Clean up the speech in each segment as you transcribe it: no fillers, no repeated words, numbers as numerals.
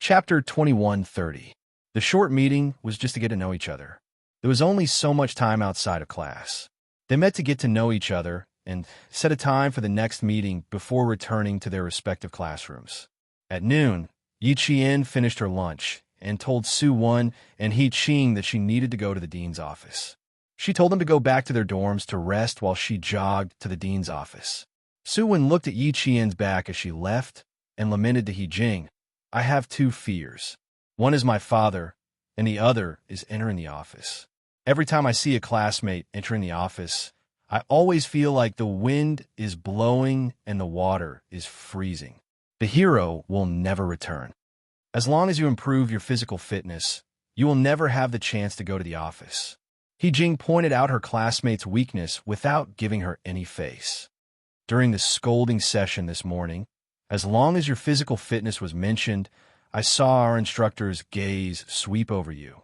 Chapter 21:30. The short meeting was just to get to know each other. There was only so much time outside of class. They met to get to know each other and set a time for the next meeting before returning to their respective classrooms. At noon, Yi Qian finished her lunch and told Su Wen and He Qing that she needed to go to the dean's office. She told them to go back to their dorms to rest while she jogged to the dean's office. Su Wen looked at Yi Qian's back as she left and lamented to He Jing, "I have two fears. One is my father, and the other is entering the office. Every time I see a classmate entering the office, I always feel like the wind is blowing and the water is freezing. The hero will never return. As long as you improve your physical fitness, you will never have the chance to go to the office." He Jing pointed out her classmate's weakness without giving her any face. During the scolding session this morning, as long as your physical fitness was mentioned, I saw our instructor's gaze sweep over you.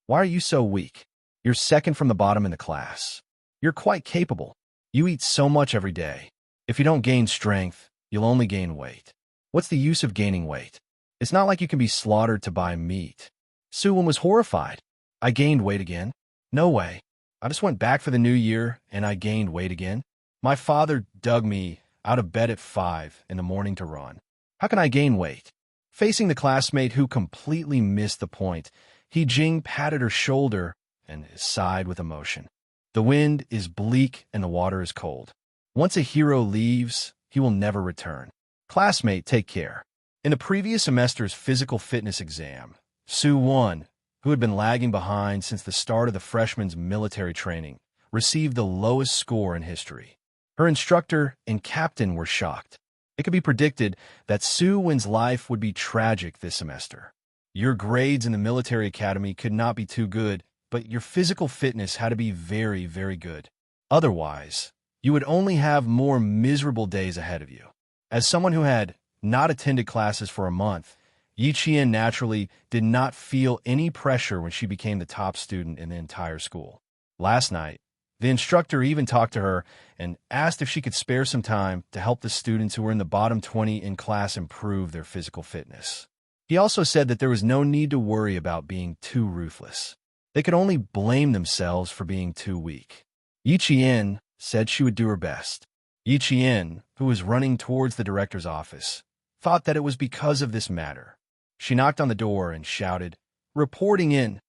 Why are you so weak? You're second from the bottom in the class. You're quite capable. You eat so much every day. If you don't gain strength, you'll only gain weight. What's the use of gaining weight? It's not like you can be slaughtered to buy meat. Su Wen was horrified. I gained weight again? No way. I just went back for the new year and I gained weight again. My father dug me out of bed at 5 in the morning to run. How can I gain weight? Facing the classmate who completely missed the point, He Jing patted her shoulder and sighed with emotion. The wind is bleak and the water is cold. Once a hero leaves, he will never return. Classmate, take care. In the previous semester's physical fitness exam, Su Wen, who had been lagging behind since the start of the freshman's military training, received the lowest score in history. Her instructor and captain were shocked. It could be predicted that Su Wen's life would be tragic this semester. Your grades in the military academy could not be too good, but your physical fitness had to be very, very good. Otherwise, you would only have more miserable days ahead of you. As someone who had not attended classes for a month, Yi Qian naturally did not feel any pressure when she became the top student in the entire school. Last night, the instructor even talked to her and asked if she could spare some time to help the students who were in the bottom 20 in class improve their physical fitness. He also said that there was no need to worry about being too ruthless. They could only blame themselves for being too weak. Yi Qian said she would do her best. Yi Qian, who was running towards the director's office, thought that it was because of this matter. She knocked on the door and shouted, "Reporting in."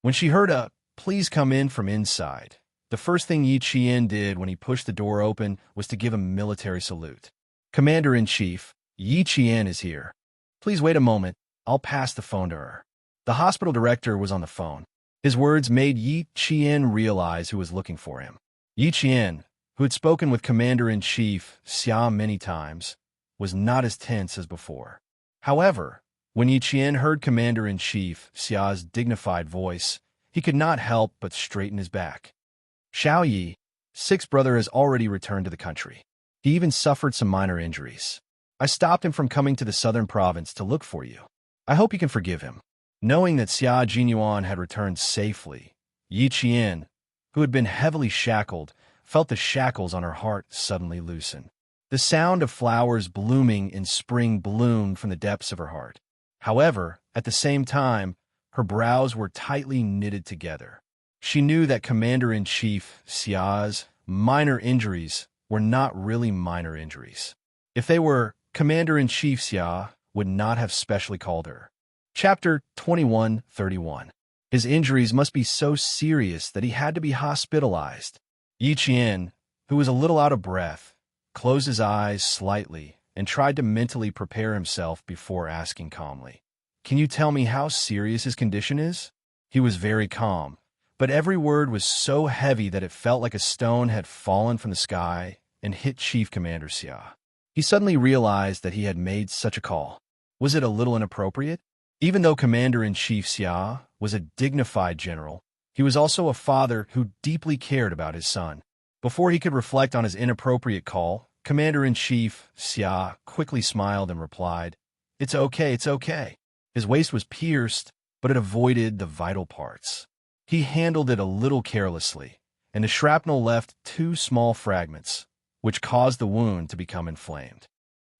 When she heard a "please come in" from inside, the first thing Yi Qian did when he pushed the door open was to give a military salute. "Commander-in-Chief, Yi Qian is here. Please wait a moment, I'll pass the phone to her." The hospital director was on the phone. His words made Yi Qian realize who was looking for him. Yi Qian, who had spoken with Commander-in-Chief Xia many times, was not as tense as before. However, when Yi Qian heard Commander-in-Chief Xia's dignified voice, he could not help but straighten his back. "Xiao Yi, sixth brother, has already returned to the country. He even suffered some minor injuries. I stopped him from coming to the southern province to look for you. I hope you can forgive him." Knowing that Xia Jinyuan had returned safely, Yi Qian, who had been heavily shackled, felt the shackles on her heart suddenly loosen. The sound of flowers blooming in spring bloomed from the depths of her heart. However, at the same time, her brows were tightly knitted together. She knew that Commander-in-Chief Xia's minor injuries were not really minor injuries. If they were, Commander-in-Chief Xia would not have specially called her. Chapter 21:31. His injuries must be so serious that he had to be hospitalized. Yi Qian, who was a little out of breath, closed his eyes slightly and tried to mentally prepare himself before asking calmly, "Can you tell me how serious his condition is?" He was very calm, but every word was so heavy that it felt like a stone had fallen from the sky and hit Chief Commander Xia. He suddenly realized that he had made such a call. Was it a little inappropriate? Even though Commander-in-Chief Xia was a dignified general, he was also a father who deeply cared about his son. Before he could reflect on his inappropriate call, Commander-in-Chief Xia quickly smiled and replied, "It's okay, it's okay." His waist was pierced, but it avoided the vital parts. He handled it a little carelessly, and the shrapnel left 2 small fragments, which caused the wound to become inflamed.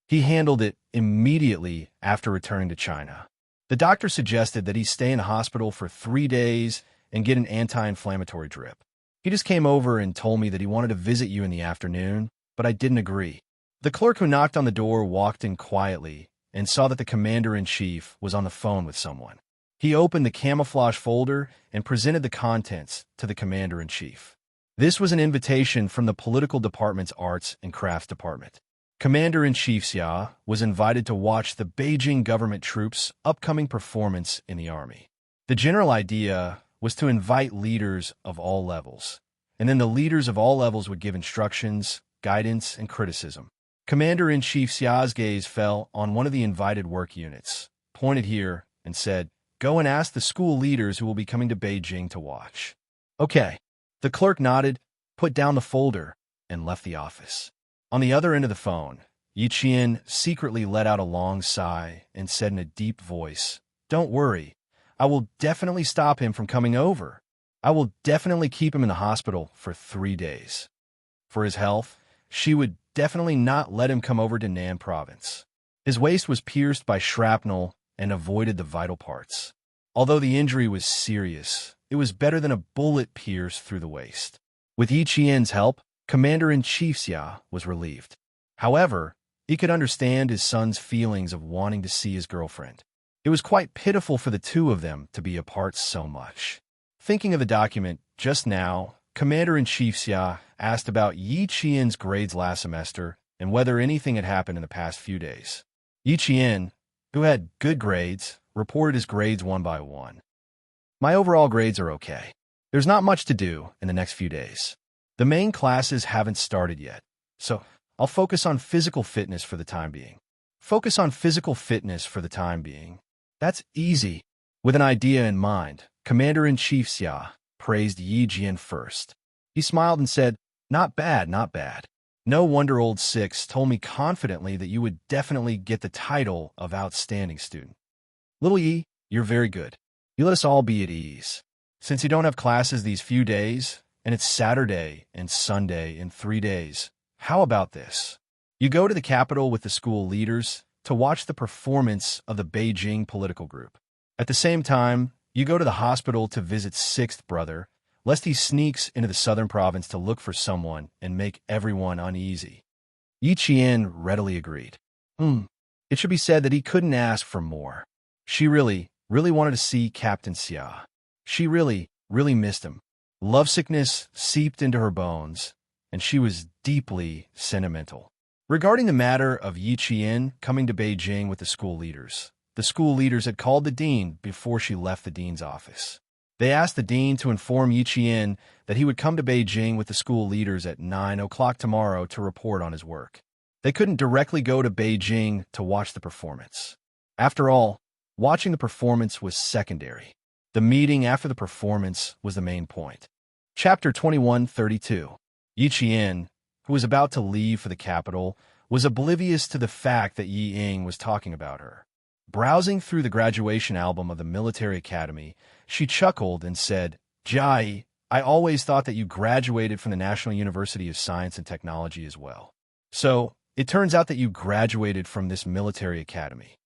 He handled it immediately after returning to China. The doctor suggested that he stay in the hospital for 3 days and get an anti-inflammatory drip. He just came over and told me that he wanted to visit you in the afternoon, but I didn't agree. The clerk who knocked on the door walked in quietly and saw that the commander-in-chief was on the phone with someone. He opened the camouflage folder and presented the contents to the commander-in-chief. This was an invitation from the political department's arts and crafts department. Commander-in-Chief Xia was invited to watch the Beijing government troops' upcoming performance in the army. The general idea was to invite leaders of all levels, and then the leaders of all levels would give instructions, guidance, and criticism. Commander-in-Chief Xia's gaze fell on one of the invited work units, pointed here, and said, "Go and ask the school leaders who will be coming to Beijing to watch." Okay. The clerk nodded, put down the folder, and left the office. On the other end of the phone, Yi Qian secretly let out a long sigh and said in a deep voice, "Don't worry. I will definitely stop him from coming over. I will definitely keep him in the hospital for 3 days. For his health, she would definitely not let him come over to Nan province." His waist was pierced by shrapnel and avoided the vital parts. Although the injury was serious, it was better than a bullet pierced through the waist. With Yi Qian's help, Commander-in-Chief Xia was relieved. However, he could understand his son's feelings of wanting to see his girlfriend. It was quite pitiful for the two of them to be apart so much. Thinking of the document just now, Commander-in-Chief Xia asked about Yi Qian's grades last semester and whether anything had happened in the past few days. Yi Qian, who had good grades, reported his grades one by one. "My overall grades are okay. There's not much to do in the next few days. The main classes haven't started yet, so I'll focus on physical fitness for the time being." Focus on physical fitness for the time being. That's easy. With an idea in mind, Commander-in-Chief Xia praised Yi Jian first. He smiled and said, "Not bad, not bad. No wonder Old Six told me confidently that you would definitely get the title of outstanding student. Little Yi, you're very good. You let us all be at ease. Since you don't have classes these few days, and it's Saturday and Sunday in 3 days, how about this? You go to the capital with the school leaders to watch the performance of the Beijing political group. At the same time, you go to the hospital to visit sixth brother, lest he sneaks into the southern province to look for someone and make everyone uneasy." Yi Qian readily agreed. It should be said that he couldn't ask for more. She really wanted to see Captain Xia. She really missed him. Lovesickness seeped into her bones, and she was deeply sentimental. Regarding the matter of Yi Qian coming to Beijing with the school leaders had called the dean before she left the dean's office. They asked the dean to inform Yi Qian that he would come to Beijing with the school leaders at 9 o'clock tomorrow to report on his work. They couldn't directly go to Beijing to watch the performance. After all, watching the performance was secondary. The meeting after the performance was the main point. Chapter 2132. Yi Qian, who was about to leave for the capital, was oblivious to the fact that Yi Ying was talking about her. Browsing through the graduation album of the military academy, she chuckled and said, "Jai, I always thought that you graduated from the National University of Science and Technology as well. So, it turns out that you graduated from this military academy."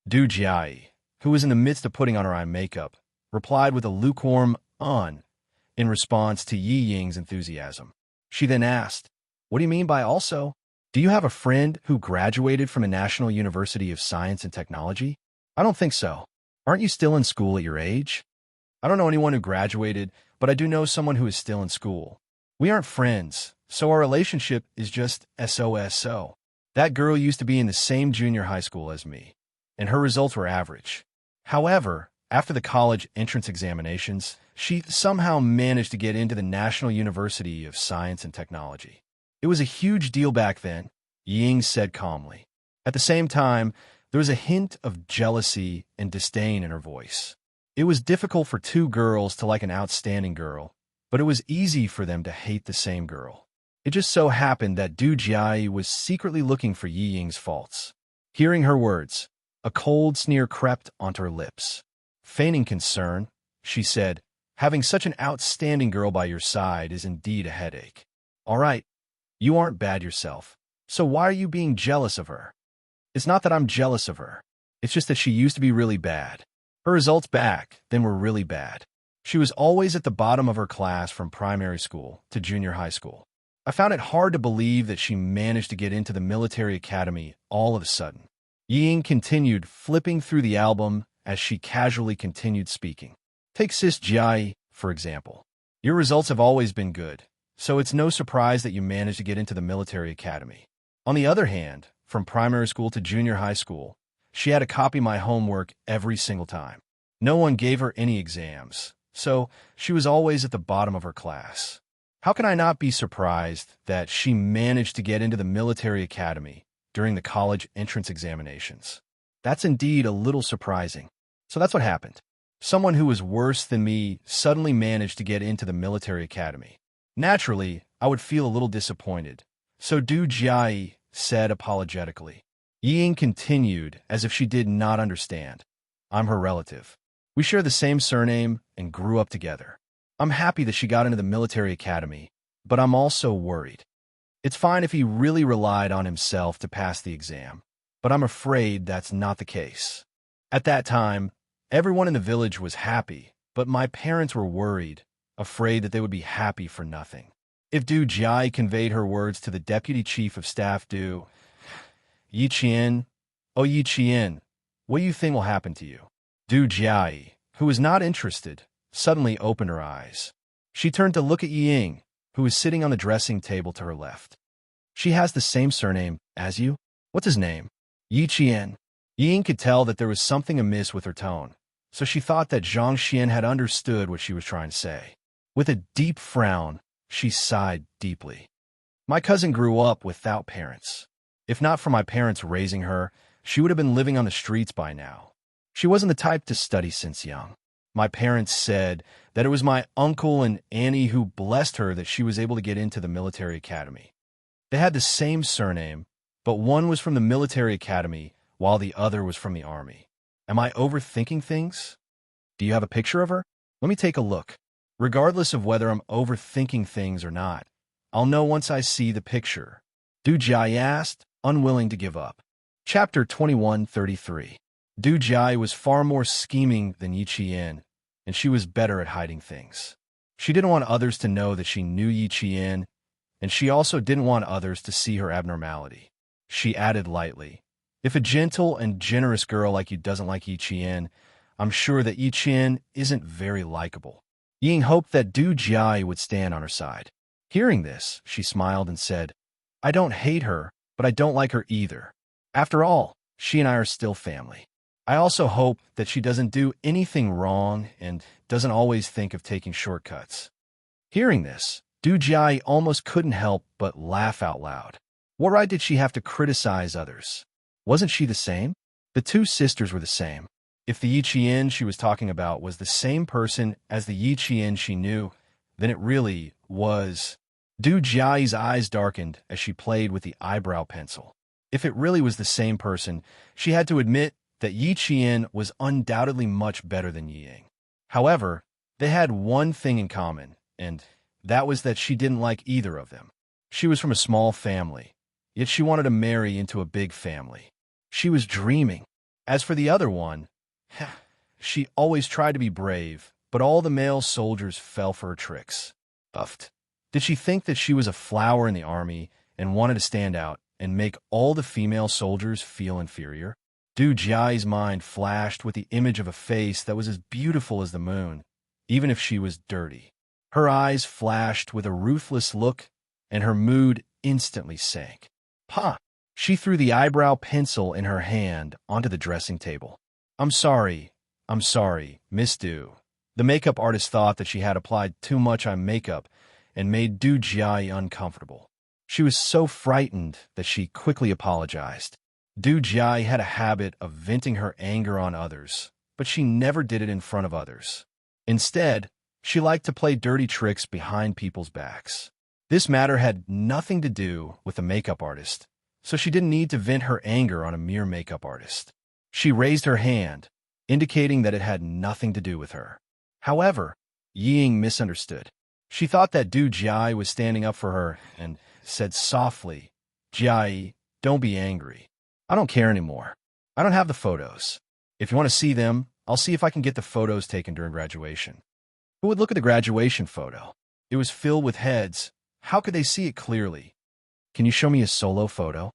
Du Jai, who was in the midst of putting on her eye makeup, replied with a lukewarm "on" in response to Yi Ying's enthusiasm. She then asked, "What do you mean by also? Do you have a friend who graduated from the National University of Science and Technology?" "I don't think so. Aren't you still in school at your age?" "I don't know anyone who graduated, but I do know someone who is still in school. We aren't friends, so our relationship is just SOSO. That girl used to be in the same junior high school as me, and her results were average. However, after the college entrance examinations, she somehow managed to get into the National University of Science and Technology. It was a huge deal back then," Ying said calmly. At the same time, there was a hint of jealousy and disdain in her voice. It was difficult for two girls to like an outstanding girl, but it was easy for them to hate the same girl. It just so happened that Du Jia was secretly looking for Yi Ying's faults. Hearing her words, a cold sneer crept onto her lips. Feigning concern, she said, "Having such an outstanding girl by your side is indeed a headache. All right, you aren't bad yourself, so why are you being jealous of her?" "It's not that I'm jealous of her. It's just that she used to be really bad. Her results back then were really bad. She was always at the bottom of her class from primary school to junior high school. I found it hard to believe that she managed to get into the military academy all of a sudden. Ying continued flipping through the album as she casually continued speaking. Take Sis Jai, for example. Your results have always been good, so it's no surprise that you managed to get into the military academy. On the other hand, from primary school to junior high school, she had to copy my homework every single time. No one gave her any exams, so she was always at the bottom of her class. How can I not be surprised that she managed to get into the military academy during the college entrance examinations? That's indeed a little surprising. So that's what happened. Someone who was worse than me suddenly managed to get into the military academy. Naturally, I would feel a little disappointed. So Du Jia said apologetically. Ying continued as if she did not understand. I'm her relative. We share the same surname and grew up together. I'm happy that she got into the military academy, but I'm also worried. It's fine if he really relied on himself to pass the exam, but I'm afraid that's not the case. At that time, everyone in the village was happy, but my parents were worried, afraid that they would be happy for nothing. If Du Jia conveyed her words to the deputy chief of staff Du Yiqian, "Oh Yiqian, what do you think will happen to you?" Du Jia, who was not interested, suddenly opened her eyes. She turned to look at Ying, who was sitting on the dressing table to her left. She has the same surname as you? What's his name? Yiqian. Ying could tell that there was something amiss with her tone, so she thought that Zhang Xian had understood what she was trying to say. With a deep frown, she sighed deeply. My cousin grew up without parents. If not for my parents raising her, she would have been living on the streets by now. She wasn't the type to study since young. My parents said that it was my uncle and Annie who blessed her that she was able to get into the military academy. They had the same surname, but one was from the military academy while the other was from the army. Am I overthinking things? Do you have a picture of her? Let me take a look. Regardless of whether I'm overthinking things or not, I'll know once I see the picture. Du Jia asked, unwilling to give up. Chapter 21:33. Du Jia was far more scheming than Yi Qian, and she was better at hiding things. She didn't want others to know that she knew Yi Qian, and she also didn't want others to see her abnormality. She added lightly, if a gentle and generous girl like you doesn't like Yi Qian, I'm sure that Yi Qian isn't very likable. Ying hoped that Du Jia would stand on her side. Hearing this, she smiled and said, I don't hate her, but I don't like her either. After all, she and I are still family. I also hope that she doesn't do anything wrong and doesn't always think of taking shortcuts. Hearing this, Du Jia almost couldn't help but laugh out loud. What right did she have to criticize others? Wasn't she the same? The two sisters were the same. If the Yi Qian she was talking about was the same person as the Yi Qian she knew, then it really was. Du Jia's eyes darkened as she played with the eyebrow pencil. If it really was the same person, she had to admit that Yi Qian was undoubtedly much better than Ying. However, they had one thing in common, and that was that she didn't like either of them. She was from a small family, yet she wanted to marry into a big family. She was dreaming. As for the other one, she always tried to be brave, but all the male soldiers fell for her tricks. Uffed. Did she think that she was a flower in the army and wanted to stand out and make all the female soldiers feel inferior? Du Jia's mind flashed with the image of a face that was as beautiful as the moon, even if she was dirty. Her eyes flashed with a ruthless look, and her mood instantly sank. Ha! She threw the eyebrow pencil in her hand onto the dressing table. I'm sorry, Miss Du. The makeup artist thought that she had applied too much on makeup and made Du Jia uncomfortable. She was so frightened that she quickly apologized. Du Jia had a habit of venting her anger on others, but she never did it in front of others. Instead, she liked to play dirty tricks behind people's backs. This matter had nothing to do with the makeup artist, so she didn't need to vent her anger on a mere makeup artist. She raised her hand, indicating that it had nothing to do with her. However, Ying misunderstood. She thought that Du Jia was standing up for her and said softly, Jia, don't be angry. I don't care anymore. I don't have the photos. If you want to see them, I'll see if I can get the photos taken during graduation. Who would look at the graduation photo? It was filled with heads. How could they see it clearly? Can you show me a solo photo?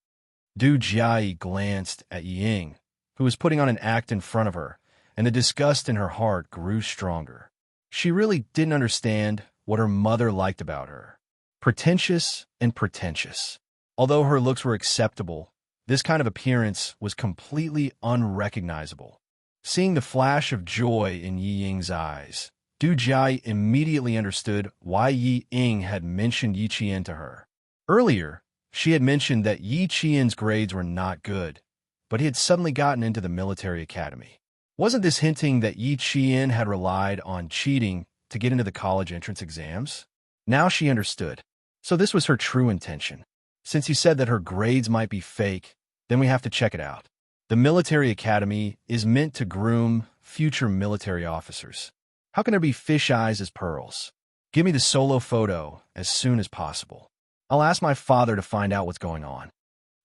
Du Jiayi glanced at Ying, who was putting on an act in front of her, and the disgust in her heart grew stronger. She really didn't understand what her mother liked about her. Pretentious and pretentious. Although her looks were acceptable, this kind of appearance was completely unrecognizable. Seeing the flash of joy in Yi Ying's eyes, Du Jia immediately understood why Yi Ying had mentioned Yi Qian to her. Earlier, she had mentioned that Yi Qian's grades were not good, but he had suddenly gotten into the military academy. Wasn't this hinting that Yi Qian had relied on cheating to get into the college entrance exams? Now she understood. So this was her true intention. Since you said that her grades might be fake, then we have to check it out. The military academy is meant to groom future military officers. How can there be fish eyes as pearls? Give me the solo photo as soon as possible. I'll ask my father to find out what's going on.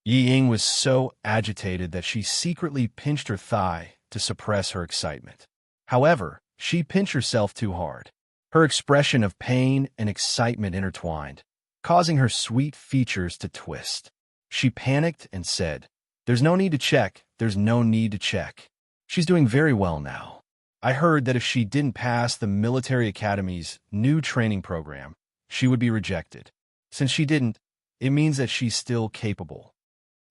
Yi Ying was so agitated that she secretly pinched her thigh to suppress her excitement. However, she pinched herself too hard. Her expression of pain and excitement intertwined, causing her sweet features to twist. She panicked and said, "There's no need to check. There's no need to check. She's doing very well now. I heard that if she didn't pass the military academy's new training program, she would be rejected. Since she didn't, it means that she's still capable."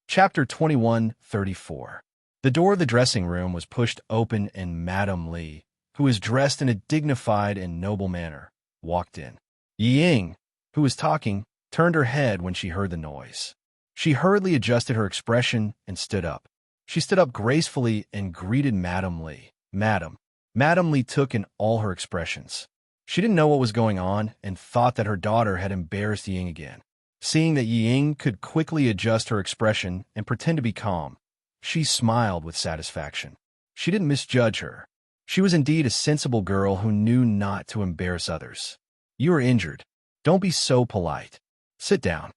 Chapter 21:34. The door of the dressing room was pushed open and Madame Li, who was dressed in a dignified and noble manner, walked in. Yi Ying, who was talking, turned her head when she heard the noise. She hurriedly adjusted her expression and stood up. She stood up gracefully and greeted Madame Li. "Madam." Madame Li took in all her expressions. She didn't know what was going on and thought that her daughter had embarrassed Ying again. Seeing that Ying could quickly adjust her expression and pretend to be calm, she smiled with satisfaction. She didn't misjudge her. She was indeed a sensible girl who knew not to embarrass others. "You are injured. Don't be so polite. Sit down."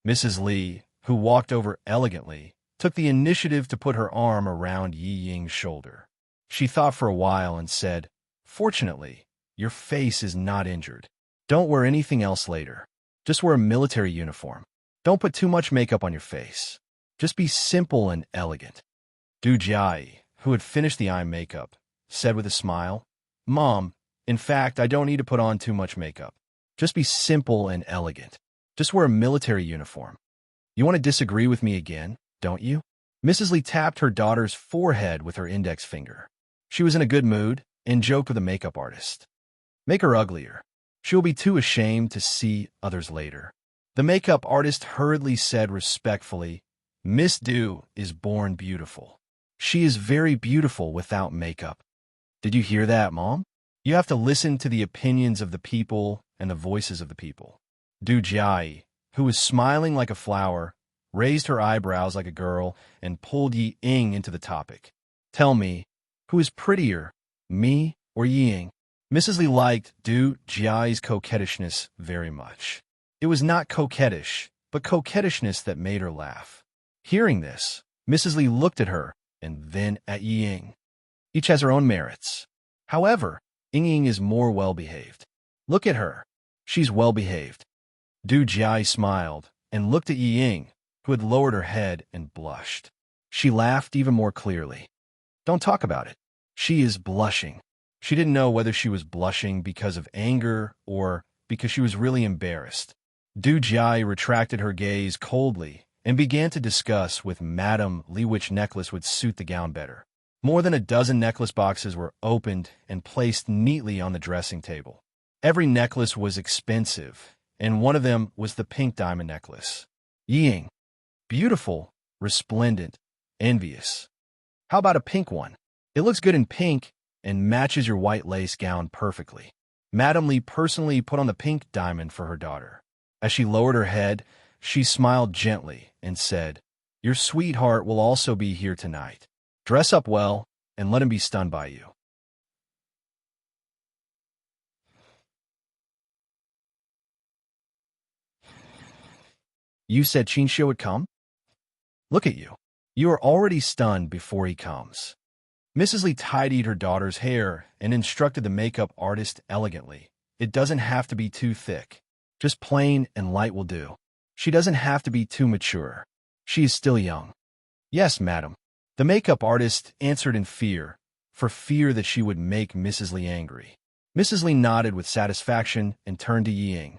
Mrs. Li, who walked over elegantly, took the initiative to put her arm around Yi Ying's shoulder. She thought for a while and said, "Fortunately, your face is not injured. Don't wear anything else later. Just wear a military uniform. Don't put too much makeup on your face. Just be simple and elegant." Du Jiayi, who had finished the eye makeup, said with a smile, "Mom, in fact, I don't need to put on too much makeup. Just be simple and elegant. Just wear a military uniform. You want to disagree with me again, don't you?" Mrs. Li tapped her daughter's forehead with her index finger. She was in a good mood and joked with the makeup artist. "Make her uglier. She will be too ashamed to see others later." The makeup artist hurriedly said respectfully, "Miss Du is born beautiful. She is very beautiful without makeup." Did you hear that, Mom? You have to listen to the opinions of the people and the voices of the people. Du Jiayi, who was smiling like a flower, raised her eyebrows like a girl and pulled Yi Ying into the topic. "Tell me, who is prettier, me or Yi Ying?" Mrs. Li liked Du Jiayi's coquettishness very much. It was not coquettish, but coquettishness that made her laugh. Hearing this, Mrs. Li looked at her and then at Yi Ying. Each has her own merits. However, Ying Ying is more well-behaved. Look at her. She's well-behaved. Du Jiayi smiled and looked at Yi Ying, who had lowered her head and blushed. She laughed even more clearly. "Don't talk about it. She is blushing." She didn't know whether she was blushing because of anger or because she was really embarrassed. Du Jiayi retracted her gaze coldly and began to discuss with Madame Li which necklace would suit the gown better. More than a dozen necklace boxes were opened and placed neatly on the dressing table. Every necklace was expensive, and one of them was the pink diamond necklace. Yi Ying, beautiful, resplendent, envious. How about a pink one? It looks good in pink and matches your white lace gown perfectly. Madame Li personally put on the pink diamond for her daughter. As she lowered her head, she smiled gently and said, "Your sweetheart will also be here tonight. Dress up well and let him be stunned by you." You said Qinxia would come? Look at you. You are already stunned before he comes. Mrs. Lee tidied her daughter's hair and instructed the makeup artist elegantly. It doesn't have to be too thick. Just plain and light will do. She doesn't have to be too mature. She is still young. Yes, madam. The makeup artist answered in fear, for fear that she would make Mrs. Lee angry. Mrs. Lee nodded with satisfaction and turned to Yi Ying.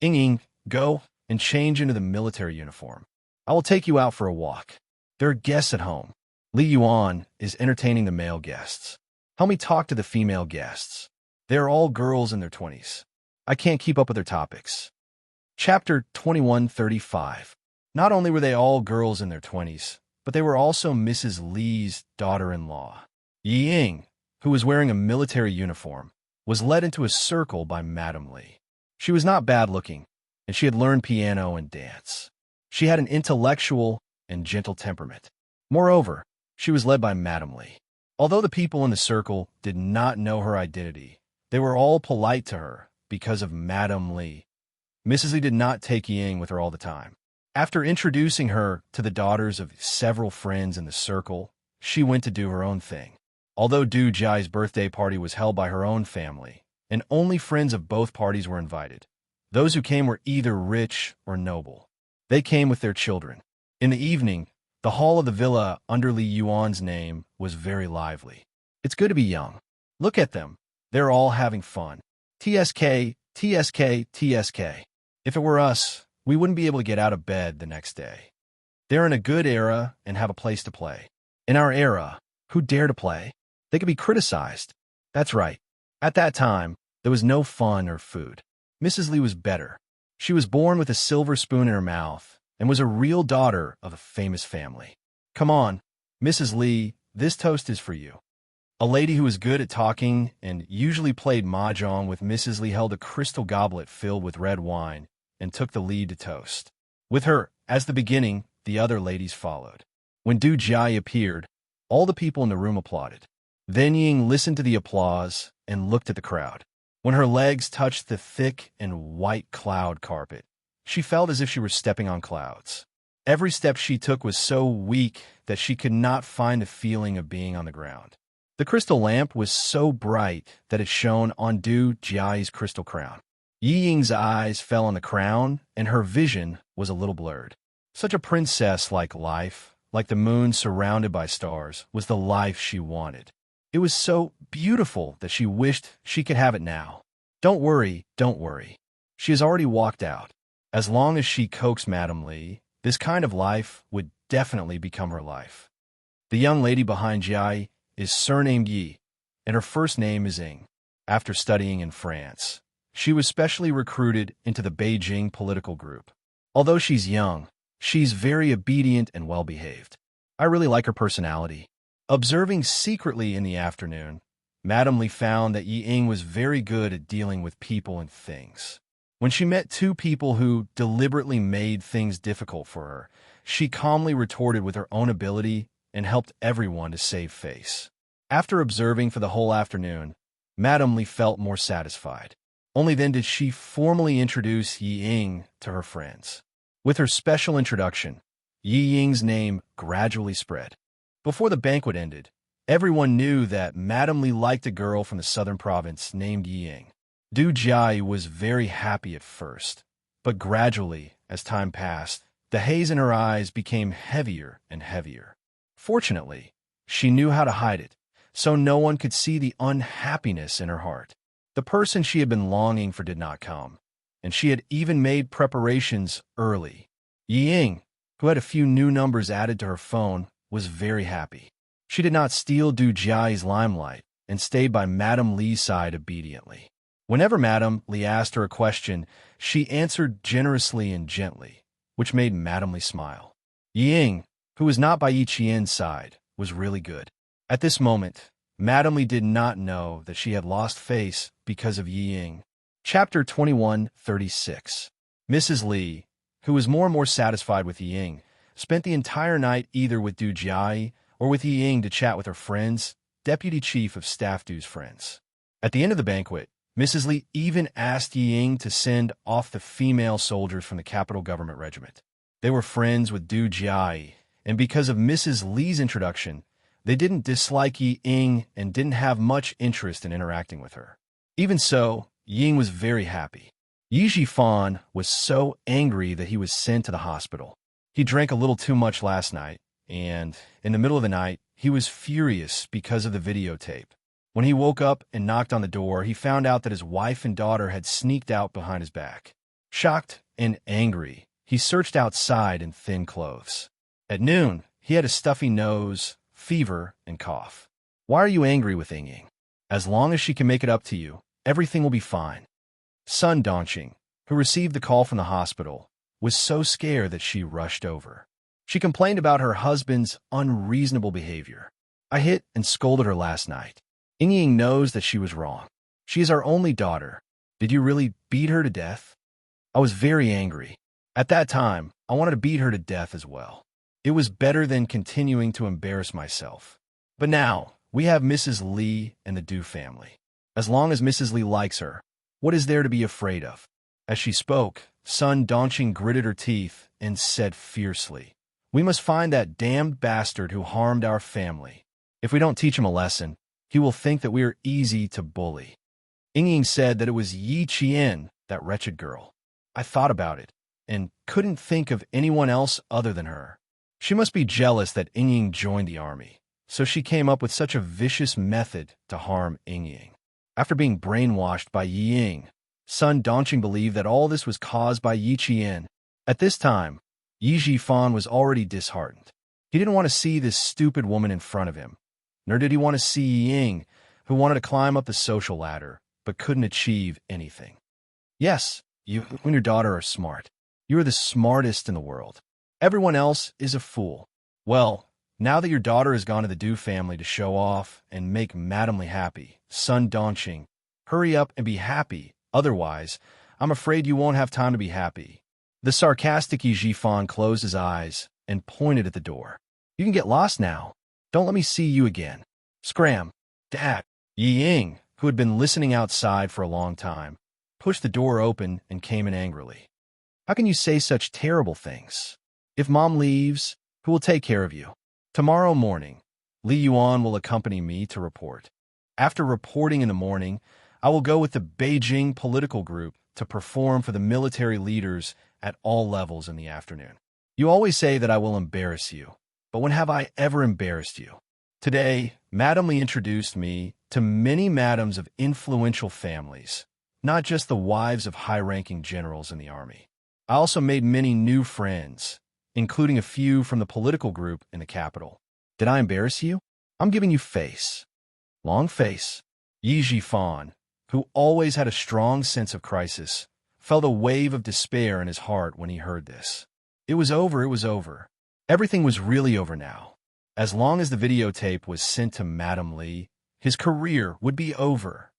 Ying, go and change into the military uniform. I will take you out for a walk. There are guests at home. Li Yuan is entertaining the male guests. Help me talk to the female guests. They are all girls in their 20s. I can't keep up with their topics. Chapter 2135. Not only were they all girls in their 20s, but they were also Mrs. Lee's daughter-in-law. Yi Ying, who was wearing a military uniform, was led into a circle by Madame Lee. She was not bad-looking, and she had learned piano and dance. She had an intellectual and gentle temperament. Moreover, she was led by Madame Lee. Although the people in the circle did not know her identity, they were all polite to her because of Madame Lee. Mrs. Lee did not take Yi Ying with her all the time. After introducing her to the daughters of several friends in the circle, she went to do her own thing. Although Du Jiai's birthday party was held by her own family, and only friends of both parties were invited, those who came were either rich or noble. They came with their children. In the evening, the hall of the villa under Li Yuan's name was very lively. It's good to be young. Look at them. They're all having fun. TSK, TSK, TSK. If it were us, we wouldn't be able to get out of bed the next day. They're in a good era and have a place to play. In our era, who dare to play? They could be criticized. That's right. At that time, there was no fun or food. Mrs. Lee was better. She was born with a silver spoon in her mouth and was a real daughter of a famous family. Come on, Mrs. Lee, this toast is for you. A lady who was good at talking and usually played mahjong with Mrs. Lee held a crystal goblet filled with red wine and took the lead to toast. With her, as the beginning, the other ladies followed. When Du Jia appeared, all the people in the room applauded. Then Ying listened to the applause and looked at the crowd. When her legs touched the thick and white cloud carpet, she felt as if she were stepping on clouds. Every step she took was so weak that she could not find the feeling of being on the ground. The crystal lamp was so bright that it shone on Du Jiai's crystal crown. Yi Ying's eyes fell on the crown, and her vision was a little blurred. Such a princess-like life, like the moon surrounded by stars, was the life she wanted. It was so beautiful that she wished she could have it now. Don't worry, don't worry. She has already walked out. As long as she coaxed Madame Lee, this kind of life would definitely become her life. The young lady behind Jia is surnamed Yi, and her first name is Ying. After studying in France, she was specially recruited into the Beijing political group. Although she's young, she's very obedient and well-behaved. I really like her personality. Observing secretly in the afternoon, Madame Lee found that Yi Ying was very good at dealing with people and things. When she met two people who deliberately made things difficult for her, she calmly retorted with her own ability and helped everyone to save face. After observing for the whole afternoon, Madame Lee felt more satisfied. Only then did she formally introduce Yi Ying to her friends. With her special introduction, Yi Ying's name gradually spread. Before the banquet ended, everyone knew that Madame Lee liked a girl from the southern province named Yi Ying. Du Jia was very happy at first, but gradually, as time passed, the haze in her eyes became heavier and heavier. Fortunately, she knew how to hide it, so no one could see the unhappiness in her heart. The person she had been longing for did not come, and she had even made preparations early. Yi Ying, who had a few new numbers added to her phone, was very happy. She did not steal Du Jiai's limelight and stayed by Madame Lee's side obediently. Whenever Madame Lee asked her a question, she answered generously and gently, which made Madame Lee smile. Yi Ying, who was not by Yi Qian's side, was really good. At this moment, Madame Lee did not know that she had lost face because of Yi Ying. Chapter 2136. Mrs. Lee, who was more and more satisfied with Yi Ying, spent the entire night either with Du Jia or with Yi Ying to chat with her friends, Deputy Chief of Staff Du's friends. At the end of the banquet, Mrs. Lee even asked Yi Ying to send off the female soldiers from the Capital Government Regiment. They were friends with Du Jia, and because of Mrs. Lee's introduction, They didn't dislike Yi Ying and didn't have much interest in interacting with her. Even so, Ying was very happy. Yi Jifan was so angry that he was sent to the hospital. He drank a little too much last night, and in the middle of the night, he was furious because of the videotape. When he woke up and knocked on the door, he found out that his wife and daughter had sneaked out behind his back. Shocked and angry, he searched outside in thin clothes. At noon, he had a stuffy nose, fever, and cough. Why are you angry with Ying Ying? As long as she can make it up to you, everything will be fine. Sun Dongqing, who received the call from the hospital, was so scared that she rushed over. She complained about her husband's unreasonable behavior. I hit and scolded her last night. Ying Ying knows that she was wrong. She is our only daughter. Did you really beat her to death? I was very angry. At that time, I wanted to beat her to death as well. It was better than continuing to embarrass myself. But now, we have Mrs. Li and the Du family. As long as Mrs. Li likes her, what is there to be afraid of? As she spoke, Sun Dongqing gritted her teeth and said fiercely, "We must find that damned bastard who harmed our family. If we don't teach him a lesson, he will think that we are easy to bully." Ying Ying said that it was Yi Qian, that wretched girl. I thought about it, and couldn't think of anyone else other than her. She must be jealous that Ying Ying joined the army, so she came up with such a vicious method to harm Ying Ying. After being brainwashed by Yi Ying, Sun Dongqing believed that all this was caused by Yi Qian. At this time, Yi Jifan was already disheartened. He didn't want to see this stupid woman in front of him, nor did he want to see Yi Ying, who wanted to climb up the social ladder, but couldn't achieve anything. Yes, you and your daughter are smart. You are the smartest in the world. Everyone else is a fool. Well, now that your daughter has gone to the Du family to show off and make Madame Li happy, Sun Dongqing, hurry up and be happy. Otherwise, I'm afraid you won't have time to be happy. The sarcastic Yi Jifan closed his eyes and pointed at the door. You can get lost now. Don't let me see you again. Scram. Dad. Yi Ying, who had been listening outside for a long time, pushed the door open and came in angrily. How can you say such terrible things? If Mom leaves, who will take care of you? Tomorrow morning, Li Yuan will accompany me to report. After reporting in the morning, I will go with the Beijing political group to perform for the military leaders at all levels in the afternoon. You always say that I will embarrass you, but when have I ever embarrassed you? Today, Madame Li introduced me to many madams of influential families, not just the wives of high-ranking generals in the army. I also made many new friends, including a few from the political group in the capital. Did I embarrass you? I'm giving you face. Long face. Yi Jifan, who always had a strong sense of crisis, felt a wave of despair in his heart when he heard this. It was over, it was over. Everything was really over now. As long as the videotape was sent to Madame Li, his career would be over.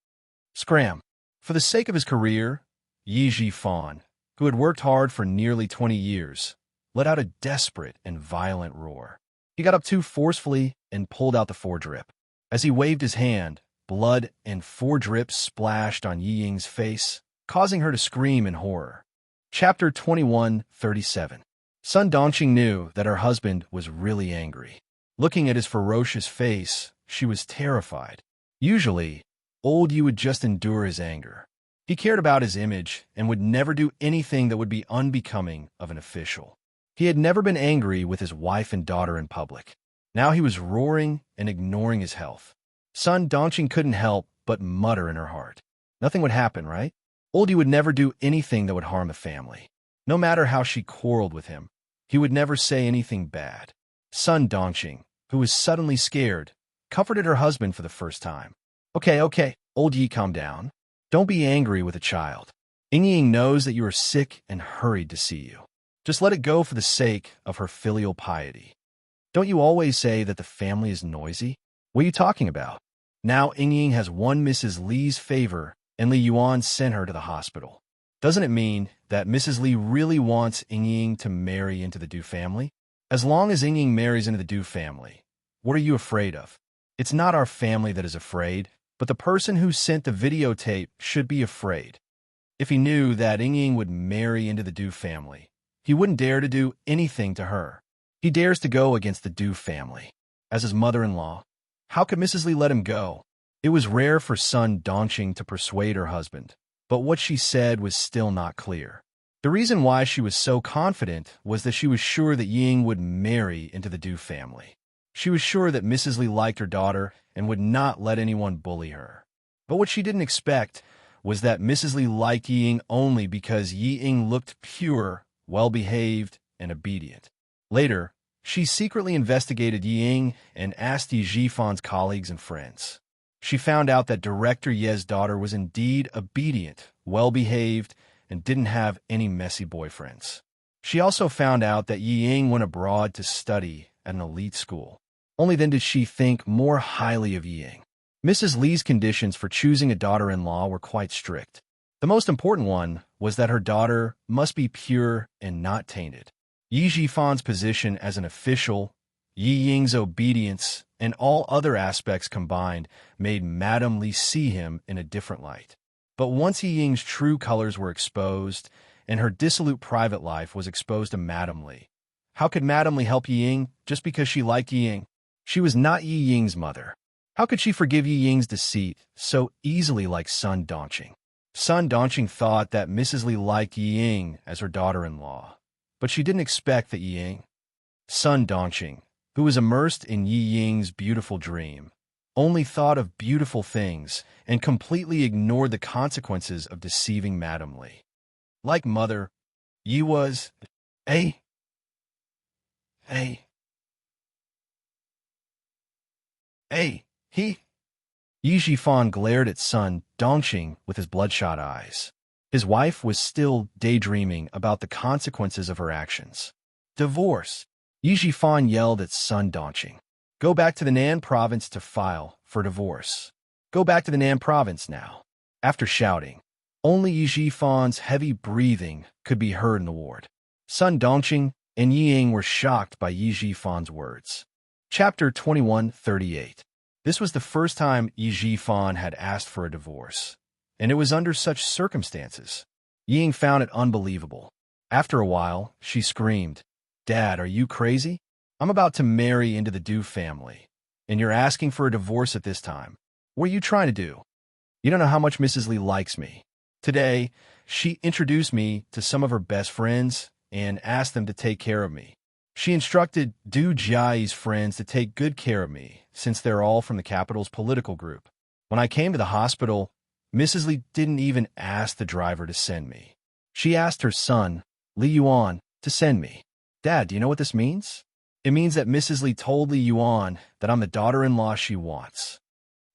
Scram. For the sake of his career, Yi Jifan, who had worked hard for nearly 20 years, let out a desperate and violent roar. He got up too forcefully and pulled out the foredrip. As he waved his hand, blood and foredrip splashed on Yi Ying's face, causing her to scream in horror. Chapter 21:37. Sun Dongqing knew that her husband was really angry. Looking at his ferocious face, she was terrified. Usually, old Yi would just endure his anger. He cared about his image and would never do anything that would be unbecoming of an official. He had never been angry with his wife and daughter in public. Now he was roaring and ignoring his health. Sun Dongqing couldn't help but mutter in her heart. Nothing would happen, right? Old Yi would never do anything that would harm the family. No matter how she quarreled with him, he would never say anything bad. Sun Dongqing, who was suddenly scared, comforted her husband for the first time. Okay, old Yi, calm down. Don't be angry with a child. Ying Ying knows that you are sick and hurried to see you. Just let it go for the sake of her filial piety. Don't you always say that the family is noisy? What are you talking about? Now Ying Ying has won Mrs. Li's favor and Li Yuan sent her to the hospital. Doesn't it mean that Mrs. Li really wants Ying Ying to marry into the Du family? As long as Ying Ying marries into the Du family, what are you afraid of? It's not our family that is afraid, but the person who sent the videotape should be afraid. If he knew that Ying Ying would marry into the Du family, he wouldn't dare to do anything to her. He dares to go against the Du family. as his mother-in-law. How could Mrs. Li let him go? It was rare for Sun Dongqing to persuade her husband, but what she said was still not clear. The reason why she was so confident was that she was sure that Ying would marry into the Du family. She was sure that Mrs. Li liked her daughter and would not let anyone bully her. But what she didn't expect was that Mrs. Li liked Ying only because Ying looked pure, well-behaved, and obedient. Later, she secretly investigated Ying and asked Yi Jifan's colleagues and friends. She found out that Director Ye's daughter was indeed obedient, well-behaved, and didn't have any messy boyfriends. She also found out that Ying went abroad to study at an elite school. Only then did she think more highly of Ying. Mrs. Li's conditions for choosing a daughter-in-law were quite strict. The most important one was that her daughter must be pure and not tainted. Yi Jifan's position as an official, Yi Ying's obedience, and all other aspects combined made Madame Li see him in a different light. But once Yi Ying's true colors were exposed, and her dissolute private life was exposed to Madame Li, how could Madame Li help Yi Ying just because she liked Yi Ying? She was not Yi Ying's mother. How could she forgive Yi Ying's deceit so easily like Sun Dongqing? Sun Dongqing thought that Mrs. Li liked Yi Ying as her daughter-in-law, but she didn't expect that Yi Ying, Sun Dongqing, who was immersed in Yi Ying's beautiful dream, only thought of beautiful things and completely ignored the consequences of deceiving Madame Li. Like mother, Yi was Yi Jifan glared at Sun Dongqing with his bloodshot eyes. His wife was still daydreaming about the consequences of her actions. Divorce. Yi Jifan yelled at Sun Dongqing. Go back to the Nan province to file for divorce. Go back to the Nan province now. After shouting, only Yi Jifan's heavy breathing could be heard in the ward. Sun Dongqing and Yi Ying were shocked by Yi Jifan's words. Chapter 21:38. This was the first time Yi Jifan had asked for a divorce, and it was under such circumstances. Yi Ying found it unbelievable. After a while, she screamed, "Dad, are you crazy? I'm about to marry into the Du family, and you're asking for a divorce at this time. What are you trying to do? You don't know how much Mrs. Li likes me." Today, she introduced me to some of her best friends and asked them to take care of me. She instructed Du Jiai's friends to take good care of me, since they're all from the capital's political group. When I came to the hospital, Mrs. Li didn't even ask the driver to send me. She asked her son, Li Yuan, to send me. Dad, do you know what this means? It means that Mrs. Li told Li Yuan that I'm the daughter-in-law she wants.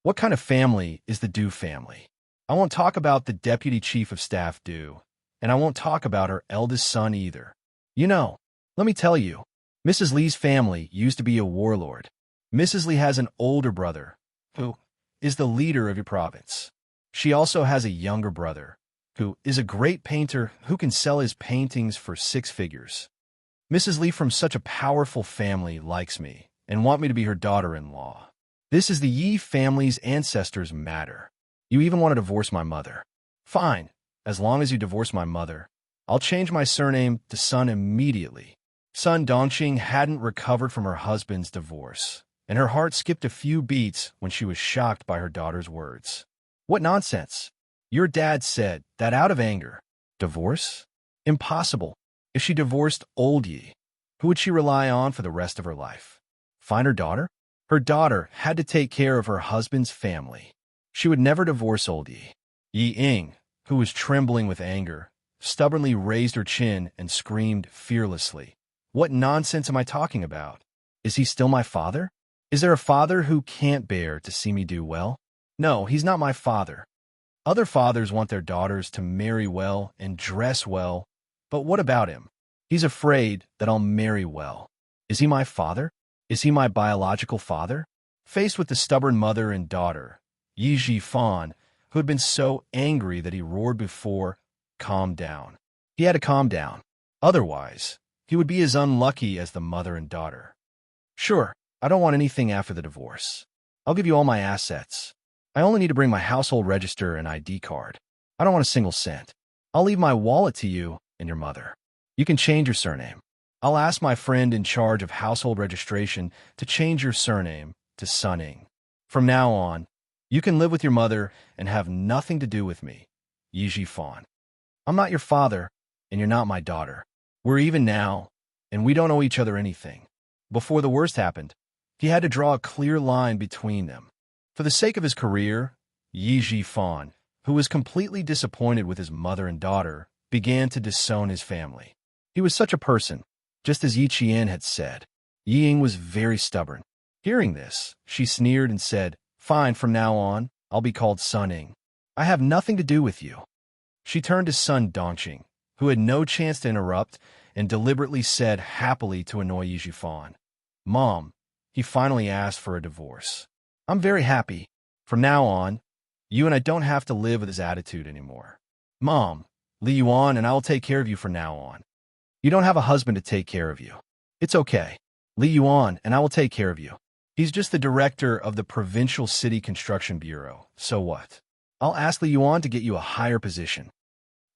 What kind of family is the Du family? I won't talk about the deputy chief of staff Du, and I won't talk about her eldest son either. You know, let me tell you, Mrs. Li's family used to be a warlord. Mrs. Li has an older brother, who is the leader of your province. She also has a younger brother, who is a great painter who can sell his paintings for 6 figures. Mrs. Li from such a powerful family likes me and want me to be her daughter-in-law. This is the Yi family's ancestors matter. You even want to divorce my mother. Fine, as long as you divorce my mother, I'll change my surname to Sun immediately. Sun Dongqing hadn't recovered from her husband's divorce, and her heart skipped a few beats when she was shocked by her daughter's words. What nonsense! Your dad said that out of anger. Divorce? Impossible. If she divorced old Yi, who would she rely on for the rest of her life? Find her daughter? Her daughter had to take care of her husband's family. She would never divorce old Yi. Yi Ying, who was trembling with anger, stubbornly raised her chin and screamed fearlessly. What nonsense am I talking about? Is he still my father? Is there a father who can't bear to see me do well? No, he's not my father. Other fathers want their daughters to marry well and dress well, but what about him? He's afraid that I'll marry well. Is he my father? Is he my biological father? Faced with the stubborn mother and daughter, Yi Jifan, who had been so angry that he roared before, calmed down. He had to calm down. Otherwise, he would be as unlucky as the mother and daughter. Sure, I don't want anything after the divorce. I'll give you all my assets. I only need to bring my household register and ID card. I don't want a single cent. I'll leave my wallet to you and your mother. You can change your surname. I'll ask my friend in charge of household registration to change your surname to Sunning. From now on, you can live with your mother and have nothing to do with me, Yi Fan. I'm not your father, and you're not my daughter. We're even now, and we don't owe each other anything. Before the worst happened, he had to draw a clear line between them. For the sake of his career, Yi Fan, who was completely disappointed with his mother and daughter, began to disown his family. He was such a person, just as Yi Qian had said. Yi Ying was very stubborn. Hearing this, she sneered and said, "Fine, from now on, I'll be called Sunning. I have nothing to do with you." She turned to Sun Dongqing, who had no chance to interrupt, and deliberately said happily to annoy Yi Fan, "Mom," he finally asked for a divorce. "I'm very happy. From now on, you and I don't have to live with his attitude anymore. Mom, Li Yuan and I will take care of you from now on. You don't have a husband to take care of you. It's okay. Li Yuan and I will take care of you. He's just the director of the Provincial City Construction Bureau. So what? I'll ask Li Yuan to get you a higher position."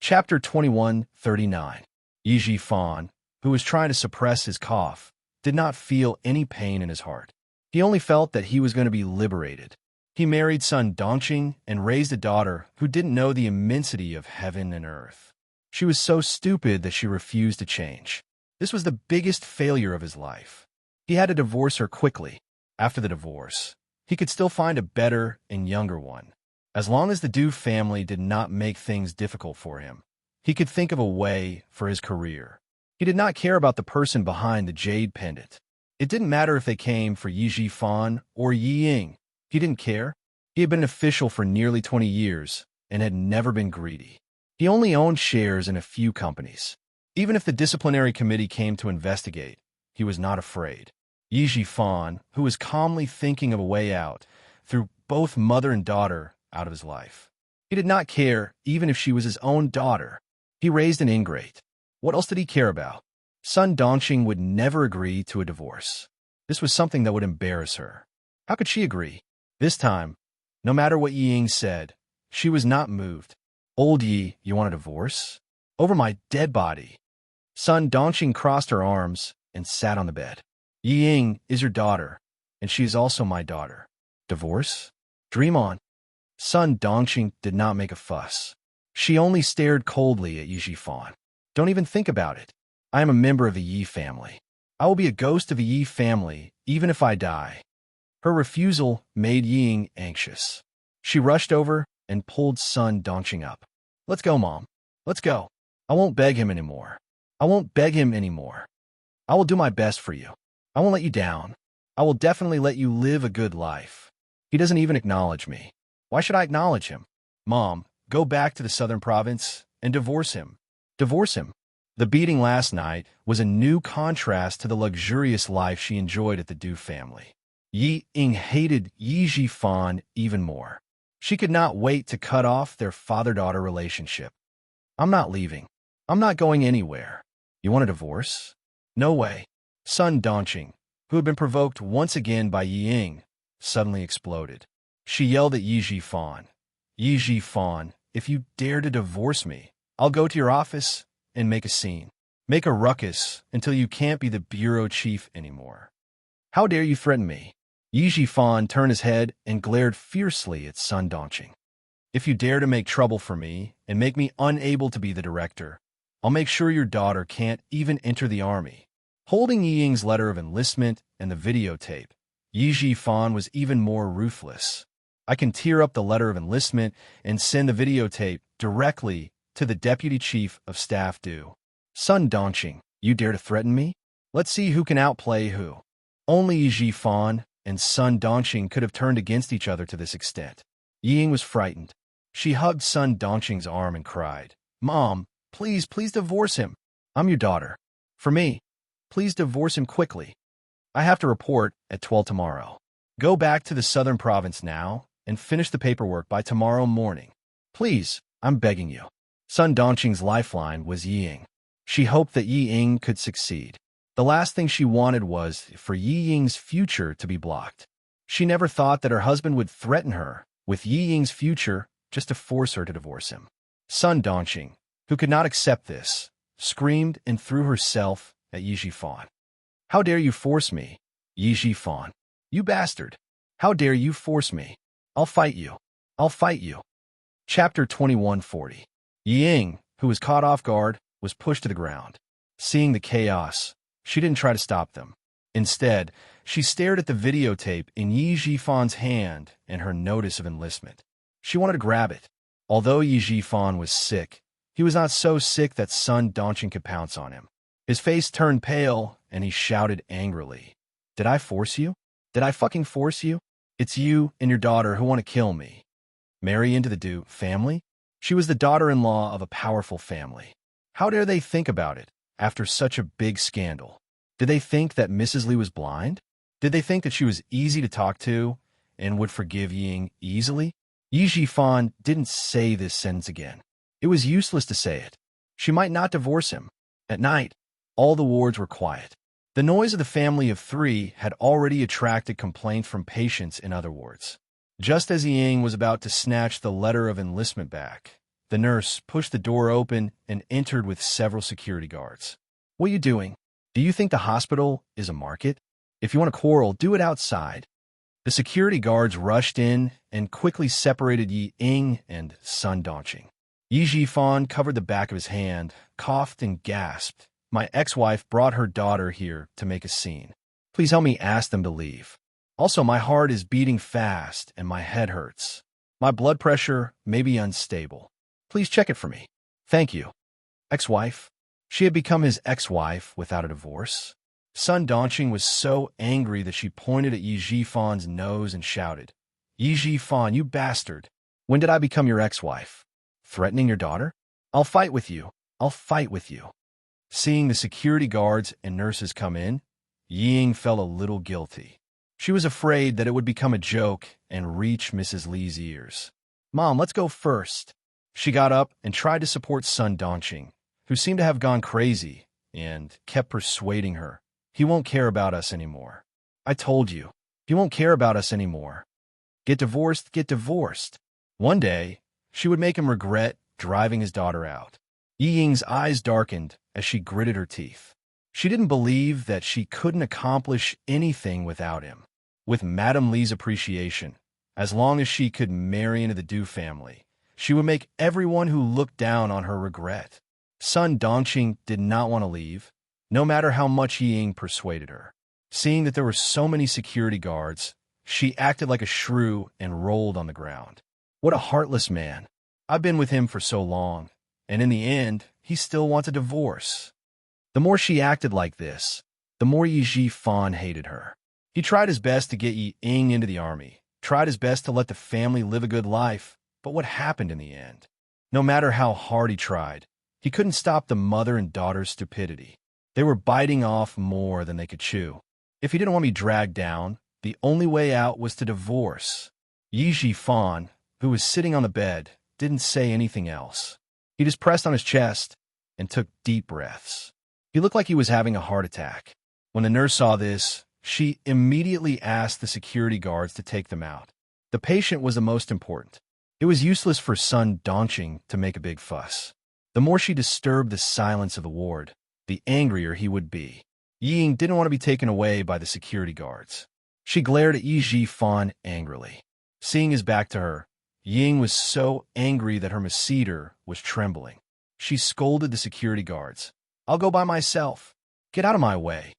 Chapter 21:39. Yi Fan, who was trying to suppress his cough, did not feel any pain in his heart. He only felt that he was going to be liberated. He married Sun Dongqing and raised a daughter who didn't know the immensity of heaven and earth. She was so stupid that she refused to change. This was the biggest failure of his life. He had to divorce her quickly. After the divorce, he could still find a better and younger one. As long as the Du family did not make things difficult for him, he could think of a way for his career. He did not care about the person behind the jade pendant. It didn't matter if they came for Yi Fan or Yi Ying. He didn't care. He had been an official for nearly 20 years and had never been greedy. He only owned shares in a few companies. Even if the disciplinary committee came to investigate, he was not afraid. Yi Fan, who was calmly thinking of a way out, threw both mother and daughter out of his life. He did not care even if she was his own daughter. He raised an ingrate. What else did he care about? Sun Dongqing would never agree to a divorce. This was something that would embarrass her. How could she agree? This time, no matter what Yi Ying said, she was not moved. "Old Yi, you want a divorce? Over my dead body." Sun Dongqing crossed her arms and sat on the bed. "Yi Ying is your daughter, and she is also my daughter. Divorce? Dream on." Sun Dongqing did not make a fuss. She only stared coldly at Yi Fan. "Don't even think about it. I am a member of the Yi family. I will be a ghost of the Yi family, even if I die." Her refusal made Yi Ying anxious. She rushed over and pulled Sun Dongqing up. "Let's go, Mom. Let's go. I won't beg him anymore. I won't beg him anymore. I will do my best for you. I won't let you down. I will definitely let you live a good life. He doesn't even acknowledge me. Why should I acknowledge him? Mom, go back to the southern province and divorce him. Divorce him." The beating last night was a new contrast to the luxurious life she enjoyed at the Du family. Yi Ying hated Yi Fan even more. She could not wait to cut off their father-daughter relationship. "I'm not leaving. I'm not going anywhere. You want a divorce? No way." Sun Dongqing, who had been provoked once again by Yi Ying, suddenly exploded. She yelled at Yi Fan. "Yi Fan, if you dare to divorce me, I'll go to your office and make a scene. Make a ruckus until you can't be the bureau chief anymore. How dare you threaten me?" Yi Fan turned his head and glared fiercely at Sun Dongqing. "If you dare to make trouble for me and make me unable to be the director, I'll make sure your daughter can't even enter the army." Holding Yi Ying's letter of enlistment and the videotape, Yi Fan was even more ruthless. "I can tear up the letter of enlistment and send the videotape directly to the Deputy Chief of Staff Du. Sun Dongqing, you dare to threaten me? Let's see who can outplay who." Only Yi Fan and Sun Dongqing could have turned against each other to this extent. Yi Ying was frightened. She hugged Sun Dongqing's arm and cried, "Mom, please, please divorce him. I'm your daughter. For me, please divorce him quickly. I have to report at 12 tomorrow. Go back to the southern province now and finish the paperwork by tomorrow morning. Please, I'm begging you." Sun Dongqing's lifeline was Yi Ying. She hoped that Yi Ying could succeed. The last thing she wanted was for Yi Ying's future to be blocked. She never thought that her husband would threaten her with Yi Ying's future just to force her to divorce him. Sun Dongqing, who could not accept this, screamed and threw herself at Yi Jifan. How dare you force me, Yi Jifan? You bastard! How dare you force me? I'll fight you. I'll fight you. Chapter 2140. Ying, who was caught off guard, was pushed to the ground. Seeing the chaos, she didn't try to stop them. Instead, she stared at the videotape in Yi Jifan's hand and her notice of enlistment. She wanted to grab it. Although Yi Jifan was sick, he was not so sick that Sun Dongqing could pounce on him. His face turned pale, and he shouted angrily, "Did I force you? Did I fucking force you? It's you and your daughter who want to kill me. Marry into the Du family?" She was the daughter-in-law of a powerful family. How dare they think about it after such a big scandal? Did they think that Mrs. Li was blind? Did they think that she was easy to talk to and would forgive Ying easily? Yi Jifan didn't say this sentence again. It was useless to say it. She might not divorce him. At night, all the wards were quiet. The noise of the family of three had already attracted complaints from patients in other wards. Just as Ying was about to snatch the letter of enlistment back, the nurse pushed the door open and entered with several security guards. "What are you doing? Do you think the hospital is a market? If you want to quarrel, do it outside." The security guards rushed in and quickly separated Yi Ying and Sun Dongqing. Yi Jifan covered the back of his hand, coughed and gasped. "My ex-wife brought her daughter here to make a scene. Please help me ask them to leave. Also, my heart is beating fast and my head hurts. My blood pressure may be unstable. Please check it for me. Thank you." Ex-wife? She had become his ex-wife without a divorce? Sun Dongqing was so angry that she pointed at Yi Jifan's nose and shouted, "Yi Jifan, you bastard! When did I become your ex-wife? Threatening your daughter? I'll fight with you. I'll fight with you." Seeing the security guards and nurses come in, Ying felt a little guilty. She was afraid that it would become a joke and reach Mrs. Li's ears. "Mom, let's go first." She got up and tried to support Sun Dongqing, who seemed to have gone crazy, and kept persuading her. "He won't care about us anymore. I told you, he won't care about us anymore. Get divorced, get divorced." One day, she would make him regret driving his daughter out. Yi Ying's eyes darkened as she gritted her teeth. She didn't believe that she couldn't accomplish anything without him. With Madame Li's appreciation, as long as she could marry into the Du family, she would make everyone who looked down on her regret. Sun Dongqing did not want to leave, no matter how much Yi Ying persuaded her. Seeing that there were so many security guards, she acted like a shrew and rolled on the ground. What a heartless man. I've been with him for so long, and in the end, he still wants a divorce. The more she acted like this, the more Yi Jifan hated her. He tried his best to get Yi Ying into the army, tried his best to let the family live a good life, but what happened in the end? No matter how hard he tried, he couldn't stop the mother and daughter's stupidity. They were biting off more than they could chew. If he didn't want to be dragged down, the only way out was to divorce. Yi Jifan, who was sitting on the bed, didn't say anything else. He just pressed on his chest and took deep breaths. He looked like he was having a heart attack. When the nurse saw this, she immediately asked the security guards to take them out. The patient was the most important. It was useless for Sun Dongqing to make a big fuss. The more she disturbed the silence of the ward, the angrier he would be. Yi Ying didn't want to be taken away by the security guards. She glared at Yi Jifan angrily. Seeing his back to her, Ying was so angry that her masseter was trembling. She scolded the security guards. "I'll go by myself. Get out of my way."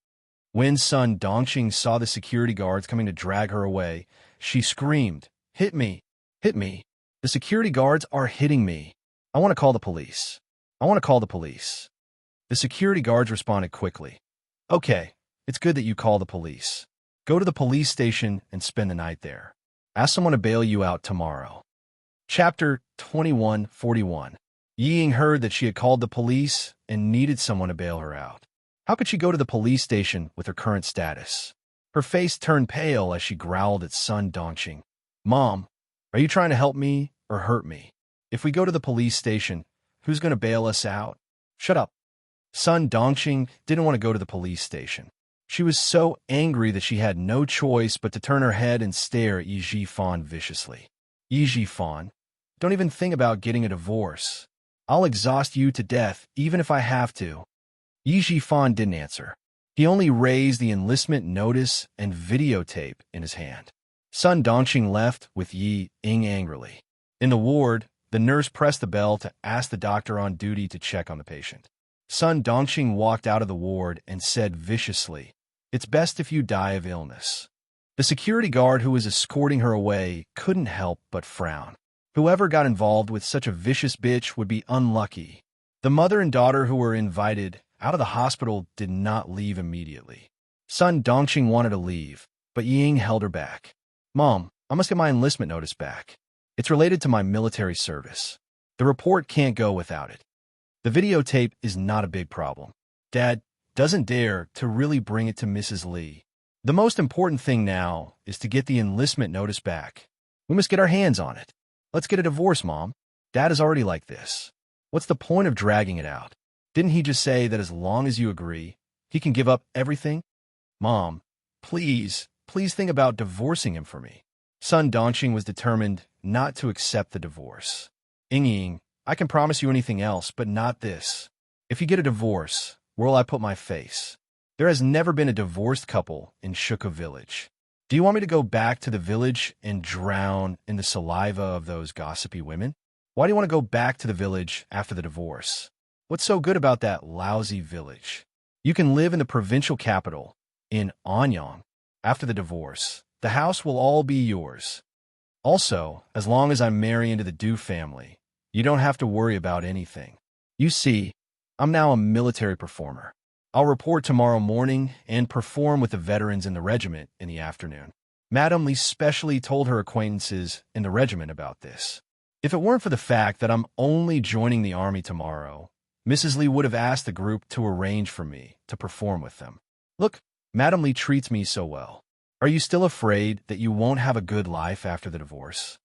When Sun Dongqing saw the security guards coming to drag her away, she screamed, "Hit me! Hit me! The security guards are hitting me. I want to call the police. I want to call the police." The security guards responded quickly. "Okay, it's good that you call the police. Go to the police station and spend the night there. Ask someone to bail you out tomorrow." Chapter 2141. Yi Ying heard that she had called the police and needed someone to bail her out. How could she go to the police station with her current status? Her face turned pale as she growled at Sun Dongqing. "Mom, are you trying to help me or hurt me? If we go to the police station, who's going to bail us out?" "Shut up." Sun Dongqing didn't want to go to the police station. She was so angry that she had no choice but to turn her head and stare at Yi Jifan viciously. "Yi Jifan, don't even think about getting a divorce. I'll exhaust you to death even if I have to." Yi Jifan didn't answer. He only raised the enlistment notice and videotape in his hand. Sun Dongqing left with Yi Ying angrily. In the ward, the nurse pressed the bell to ask the doctor on duty to check on the patient. Sun Dongqing walked out of the ward and said viciously, "It's best if you die of illness." The security guard who was escorting her away couldn't help but frown. Whoever got involved with such a vicious bitch would be unlucky. The mother and daughter who were invited out of the hospital did not leave immediately. Sun Dongqing wanted to leave, but Ying held her back. "Mom, I must get my enlistment notice back. It's related to my military service. The report can't go without it. The videotape is not a big problem. Dad doesn't dare to really bring it to Mrs. Li. The most important thing now is to get the enlistment notice back. We must get our hands on it. Let's get a divorce, Mom. Dad is already like this. What's the point of dragging it out? Didn't he just say that as long as you agree, he can give up everything? Mom, please think about divorcing him for me." Sun Dongqing was determined not to accept the divorce. "Ying, I can promise you anything else, but not this. If you get a divorce, where'll I put my face? There has never been a divorced couple in Shuka village. Do you want me to go back to the village and drown in the saliva of those gossipy women? Why do you want to go back to the village after the divorce? What's so good about that lousy village? You can live in the provincial capital, in Anyang. After the divorce, the house will all be yours. Also, as long as I marry into the Du family, you don't have to worry about anything. You see, I'm now a military performer. I'll report tomorrow morning and perform with the veterans in the regiment in the afternoon." Madame Li specially told her acquaintances in the regiment about this. If it weren't for the fact that I'm only joining the army tomorrow, Mrs. Li would have asked the group to arrange for me to perform with them. "Look, Madame Li treats me so well. Are you still afraid that you won't have a good life after the divorce?"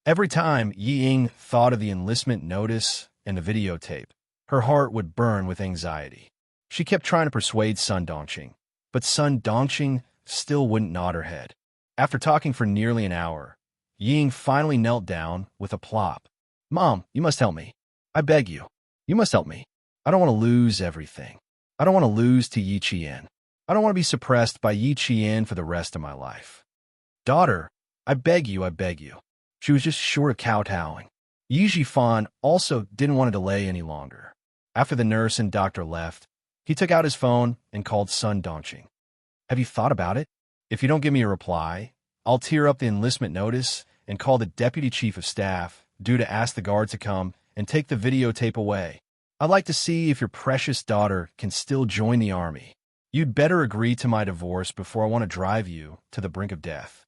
Every time Yi Ying thought of the enlistment notice and the videotape, her heart would burn with anxiety. She kept trying to persuade Sun Dongqing, but Sun Dongqing still wouldn't nod her head. After talking for nearly an hour, Ying finally knelt down with a plop. "Mom, you must help me. I beg you. You must help me. I don't want to lose everything. I don't want to lose to Yi Qian. I don't want to be suppressed by Yi Qian for the rest of my life. Daughter, I beg you, I beg you." She was just short of kowtowing. Yi Jifan also didn't want to delay any longer. After the nurse and doctor left, he took out his phone and called Sun Dongqing. "Have you thought about it? If you don't give me a reply, I'll tear up the enlistment notice and call the deputy chief of staff, due to ask the guard to come and take the videotape away. I'd like to see if your precious daughter can still join the army. You'd better agree to my divorce before I want to drive you to the brink of death."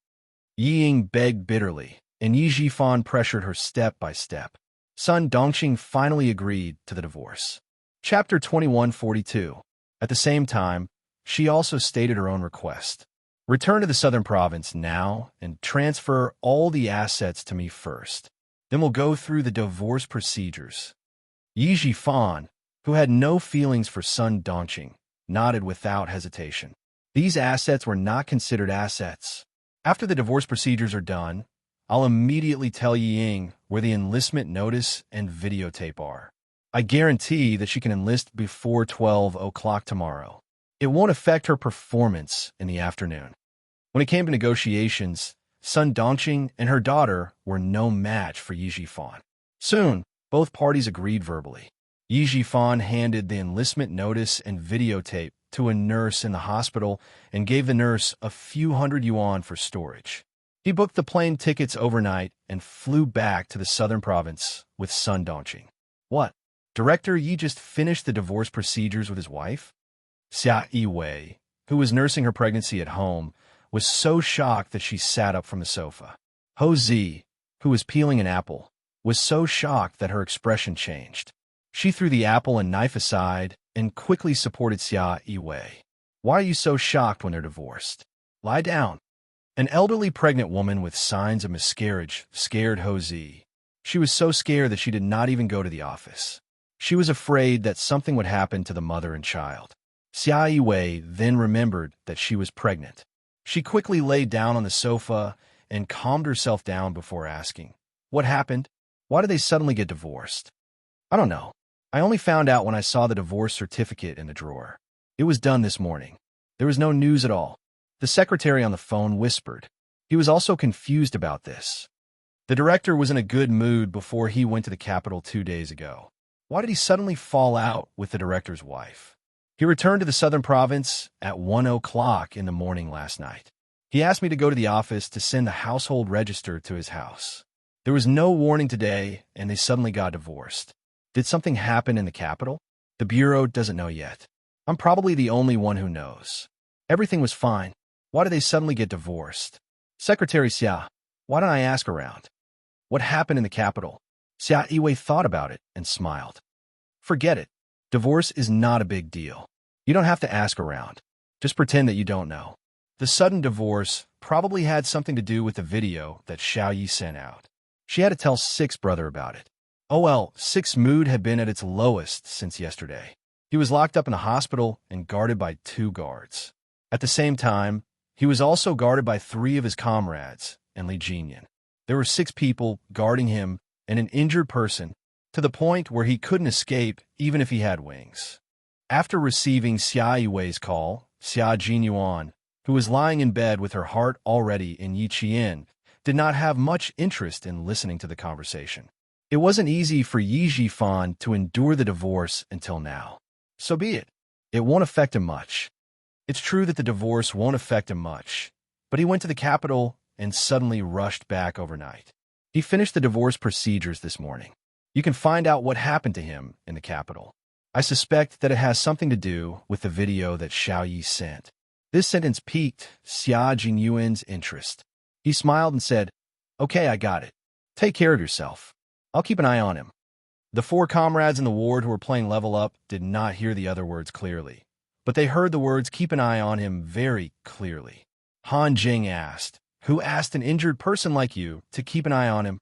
Yi Ying begged bitterly, and Yi Jifan pressured her step by step. Sun Dongqing finally agreed to the divorce. Chapter 2142. At the same time, she also stated her own request. "Return to the southern province now and transfer all the assets to me first. Then we'll go through the divorce procedures." Yi Jifan, who had no feelings for Sun Dongqing, nodded without hesitation. These assets were not considered assets. "After the divorce procedures are done, I'll immediately tell Yi Ying where the enlistment notice and videotape are. I guarantee that she can enlist before 12 o'clock tomorrow. It won't affect her performance in the afternoon." When it came to negotiations, Sun Dongqing and her daughter were no match for Yi Jifan. Soon, both parties agreed verbally. Yi Jifan handed the enlistment notice and videotape to a nurse in the hospital and gave the nurse a few hundred yuan for storage. He booked the plane tickets overnight and flew back to the southern province with Sun Dongqing. "What? Director Yi just finished the divorce procedures with his wife?" Xia Yiwei, who was nursing her pregnancy at home, was so shocked that she sat up from the sofa. Ho Zi, who was peeling an apple, was so shocked that her expression changed. She threw the apple and knife aside and quickly supported Xia Yiwei. "Why are you so shocked when they're divorced? Lie down." An elderly pregnant woman with signs of miscarriage scared Ho Zi. She was so scared that she did not even go to the office. She was afraid that something would happen to the mother and child. Xia Yiwei then remembered that she was pregnant. She quickly lay down on the sofa and calmed herself down before asking, "What happened? Why did they suddenly get divorced?" "I don't know. I only found out when I saw the divorce certificate in the drawer. It was done this morning. There was no news at all. The secretary on the phone whispered. He was also confused about this. The director was in a good mood before he went to the Capitol 2 days ago. Why did he suddenly fall out with the director's wife? He returned to the southern province at 1 o'clock in the morning last night. He asked me to go to the office to send the household register to his house. There was no warning today, and they suddenly got divorced. Did something happen in the Capitol? The Bureau doesn't know yet. I'm probably the only one who knows. Everything was fine. Why did they suddenly get divorced? Secretary Xia, why don't I ask around? What happened in the Capitol? Xia Yiwei thought about it and smiled. Forget it. Divorce is not a big deal. You don't have to ask around. Just pretend that you don't know. The sudden divorce probably had something to do with the video that Xiao Yi sent out. She had to tell Six's brother about it. Oh well, Six's mood had been at its lowest since yesterday. He was locked up in a hospital and guarded by 2 guards. At the same time, he was also guarded by 3 of his comrades and Li Jinyan. There were 6 people guarding him and an injured person, to the point where he couldn't escape even if he had wings. After receiving Xia Yiwei's call, Xia Jinyuan, who was lying in bed with her heart already in Yiqian, did not have much interest in listening to the conversation. It wasn't easy for Yi Jifan to endure the divorce until now. So be it. It won't affect him much. It's true that the divorce won't affect him much, but he went to the Capitol and suddenly rushed back overnight. He finished the divorce procedures this morning. You can find out what happened to him in the Capitol. I suspect that it has something to do with the video that Xiao Yi sent. This sentence piqued Xia Jinyuan's interest. He smiled and said, "Okay, I got it. Take care of yourself. I'll keep an eye on him." The 4 comrades in the ward who were playing Level Up did not hear the other words clearly, but they heard the words "keep an eye on him" very clearly. Han Jing asked, "Who asked an injured person like you to keep an eye on him?"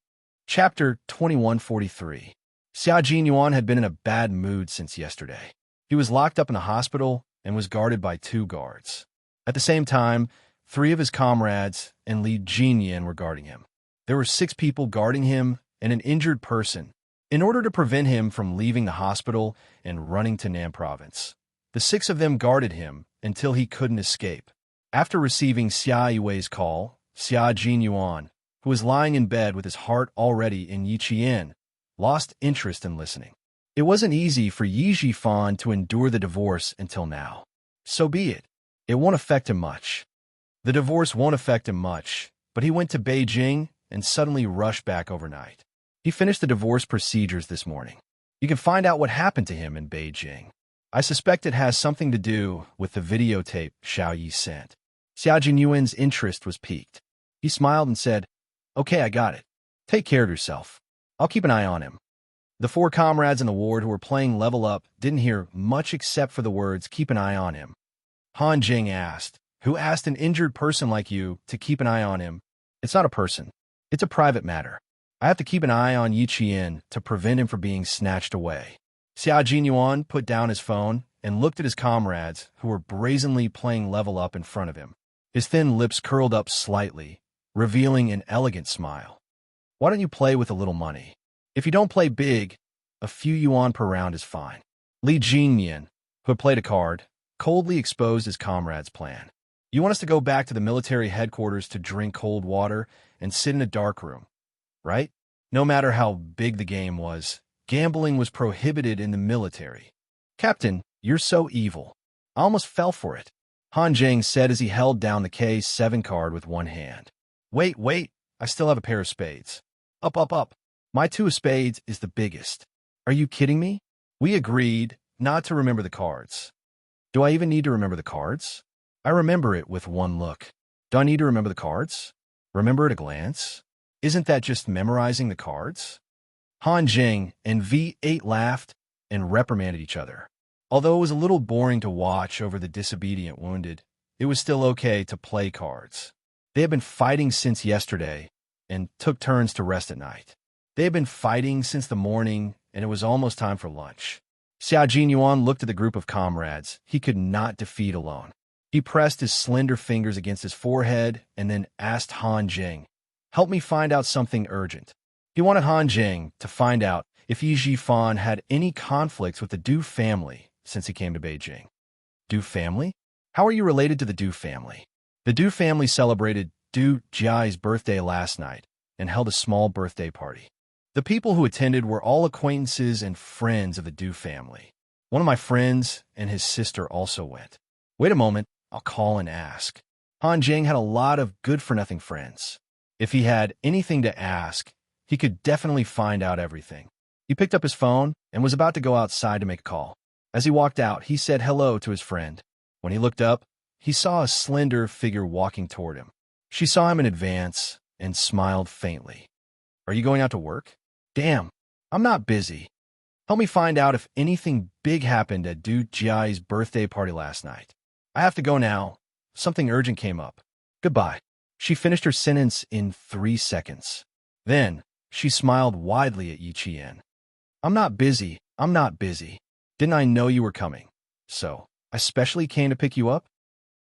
Chapter 2143. Xia Jinyuan had been in a bad mood since yesterday. He was locked up in a hospital and was guarded by 2 guards. At the same time, 3 of his comrades and Li Jinyan were guarding him. There were 6 people guarding him and an injured person, in order to prevent him from leaving the hospital and running to Nan Province. The 6 of them guarded him until he couldn't escape. After receiving Xia Yiwei's call, Xia Jinyuan, who was lying in bed with his heart already in Yiqian, lost interest in listening. It wasn't easy for Yi Jifan to endure the divorce until now. So be it. It won't affect him much. The divorce won't affect him much, but he went to Beijing and suddenly rushed back overnight. He finished the divorce procedures this morning. You can find out what happened to him in Beijing. I suspect it has something to do with the videotape Xiao Yi sent. Xia Jinyuan's interest was piqued. He smiled and said, "Okay, I got it. Take care of yourself. I'll keep an eye on him." The 4 comrades in the ward who were playing Level Up didn't hear much except for the words "keep an eye on him." Han Jing asked, "Who asked an injured person like you to keep an eye on him?" It's not a person. It's a private matter. I have to keep an eye on Yiqian to prevent him from being snatched away. Xia Jinyuan put down his phone and looked at his comrades who were brazenly playing Level Up in front of him. His thin lips curled up slightly, revealing an elegant smile. "Why don't you play with a little money? If you don't play big, a few yuan per round is fine." Li Jinyan, who had played a card, coldly exposed his comrade's plan. "You want us to go back to the military headquarters to drink cold water and sit in a dark room, right?" No matter how big the game was, gambling was prohibited in the military. "Captain, you're so evil. I almost fell for it," Han Jing said as he held down the K7 card with one hand. Wait, I still have a pair of spades. Up. My 2 of spades is the biggest. Are you kidding me? We agreed not to remember the cards. Do I even need to remember the cards? I remember it with one look. Do I need to remember the cards? Remember at a glance? Isn't that just memorizing the cards? Han Jing and V8 laughed and reprimanded each other. Although it was a little boring to watch over the disobedient wounded, it was still okay to play cards. They had been fighting since yesterday and took turns to rest at night. They had been fighting since the morning, and it was almost time for lunch. Xia Jinyuan looked at the group of comrades he could not defeat alone. He pressed his slender fingers against his forehead and then asked Han Jing, "Help me find out something urgent." He wanted Han Jing to find out if Yi Jifan had any conflicts with the Du family since he came to Beijing. Du family? How are you related to the Du family? The Du family celebrated Du Jiai's birthday last night and held a small birthday party. The people who attended were all acquaintances and friends of the Du family. One of my friends and his sister also went. Wait a moment, I'll call and ask. Han Jing had a lot of good-for-nothing friends. If he had anything to ask, he could definitely find out everything. He picked up his phone and was about to go outside to make a call. As he walked out, he said hello to his friend. When he looked up, he saw a slender figure walking toward him. She saw him in advance and smiled faintly. Are you going out to work? Damn, I'm not busy. Help me find out if anything big happened at Du Jiai's birthday party last night. I have to go now. Something urgent came up. Goodbye. She finished her sentence in 3 seconds. Then, she smiled widely at Yi Qian. I'm not busy. I'm not busy. Didn't I know you were coming? So, I specially came to pick you up?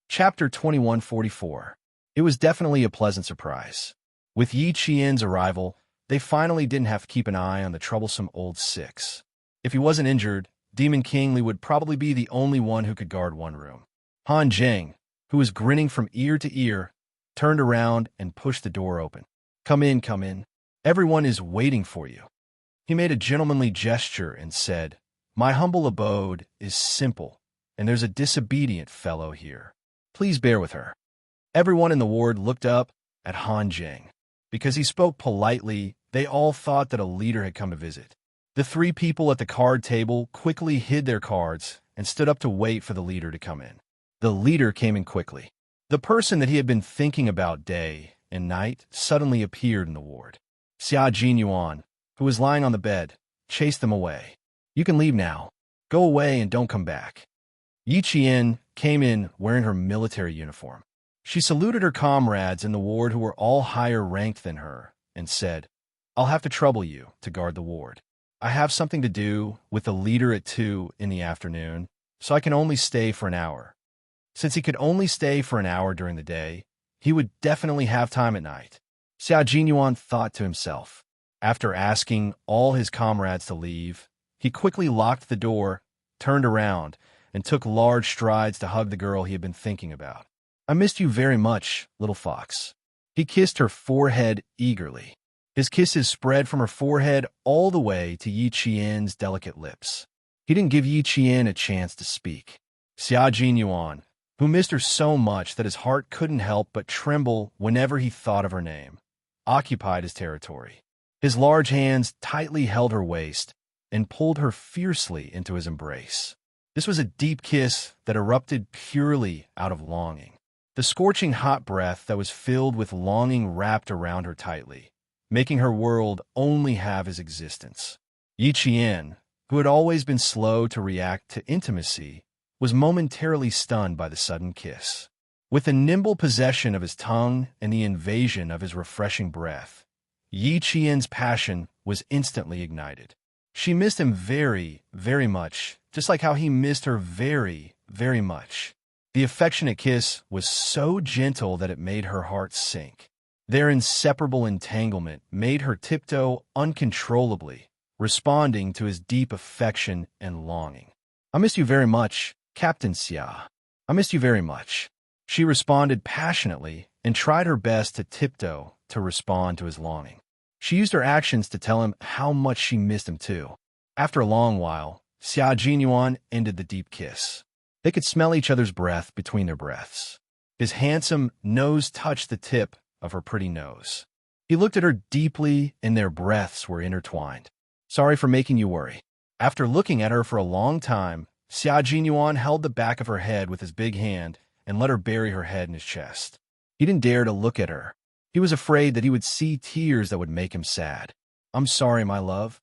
Chapter 2144. It was definitely a pleasant surprise. With Yi Qian's arrival, they finally didn't have to keep an eye on the troublesome old six. If he wasn't injured, Demon King Li would probably be the only one who could guard one room. Han Jing, who was grinning from ear to ear, turned around and pushed the door open. Come in, come in. Everyone is waiting for you. He made a gentlemanly gesture and said, My humble abode is simple, and there's a disobedient fellow here. Please bear with her. Everyone in the ward looked up at Han Jing. Because he spoke politely, they all thought that a leader had come to visit. The 3 people at the card table quickly hid their cards and stood up to wait for the leader to come in. The leader came in quickly. The person that he had been thinking about day and night suddenly appeared in the ward. Xia Jinyuan, who was lying on the bed, chased them away. You can leave now. Go away and don't come back. Yi Qian came in wearing her military uniform. She saluted her comrades in the ward who were all higher ranked than her and said, I'll have to trouble you to guard the ward. I have something to do with the leader at 2 in the afternoon, so I can only stay for an hour. Since he could only stay for an hour during the day, he would definitely have time at night. Xia Jinyuan thought to himself. After asking all his comrades to leave, he quickly locked the door, turned around, and took large strides to hug the girl he had been thinking about. I missed you very much, little fox. He kissed her forehead eagerly. His kisses spread from her forehead all the way to Yi Qian's delicate lips. He didn't give Yi Qian a chance to speak. Xia Jinyuan, who missed her so much that his heart couldn't help but tremble whenever he thought of her name, occupied his territory. His large hands tightly held her waist and pulled her fiercely into his embrace. This was a deep kiss that erupted purely out of longing. The scorching hot breath that was filled with longing wrapped around her tightly, making her world only have his existence. Yi Qian, who had always been slow to react to intimacy, was momentarily stunned by the sudden kiss. With the nimble possession of his tongue and the invasion of his refreshing breath, Yi Qian's passion was instantly ignited. She missed him very, very much, just like how he missed her very, very much. The affectionate kiss was so gentle that it made her heart sink. Their inseparable entanglement made her tiptoe uncontrollably, responding to his deep affection and longing. I miss you very much, Captain Xia. I miss you very much. She responded passionately and tried her best to tiptoe to respond to his longing. She used her actions to tell him how much she missed him too. After a long while, Xia Jinyuan ended the deep kiss. They could smell each other's breath between their breaths. His handsome nose touched the tip of her pretty nose. He looked at her deeply and their breaths were intertwined. Sorry for making you worry. After looking at her for a long time, Xia Jinyuan held the back of her head with his big hand and let her bury her head in his chest. He didn't dare to look at her. He was afraid that he would see tears that would make him sad. I'm sorry, my love.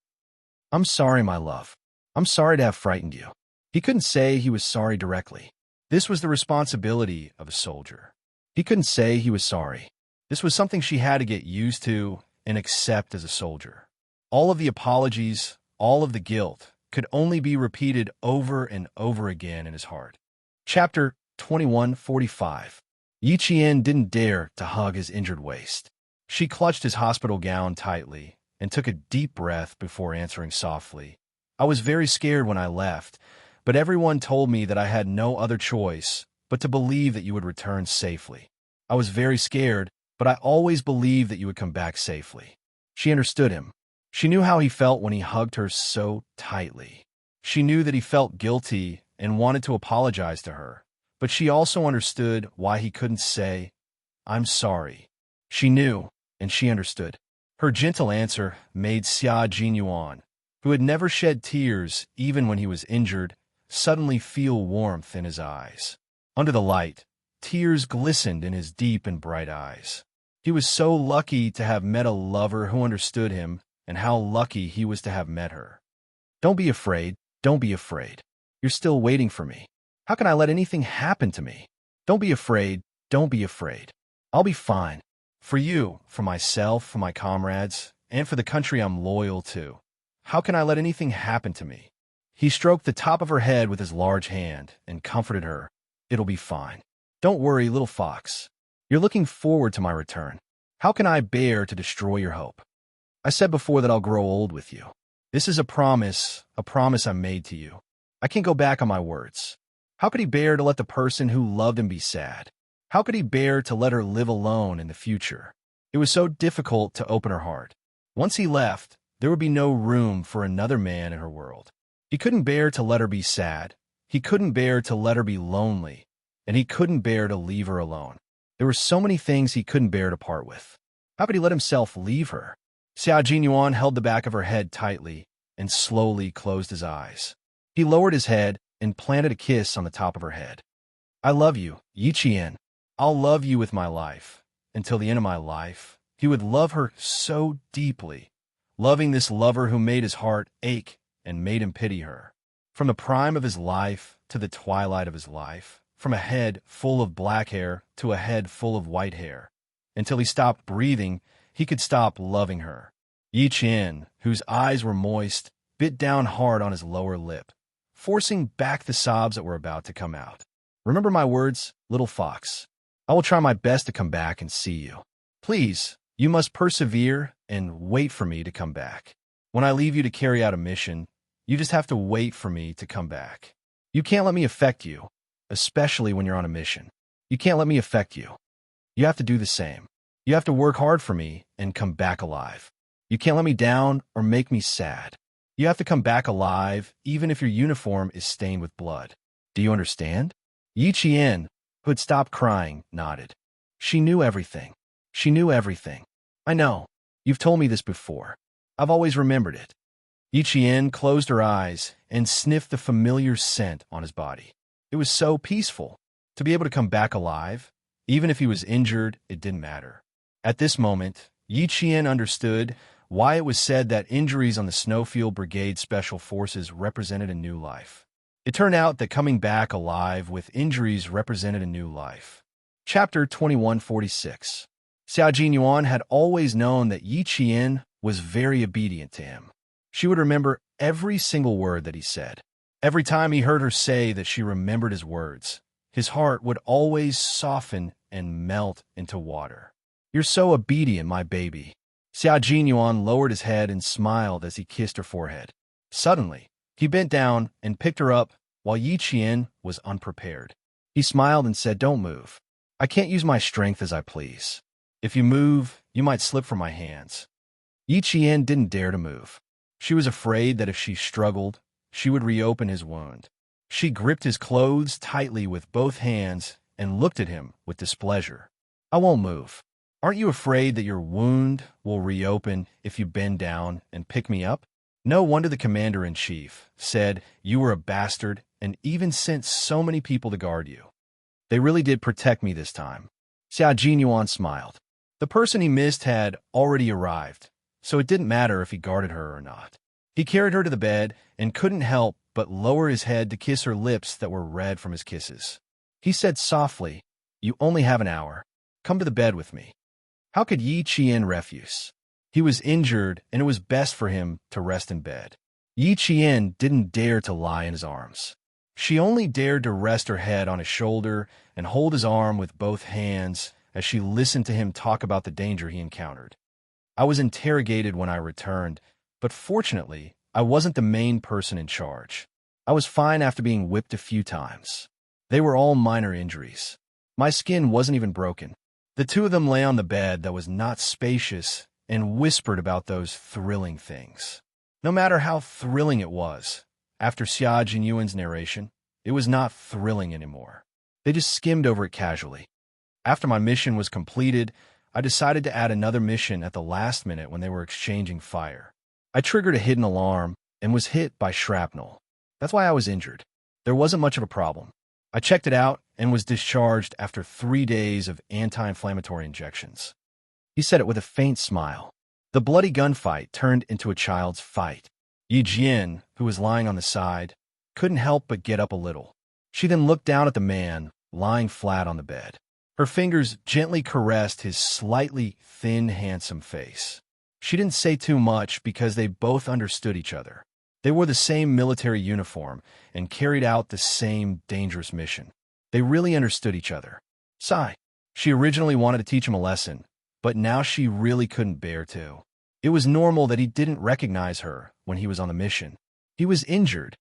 I'm sorry, my love. I'm sorry to have frightened you. He couldn't say he was sorry directly. This was the responsibility of a soldier. He couldn't say he was sorry. This was something she had to get used to and accept as a soldier. All of the apologies, all of the guilt, could only be repeated over and over again in his heart. Chapter 2145. Yi Qian didn't dare to hug his injured waist. She clutched his hospital gown tightly and took a deep breath before answering softly. I was very scared when I left, but everyone told me that I had no other choice but to believe that you would return safely. I was very scared, but I always believed that you would come back safely. She understood him. She knew how he felt when he hugged her so tightly. She knew that he felt guilty and wanted to apologize to her, but she also understood why he couldn't say, "I'm sorry." She knew, and she understood. Her gentle answer made Xia Jinyuan, who had never shed tears even when he was injured, suddenly feel warmth in his eyes. Under the light, tears glistened in his deep and bright eyes. He was so lucky to have met a lover who understood him, and how lucky he was to have met her. "Don't be afraid, don't be afraid. You're still waiting for me. How can I let anything happen to me? Don't be afraid, don't be afraid. I'll be fine. For you, for myself, for my comrades, and for the country I'm loyal to. How can I let anything happen to me?" He stroked the top of her head with his large hand and comforted her. "It'll be fine. Don't worry, little fox. You're looking forward to my return. How can I bear to destroy your hope? I said before that I'll grow old with you. This is a promise I made to you. I can't go back on my words." How could he bear to let the person who loved him be sad? How could he bear to let her live alone in the future? It was so difficult to open her heart. Once he left, there would be no room for another man in her world. He couldn't bear to let her be sad. He couldn't bear to let her be lonely. And he couldn't bear to leave her alone. There were so many things he couldn't bear to part with. How could he let himself leave her? Xia Jinyuan held the back of her head tightly and slowly closed his eyes. He lowered his head and planted a kiss on the top of her head. "I love you, Yi Qian. I'll love you with my life. Until the end of my life." He would love her so deeply, loving this lover who made his heart ache and made him pity her. From the prime of his life to the twilight of his life, from a head full of black hair to a head full of white hair. Until he stopped breathing, he could stop loving her. Yi Qian, whose eyes were moist, bit down hard on his lower lip, forcing back the sobs that were about to come out. "Remember my words, little fox. I will try my best to come back and see you. Please, you must persevere and wait for me to come back. When I leave you to carry out a mission, you just have to wait for me to come back. You can't let me affect you, especially when you're on a mission. You can't let me affect you. You have to do the same. You have to work hard for me and come back alive. You can't let me down or make me sad. You have to come back alive even if your uniform is stained with blood. Do you understand?" Yi Qian, who had stopped crying, nodded. She knew everything. She knew everything. "I know. You've told me this before. I've always remembered it." Yi Qian closed her eyes and sniffed the familiar scent on his body. It was so peaceful. To be able to come back alive, even if he was injured, it didn't matter. At this moment, Yi Qian understood why it was said that injuries on the Snowfield Brigade Special Forces represented a new life. It turned out that coming back alive with injuries represented a new life. Chapter 2146. Xia Jinyuan had always known that Yi Qian was very obedient to him. She would remember every single word that he said. Every time he heard her say that she remembered his words, his heart would always soften and melt into water. "You're so obedient, my baby." Xia Jinyuan lowered his head and smiled as he kissed her forehead. Suddenly, he bent down and picked her up while Yi Qian was unprepared. He smiled and said, "Don't move. I can't use my strength as I please. If you move, you might slip from my hands." Yi Qian didn't dare to move. She was afraid that if she struggled, she would reopen his wound. She gripped his clothes tightly with both hands and looked at him with displeasure. "I won't move. Aren't you afraid that your wound will reopen if you bend down and pick me up?" No wonder the commander-in-chief said you were a bastard and even sent so many people to guard you. They really did protect me this time. Xia Jinyuan smiled. The person he missed had already arrived, so it didn't matter if he guarded her or not. He carried her to the bed and couldn't help but lower his head to kiss her lips that were red from his kisses. He said softly, "You only have an hour. Come to the bed with me." How could Yi Qian refuse? He was injured, and it was best for him to rest in bed. Yi Qian didn't dare to lie in his arms. She only dared to rest her head on his shoulder and hold his arm with both hands as she listened to him talk about the danger he encountered. I was interrogated when I returned, but fortunately, I wasn't the main person in charge. I was fine after being whipped a few times. They were all minor injuries. My skin wasn't even broken. The two of them lay on the bed that was not spacious and whispered about those thrilling things. No matter how thrilling it was, after Xia Jinyuan's narration, it was not thrilling anymore. They just skimmed over it casually. After my mission was completed, I decided to add another mission at the last minute when they were exchanging fire. I triggered a hidden alarm and was hit by shrapnel. That's why I was injured. There wasn't much of a problem. I checked it out and was discharged after 3 days of anti-inflammatory injections. He said it with a faint smile. The bloody gunfight turned into a child's fight. Yi Jian, who was lying on the side, couldn't help but get up a little. She then looked down at the man, lying flat on the bed. Her fingers gently caressed his slightly thin, handsome face. She didn't say too much because they both understood each other. They wore the same military uniform and carried out the same dangerous mission. They really understood each other. Sigh. She originally wanted to teach him a lesson, but now she really couldn't bear to. It was normal that he didn't recognize her when he was on the mission. He was injured.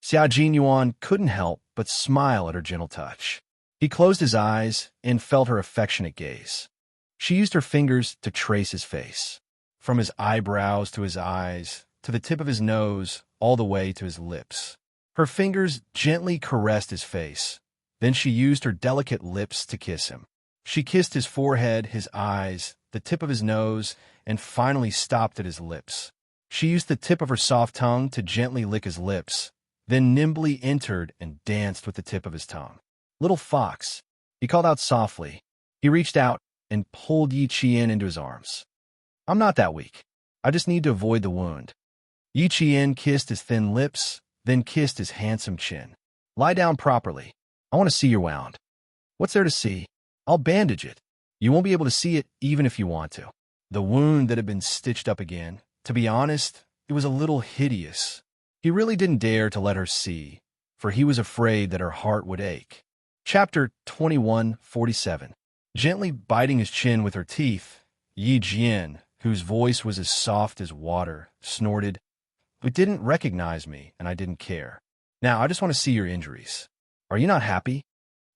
Xia Jinyuan couldn't help but smile at her gentle touch. He closed his eyes and felt her affectionate gaze. She used her fingers to trace his face, from his eyebrows to his eyes, to the tip of his nose, all the way to his lips. Her fingers gently caressed his face. Then she used her delicate lips to kiss him. She kissed his forehead, his eyes, the tip of his nose, and finally stopped at his lips. She used the tip of her soft tongue to gently lick his lips, then nimbly entered and danced with the tip of his tongue. "Little fox," he called out softly. He reached out and pulled Yi Qian into his arms. "I'm not that weak. I just need to avoid the wound." Yi Qian kissed his thin lips, then kissed his handsome chin. "Lie down properly. I want to see your wound." "What's there to see? I'll bandage it. You won't be able to see it even if you want to." The wound that had been stitched up again, to be honest, it was a little hideous. He really didn't dare to let her see, for he was afraid that her heart would ache. Chapter 21:47. Gently biting his chin with her teeth, Yi Jian, whose voice was as soft as water, snorted, "You didn't recognize me, and I didn't care. Now I just want to see your injuries. Are you not happy?"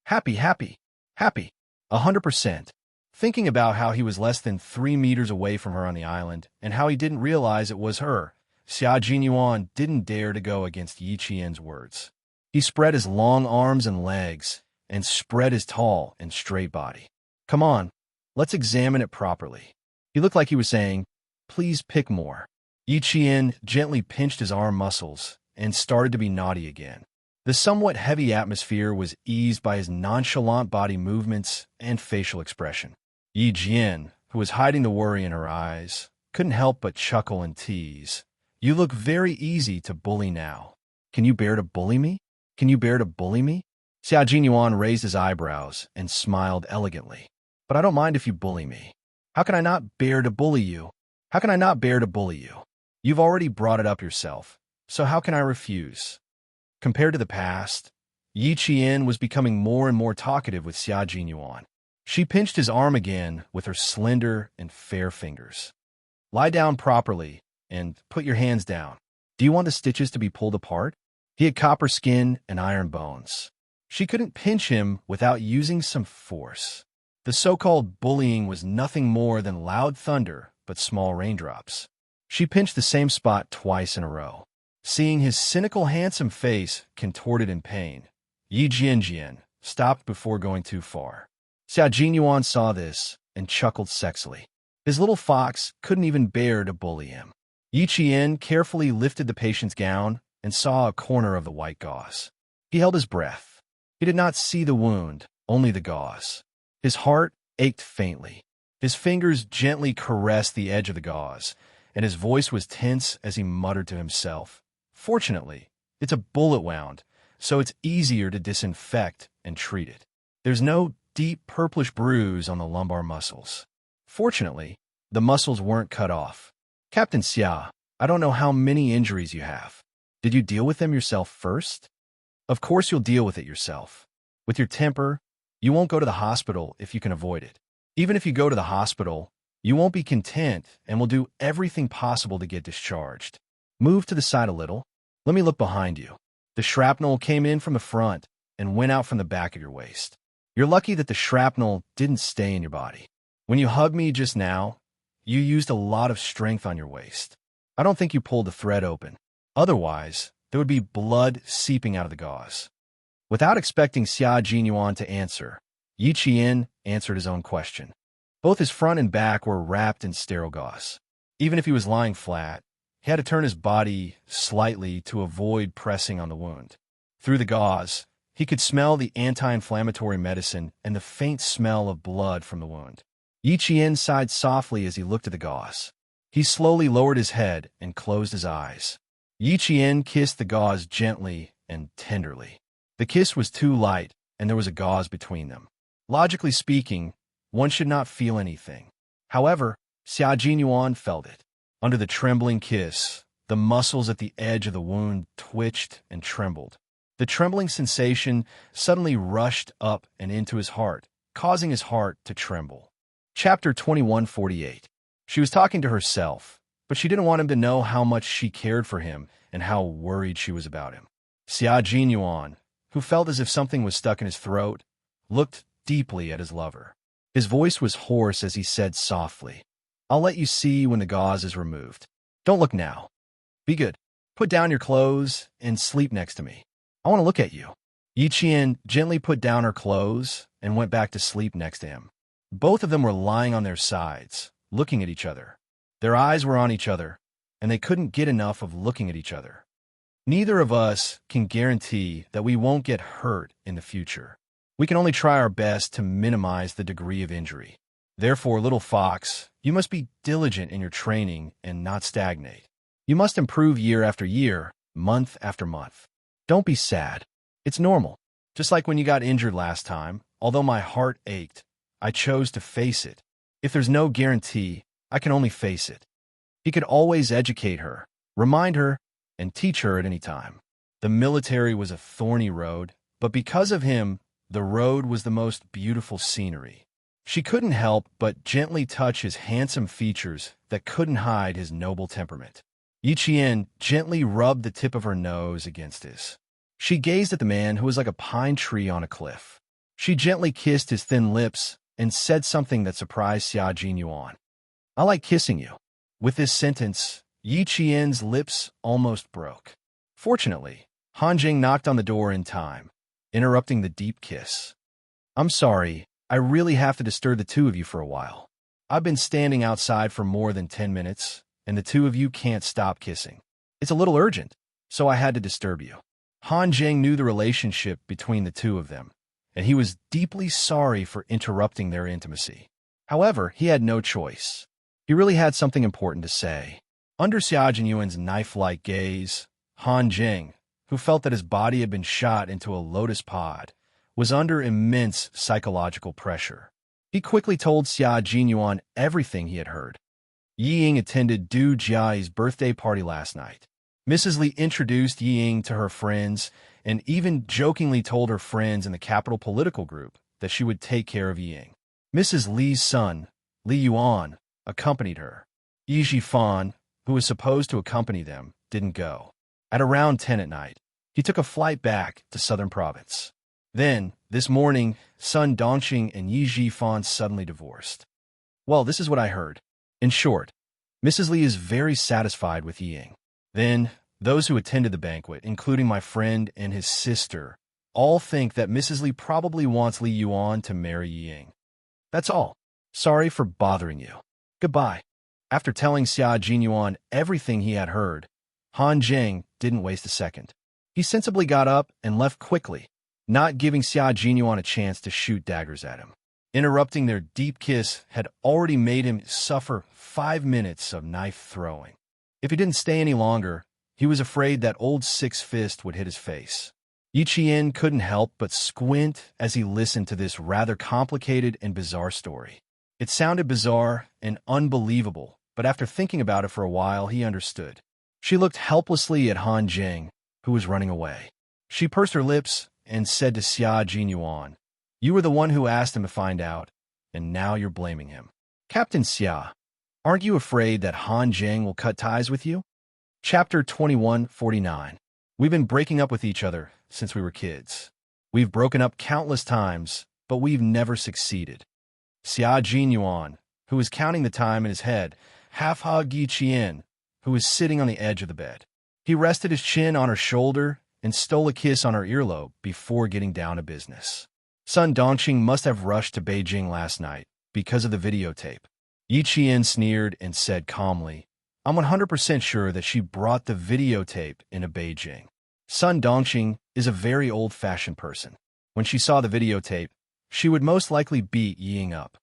"Happy, happy, happy. 100%. Thinking about how he was less than 3 meters away from her on the island, and how he didn't realize it was her, Xia Jinyuan didn't dare to go against Yi Qian's words. He spread his long arms and legs, and spread his tall and straight body. "Come on, let's examine it properly." He looked like he was saying, "Please pick more." Yi Qian gently pinched his arm muscles and started to be naughty again. The somewhat heavy atmosphere was eased by his nonchalant body movements and facial expression. Yi Jian, who was hiding the worry in her eyes, couldn't help but chuckle and tease. "You look very easy to bully now. Can you bear to bully me? Can you bear to bully me?" Xia Jinyuan raised his eyebrows and smiled elegantly. "But I don't mind if you bully me. How can I not bear to bully you? How can I not bear to bully you? You've already brought it up yourself, so how can I refuse?" Compared to the past, Yi Qian was becoming more and more talkative with Xia Jinyuan. She pinched his arm again with her slender and fair fingers. "Lie down properly and put your hands down. Do you want the stitches to be pulled apart?" He had copper skin and iron bones. She couldn't pinch him without using some force. The so-called bullying was nothing more than loud thunder but small raindrops. She pinched the same spot twice in a row. Seeing his cynical, handsome face contorted in pain, Yi Jian stopped before going too far. Xia Jinyuan saw this and chuckled sexily. His little fox couldn't even bear to bully him. Yi Qian carefully lifted the patient's gown and saw a corner of the white gauze. He held his breath. He did not see the wound, only the gauze. His heart ached faintly. His fingers gently caressed the edge of the gauze, and his voice was tense as he muttered to himself, "Fortunately, it's a bullet wound, so it's easier to disinfect and treat it. There's no deep purplish bruise on the lumbar muscles. Fortunately, the muscles weren't cut off. Captain Xia, I don't know how many injuries you have. Did you deal with them yourself first?" "Of course you'll deal with it yourself. With your temper, you won't go to the hospital if you can avoid it. Even if you go to the hospital, You won't be content and will do everything possible to get discharged. Move to the side a little. Let me look behind you. The shrapnel came in from the front and went out from the back of your waist. You're lucky that the shrapnel didn't stay in your body. When you hugged me just now, you used a lot of strength on your waist. I don't think you pulled the thread open. Otherwise, there would be blood seeping out of the gauze. Without expecting Xia Jinyuan to answer, Yi Qian answered his own question. Both his front and back were wrapped in sterile gauze. Even if he was lying flat, he had to turn his body slightly to avoid pressing on the wound. Through the gauze, he could smell the anti-inflammatory medicine and the faint smell of blood from the wound. Yi Qian sighed softly as he looked at the gauze. He slowly lowered his head and closed his eyes. Yi Qian kissed the gauze gently and tenderly. The kiss was too light, and there was a gauze between them. Logically speaking, one should not feel anything. However, Xia Jinyuan felt it. Under the trembling kiss, the muscles at the edge of the wound twitched and trembled. The trembling sensation suddenly rushed up and into his heart, causing his heart to tremble. Chapter 21:48. She was talking to herself, but she didn't want him to know how much she cared for him and how worried she was about him. Xia Jinyuan, who felt as if something was stuck in his throat, looked deeply at his lover. His voice was hoarse as he said softly, "I'll let you see when the gauze is removed. Don't look now. Be good. Put down your clothes and sleep next to me. I want to look at you." Yi Qian gently put down her clothes and went back to sleep next to him. Both of them were lying on their sides, looking at each other. Their eyes were on each other, and they couldn't get enough of looking at each other. Neither of us can guarantee that we won't get hurt in the future. We can only try our best to minimize the degree of injury. Therefore, little fox, you must be diligent in your training and not stagnate. You must improve year after year, month after month. Don't be sad. It's normal. Just like when you got injured last time, although my heart ached, I chose to face it. If there's no guarantee, I can only face it. He could always educate her, remind her, and teach her at any time. The military was a thorny road, but because of him, the road was the most beautiful scenery. She couldn't help but gently touch his handsome features that couldn't hide his noble temperament. Yi Qian gently rubbed the tip of her nose against his. She gazed at the man who was like a pine tree on a cliff. She gently kissed his thin lips and said something that surprised Xia Jinyuan. "I like kissing you." With this sentence, Yi Qian's lips almost broke. Fortunately, Han Jing knocked on the door in time, interrupting the deep kiss. "I'm sorry, I really have to disturb the two of you for a while. I've been standing outside for more than 10 minutes, and the two of you can't stop kissing. It's a little urgent, so I had to disturb you." Han Jing knew the relationship between the two of them, and he was deeply sorry for interrupting their intimacy. However, he had no choice. He really had something important to say. Under Xia Jinyuan's knife-like gaze, Han Jing, who felt that his body had been shot into a lotus pod, was under immense psychological pressure. He quickly told Xia Jinyuan everything he had heard. Yi Ying attended Du Jiai's birthday party last night. Mrs. Li introduced Yi Ying to her friends and even jokingly told her friends in the capital political group that she would take care of Yi Ying. Mrs. Li's son, Li Yuan, accompanied her. Yi Zhifan, who was supposed to accompany them, didn't go. At around 10 at night, he took a flight back to Southern Province. Then, this morning, Sun Dongqing and Yi Zhifan suddenly divorced. Well, this is what I heard. In short, Mrs. Li is very satisfied with Yi Ying. Then, those who attended the banquet, including my friend and his sister, all think that Mrs. Li probably wants Li Yuan to marry Yi Ying. That's all. Sorry for bothering you. Goodbye. After telling Xia Jinyuan everything he had heard, Han Jing didn't waste a second. He sensibly got up and left quickly, not giving Xia Jinyuan a chance to shoot daggers at him. Interrupting their deep kiss had already made him suffer 5 minutes of knife throwing. If he didn't stay any longer, he was afraid that old Six Fist would hit his face. Yi Qian couldn't help but squint as he listened to this rather complicated and bizarre story. It sounded bizarre and unbelievable, but after thinking about it for a while, he understood. She looked helplessly at Han Jing, who was running away. She pursed her lips and said to Xia Jinyuan, "You were the one who asked him to find out, and now you're blaming him." Captain Xia, aren't you afraid that Han Zheng will cut ties with you? Chapter 2149. We've been breaking up with each other since we were kids. We've broken up countless times, but we've never succeeded. Xia Jinyuan, who was counting the time in his head, half-hugged Yi Qian, who was sitting on the edge of the bed. He rested his chin on her shoulder and stole a kiss on her earlobe before getting down to business. Sun Dongqing must have rushed to Beijing last night because of the videotape. Yi Qian sneered and said calmly, I'm 100% sure that she brought the videotape into Beijing. Sun Dongqing is a very old-fashioned person. When she saw the videotape, she would most likely beat Ying up.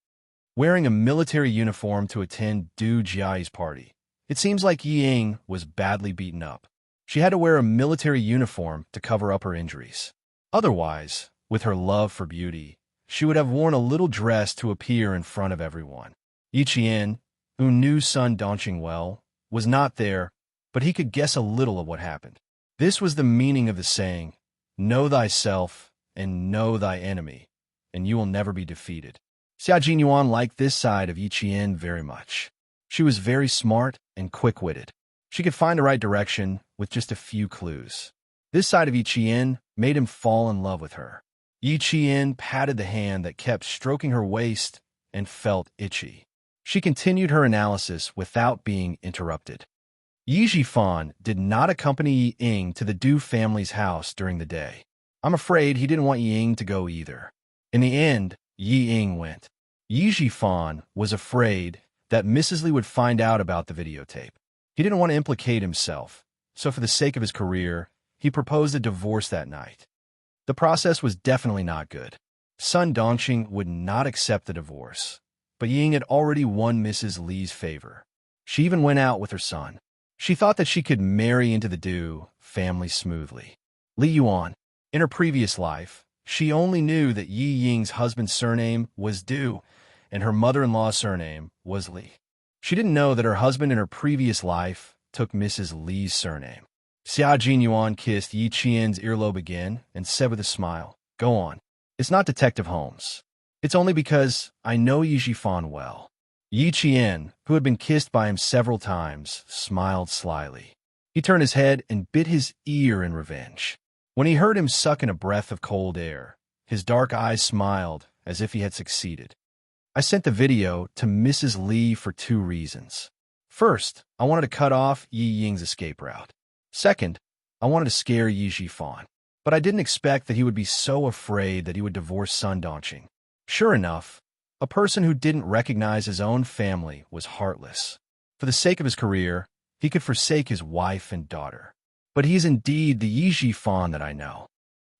Wearing a military uniform to attend Du Jiai's party, it seems like Ying was badly beaten up. She had to wear a military uniform to cover up her injuries. Otherwise, with her love for beauty, she would have worn a little dress to appear in front of everyone. Yi Qian, who knew Sun Dongqing well, was not there, but he could guess a little of what happened. This was the meaning of the saying, know thyself and know thy enemy, and you will never be defeated. Xia Jinyuan liked this side of Yi Qian very much. She was very smart and quick-witted. She could find the right direction with just a few clues. This side of Yi Qian made him fall in love with her. Yi Qian patted the hand that kept stroking her waist and felt itchy. She continued her analysis without being interrupted. Yi Jifan did not accompany Yi Ying to the Du family's house during the day. I'm afraid he didn't want Yi Ying to go either. In the end, Yi Ying went. Yi Jifan was afraid that Mrs. Li would find out about the videotape. He didn't want to implicate himself, so for the sake of his career, he proposed a divorce that night. The process was definitely not good. Sun Dongqing would not accept the divorce, but Ying had already won Mrs. Li's favor. She even went out with her son. She thought that she could marry into the Du family smoothly. Li Yuan, in her previous life, she only knew that Yi Ying's husband's surname was Du, and her mother-in-law's surname was Li. She didn't know that her husband in her previous life took Mrs. Li's surname. Xia Jinyuan kissed Yi Qian's earlobe again and said with a smile, Go on. It's not Detective Holmes. It's only because I know Yi Jifan well. Yi Qian, who had been kissed by him several times, smiled slyly. He turned his head and bit his ear in revenge. When he heard him suck in a breath of cold air, his dark eyes smiled as if he had succeeded. I sent the video to Mrs. Li for 2 reasons. First, I wanted to cut off Yi Ying's escape route. Second, I wanted to scare Yi Jifan. But I didn't expect that he would be so afraid that he would divorce Sun Dongqing. Sure enough, a person who didn't recognize his own family was heartless. For the sake of his career, he could forsake his wife and daughter. But he is indeed the Yi Jifan that I know.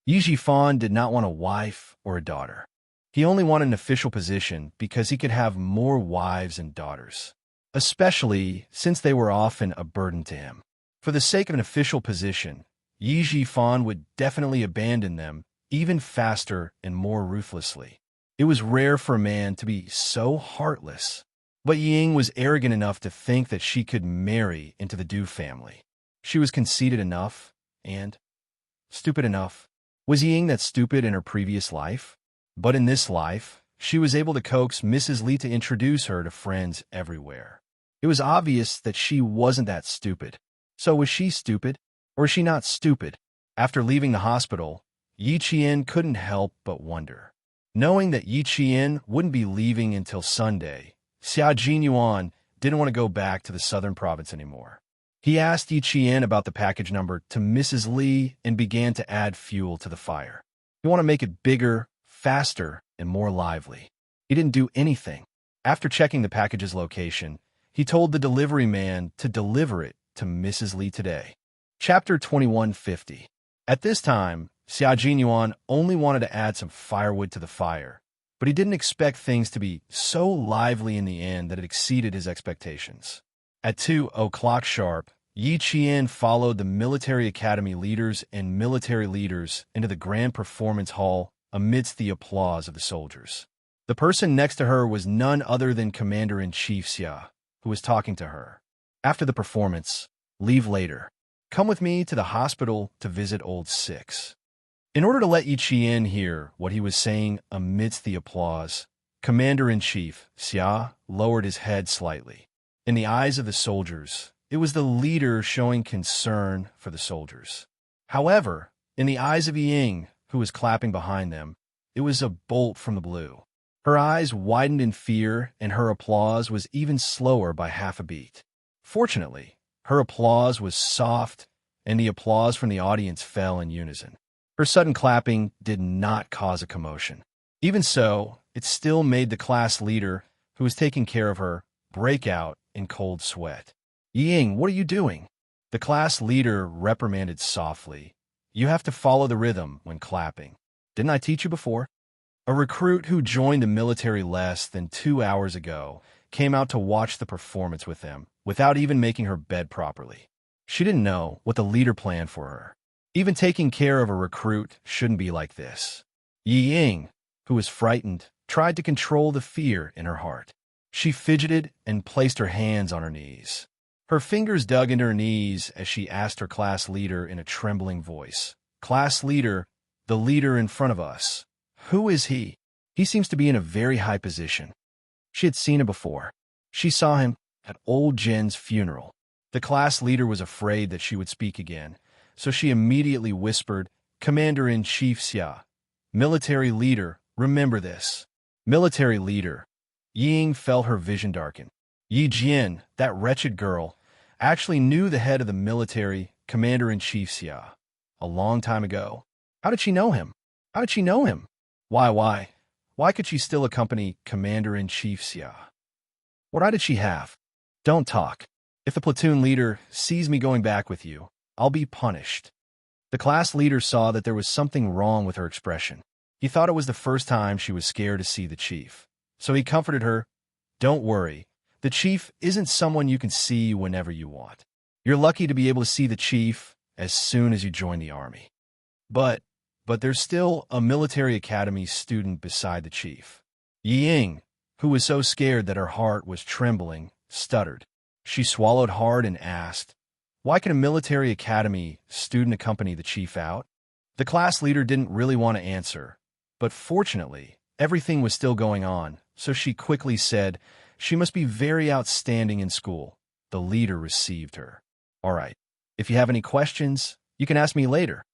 Yi Jifan did not want a wife or a daughter. He only wanted an official position because he could have more wives and daughters, especially since they were often a burden to him. For the sake of an official position, Yi Jifan would definitely abandon them even faster and more ruthlessly. It was rare for a man to be so heartless, but Ying was arrogant enough to think that she could marry into the Du family. She was conceited enough and stupid enough. Was Ying that stupid in her previous life? But in this life, she was able to coax Mrs. Li to introduce her to friends everywhere. It was obvious that she wasn't that stupid. So was she stupid, or is she not stupid? After leaving the hospital, Yi Qian couldn't help but wonder. Knowing that Yi Qian wouldn't be leaving until Sunday, Xia Jinyuan didn't want to go back to the southern province anymore. He asked Yi Qian about the package number to Mrs. Li and began to add fuel to the fire. He wanted to make it bigger, faster, and more lively. He didn't do anything. After checking the package's location, he told the delivery man to deliver it to Mrs. Li today. Chapter 2150. At this time, Xia Jinyuan only wanted to add some firewood to the fire, but he didn't expect things to be so lively in the end that it exceeded his expectations. At 2:00 sharp, Yi Qian followed the military academy leaders and military leaders into the grand performance hall amidst the applause of the soldiers. The person next to her was none other than Commander-in-Chief Xia, who was talking to her. After the performance, leave later. Come with me to the hospital to visit old Six. In order to let Yi Qian hear what he was saying amidst the applause, Commander-in-Chief, Xia, lowered his head slightly. In the eyes of the soldiers, it was the leader showing concern for the soldiers. However, in the eyes of Ying, who was clapping behind them, it was a bolt from the blue. Her eyes widened in fear, and her applause was even slower by half a beat. Fortunately, her applause was soft, and the applause from the audience fell in unison. Her sudden clapping did not cause a commotion. Even so, it still made the class leader, who was taking care of her, break out in cold sweat. Ying, what are you doing? The class leader reprimanded softly. You have to follow the rhythm when clapping. Didn't I teach you before? A recruit who joined the military less than 2 hours ago came out to watch the performance with them without even making her bed properly. She didn't know what the leader planned for her. Even taking care of a recruit shouldn't be like this. Ying, who was frightened, tried to control the fear in her heart. She fidgeted and placed her hands on her knees. Her fingers dug into her knees as she asked her class leader in a trembling voice, Class leader, the leader in front of us. Who is he? He seems to be in a very high position. She had seen him before. She saw him at old Jin's funeral. The class leader was afraid that she would speak again, so she immediately whispered, Commander-in-Chief Xia, military leader, remember this. Military leader. Ying felt her vision darken. Yi Jian, that wretched girl, actually knew the head of the military, Commander-in-Chief Xia, a long time ago. How did she know him? How did she know him? Why could she still accompany Commander-in-Chief Xia? What right did she have? Don't talk. If the platoon leader sees me going back with you, I'll be punished. The class leader saw that there was something wrong with her expression. He thought it was the first time she was scared to see the chief. So he comforted her, Don't worry. The chief isn't someone you can see whenever you want. You're lucky to be able to see the chief as soon as you join the army. But there's still a military academy student beside the chief. Ying, who was so scared that her heart was trembling, stuttered. She swallowed hard and asked, Why can a military academy student accompany the chief out? The class leader didn't really want to answer, but fortunately, everything was still going on, so she quickly said, She must be very outstanding in school. The leader received her. All right, if you have any questions, you can ask me later.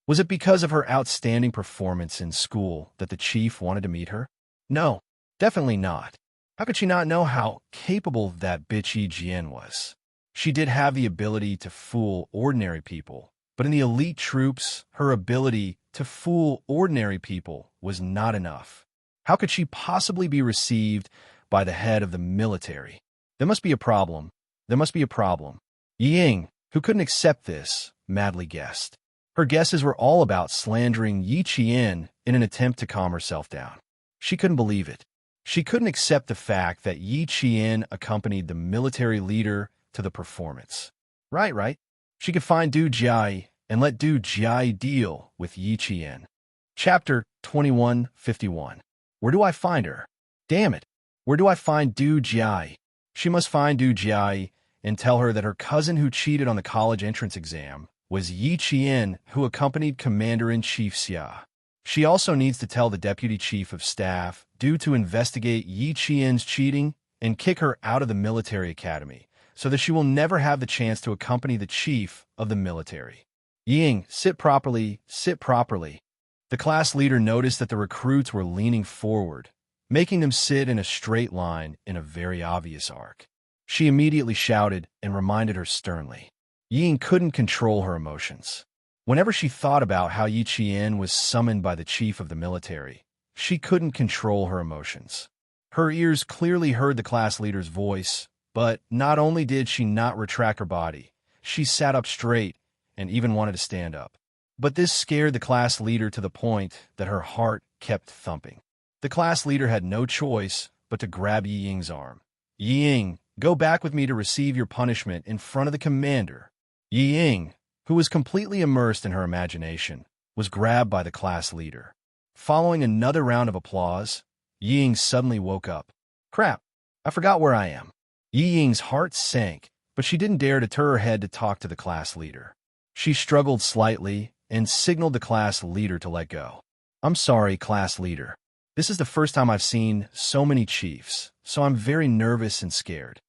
Was it because of her outstanding performance in school that the chief wanted to meet her? No, definitely not. How could she not know how capable that bitch Yi Jian was? She did have the ability to fool ordinary people, but in the elite troops, her ability to fool ordinary people was not enough. How could she possibly be received by the head of the military? There must be a problem. There must be a problem. Ying, who couldn't accept this, madly guessed. Her guesses were all about slandering Yi Qian in an attempt to calm herself down. She couldn't believe it. She couldn't accept the fact that Yi Qian accompanied the military leader to the performance. Right. She could find Du Jiai and let Du Jiai deal with Yi Qian. Chapter 2151. Where do I find her? Damn it. Where do I find Du Jiai? She must find Du Jiai and tell her that her cousin who cheated on the college entrance exam was Yi Qian, who accompanied Commander-in-Chief Xia. She also needs to tell the Deputy Chief of Staff due to investigate Yi Qian's cheating and kick her out of the military academy, so that she will never have the chance to accompany the chief of the military. Ying, sit properly, sit properly. The class leader noticed that the recruits were leaning forward, making them sit in a straight line in a very obvious arc. She immediately shouted and reminded her sternly. Ying couldn't control her emotions. Whenever she thought about how Yi Qian was summoned by the chief of the military, she couldn't control her emotions. Her ears clearly heard the class leader's voice, but not only did she not retract her body, she sat up straight and even wanted to stand up. But this scared the class leader to the point that her heart kept thumping. The class leader had no choice but to grab Yi Ying's arm. Yi Ying, go back with me to receive your punishment in front of the commander. Yi Ying, who was completely immersed in her imagination, was grabbed by the class leader. Following another round of applause, Yi Ying suddenly woke up. Crap, I forgot where I am. Yi Ying's heart sank, but she didn't dare to turn her head to talk to the class leader. She struggled slightly and signaled the class leader to let go. I'm sorry, class leader. This is the first time I've seen so many chiefs, so I'm very nervous and scared.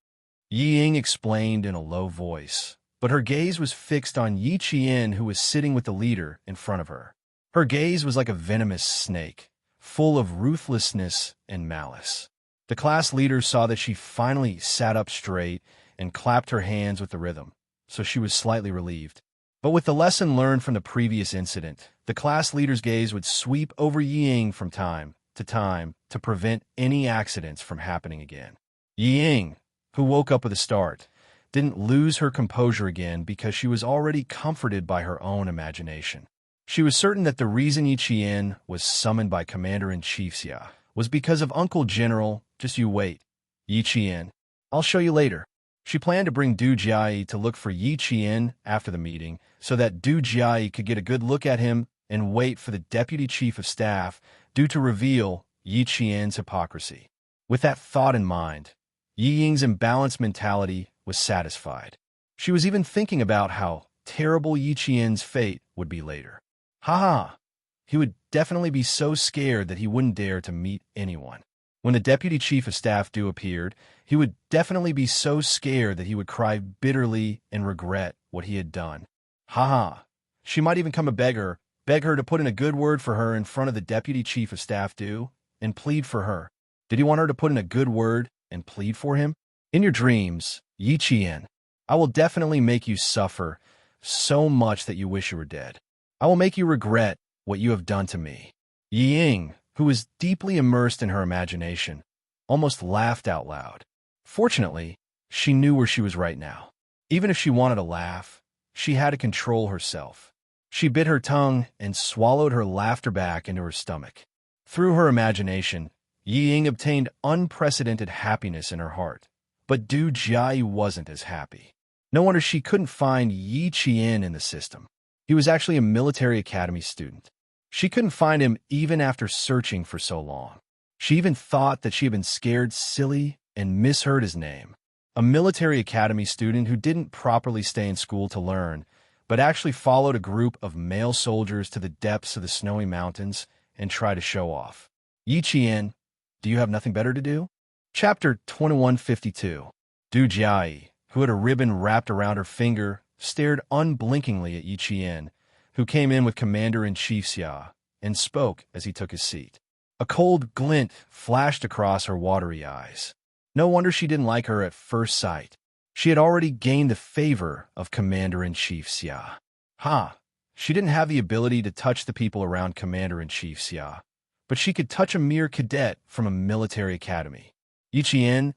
Yi Ying explained in a low voice, but her gaze was fixed on Yi Qian, who was sitting with the leader in front of her. Her gaze was like a venomous snake, full of ruthlessness and malice. The class leader saw that she finally sat up straight and clapped her hands with the rhythm, so she was slightly relieved. But with the lesson learned from the previous incident, the class leader's gaze would sweep over Yi Ying from time to prevent any accidents from happening again. Yi Ying, who woke up with a start, didn't lose her composure again because she was already comforted by her own imagination. She was certain that the reason Yi Qian was summoned by Commander-in-Chief Xia was because of Uncle General. Just you wait, Yi Qian. I'll show you later. She planned to bring Du Jiayi to look for Yi Qian after the meeting so that Du Jiayi could get a good look at him and wait for the Deputy Chief of Staff to reveal Yi Qian's hypocrisy. With that thought in mind, Yi Ying's imbalanced mentality was satisfied. She was even thinking about how terrible Yi Qian's fate would be later. Ha! He would definitely be so scared that he wouldn't dare to meet anyone. When the Deputy Chief of Staff appeared, he would definitely be so scared that he would cry bitterly and regret what he had done. Ha! She might even come to beg her to put in a good word for her in front of the Deputy Chief of Staff and plead for her. Did he want her to put in a good word and plead for him? In your dreams, Yi Qian, I will definitely make you suffer so much that you wish you were dead. I will make you regret what you have done to me. Yi Ying, who was deeply immersed in her imagination, almost laughed out loud. Fortunately, she knew where she was right now. Even if she wanted to laugh, she had to control herself. She bit her tongue and swallowed her laughter back into her stomach. Through her imagination, Yi Ying obtained unprecedented happiness in her heart. But Du Jiayi wasn't as happy. No wonder she couldn't find Yi Qian in the system. He was actually a military academy student. She couldn't find him even after searching for so long. She even thought that she had been scared silly and misheard his name. A military academy student who didn't properly stay in school to learn, but actually followed a group of male soldiers to the depths of the snowy mountains and tried to show off. Yi Qian, do you have nothing better to do? Chapter 2152. Du Jiayi, who had a ribbon wrapped around her finger, stared unblinkingly at Yi Qian, who came in with Commander-in-Chief Xia, and spoke as he took his seat. A cold glint flashed across her watery eyes. No wonder she didn't like her at first sight. She had already gained the favor of Commander-in-Chief Xia. She didn't have the ability to touch the people around Commander-in-Chief Xia, but she could touch a mere cadet from a military academy. Yi Qian,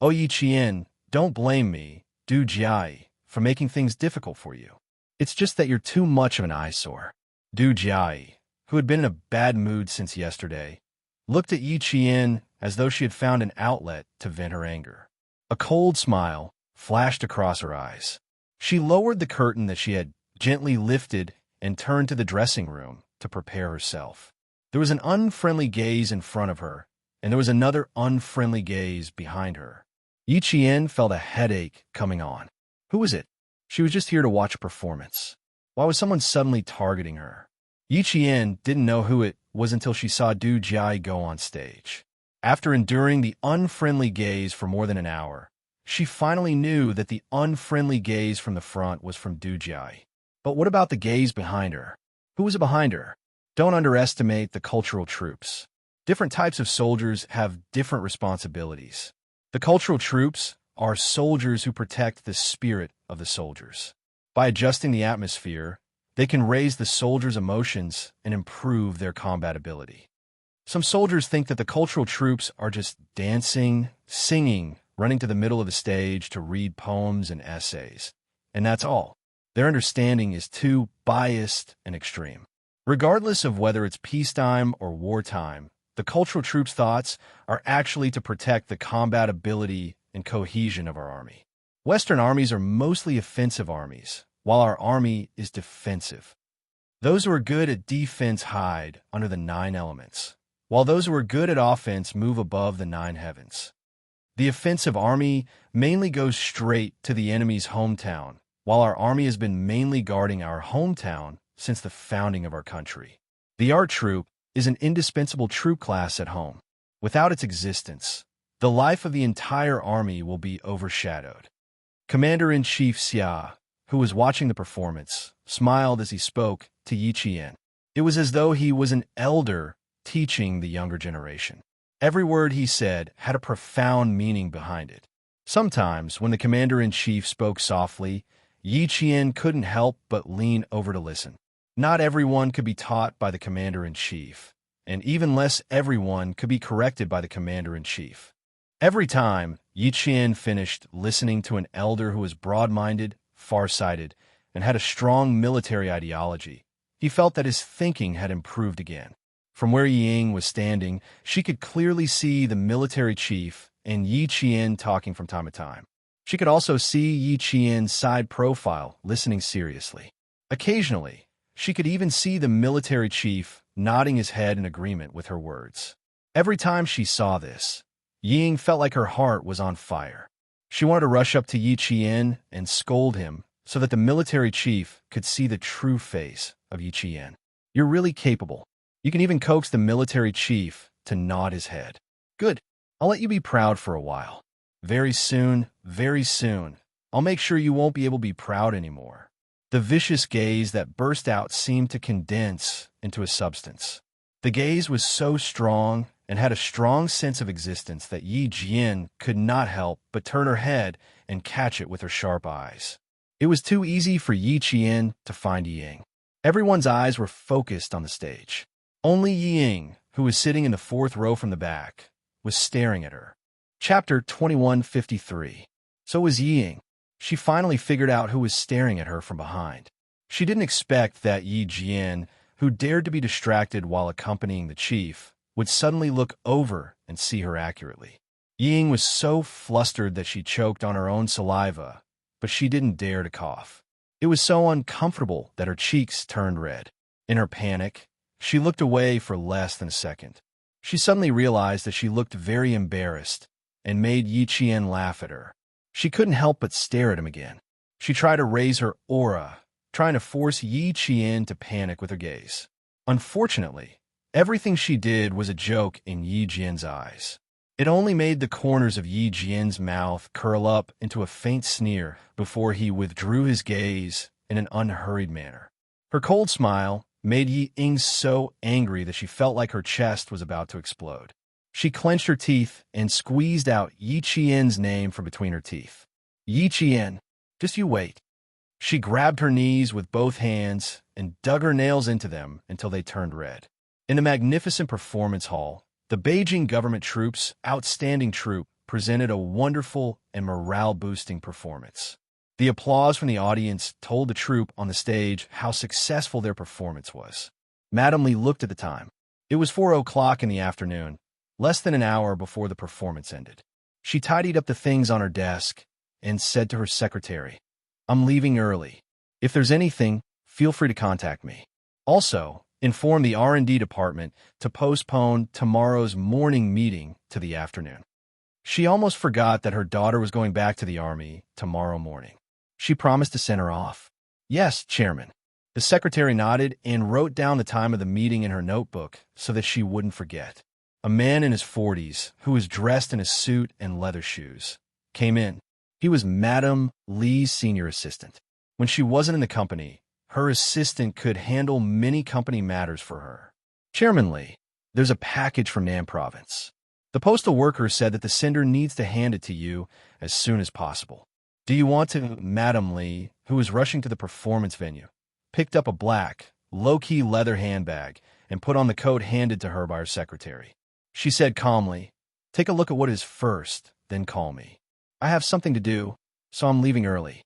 oh Yi Qian, don't blame me, Du Jiayi, for making things difficult for you. It's just that you're too much of an eyesore. Du Jiayi, who had been in a bad mood since yesterday, looked at Yi Qian as though she had found an outlet to vent her anger. A cold smile flashed across her eyes. She lowered the curtain that she had gently lifted and turned to the dressing room to prepare herself. There was an unfriendly gaze in front of her, and there was another unfriendly gaze behind her. Yi Qian felt a headache coming on. Who was it? She was just here to watch a performance. Why was someone suddenly targeting her? Yi Qian didn't know who it was until she saw Du Jiayi go on stage. After enduring the unfriendly gaze for more than an hour, she finally knew that the unfriendly gaze from the front was from Du Jiayi. But what about the gaze behind her? Who was it behind her? Don't underestimate the cultural troops. Different types of soldiers have different responsibilities. The cultural troops are soldiers who protect the spirit of the soldiers. By adjusting the atmosphere, they can raise the soldiers' emotions and improve their combat ability. Some soldiers think that the cultural troops are just dancing, singing, running to the middle of the stage to read poems and essays. And that's all. Their understanding is too biased and extreme. Regardless of whether it's peacetime or wartime, the cultural troops' thoughts are actually to protect the combat ability and cohesion of our army. Western armies are mostly offensive armies, while our army is defensive. Those who are good at defense hide under the 9 elements, while those who are good at offense move above the 9 heavens. The offensive army mainly goes straight to the enemy's hometown, while our army has been mainly guarding our hometown since the founding of our country. The art troupe is an indispensable troop class at home. Without its existence, the life of the entire army will be overshadowed. Commander-in-Chief Xia, who was watching the performance, smiled as he spoke to Yi Qian. It was as though he was an elder teaching the younger generation. Every word he said had a profound meaning behind it. Sometimes, when the commander-in-chief spoke softly, Yi Qian couldn't help but lean over to listen. Not everyone could be taught by the commander-in-chief, and even less everyone could be corrected by the commander-in-chief. Every time Yi Qian finished listening to an elder who was broad-minded, far-sighted, and had a strong military ideology, he felt that his thinking had improved again. From where Ying was standing, she could clearly see the military chief and Yi Qian talking from time to time. She could also see Yi Qian's side profile listening seriously. Occasionally, she could even see the military chief nodding his head in agreement with her words. Every time she saw this, Ying felt like her heart was on fire. She wanted to rush up to Yi Qian and scold him so that the military chief could see the true face of Yi Qian. "You're really capable. You can even coax the military chief to nod his head. Good. I'll let you be proud for a while. Very soon, I'll make sure you won't be able to be proud anymore." The vicious gaze that burst out seemed to condense into a substance. The gaze was so strong and had a strong sense of existence that Yi Jian could not help but turn her head and catch it with her sharp eyes. It was too easy for Yi Qian to find Ying. Everyone's eyes were focused on the stage. Only Ying, who was sitting in the fourth row from the back, was staring at her. Chapter 2153. So was Ying. She finally figured out who was staring at her from behind. She didn't expect that Yi Jian, who dared to be distracted while accompanying the chief, would suddenly look over and see her accurately. Ying was so flustered that she choked on her own saliva, but she didn't dare to cough. It was so uncomfortable that her cheeks turned red. In her panic, she looked away for less than a second. She suddenly realized that she looked very embarrassed and made Yi Qian laugh at her. She couldn't help but stare at him again. She tried to raise her aura, trying to force Yi Qian to panic with her gaze. Unfortunately, everything she did was a joke in Yi Jian's eyes. It only made the corners of Yi Jian's mouth curl up into a faint sneer before he withdrew his gaze in an unhurried manner. Her cold smile made Yi Ying so angry that she felt like her chest was about to explode. She clenched her teeth and squeezed out Yi Qian's name from between her teeth. "Yi Qian, just you wait." She grabbed her knees with both hands and dug her nails into them until they turned red. In the magnificent performance hall, the Beijing government troops' outstanding troop presented a wonderful and morale-boosting performance. The applause from the audience told the troupe on the stage how successful their performance was. Madame Li looked at the time. It was 4 o'clock in the afternoon, less than an hour before the performance ended. She tidied up the things on her desk and said to her secretary, "I'm leaving early. If there's anything, feel free to contact me. Also, inform the R&D department to postpone tomorrow's morning meeting to the afternoon." She almost forgot that her daughter was going back to the army tomorrow morning. She promised to send her off. "Yes, Chairman." The secretary nodded and wrote down the time of the meeting in her notebook so that she wouldn't forget. A man in his 40s, who was dressed in a suit and leather shoes, came in. He was Madame Li's senior assistant. When she wasn't in the company, her assistant could handle many company matters for her. "Chairman Li, there's a package from Nan Province. The postal worker said that the sender needs to hand it to you as soon as possible. Do you want to?" Madame Li, who was rushing to the performance venue, picked up a black, low-key leather handbag and put on the coat handed to her by her secretary. She said calmly, "Take a look at what is first, then call me. I have something to do, so I'm leaving early."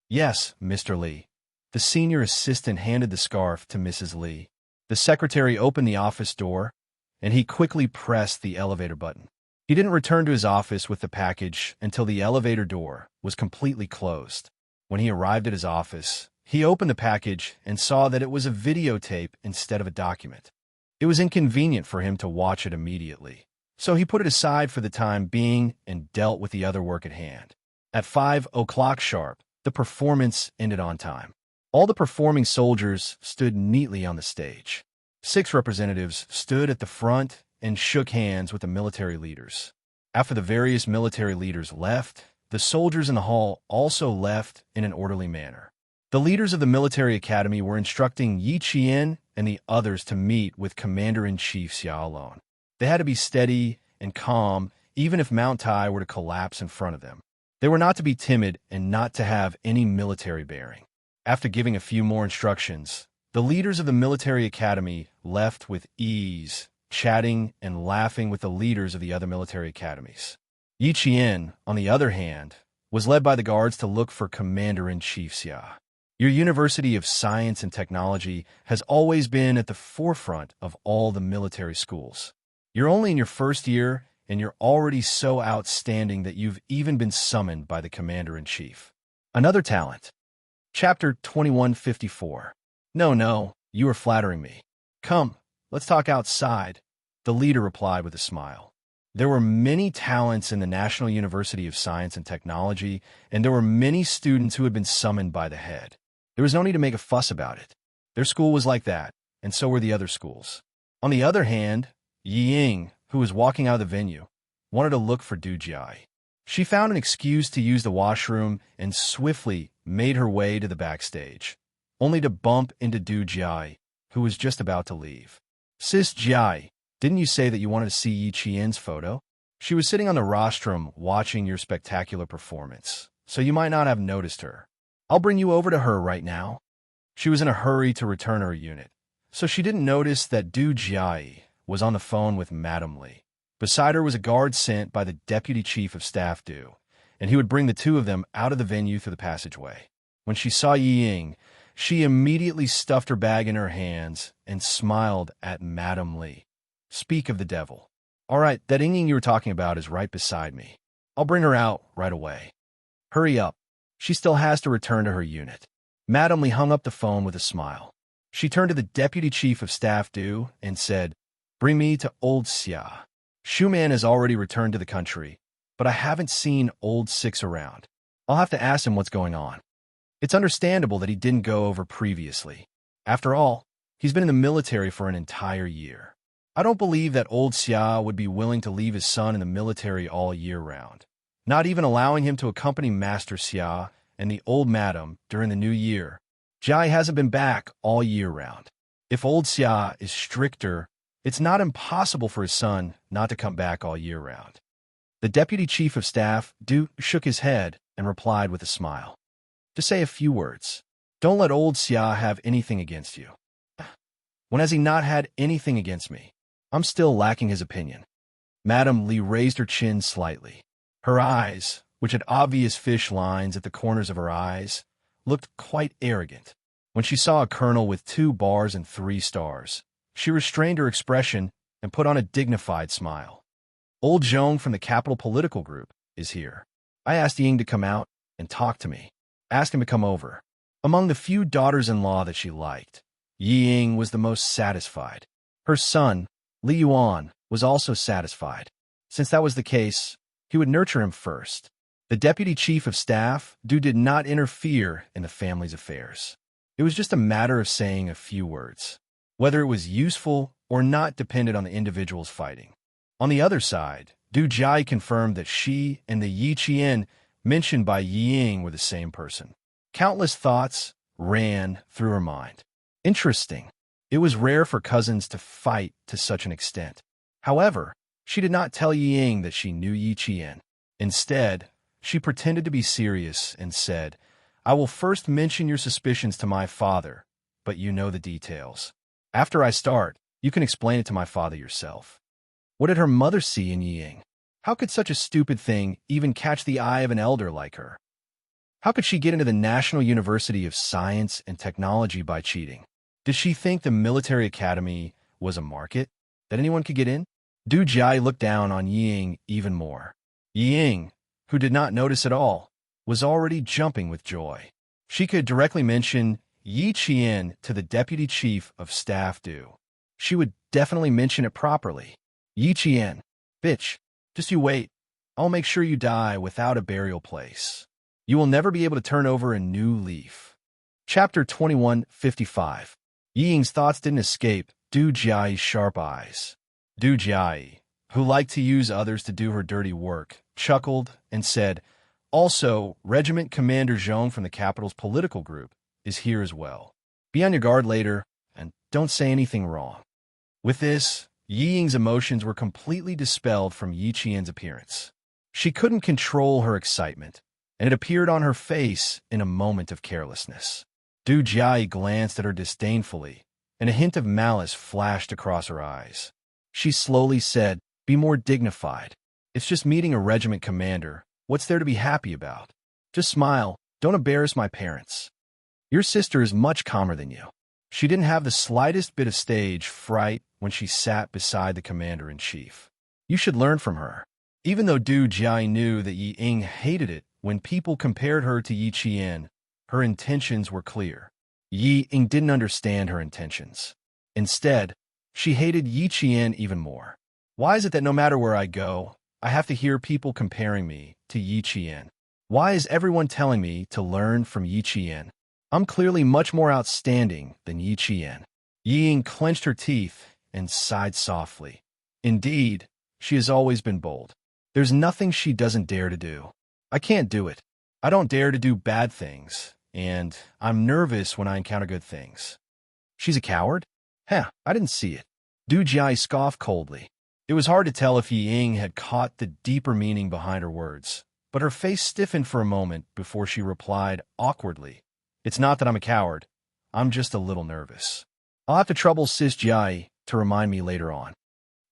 "Yes, Mr. Li." The senior assistant handed the scarf to Mrs. Li. The secretary opened the office door, and he quickly pressed the elevator button. He didn't return to his office with the package until the elevator door was completely closed. When he arrived at his office, he opened the package and saw that it was a videotape instead of a document. It was inconvenient for him to watch it immediately, so he put it aside for the time being and dealt with the other work at hand. At 5 o'clock sharp, the performance ended on time. All the performing soldiers stood neatly on the stage. 6 representatives stood at the front and shook hands with the military leaders. After the various military leaders left, the soldiers in the hall also left in an orderly manner. The leaders of the military academy were instructing Yi Qian and the others to meet with Commander-in-Chief Xia alone. They had to be steady and calm, even if Mount Tai were to collapse in front of them. They were not to be timid and not to have any military bearing. After giving a few more instructions, the leaders of the military academy left with ease, chatting and laughing with the leaders of the other military academies. Yi Qian, on the other hand, was led by the guards to look for Commander-in-Chief Xia. Your University of Science and Technology has always been at the forefront of all the military schools. You're only in your first year, and you're already so outstanding that you've even been summoned by the Commander-in-Chief. Another talent. Chapter 2154. No, you are flattering me. Come, let's talk outside, the leader replied with a smile. There were many talents in the National University of Science and Technology, and there were many students who had been summoned by the head. There was no need to make a fuss about it. Their school was like that, and so were the other schools. On the other hand, Yi Ying, who was walking out of the venue, wanted to look for Du Jia. She found an excuse to use the washroom and swiftly made her way to the backstage, only to bump into Du Jia, who was just about to leave. Sis Jia, didn't you say that you wanted to see Yi Qian's photo? She was sitting on the rostrum watching your spectacular performance, so you might not have noticed her. I'll bring you over to her right now. She was in a hurry to return her unit, so she didn't notice that Du Jia was on the phone with Madame Li. Beside her was a guard sent by the Deputy Chief of Staff Du, and he would bring the two of them out of the venue through the passageway. When she saw Yi Ying, she immediately stuffed her bag in her hands and smiled at Madame Li. Speak of the devil. All right, that Ying you were talking about is right beside me. I'll bring her out right away. Hurry up. She still has to return to her unit. Madame Li hung up the phone with a smile. She turned to the Deputy Chief of Staff Du and said, Bring me to Old Xia. Schumann has already returned to the country, but I haven't seen Old Six around. I'll have to ask him what's going on. It's understandable that he didn't go over previously. After all, he's been in the military for an entire year. I don't believe that Old Xia would be willing to leave his son in the military all year round, not even allowing him to accompany Master Xia and the old madam during the new year. Jai hasn't been back all year round. If Old Xia is stricter, it's not impossible for his son not to come back all year round. The Deputy Chief of Staff, Du, shook his head and replied with a smile. To say a few words. Don't let Old Xia have anything against you. When has he not had anything against me? I'm still lacking his opinion. Madame Li raised her chin slightly. Her eyes, which had obvious fish lines at the corners of her eyes, looked quite arrogant. When she saw a colonel with 2 bars and 3 stars, she restrained her expression and put on a dignified smile. Old Zhong from the Capital Political Group is here. I asked Ying to come out and talk to me. Asked him to come over. Among the few daughters-in-law that she liked, Yi Ying was the most satisfied. Her son, Li Yuan, was also satisfied. Since that was the case, he would nurture him first. The Deputy Chief of Staff, Du, did not interfere in the family's affairs. It was just a matter of saying a few words. Whether it was useful or not depended on the individuals fighting. On the other side, Du Jia confirmed that she and the Yi Qian mentioned by Yi Ying were the same person. Countless thoughts ran through her mind. Interesting. It was rare for cousins to fight to such an extent. However, she did not tell Yi Ying that she knew Yi Qian. Instead, she pretended to be serious and said, I will first mention your suspicions to my father, but you know the details. After I start, you can explain it to my father yourself. What did her mother see in Yi Ying? How could such a stupid thing even catch the eye of an elder like her? How could she get into the National University of Science and Technology by cheating? Did she think the military academy was a market that anyone could get in? Du Jia looked down on Yi Ying even more. Yi Ying, who did not notice at all, was already jumping with joy. She could directly mention Yi Qian to the Deputy Chief of Staff Du. She would definitely mention it properly. Yi Qian, bitch, just you wait. I'll make sure you die without a burial place. You will never be able to turn over a new leaf. Chapter 2155. Yi Ying's thoughts didn't escape Du Jiai's sharp eyes. Du Jiai, who liked to use others to do her dirty work, chuckled and said, "Also, Regiment Commander Zhong from the capital's political group is here as well. Be on your guard later, and don't say anything wrong." With this, Yi Ying's emotions were completely dispelled from Yi Qian's appearance. She couldn't control her excitement, and it appeared on her face in a moment of carelessness. Du Jiai glanced at her disdainfully, and a hint of malice flashed across her eyes. She slowly said, "Be more dignified. It's just meeting a regiment commander. What's there to be happy about? Just smile. Don't embarrass my parents. Your sister is much calmer than you." She didn't have the slightest bit of stage fright when she sat beside the commander-in-chief. You should learn from her. Even though Du Jiai knew that Yi Ying hated it when people compared her to Yi Qian, her intentions were clear. Yi Ying didn't understand her intentions. Instead, she hated Yi Qian even more. Why is it that no matter where I go, I have to hear people comparing me to Yi Qian? Why is everyone telling me to learn from Yi Qian? I'm clearly much more outstanding than Yi Qian. Yi Ying clenched her teeth and sighed softly. Indeed, she has always been bold. There's nothing she doesn't dare to do. I can't do it. I don't dare to do bad things, and I'm nervous when I encounter good things. She's a coward? Heh, I didn't see it. Du Jiai scoffed coldly. It was hard to tell if Yi Ying had caught the deeper meaning behind her words, but her face stiffened for a moment before she replied awkwardly, "It's not that I'm a coward. I'm just a little nervous. I'll have to trouble Sis Jiai to remind me later on."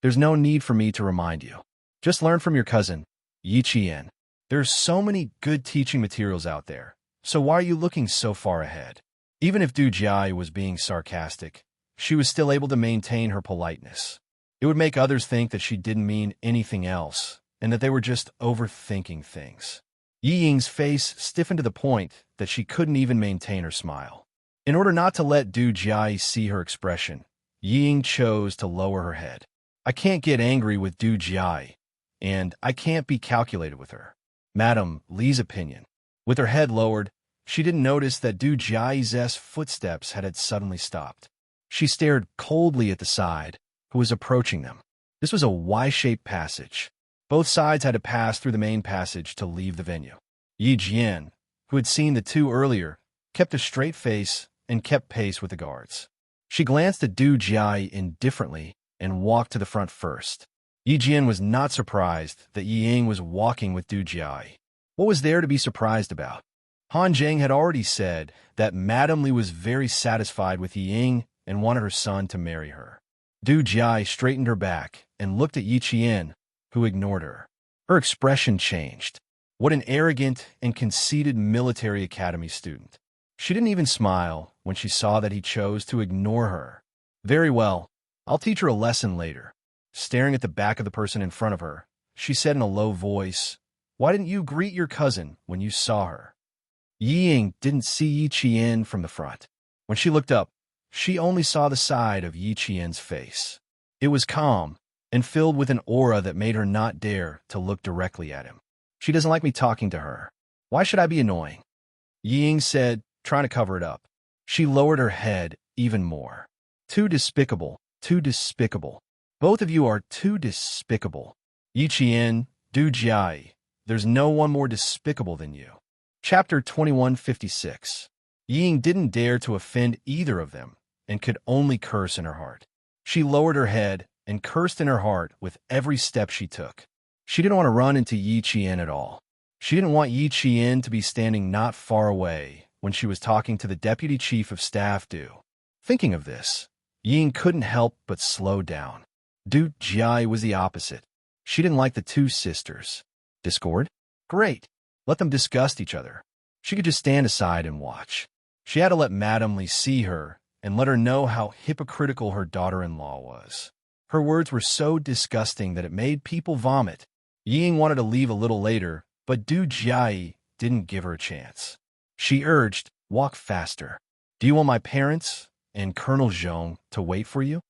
"There's no need for me to remind you. Just learn from your cousin, Yi Qian. There's so many good teaching materials out there, so why are you looking so far ahead?" Even if Du Jiai was being sarcastic, she was still able to maintain her politeness. It would make others think that she didn't mean anything else, and that they were just overthinking things. Yi Ying's face stiffened to the point that she couldn't even maintain her smile. In order not to let Du Jiai see her expression, Yi Ying chose to lower her head. "I can't get angry with Du Jiai, and I can't be calculated with her. Madam Li's opinion." With her head lowered, she didn't notice that Du Jiai's footsteps had suddenly stopped. She stared coldly at the side, who was approaching them. This was a Y-shaped passage. Both sides had to pass through the main passage to leave the venue. Yi Jian, who had seen the two earlier, kept a straight face and kept pace with the guards. She glanced at Du Jiai indifferently and walked to the front first. Yi Jian was not surprised that Yi Ying was walking with Du Jiai. What was there to be surprised about? Han Zheng had already said that Madame Li was very satisfied with Yi Ying and wanted her son to marry her. Du Jiai straightened her back and looked at Yi Qian, who ignored her. Her expression changed. What an arrogant and conceited military academy student. She didn't even smile when she saw that he chose to ignore her. "Very well, I'll teach her a lesson later." Staring at the back of the person in front of her, she said in a low voice, "Why didn't you greet your cousin when you saw her?" Yi Ying didn't see Yi Qian from the front. When she looked up, she only saw the side of Yi Qian's face. It was calm and filled with an aura that made her not dare to look directly at him. "She doesn't like me talking to her. Why should I be annoying?" Yi Ying said, trying to cover it up. She lowered her head even more. "Too despicable, too despicable. Both of you are too despicable. Yi Qian, Du Jiai, there's no one more despicable than you." Chapter 2156. Yi Ying didn't dare to offend either of them and could only curse in her heart. She lowered her head and cursed in her heart with every step she took. She didn't want to run into Yi Qian at all. She didn't want Yi Qian to be standing not far away when she was talking to the Deputy Chief of Staff Du. Thinking of this, Yi Ying couldn't help but slow down. Du Jiai was the opposite. She didn't like the two sisters. Discord? Great. Let them disgust each other. She could just stand aside and watch. She had to let Madame Li see her and let her know how hypocritical her daughter-in-law was. Her words were so disgusting that it made people vomit. Yi Ying wanted to leave a little later, but Du Jiai didn't give her a chance. She urged, "Walk faster. Do you want my parents and Colonel Zhong to wait for you?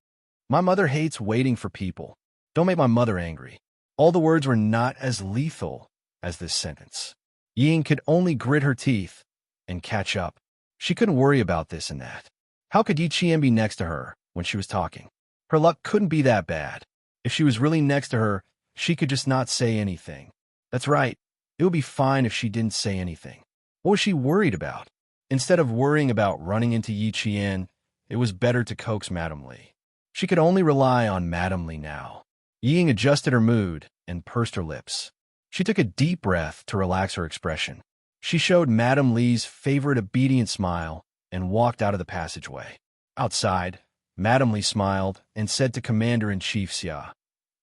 My mother hates waiting for people. Don't make my mother angry." All the words were not as lethal as this sentence. Yi Ying could only grit her teeth and catch up. She couldn't worry about this and that. How could Yi Qian be next to her when she was talking? Her luck couldn't be that bad. If she was really next to her, she could just not say anything. That's right. It would be fine if she didn't say anything. What was she worried about? Instead of worrying about running into Yi Qian, it was better to coax Madame Li. She could only rely on Madame Li now. Yi Ying adjusted her mood and pursed her lips. She took a deep breath to relax her expression. She showed Madame Li's favorite obedient smile and walked out of the passageway. Outside, Madame Li smiled and said to Commander-in-Chief Xia,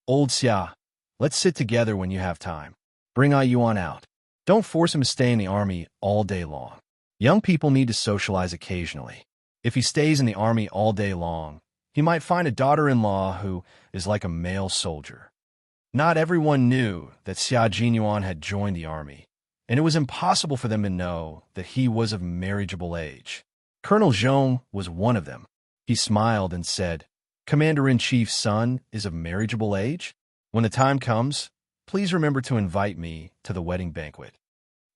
"Old Xia, let's sit together when you have time. Bring Ai Yuan out. Don't force him to stay in the army all day long. Young people need to socialize occasionally. If he stays in the army all day long, he might find a daughter-in-law who is like a male soldier." Not everyone knew that Xia Jinyuan had joined the army, and it was impossible for them to know that he was of marriageable age. Colonel Zhong was one of them. He smiled and said, "Commander-in-Chief's son is of marriageable age? When the time comes, please remember to invite me to the wedding banquet.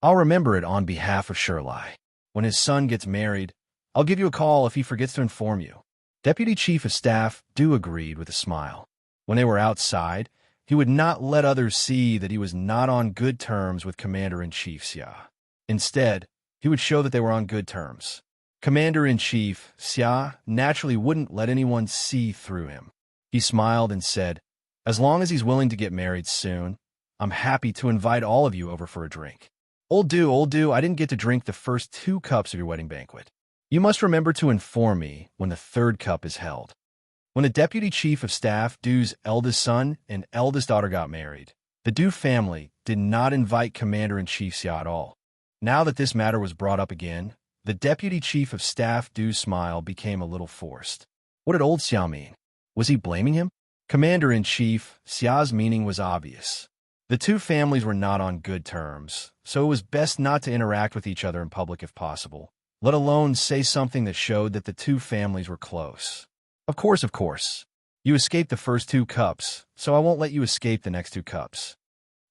I'll remember it on behalf of Shirlai. When his son gets married, I'll give you a call if he forgets to inform you." Deputy Chief of Staff Du agreed with a smile. When they were outside, he would not let others see that he was not on good terms with Commander-in-Chief Xia. Instead, he would show that they were on good terms. Commander-in-Chief Xia naturally wouldn't let anyone see through him. He smiled and said, "As long as he's willing to get married soon, I'm happy to invite all of you over for a drink. Old Du, I didn't get to drink the first 2 cups of your wedding banquet. You must remember to inform me when the 3rd cup is held." When the Deputy Chief of Staff Du's eldest son and eldest daughter got married, the Du family did not invite Commander-in-Chief Xia at all. Now that this matter was brought up again, the Deputy Chief of Staff Du's smile became a little forced. What did old Xia mean? Was he blaming him? Commander-in-Chief Xia's meaning was obvious. The 2 families were not on good terms, so it was best not to interact with each other in public if possible, let alone say something that showed that the 2 families were close. Of course. You escaped the first 2 cups, so I won't let you escape the next 2 cups.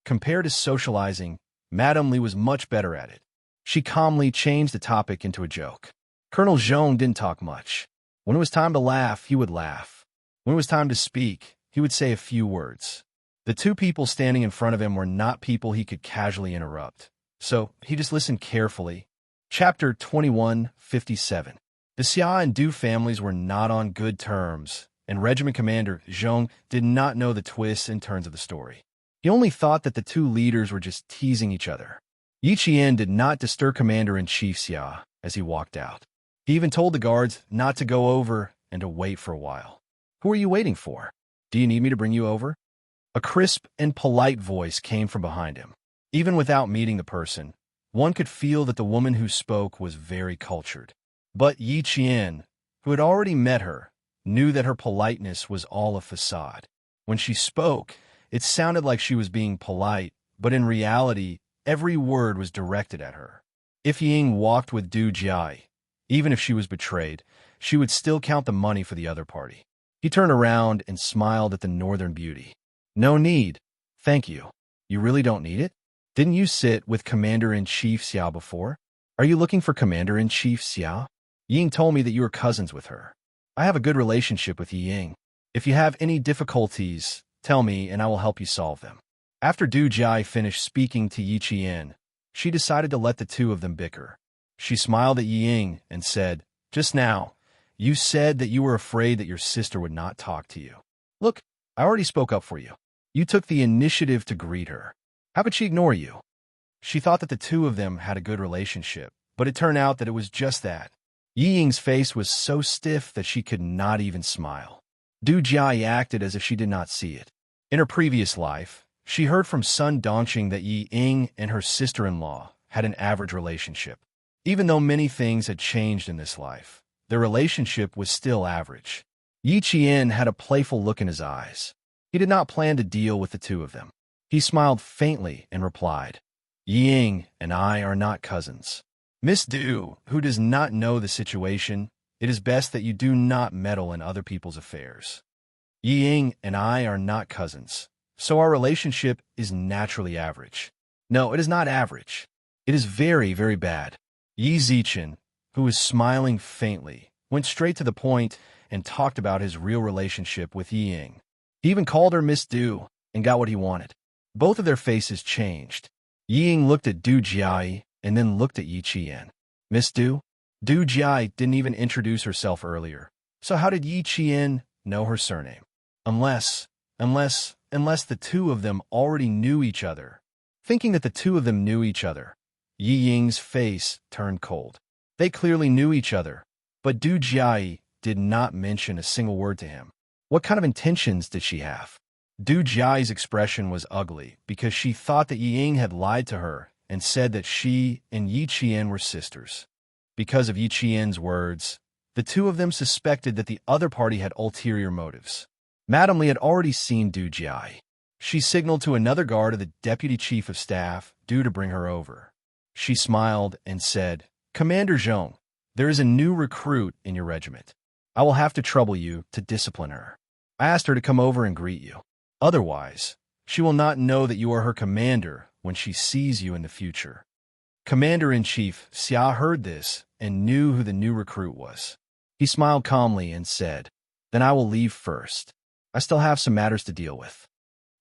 Compared to socializing, Madame Li was much better at it. She calmly changed the topic into a joke. Colonel Zhong didn't talk much. When it was time to laugh, he would laugh. When it was time to speak, he would say a few words. The 2 people standing in front of him were not people he could casually interrupt, so he just listened carefully. Chapter 2157. The Xia and Du families were not on good terms, and Regiment Commander Zhong did not know the twists and turns of the story. He only thought that the 2 leaders were just teasing each other. Yi Qian did not disturb Commander-in-Chief Xia as he walked out. He even told the guards not to go over and to wait for a while. "Who are you waiting for? Do you need me to bring you over?" A crisp and polite voice came from behind him. Even without meeting the person, one could feel that the woman who spoke was very cultured. But Yi Qian, who had already met her, knew that her politeness was all a facade. When she spoke, it sounded like she was being polite, but in reality, every word was directed at her. If Ying walked with Du Jiai, even if she was betrayed, she would still count the money for the other party. He turned around and smiled at the northern beauty. "No need. Thank you. You really don't need it? Didn't you sit with Commander-in-Chief Xia before? Are you looking for Commander-in-Chief Xia? Ying told me that you were cousins with her. I have a good relationship with Yi Ying. If you have any difficulties, tell me and I will help you solve them." After Du Jiai finished speaking to Yi Qian, she decided to let the 2 of them bicker. She smiled at Yi Ying and said, "Just now, you said that you were afraid that your sister would not talk to you. Look, I already spoke up for you. You took the initiative to greet her. How could she ignore you?" She thought that the 2 of them had a good relationship, but it turned out that it was just that. Yi Ying's face was so stiff that she could not even smile. Du Jiai acted as if she did not see it. In her previous life, she heard from Sun Dongqing that Yi Ying and her sister-in-law had an average relationship. Even though many things had changed in this life, their relationship was still average. Yi Qian had a playful look in his eyes. He did not plan to deal with the 2 of them. He smiled faintly and replied, "Yi Ying and I are not cousins. Miss Du, who does not know the situation, it is best that you do not meddle in other people's affairs. Yi Ying and I are not cousins, so our relationship is naturally average. No, it is not average. It is very, very bad." Yi Zichen, who was smiling faintly, went straight to the point, and talked about his real relationship with Yi Ying. He even called her Miss Du and got what he wanted. Both of their faces changed. Yi Ying looked at Du Jiai and then looked at Yi Qian. Miss Du? Du Jiai didn't even introduce herself earlier, so how did Yi Qian know her surname? Unless the two of them already knew each other. Thinking that the two of them knew each other, Yi Ying's face turned cold. They clearly knew each other, but Du Jiai did not mention a single word to him. What kind of intentions did she have? Du Jiai's expression was ugly because she thought that Yi Ying had lied to her and said that she and Yi Qian were sisters. Because of Yi Qian's words, the two of them suspected that the other party had ulterior motives. Madame Li had already seen Du Jiai. She signaled to another guard of the deputy chief of staff, due to bring her over. She smiled and said, "Commander Zhong, there is a new recruit in your regiment. I will have to trouble you to discipline her. I asked her to come over and greet you. Otherwise, she will not know that you are her commander when she sees you in the future." Commander-in-Chief Xia heard this and knew who the new recruit was. He smiled calmly and said, "Then I will leave first. I still have some matters to deal with."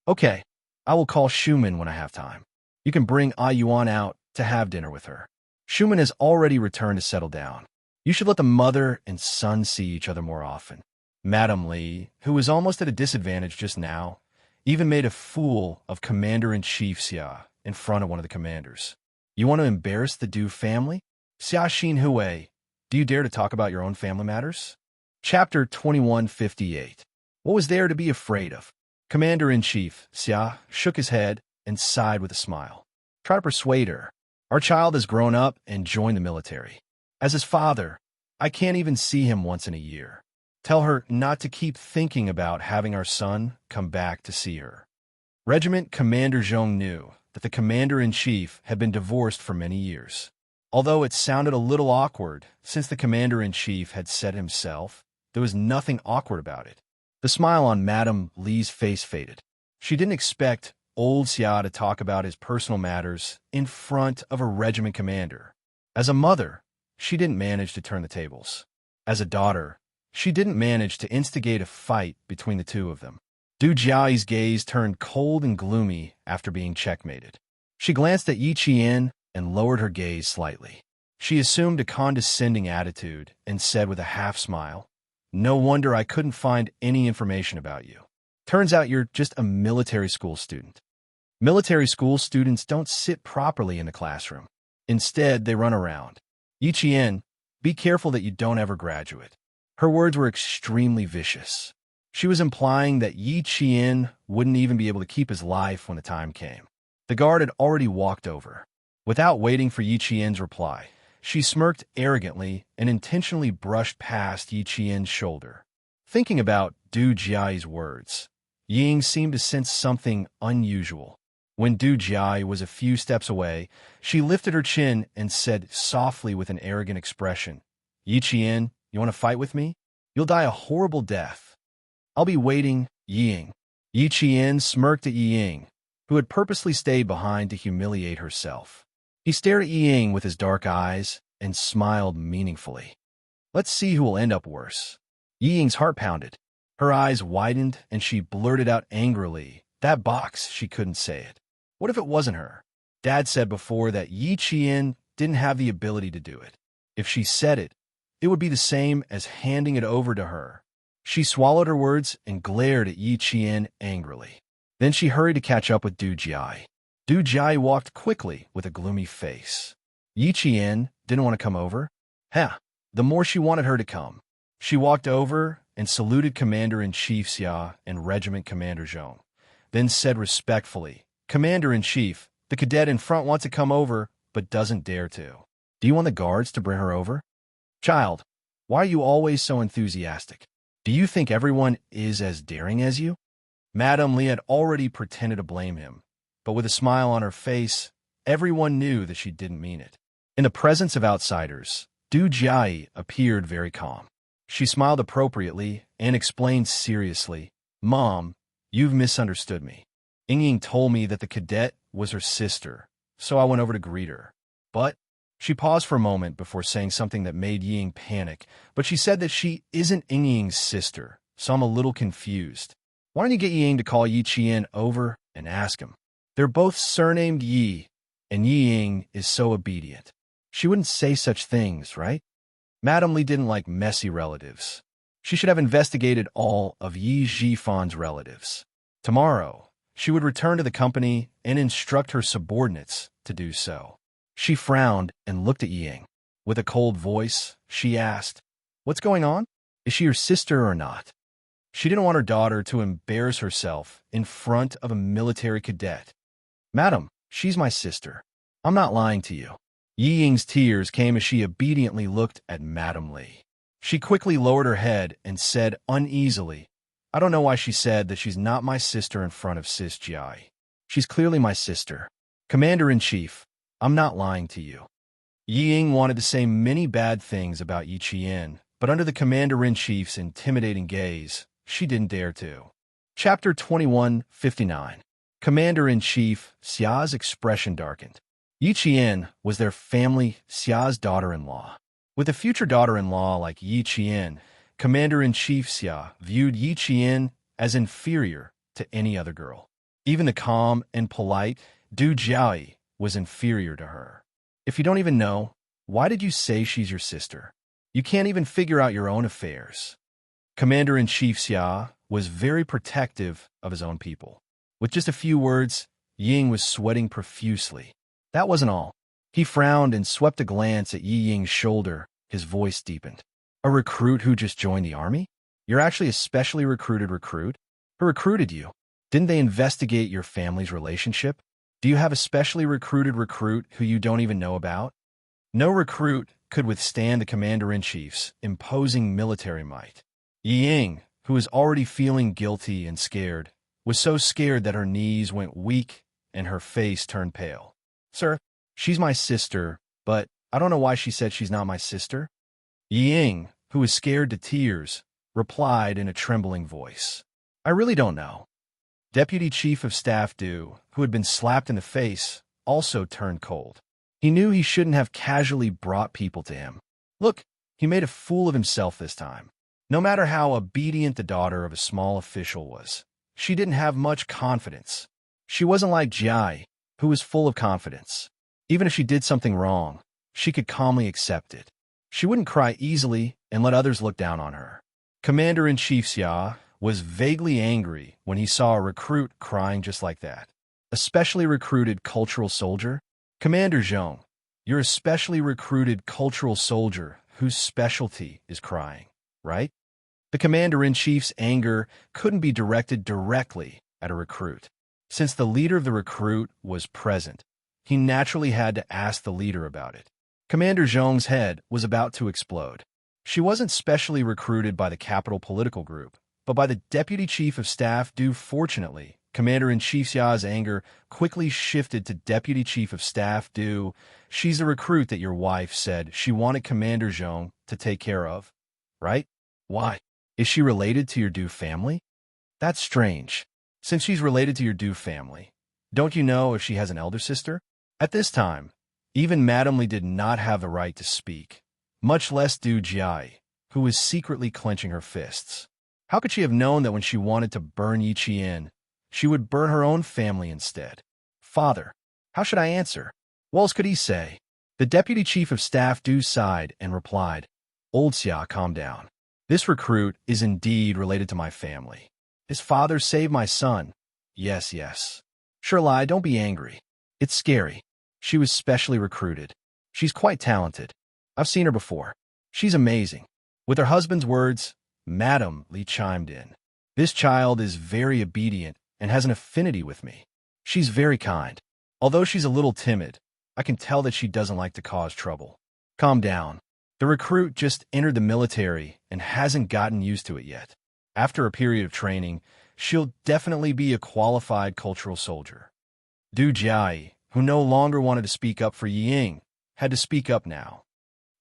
"Okay, I will call Schumann when I have time. You can bring Ah Yuan out to have dinner with her. Schumann has already returned to settle down. You should let the mother and son see each other more often." Madame Li, who was almost at a disadvantage just now, even made a fool of Commander-in-Chief Xia in front of one of the commanders. "You want to embarrass the Du family? Xia Xinhui, do you dare to talk about your own family matters?" Chapter 2158. What was there to be afraid of? Commander-in-Chief Xia shook his head and sighed with a smile. "Try to persuade her. Our child has grown up and joined the military. As his father, I can't even see him once in a year. Tell her not to keep thinking about having our son come back to see her." Regiment Commander Zhong knew that the commander-in-chief had been divorced for many years. Although it sounded a little awkward, since the commander-in-chief had said himself, there was nothing awkward about it. The smile on Madame Li's face faded. She didn't expect old Xia to talk about his personal matters in front of a regiment commander. As a mother, she didn't manage to turn the tables. As a daughter, she didn't manage to instigate a fight between the two of them. Du Jiai's gaze turned cold and gloomy after being checkmated. She glanced at Yi Qian and lowered her gaze slightly. She assumed a condescending attitude and said with a half-smile, "No wonder I couldn't find any information about you. Turns out you're just a military school student." Military school students don't sit properly in the classroom. Instead, they run around. "Yi Qian, be careful that you don't ever graduate." Her words were extremely vicious. She was implying that Yi Qian wouldn't even be able to keep his life when the time came. The guard had already walked over. Without waiting for Yi Qian's reply, she smirked arrogantly and intentionally brushed past Yi Qian's shoulder. Thinking about Du Jiai's words, Ying seemed to sense something unusual. When Du Jiai was a few steps away, she lifted her chin and said softly with an arrogant expression, "Yi Qian, you want to fight with me? You'll die a horrible death. I'll be waiting, Ying." Yi Qian smirked at Yi Ying, who had purposely stayed behind to humiliate herself. He stared at Yi Ying with his dark eyes and smiled meaningfully. "Let's see who will end up worse." Yi Ying's heart pounded. Her eyes widened and she blurted out angrily, "That box," she couldn't say it. What if it wasn't her? Dad said before that Yi Qian didn't have the ability to do it. If she said it, it would be the same as handing it over to her. She swallowed her words and glared at Yi Qian angrily. Then she hurried to catch up with Du Jiai. Du Jiai walked quickly with a gloomy face. Yi Qian didn't want to come over? The more she wanted her to come. She walked over and saluted Commander-in-Chief Xia and Regiment Commander Zhong, then said respectfully, "Commander-in-Chief, the cadet in front wants to come over, but doesn't dare to. Do you want the guards to bring her over?" "Child, why are you always so enthusiastic? Do you think everyone is as daring as you?" Madame Li had already pretended to blame him, but with a smile on her face, everyone knew that she didn't mean it. In the presence of outsiders, Du Jiai appeared very calm. She smiled appropriately and explained seriously, "Mom, you've misunderstood me. Ying told me that the cadet was her sister, so I went over to greet her. But She paused for a moment before saying something that made Ying panic, but she said that she isn't Ying's sister, so I'm a little confused. Why don't you get Ying to call Yi Qian over and ask him? They're both surnamed Yi, and Yi Ying is so obedient. She wouldn't say such things, right? Madame Li didn't like messy relatives. She should have investigated all of Yi Jifan's relatives. Tomorrow, she would return to the company and instruct her subordinates to do so. She frowned and looked at Ying. With a cold voice, she asked, "What's going on? Is she your sister or not?" She didn't want her daughter to embarrass herself in front of a military cadet. "Madam, she's my sister. I'm not lying to you." Yi Ying's tears came as she obediently looked at Madame Li. She quickly lowered her head and said uneasily, "I don't know why she said that she's not my sister in front of Sis Jiai. She's clearly my sister. Commander-in-Chief, I'm not lying to you." Yi Ying wanted to say many bad things about Yi Qian, but under the Commander-in-Chief's intimidating gaze, she didn't dare to. Chapter 2159. Commander-in-Chief Xia's expression darkened. Yi Qian was their family Xia's daughter-in-law. With a future daughter-in-law like Yi Qian, Commander-in-Chief Xia viewed Yi Qian as inferior to any other girl. Even the calm and polite Du Jiayi was inferior to her. If you don't even know, why did you say she's your sister? You can't even figure out your own affairs. Commander-in-Chief Xia was very protective of his own people. With just a few words, Ying was sweating profusely. That wasn't all. He frowned and swept a glance at Yi Ying's shoulder. His voice deepened. "A recruit who just joined the army? You're actually a specially recruited recruit? Who recruited you? Didn't they investigate your family's relationship? Do you have a specially recruited recruit who you don't even know about?" No recruit could withstand the Commander-in-Chief's imposing military might. Yi Ying, who was already feeling guilty and scared, was so scared that her knees went weak and her face turned pale. "Sir, she's my sister, but I don't know why she said she's not my sister." Yi Ying, who was scared to tears, replied in a trembling voice, "I really don't know." Deputy Chief of Staff Du, who had been slapped in the face, also turned cold. He knew he shouldn't have casually brought people to him. Look, he made a fool of himself this time. No matter how obedient the daughter of a small official was, she didn't have much confidence. She wasn't like Jiai, who was full of confidence. Even if she did something wrong, she could calmly accept it. She wouldn't cry easily and let others look down on her. Commander-in-Chief Xia was vaguely angry when he saw a recruit crying just like that. A specially recruited cultural soldier? Commander Zhong, you're a specially recruited cultural soldier whose specialty is crying, right? The Commander-in-Chief's anger couldn't be directed directly at a recruit. Since the leader of the recruit was present, he naturally had to ask the leader about it. Commander Zhong's head was about to explode. She wasn't specially recruited by the capital political group, but by the Deputy Chief of Staff Du. Fortunately, Commander-in-Chief Xia's anger quickly shifted to Deputy Chief of Staff Du. "She's a recruit that your wife said she wanted Commander Zhong to take care of, right? Why? Is she related to your Du family? That's strange. Since she's related to your Du family, don't you know if she has an elder sister?" At this time, even Madame Li did not have the right to speak, much less Du Jiai, who was secretly clenching her fists. How could she have known that when she wanted to burn Yi Qian, she would burn her own family instead? "Father, how should I answer? What else could he say?" The Deputy Chief of Staff Du sighed and replied, "Old Xia, calm down. This recruit is indeed related to my family. His father saved my son. Yes, yes. Shirlai, don't be angry. It's scary. She was specially recruited. She's quite talented. I've seen her before. She's amazing." With her husband's words, Madame Li chimed in. "This child is very obedient and has an affinity with me. She's very kind. Although she's a little timid, I can tell that she doesn't like to cause trouble." "Calm down. The recruit just entered the military and hasn't gotten used to it yet. After a period of training, she'll definitely be a qualified cultural soldier." Du Jiai, who no longer wanted to speak up for Yi Ying, had to speak up now.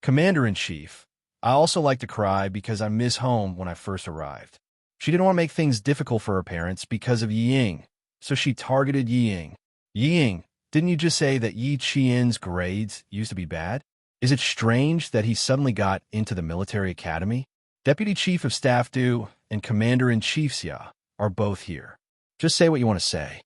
"Commander-in-Chief, I also like to cry because I miss home when I first arrived. She didn't want to make things difficult for her parents because of Yi Ying, so she targeted Yi Ying. Yi Ying, Didn't you just say that Yi Qian's grades used to be bad? Is it strange that he suddenly got into the military academy? Deputy Chief of Staff Du and Commander-in-Chief Xia are both here. Just say what you want to say.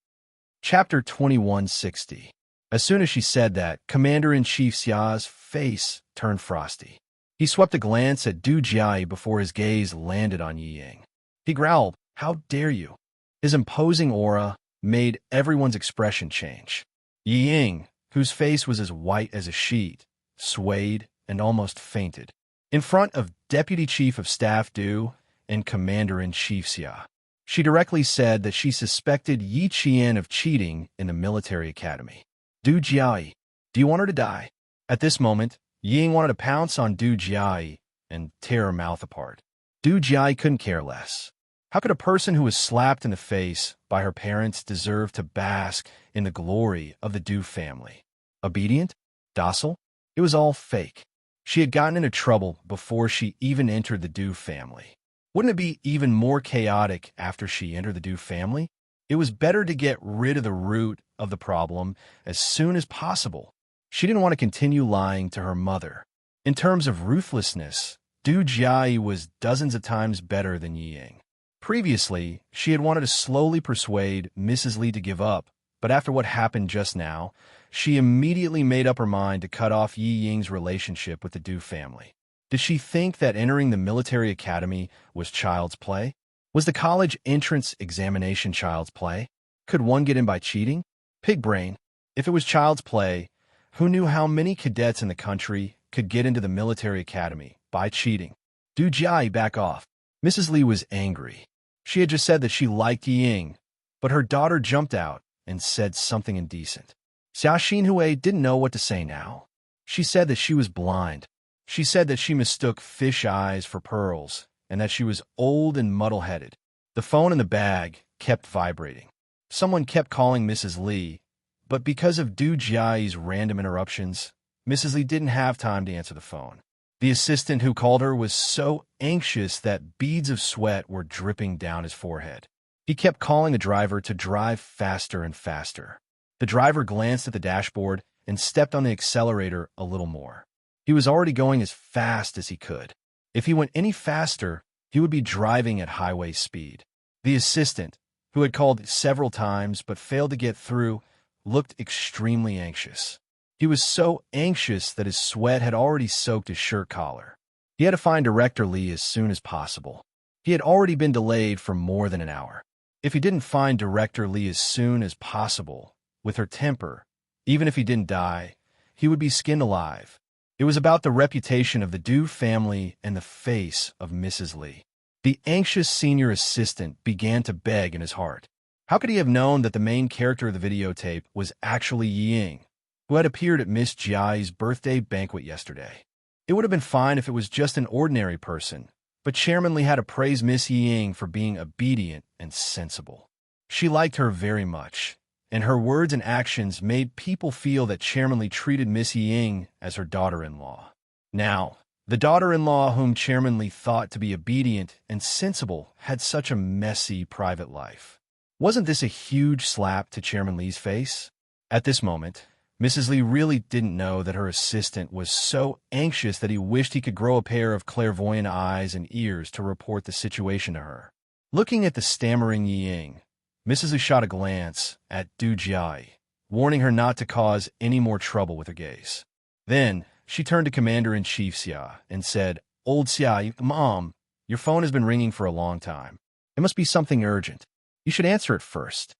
Chapter 2160. As soon as she said that, Commander-in-Chief Xia's face turned frosty. He swept a glance at Du Jiayi before his gaze landed on Yi Ying. He growled, "How dare you?" His imposing aura made everyone's expression change. Yi Ying, whose face was as white as a sheet, swayed and almost fainted. In front of Deputy Chief of Staff Du and Commander-in-Chief Xia, she directly said that she suspected Yi Qian of cheating in the military academy. Du Jiayi, do you want her to die? At this moment, Yi Ying wanted to pounce on Du Jiayi and tear her mouth apart. Du Jiayi couldn't care less. How could a person who was slapped in the face by her parents deserve to bask in the glory of the Du family? Obedient? Docile? It was all fake. She had gotten into trouble before she even entered the Du family. Wouldn't it be even more chaotic after she entered the Du family? It was better to get rid of the root of the problem as soon as possible. She didn't want to continue lying to her mother. In terms of ruthlessness, Du Jiayi was dozens of times better than Yi Ying. Previously, she had wanted to slowly persuade Mrs. Li to give up, but after what happened just now, she immediately made up her mind to cut off Yi Ying's relationship with the Du family. Did she think that entering the military academy was child's play? Was the college entrance examination child's play? Could one get in by cheating? Pig brain. If it was child's play, who knew how many cadets in the country could get into the military academy by cheating? Du Jiayi, back off. Mrs. Li was angry. She had just said that she liked Yi Ying, but her daughter jumped out and said something indecent. Xia Xinhui didn't know what to say now. She said that she was blind. She said that she mistook fish eyes for pearls and that she was old and muddle-headed. The phone in the bag kept vibrating. Someone kept calling Mrs. Li, but because of Du Jiayi's random interruptions, Mrs. Li didn't have time to answer the phone. The assistant who called her was so anxious that beads of sweat were dripping down his forehead. He kept calling the driver to drive faster and faster. The driver glanced at the dashboard and stepped on the accelerator a little more. He was already going as fast as he could. If he went any faster, he would be driving at highway speed. The assistant, who had called several times but failed to get through, looked extremely anxious. He was so anxious that his sweat had already soaked his shirt collar. He had to find Director Li as soon as possible. He had already been delayed for more than an hour. If he didn't find Director Li as soon as possible, with her temper, even if he didn't die, he would be skinned alive. It was about the reputation of the Du family and the face of Mrs. Li. The anxious senior assistant began to beg in his heart. How could he have known that the main character of the videotape was actually Yi Ying, who had appeared at Miss Jiayi's birthday banquet yesterday? It would have been fine if it was just an ordinary person, but Chairman Li had to praise Miss Yi Ying for being obedient and sensible. She liked her very much, and her words and actions made people feel that Chairman Li treated Miss Yi Ying as her daughter-in-law. Now, the daughter-in-law whom Chairman Li thought to be obedient and sensible had such a messy private life. Wasn't this a huge slap to Chairman Li's face? At this moment, Mrs. Li really didn't know that her assistant was so anxious that he wished he could grow a pair of clairvoyant eyes and ears to report the situation to her. Looking at the stammering Yi Ying, Mrs. Li shot a glance at Du Jiayi, warning her not to cause any more trouble with her gaze. Then, she turned to Commander-in-Chief Xia and said, "Old Xia, Mom, your phone has been ringing for a long time. It must be something urgent. You should answer it first."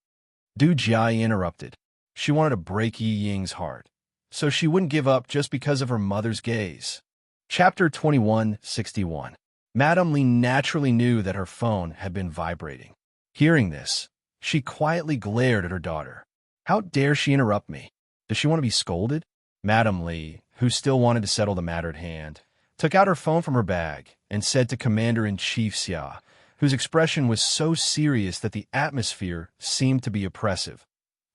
Du Jiayi interrupted. She wanted to break Yi Ying's heart, so she wouldn't give up just because of her mother's gaze. Chapter 2161. Madame Li naturally knew that her phone had been vibrating. Hearing this, she quietly glared at her daughter. How dare she interrupt me? Does she want to be scolded? Madame Li, who still wanted to settle the matter at hand, took out her phone from her bag and said to Commander-in-Chief Xia, whose expression was so serious that the atmosphere seemed to be oppressive,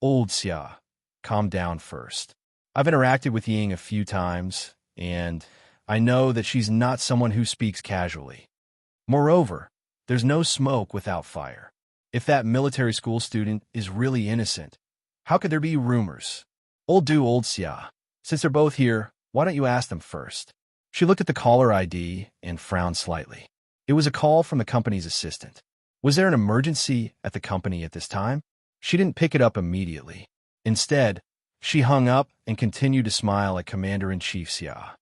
"Old Xia, calm down first. I've interacted with Ying a few times, and I know that she's not someone who speaks casually. Moreover, there's no smoke without fire. If that military school student is really innocent, how could there be rumors? Old do old Xia. Since they're both here, why don't you ask them first? She looked at the caller ID and frowned slightly. It was a call from the company's assistant. Was there an emergency at the company at this time? She didn't pick it up immediately. Instead, she hung up and continued to smile at Commander-in-Chief Xia.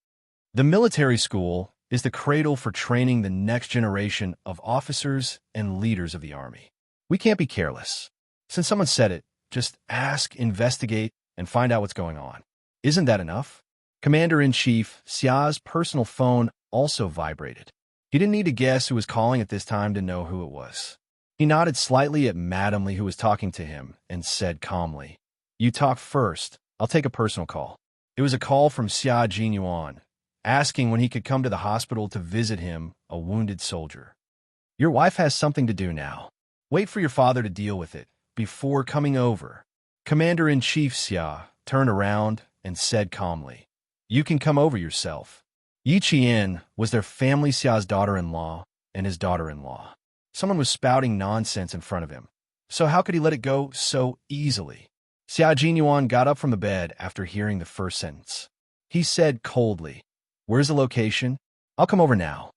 The military school is the cradle for training the next generation of officers and leaders of the Army. We can't be careless. Since someone said it, just ask, investigate, and find out what's going on. Isn't that enough? Commander-in-Chief Xia's personal phone also vibrated. He didn't need to guess who was calling at this time to know who it was. He nodded slightly at Madam Li, who was talking to him, and said calmly, "You talk first. I'll take a personal call." It was a call from Xia Jinyuan, asking when he could come to the hospital to visit him, a wounded soldier. "Your wife has something to do now. Wait for your father to deal with it before coming over." Commander-in-Chief Xia turned around and said calmly, "You can come over yourself." Yi Qian was their family Xia's daughter-in-law and his daughter-in-law. Someone was spouting nonsense in front of him. So how could he let it go so easily? Xia Jinyuan got up from the bed after hearing the first sentence. He said coldly, "Where's the location? I'll come over now."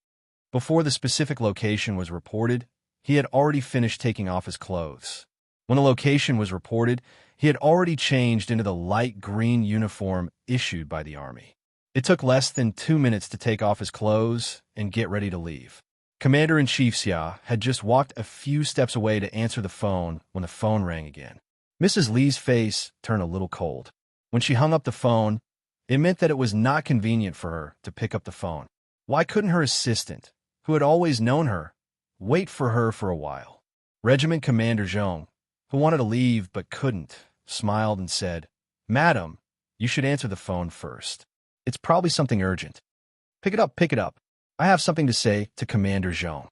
Before the specific location was reported, he had already finished taking off his clothes. When the location was reported, he had already changed into the light green uniform issued by the Army. It took less than 2 minutes to take off his clothes and get ready to leave. Commander-in-Chief Xia had just walked a few steps away to answer the phone when the phone rang again. Mrs. Li's face turned a little cold. When she hung up the phone, it meant that it was not convenient for her to pick up the phone. Why couldn't her assistant, who had always known her, wait for her for a while? Regiment Commander Zhong, who wanted to leave but couldn't, smiled and said, "Madam, you should answer the phone first. It's probably something urgent." Pick it up, pick it up. I have something to say to Commander Zhong."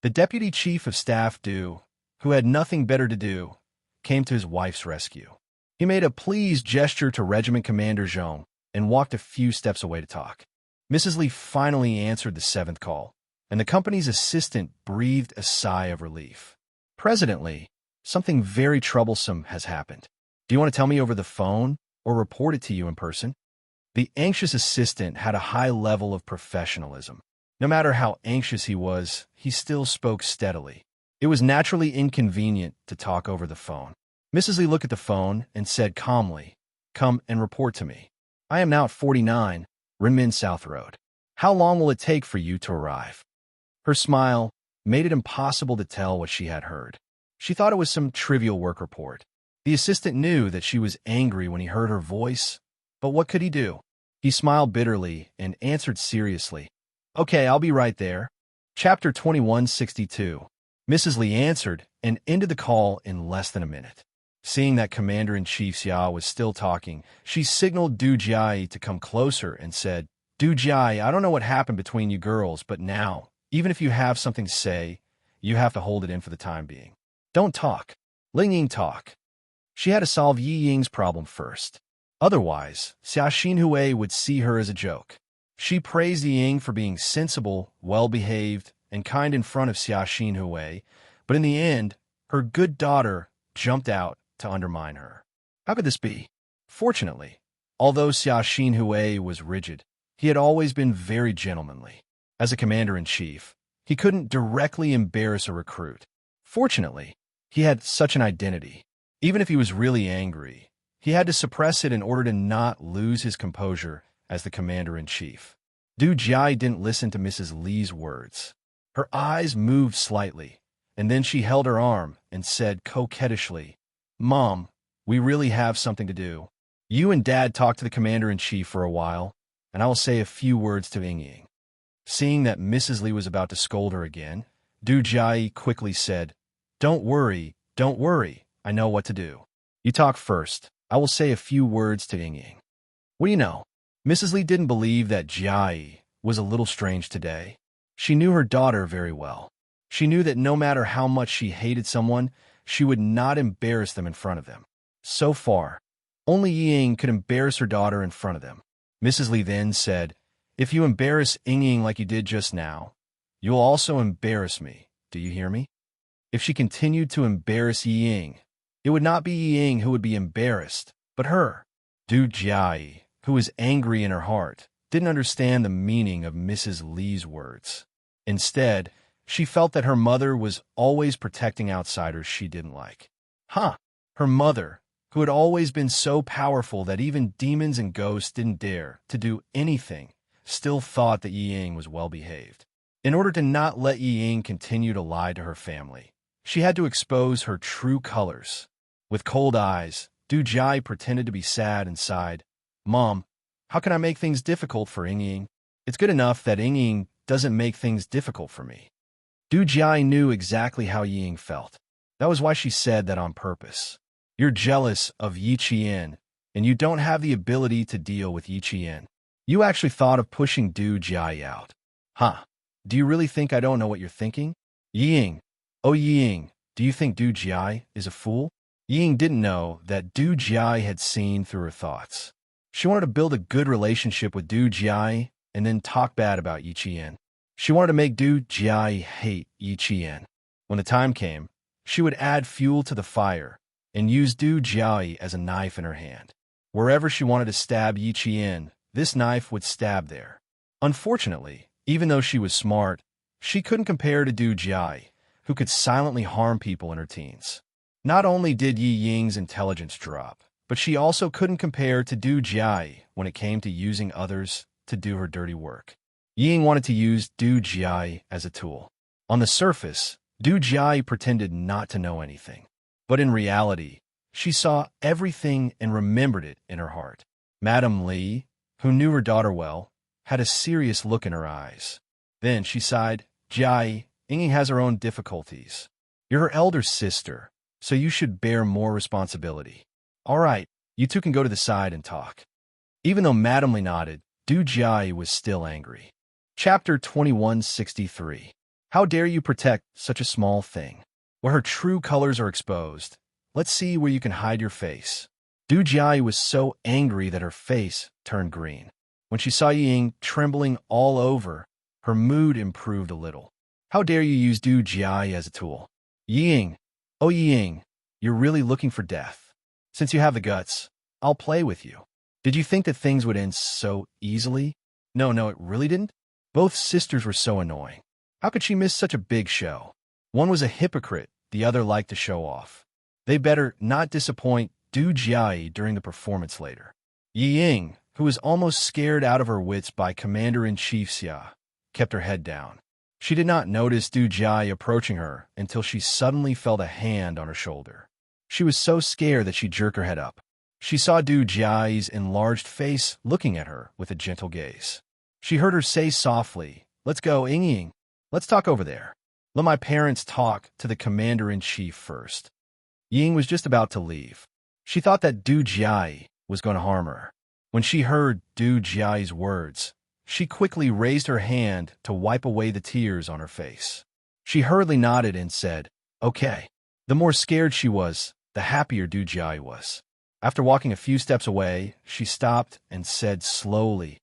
The Deputy Chief of Staff Du, who had nothing better to do, came to his wife's rescue. He made a pleased gesture to Regiment Commander Zhong and walked a few steps away to talk. Mrs. Li finally answered the 7th call, and the company's assistant breathed a sigh of relief. "President Li, something very troublesome has happened. Do you want to tell me over the phone or report it to you in person?" The anxious assistant had a high level of professionalism. No matter how anxious he was, he still spoke steadily. It was naturally inconvenient to talk over the phone. Mrs. Li looked at the phone and said calmly, "Come and report to me. I am now at 49 Renmin South Road. How long will it take for you to arrive?" Her smile made it impossible to tell what she had heard. She thought it was some trivial work report. The assistant knew that she was angry when he heard her voice, but what could he do? He smiled bitterly and answered seriously, "Okay, I'll be right there." Chapter 2162. Mrs. Li answered and ended the call in less than a minute. Seeing that Commander-in-Chief Xia was still talking, she signaled Du Jiai to come closer and said, "Du Jiai, I don't know what happened between you girls, but now, even if you have something to say, you have to hold it in for the time being. Don't talk. Ling Ying talk." She had to solve Yi Ying's problem first. Otherwise, Xia Xinhui would see her as a joke. She praised Yi Ying for being sensible, well-behaved, and kind in front of Xia Xinhui, but in the end, her good daughter jumped out to undermine her. How could this be? Fortunately, although Xia Xinhui was rigid, he had always been very gentlemanly. As a commander-in-chief, he couldn't directly embarrass a recruit. Fortunately, he had such an identity. Even if he was really angry, he had to suppress it in order to not lose his composure as the commander-in-chief. Du Jiai didn't listen to Mrs. Li's words. Her eyes moved slightly, and then she held her arm and said coquettishly, "Mom, we really have something to do. You and Dad talk to the commander-in-chief for a while, and I will say a few words to Ying Ying." Seeing that Mrs. Li was about to scold her again, Du Jiai quickly said, don't worry, I know what to do. You talk first. I will say a few words to Ying Ying." What do you know? Mrs. Li didn't believe that Jiai was a little strange today. She knew her daughter very well. She knew that no matter how much she hated someone, she would not embarrass them in front of them. So far, only Yi Ying could embarrass her daughter in front of them. Mrs. Li then said, "If you embarrass Ying Ying like you did just now, you will also embarrass me. Do you hear me?" If she continued to embarrass Yi Ying, it would not be Yi Ying who would be embarrassed, but her. Du Jiai, who was angry in her heart, didn't understand the meaning of Mrs. Li's words. Instead, she felt that her mother was always protecting outsiders she didn't like. Her mother, who had always been so powerful that even demons and ghosts didn't dare to do anything, still thought that Yi Ying was well-behaved. In order to not let Yi Ying continue to lie to her family, she had to expose her true colors. With cold eyes, Du Jai pretended to be sad and sighed, "Mom, how can I make things difficult for Ying Ying? It's good enough that Ying Ying doesn't make things difficult for me." Du Jai knew exactly how Yi Ying felt. That was why she said that on purpose. "You're jealous of Yi Qian, and you don't have the ability to deal with Yi Qian. You actually thought of pushing Du Jai out. Do you really think I don't know what you're thinking? Yi Ying, oh Yi Ying, do you think Du Jai is a fool?" Yi Ying didn't know that Du Jai had seen through her thoughts. She wanted to build a good relationship with Du Jai and then talk bad about Yi Qian. She wanted to make Du Jai hate Yi Qian. When the time came, she would add fuel to the fire and use Du Jai as a knife in her hand. Wherever she wanted to stab Yi Qian, this knife would stab there. Unfortunately, even though she was smart, she couldn't compare to Du Jai, who could silently harm people in her teens. Not only did Yi Ying's intelligence drop, but she also couldn't compare to Du Jai when it came to using others to do her dirty work. Yi Ying wanted to use Du Jai as a tool. On the surface, Du Jai pretended not to know anything. But in reality, she saw everything and remembered it in her heart. Madame Li, who knew her daughter well, had a serious look in her eyes. Then she sighed, "Jai, Ying has her own difficulties. You're her elder sister, so you should bear more responsibility. All right, you two can go to the side and talk." Even though Madame Li nodded, Du Jai was still angry. Chapter 2163. How dare you protect such a small thing? Where her true colors are exposed, let's see where you can hide your face. Du Jai was so angry that her face turned green. When she saw Yi Ying trembling all over, her mood improved a little. "How dare you use Du Jai as a tool? Yi Ying, oh Yi Ying, you're really looking for death. Since you have the guts, I'll play with you. Did you think that things would end so easily? No, it really didn't." Both sisters were so annoying. How could she miss such a big show? One was a hypocrite, the other liked to show off. They better not disappoint Du Jai during the performance later. Yi Ying, who was almost scared out of her wits by Commander-in-Chief Xia, kept her head down. She did not notice Du Jai approaching her until she suddenly felt a hand on her shoulder. She was so scared that she jerked her head up. She saw Du Jai's enlarged face looking at her with a gentle gaze. She heard her say softly, "Let's go, Ying Ying. Let's talk over there. Let my parents talk to the Commander-in-Chief first." Ying was just about to leave. She thought that Du Jai was going to harm her. When she heard Du Jai's words, she quickly raised her hand to wipe away the tears on her face. She hurriedly nodded and said, "Okay." The more scared she was, the happier Du Jai was. After walking a few steps away, she stopped and said slowly,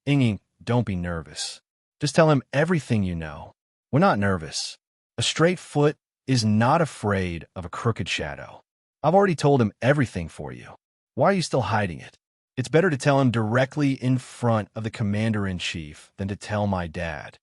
"Ying Ying, don't be nervous. Just tell him everything you know. We're not nervous. A straight foot is not afraid of a crooked shadow. I've already told him everything for you. Why are you still hiding it? It's better to tell him directly in front of the Commander-in-Chief than to tell my dad."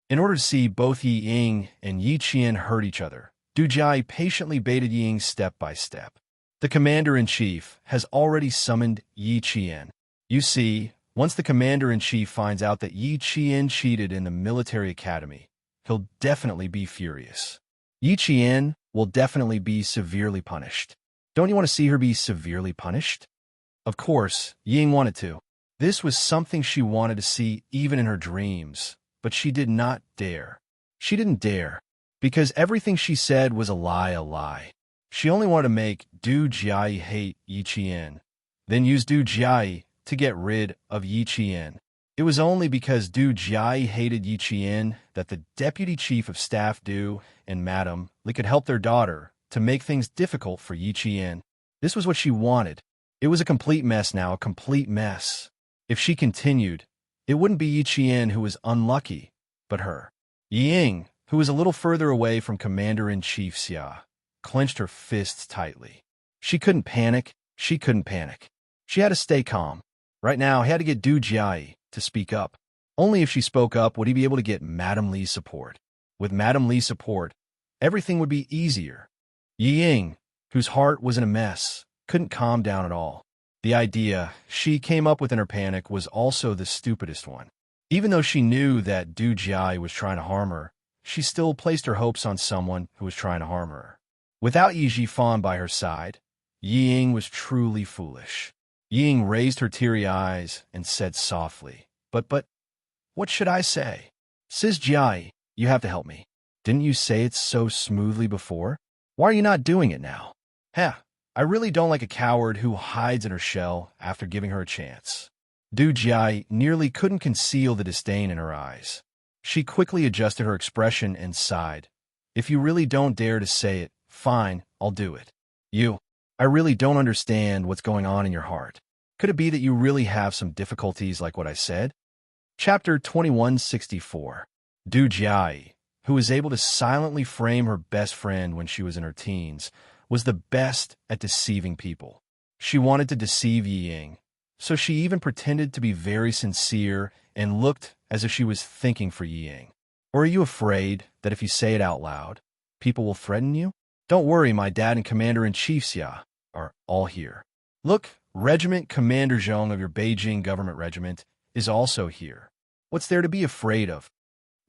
In order to see both Yi Ying and Yi Qian hurt each other, Du Jai patiently baited Yi Ying step by step. The Commander-in-Chief has already summoned Yi Qian. You see, once the Commander-in-Chief finds out that Yi Qian cheated in the military academy, he'll definitely be furious. Yi Qian will definitely be severely punished. Don't you want to see her be severely punished? Of course, Yi Ying wanted to. This was something she wanted to see even in her dreams, but she did not dare. She didn't dare, because everything she said was a lie. She only wanted to make Du Jai hate Yi Qian, then use Du Jai to get rid of Yi Qian. It was only because Du Jai hated Yi Qian that the Deputy Chief of Staff Du and Madame Li could help their daughter to make things difficult for Yi Qian. This was what she wanted. It was a complete mess now, a complete mess. If she continued, it wouldn't be Yi Qian who was unlucky, but her. Yi Ying, who was a little further away from Commander-in-Chief Xia, clenched her fists tightly. She couldn't panic. She had to stay calm. Right now, he had to get Du Jiai to speak up. Only if she spoke up would he be able to get Madame Li's support. With Madame Li's support, everything would be easier. Yi Ying, whose heart was in a mess, couldn't calm down at all. The idea she came up with in her panic was also the stupidest one. Even though she knew that Du Jiai was trying to harm her, she still placed her hopes on someone who was trying to harm her. Without Yi Jifan by her side, Yi Ying was truly foolish. Yi Ying raised her teary eyes and said softly, But, what should I say? Sis Jiai, you have to help me. Didn't you say it so smoothly before? Why are you not doing it now? Heh, I really don't like a coward who hides in her shell after giving her a chance. Du Jiai nearly couldn't conceal the disdain in her eyes. She quickly adjusted her expression and sighed. If you really don't dare to say it, fine, I'll do it. I really don't understand what's going on in your heart. Could it be that you really have some difficulties like what I said? Chapter 2164. Du Jiai, who was able to silently frame her best friend when she was in her teens, was the best at deceiving people. She wanted to deceive Yi Ying, so she even pretended to be very sincere and looked as if she was thinking for Yi Ying. Or are you afraid that if you say it out loud, people will threaten you? Don't worry, my dad and Commander-in-Chief Xia are all here. Look, Regiment Commander Zhong of your Beijing government regiment is also here. What's there to be afraid of?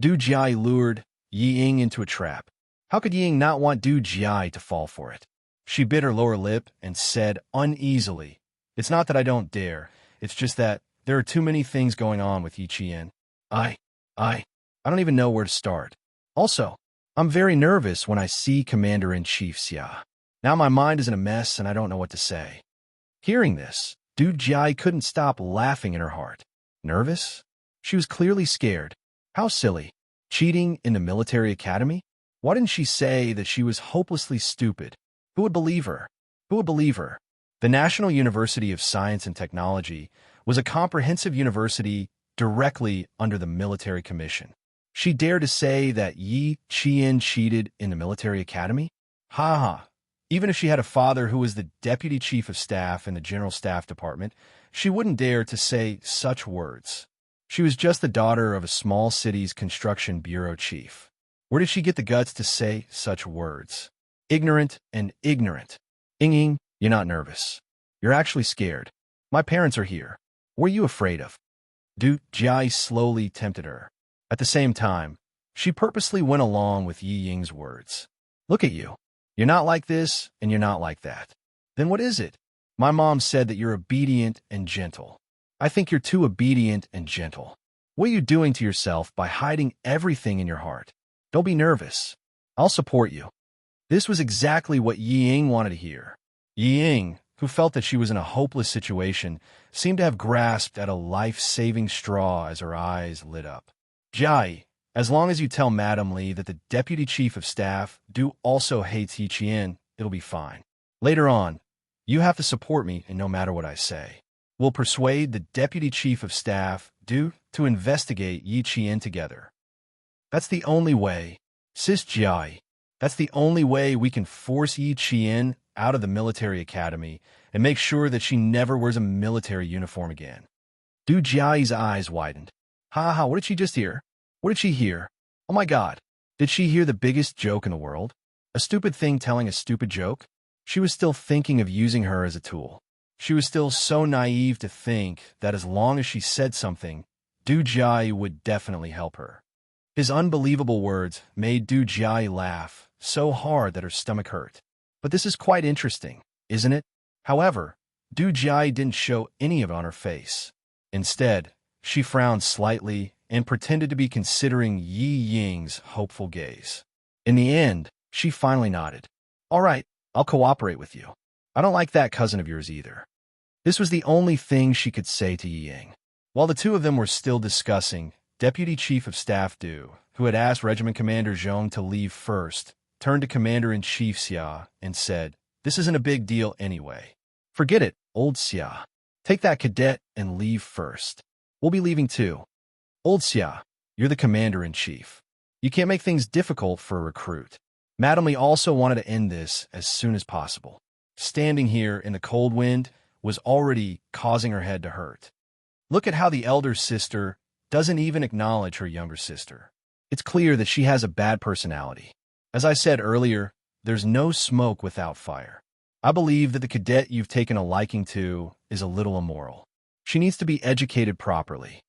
Du Jiai lured Yi Ying into a trap. How could Yi Ying not want Du Jiai to fall for it? She bit her lower lip and said uneasily, It's not that I don't dare, it's just that there are too many things going on with Yi Qian. I don't even know where to start. Also, I'm very nervous when I see Commander-in-Chief Xia. Now my mind is in a mess and I don't know what to say. Hearing this, Du Jiai couldn't stop laughing in her heart. Nervous? She was clearly scared. How silly. Cheating in the military academy? Why didn't she say that she was hopelessly stupid? Who would believe her? Who would believe her? The National University of Science and Technology was a comprehensive university directly under the military commission. She dared to say that Yi Qian cheated in the military academy? Ha ha. Even if she had a father who was the deputy chief of staff in the general staff department, she wouldn't dare to say such words. She was just the daughter of a small city's construction bureau chief. Where did she get the guts to say such words? Ignorant and ignorant. Ying, you're not nervous. You're actually scared. My parents are here. What are you afraid of? Du Jiai slowly tempted her. At the same time, she purposely went along with Yi Ying's words. Look at you. You're not like this, and you're not like that. Then what is it? My mom said that you're obedient and gentle. I think you're too obedient and gentle. What are you doing to yourself by hiding everything in your heart? Don't be nervous. I'll support you. This was exactly what Yi Ying wanted to hear. Yi Ying, who felt that she was in a hopeless situation, seemed to have grasped at a life-saving straw as her eyes lit up. Jiai, as long as you tell Madame Li that the deputy chief of staff also hates Yi Qian, it'll be fine. Later on, you have to support me and no matter what I say. We'll persuade the deputy chief of staff to investigate Yi Qian together. That's the only way. Sis Jiai, that's the only way we can force Yi Qian out of the military academy and make sure that she never wears a military uniform again. Du Jiai's eyes widened. Ha, what did she just hear? What did she hear? Oh my God, did she hear the biggest joke in the world? A stupid thing telling a stupid joke? She was still thinking of using her as a tool. She was still so naive to think that as long as she said something, Du Jiai would definitely help her. His unbelievable words made Du Jiai laugh so hard that her stomach hurt. But this is quite interesting, isn't it? However, Du Jiai didn't show any of it on her face. Instead, she frowned slightly and pretended to be considering Yi Ying's hopeful gaze. In the end, she finally nodded. All right, I'll cooperate with you. I don't like that cousin of yours either. This was the only thing she could say to Yi Ying. While the two of them were still discussing, Deputy Chief of Staff Du, who had asked Regiment Commander Zhong to leave first, turned to Commander-in-Chief Xia and said, This isn't a big deal anyway. Forget it, old Xia. Take that cadet and leave first. We'll be leaving too. Old Xia, you're the commander-in-chief. You can't make things difficult for a recruit. Madame Li also wanted to end this as soon as possible. Standing here in the cold wind, was already causing her head to hurt. Look at how the elder sister doesn't even acknowledge her younger sister. It's clear that she has a bad personality. As I said earlier, there's no smoke without fire. I believe that the cadet you've taken a liking to is a little immoral. She needs to be educated properly.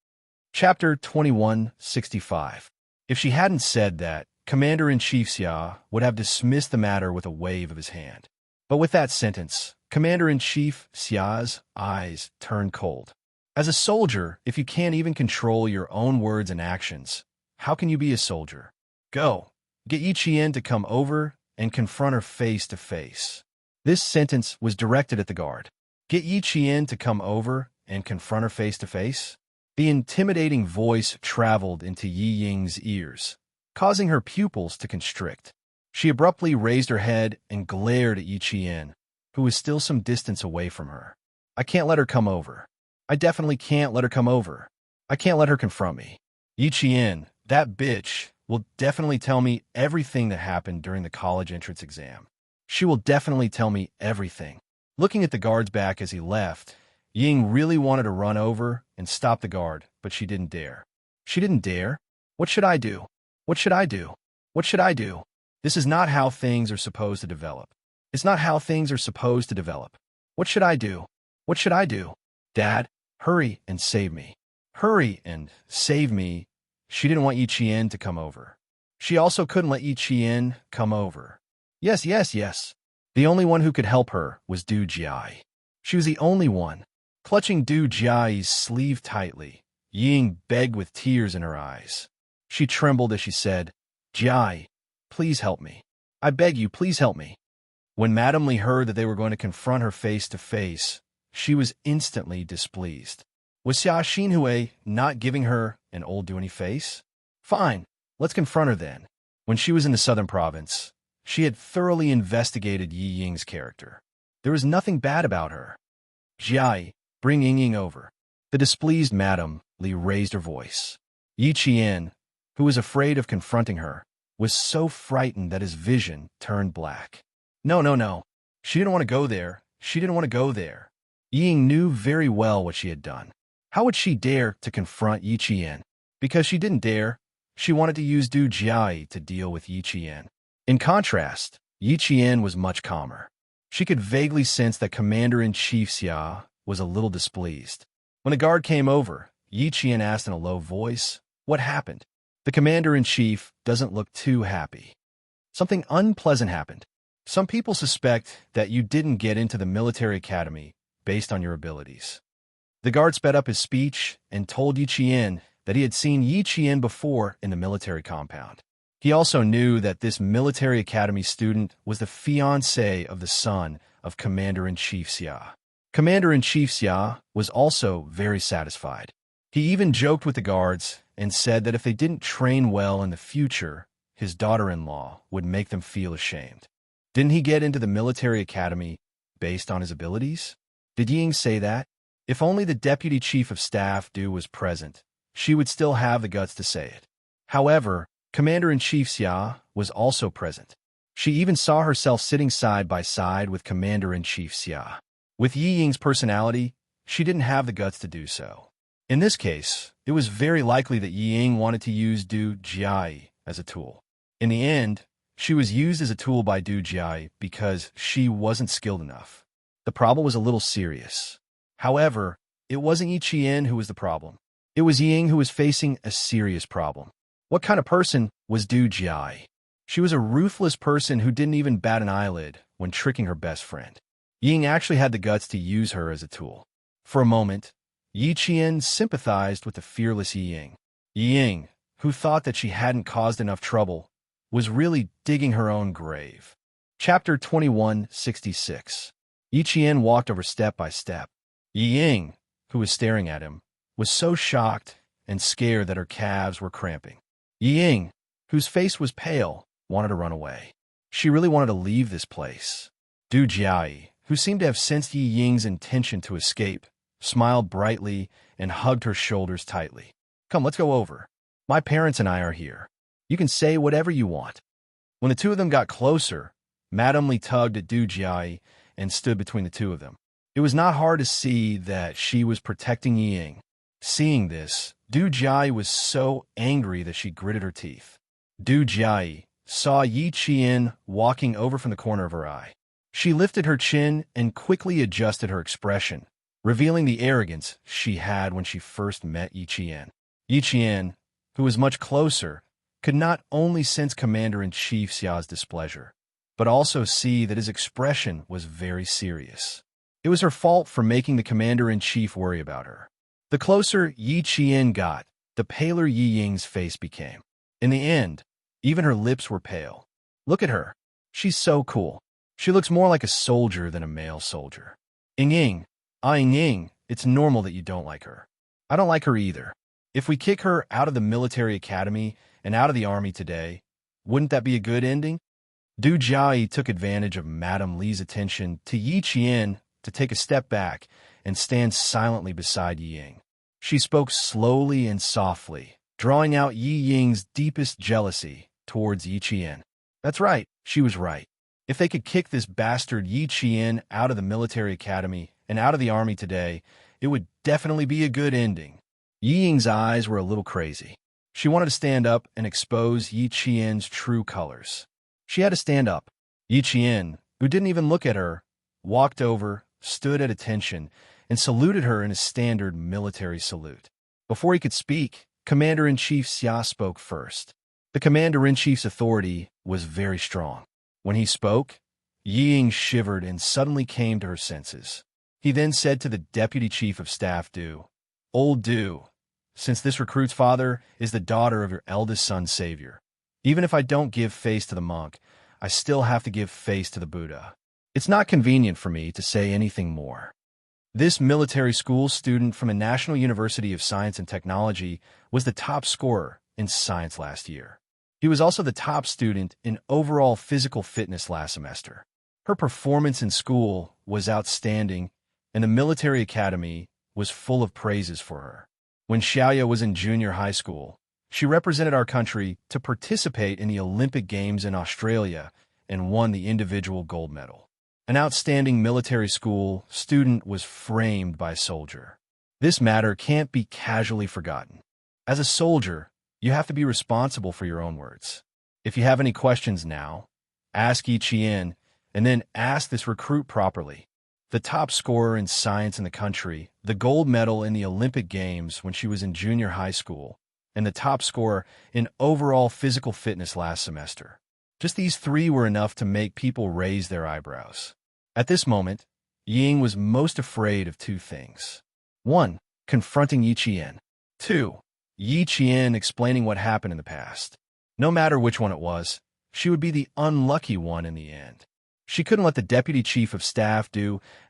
Chapter 2165. If she hadn't said that, Commander-in-Chief Xia would have dismissed the matter with a wave of his hand. But with that sentence, Commander-in-Chief Xia's eyes turned cold. As a soldier, if you can't even control your own words and actions, how can you be a soldier? Go. Get Yi Qian to come over and confront her face to face. This sentence was directed at the guard. Get Yi Qian to come over and confront her face to face? The intimidating voice traveled into Yi Ying's ears, causing her pupils to constrict. She abruptly raised her head and glared at Yi Qian, who was still some distance away from her. I can't let her come over. I definitely can't let her come over. I can't let her confront me. Yi Qian, that bitch, will definitely tell me everything that happened during the college entrance exam. She will definitely tell me everything. Looking at the guard's back as he left, Ying really wanted to run over and stop the guard, but she didn't dare. She didn't dare? What should I do? What should I do? What should I do? This is not how things are supposed to develop. It's not how things are supposed to develop. What should I do? What should I do? Dad, hurry and save me. Hurry and save me. She didn't want Yi Qian to come over. She also couldn't let Yi Qian come over. Yes. The only one who could help her was Du Jiai. She was the only one. Clutching Du Jiai's sleeve tightly, Ying begged with tears in her eyes. She trembled as she said, Jiai, please help me. I beg you, please help me. When Madame Li heard that they were going to confront her face to face, she was instantly displeased. Was Xia Xinhui not giving her an old doany face? Fine, let's confront her then. When she was in the southern province, she had thoroughly investigated Yi Ying's character. There was nothing bad about her. Jiai, bring Ying over. The displeased Madame Li raised her voice. Yi Qian, who was afraid of confronting her, was so frightened that his vision turned black. No. She didn't want to go there. She didn't want to go there. Ying knew very well what she had done. How would she dare to confront Yi Qian? Because she didn't dare, she wanted to use Du Jiai to deal with Yi Qian. In contrast, Yi Qian was much calmer. She could vaguely sense that Commander-in-Chief Xia was a little displeased. When the guard came over, Yi Qian asked in a low voice, "What happened?" The Commander-in-Chief doesn't look too happy. Something unpleasant happened. Some people suspect that you didn't get into the military academy based on your abilities. The guard sped up his speech and told Yi Qian that he had seen Yi Qian before in the military compound. He also knew that this military academy student was the fiancé of the son of Commander-in-Chief Xia. Commander-in-Chief Xia was also very satisfied. He even joked with the guards and said that if they didn't train well in the future, his daughter-in-law would make them feel ashamed. Didn't he get into the military academy based on his abilities? Did Ying say that? If only the deputy chief of staff Du was present, she would still have the guts to say it. However, Commander-in-Chief Xia was also present. She even saw herself sitting side by side with Commander-in-Chief Xia. With Yi Ying's personality, she didn't have the guts to do so. In this case, it was very likely that Yi Ying wanted to use Du Jiai as a tool. In the end, she was used as a tool by Du Jiai because she wasn't skilled enough. The problem was a little serious. However, it wasn't Yi Qian who was the problem. It was Ying who was facing a serious problem. What kind of person was Du Jiai? She was a ruthless person who didn't even bat an eyelid when tricking her best friend. Ying actually had the guts to use her as a tool. For a moment, Yi Qian sympathized with the fearless Yi Ying. Yi Ying, who thought that she hadn't caused enough trouble, was really digging her own grave. Chapter 2166. Yi Qian walked over step by step. Yi Ying, who was staring at him, was so shocked and scared that her calves were cramping. Yi Ying, whose face was pale, wanted to run away. She really wanted to leave this place. Du Jiai, who seemed to have sensed Yi Ying's intention to escape, smiled brightly and hugged her shoulders tightly. Come, let's go over. My parents and I are here. You can say whatever you want. When the two of them got closer, Madame Li tugged at Du Jiai and stood between the two of them. It was not hard to see that she was protecting Ying. Seeing this, Du Jiayi was so angry that she gritted her teeth. Du Jiayi saw Yi Qian walking over from the corner of her eye. She lifted her chin and quickly adjusted her expression, revealing the arrogance she had when she first met Yi Qian. Yi Qian, who was much closer, could not only sense Commander-in-Chief Xia's displeasure, but also see that his expression was very serious. It was her fault for making the Commander-in-Chief worry about her. The closer Yi Qian got, the paler Yi Ying's face became. In the end, even her lips were pale. Look at her. She's so cool. She looks more like a soldier than a male soldier. Ying, Ying, it's normal that you don't like her. I don't like her either. If we kick her out of the military academy and out of the army today, wouldn't that be a good ending? Du Jiayi took advantage of Madame Li's attention to Yi Qian to take a step back and stand silently beside Yi Ying. She spoke slowly and softly, drawing out Yi Ying's deepest jealousy towards Yi Qian. That's right, she was right. If they could kick this bastard Yi Qian out of the military academy and out of the army today, it would definitely be a good ending. Yi Ying's eyes were a little crazy. She wanted to stand up and expose Yi Qian's true colors. She had to stand up. Yi Qian, who didn't even look at her, walked over, stood at attention, and saluted her in a standard military salute. Before he could speak, Commander-in-Chief Xia spoke first. The Commander-in-Chief's authority was very strong. When he spoke, Yi Ying shivered and suddenly came to her senses. He then said to the Deputy Chief of Staff Du, "Old Du, since this recruit's father is the daughter of your eldest son's savior, even if I don't give face to the monk, I still have to give face to the Buddha. It's not convenient for me to say anything more." This military school student from the National University of Science and Technology was the top scorer in science last year. He was also the top student in overall physical fitness last semester. Her performance in school was outstanding, and the military academy was full of praises for her. When Xiaoya was in junior high school, she represented our country to participate in the Olympic Games in Australia and won the individual gold medal. An outstanding military school student was framed by a soldier. This matter can't be casually forgotten. As a soldier, you have to be responsible for your own words. If you have any questions now, ask Yi Qian, and then ask this recruit properly. The top scorer in science in the country, the gold medal in the Olympic Games when she was in junior high school, and the top scorer in overall physical fitness last semester. Just these three were enough to make people raise their eyebrows. At this moment, Ying was most afraid of two things. 1. Confronting Yi Qian. 2. Yi Qian explaining what happened in the past. No matter which one it was, she would be the unlucky one in the end. She couldn't let the Deputy Chief of Staff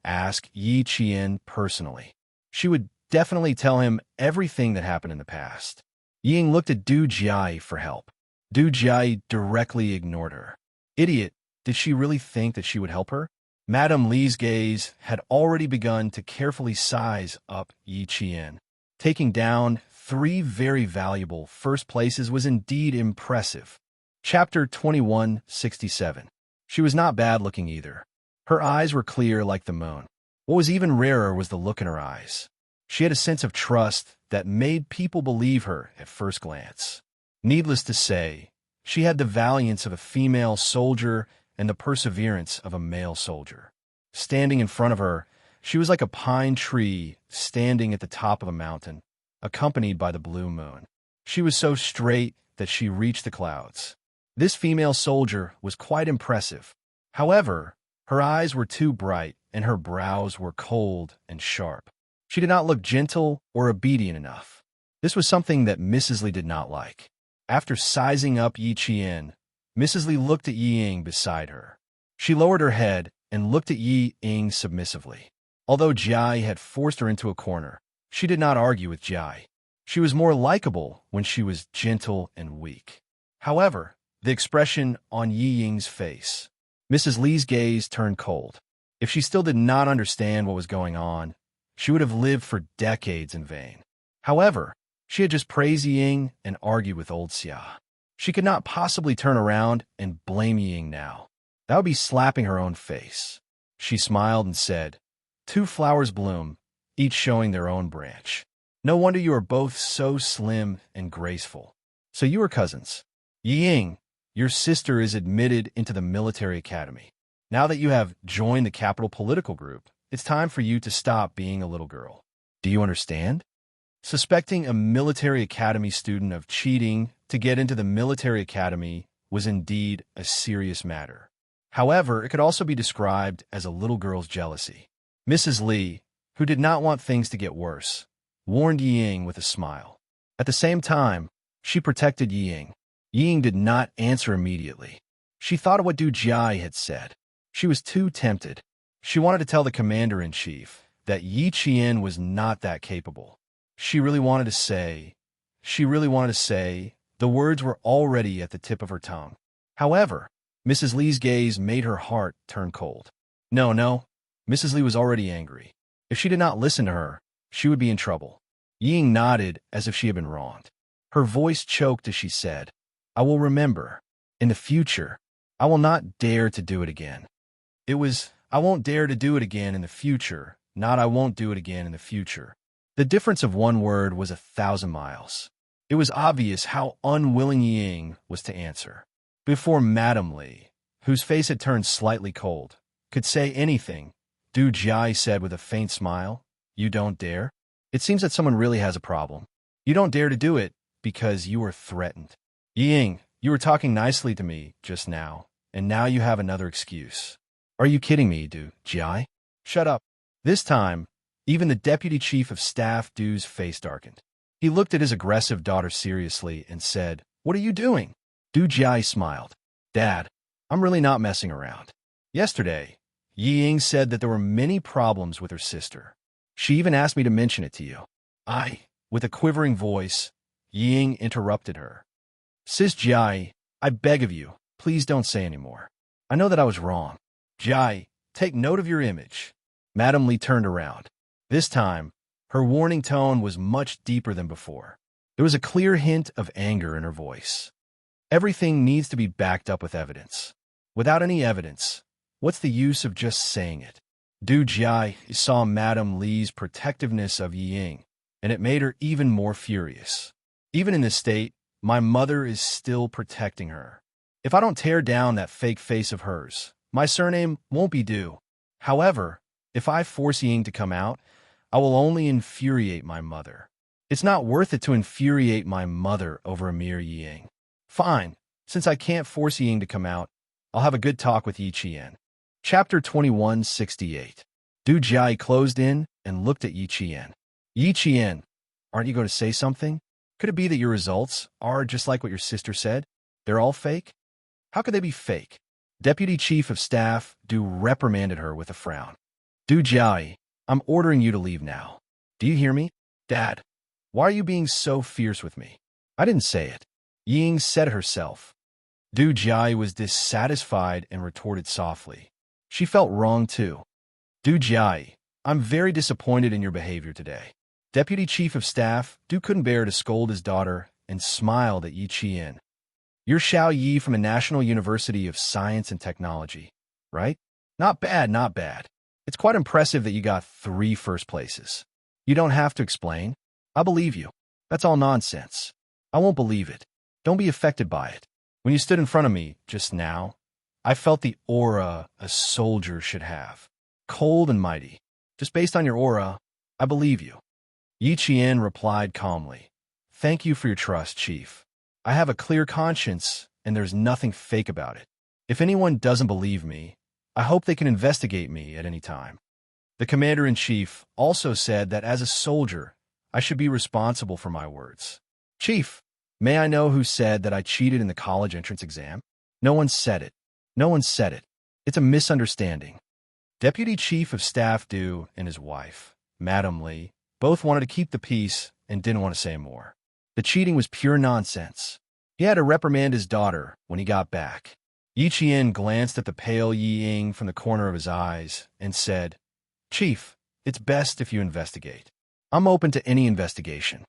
ask Yi Qian personally. She would definitely tell him everything that happened in the past. Ying looked at Du Jiayi for help. Du Jiayi directly ignored her. Idiot, did she really think that she would help her? Madame Li's gaze had already begun to carefully size up Yi Qian. Taking down 3 very valuable first places was indeed impressive. Chapter 2167. She was not bad-looking either. Her eyes were clear like the moon. What was even rarer was the look in her eyes. She had a sense of trust that made people believe her at first glance. Needless to say, she had the valiance of a female soldier and the perseverance of a male soldier. Standing in front of her, she was like a pine tree standing at the top of a mountain, accompanied by the blue moon. She was so straight that she reached the clouds. This female soldier was quite impressive. However, her eyes were too bright and her brows were cold and sharp. She did not look gentle or obedient enough. This was something that Mrs. Li did not like. After sizing up Yi Qian, Mrs. Li looked at Yi Ying beside her. She lowered her head and looked at Yi Ying submissively. Although Jiayi had forced her into a corner, she did not argue with Jiayi. She was more likable when she was gentle and weak. However, the expression on Yi Ying's face, Mrs. Li's gaze turned cold. If she still did not understand what was going on, she would have lived for decades in vain. However, she had just praised Yi Ying and argued with old Xia. She could not possibly turn around and blame Yi Ying now. That would be slapping her own face. She smiled and said, Two flowers bloom, each showing their own branch. No wonder you are both so slim and graceful. So you are cousins. Ying, your sister is admitted into the military academy. Now that you have joined the capital political group, it's time for you to stop being a little girl. Do you understand? Suspecting a military academy student of cheating to get into the military academy was indeed a serious matter. However, it could also be described as a little girl's jealousy. Mrs. Li, who did not want things to get worse, warned Ying with a smile. At the same time, she protected Ying. Ying did not answer immediately. She thought of what Du Jiai had said. She was too tempted. She wanted to tell the commander-in-chief that Yi Qian was not that capable. She really wanted to say, the words were already at the tip of her tongue. However, Mrs. Li's gaze made her heart turn cold. No, Mrs. Li was already angry. If she did not listen to her, she would be in trouble. Ying nodded as if she had been wronged. Her voice choked as she said, I will remember. In the future, I will not dare to do it again. It was, I won't dare to do it again in the future, not I won't do it again in the future. The difference of one word was 1,000 miles. It was obvious how unwilling Ying was to answer. Before Madame Li, whose face had turned slightly cold, could say anything, Du Jiai said with a faint smile, You don't dare? It seems that someone really has a problem. You don't dare to do it because you were threatened. Ying, you were talking nicely to me just now, and now you have another excuse. Are you kidding me, Du Jiai? Shut up. This time, even the deputy chief of staff Du's face darkened. He looked at his aggressive daughter seriously and said, What are you doing? Du Jiai smiled. Dad, I'm really not messing around. Yesterday, Ying said that there were many problems with her sister. She even asked me to mention it to you. With a quivering voice, Ying interrupted her. Sis Jiai, I beg of you, please don't say any more. I know that I was wrong. Jiai, take note of your image. Madame Li turned around. This time, her warning tone was much deeper than before. There was a clear hint of anger in her voice. Everything needs to be backed up with evidence. Without any evidence, what's the use of just saying it? Du Jiai saw Madame Li's protectiveness of Ying, and it made her even more furious. Even in this state, my mother is still protecting her. If I don't tear down that fake face of hers, my surname won't be Du. However, if I force Ying to come out, I will only infuriate my mother. It's not worth it to infuriate my mother over a mere Ying. Fine, since I can't force Ying to come out, I'll have a good talk with Yi Qian. Chapter 2168. Du Jiai closed in and looked at Yi Qian. Yi Qian, aren't you going to say something? Could it be that your results are just like what your sister said? They're all fake? How could they be fake? Deputy Chief of Staff Du reprimanded her with a frown. Du Jiai, I'm ordering you to leave now. Do you hear me? Dad, why are you being so fierce with me? I didn't say it. Ying said herself. Du Jiai was dissatisfied and retorted softly. She felt wrong too. Du Jiai, I'm very disappointed in your behavior today. Deputy Chief of Staff Du couldn't bear to scold his daughter and smiled at Yi Qian. You're Xiao Yi from the National University of Science and Technology, right? Not bad, not bad. It's quite impressive that you got 3 first places. You don't have to explain. I believe you. That's all nonsense. I won't believe it. Don't be affected by it. When you stood in front of me just now, I felt the aura a soldier should have. Cold and mighty. Just based on your aura, I believe you. Yi Qian replied calmly. Thank you for your trust, Chief. I have a clear conscience, and there's nothing fake about it. If anyone doesn't believe me, I hope they can investigate me at any time. The commander-in-chief also said that as a soldier, I should be responsible for my words. Chief, may I know who said that I cheated in the college entrance exam? No one said it. No one said it. It's a misunderstanding. Deputy Chief of Staff Du and his wife, Madame Li, both wanted to keep the peace and didn't want to say more. The cheating was pure nonsense. He had to reprimand his daughter when he got back. Yi Qian glanced at the pale Ying from the corner of his eyes and said, Chief, it's best if you investigate. I'm open to any investigation.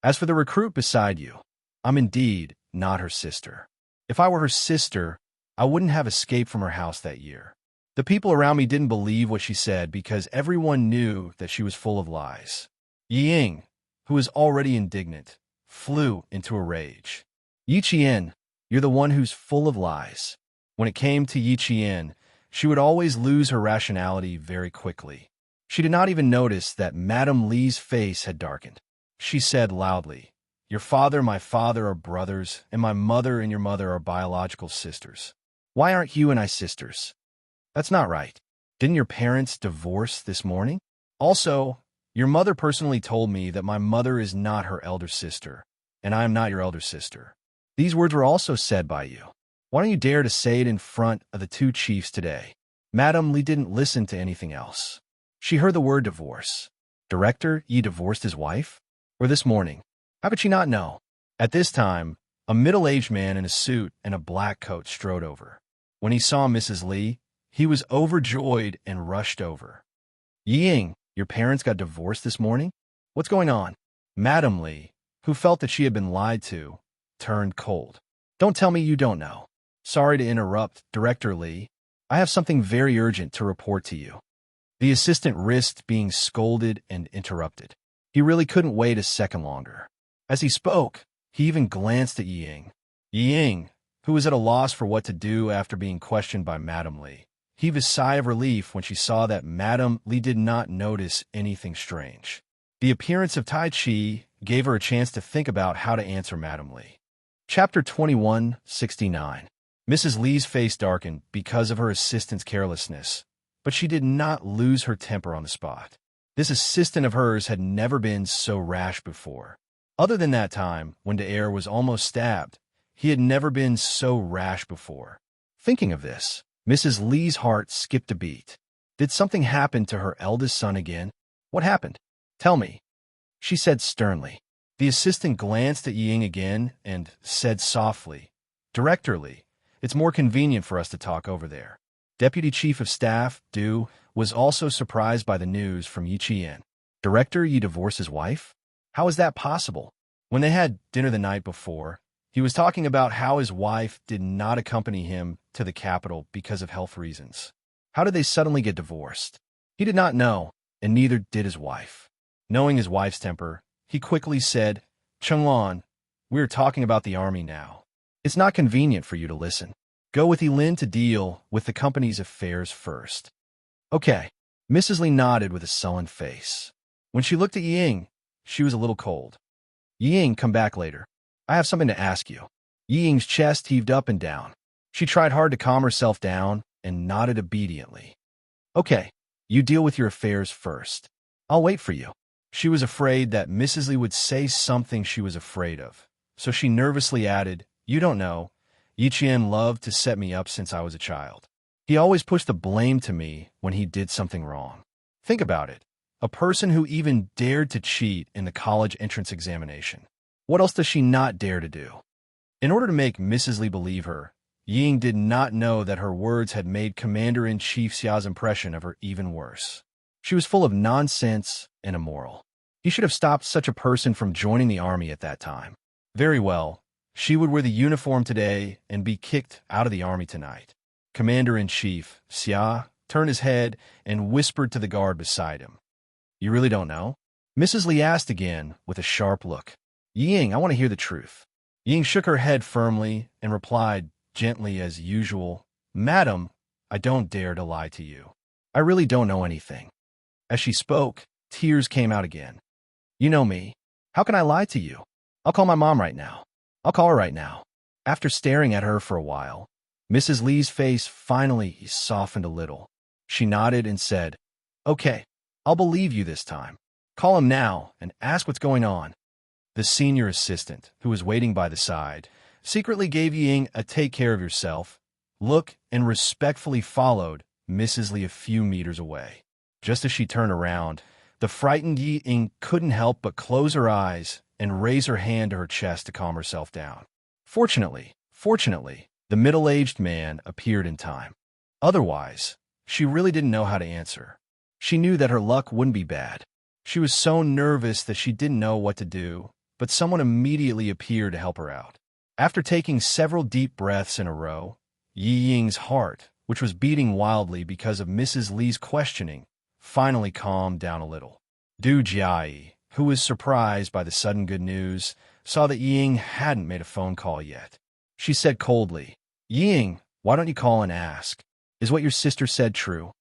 As for the recruit beside you, I'm indeed not her sister. If I were her sister, I wouldn't have escaped from her house that year. The people around me didn't believe what she said because everyone knew that she was full of lies. Ying, who was already indignant, flew into a rage. Yi Qian, you're the one who's full of lies. When it came to Yi Qian, she would always lose her rationality very quickly. She did not even notice that Madame Li's face had darkened. She said loudly, "Your father, my father are brothers, and my mother and your mother are biological sisters. Why aren't you and I sisters? That's not right. Didn't your parents divorce this morning? Also, your mother personally told me that my mother is not her elder sister, and I am not your elder sister. These words were also said by you. Why don't you dare to say it in front of the two chiefs today?" Madame Li didn't listen to anything else. She heard the word divorce. Director Yi divorced his wife? Or this morning? How could she not know? At this time, a middle-aged man in a suit and a black coat strode over. When he saw Mrs. Li, he was overjoyed and rushed over. "Ying, your parents got divorced this morning? What's going on?" Madame Li, who felt that she had been lied to, turned cold. "Don't tell me you don't know." "Sorry to interrupt, Director Li. I have something very urgent to report to you." The assistant risked being scolded and interrupted. He really couldn't wait a second longer. As he spoke, he even glanced at Ying. Ying, who was at a loss for what to do after being questioned by Madame Li, heaved a sigh of relief when she saw that Madame Li did not notice anything strange. The appearance of Tai Chi gave her a chance to think about how to answer Madame Li. Chapter 2169. Mrs. Li's face darkened because of her assistant's carelessness, but she did not lose her temper on the spot. This assistant of hers had never been so rash before. Other than that time, when De Air was almost stabbed, he had never been so rash before. Thinking of this, Mrs. Li's heart skipped a beat. Did something happen to her eldest son again? What happened? Tell me, she said sternly. The assistant glanced at Ying again and said softly, "Director Li, it's more convenient for us to talk over there." Deputy Chief of Staff, Du, was also surprised by the news from Yi Qian. Director Yi divorced his wife? How is that possible? When they had dinner the night before, he was talking about how his wife did not accompany him to the capital because of health reasons. How did they suddenly get divorced? He did not know, and neither did his wife. Knowing his wife's temper, he quickly said, "Chenglan, we are talking about the army now. It's not convenient for you to listen. Go with Elin to deal with the company's affairs first." Okay. Mrs. Li nodded with a sullen face. When she looked at Ying, she was a little cold. "Ying, come back later. I have something to ask you." Ying's chest heaved up and down. She tried hard to calm herself down and nodded obediently. "Okay, you deal with your affairs first. I'll wait for you." She was afraid that Mrs. Li would say something she was afraid of, so she nervously added, "You don't know. Yi Qian loved to set me up since I was a child. He always pushed the blame to me when he did something wrong. Think about it. A person who even dared to cheat in the college entrance examination. What else does she not dare to do?" In order to make Mrs. Li believe her, Ying did not know that her words had made Commander-in-Chief Xia's impression of her even worse. She was full of nonsense and immoral. He should have stopped such a person from joining the army at that time. Very well. She would wear the uniform today and be kicked out of the army tonight. Commander-in-Chief Xia turned his head and whispered to the guard beside him. "You really don't know?" Mrs. Li asked again with a sharp look. "Ying, I want to hear the truth." Ying shook her head firmly and replied gently as usual, "Madam, I don't dare to lie to you. I really don't know anything." As she spoke, tears came out again. "You know me. How can I lie to you? I'll call my mom right now. I'll call her right now." After staring at her for a while, Mrs. Li's face finally softened a little. She nodded and said, "Okay, I'll believe you this time. Call him now and ask what's going on." The senior assistant, who was waiting by the side, secretly gave Ying a "take care of yourself" look and respectfully followed Mrs. Li a few meters away. Just as she turned around, the frightened Ying couldn't help but close her eyes and raise her hand to her chest to calm herself down. Fortunately, the middle-aged man appeared in time. Otherwise, she really didn't know how to answer. She knew that her luck wouldn't be bad. She was so nervous that she didn't know what to do, but someone immediately appeared to help her out. After taking several deep breaths in a row, Yi Ying's heart which was beating wildly because of Mrs. Lee's questioning, finally calmed down a little. Du Jiayi, who was surprised by the sudden good news, saw that Ying hadn't made a phone call yet. She said coldly, "Ying, why don't you call and ask? Is what your sister said true?"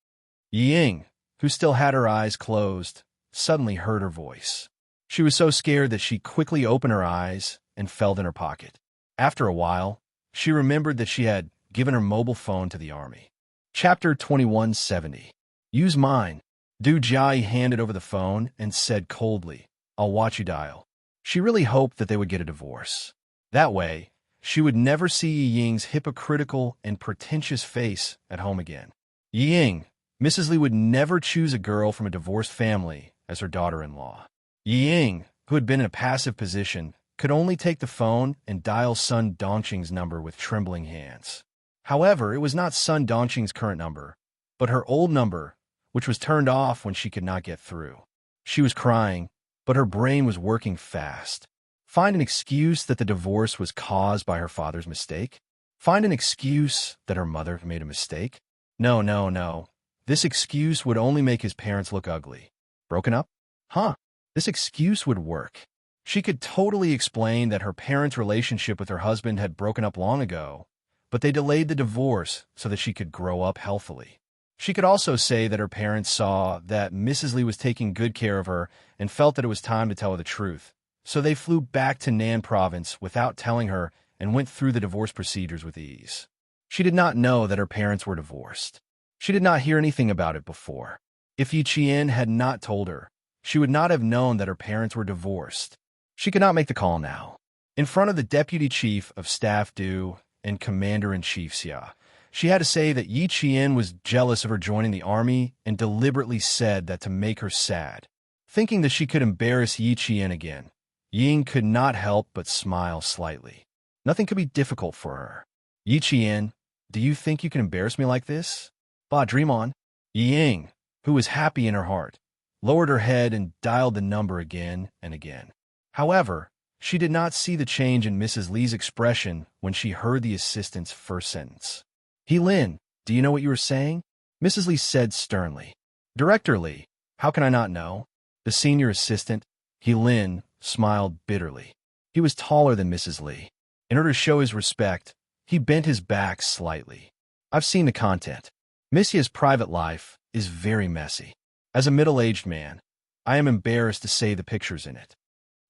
Ying, who still had her eyes closed, suddenly heard her voice. She was so scared that she quickly opened her eyes and felt in her pocket. After a while, she remembered that she had given her mobile phone to the army. Chapter 2170. Use mine. Du Jiayi handed over the phone and said coldly, "I'll watch you dial." She really hoped that they would get a divorce. That way, she would never see Ying's hypocritical and pretentious face at home again. Ying, Mrs. Li would never choose a girl from a divorced family as her daughter-in-law. Ying, who had been in a passive position, could only take the phone and dial Sun Dongqing's number with trembling hands. However, it was not Sun Dongqing's current number, but her old number, which was turned off when she could not get through. She was crying, but her brain was working fast. Find an excuse that the divorce was caused by her father's mistake? Find an excuse that her mother made a mistake? No, no, no. This excuse would only make his parents look ugly. Broken up? Huh. This excuse would work. She could totally explain that her parents' relationship with her husband had broken up long ago, but they delayed the divorce so that she could grow up healthily. She could also say that her parents saw that Mrs. Li was taking good care of her and felt that it was time to tell her the truth. So they flew back to Nan province without telling her and went through the divorce procedures with ease. She did not know that her parents were divorced. She did not hear anything about it before. If Yi Qian had not told her, she would not have known that her parents were divorced. She could not make the call now. In front of the Deputy Chief of Staff Du and Commander-in-Chief Xia, she had to say that Yi Qian was jealous of her joining the army and deliberately said that to make her sad. Thinking that she could embarrass Yi Qian again, Ying could not help but smile slightly. Nothing could be difficult for her. "Yi Qian, do you think you can embarrass me like this?" "Bah, dream on." Ying, who was happy in her heart, lowered her head and dialed the number again and again. However, she did not see the change in Mrs. Li's expression when she heard the assistant's first sentence. "He Lin, do you know what you were saying?" Mrs. Li said sternly. "Director Li, how can I not know?" The senior assistant, He Lin, smiled bitterly. He was taller than Mrs. Li. In order to show his respect, he bent his back slightly. "I've seen the content. Messia's private life is very messy. As a middle-aged man, I am embarrassed to say the pictures in it.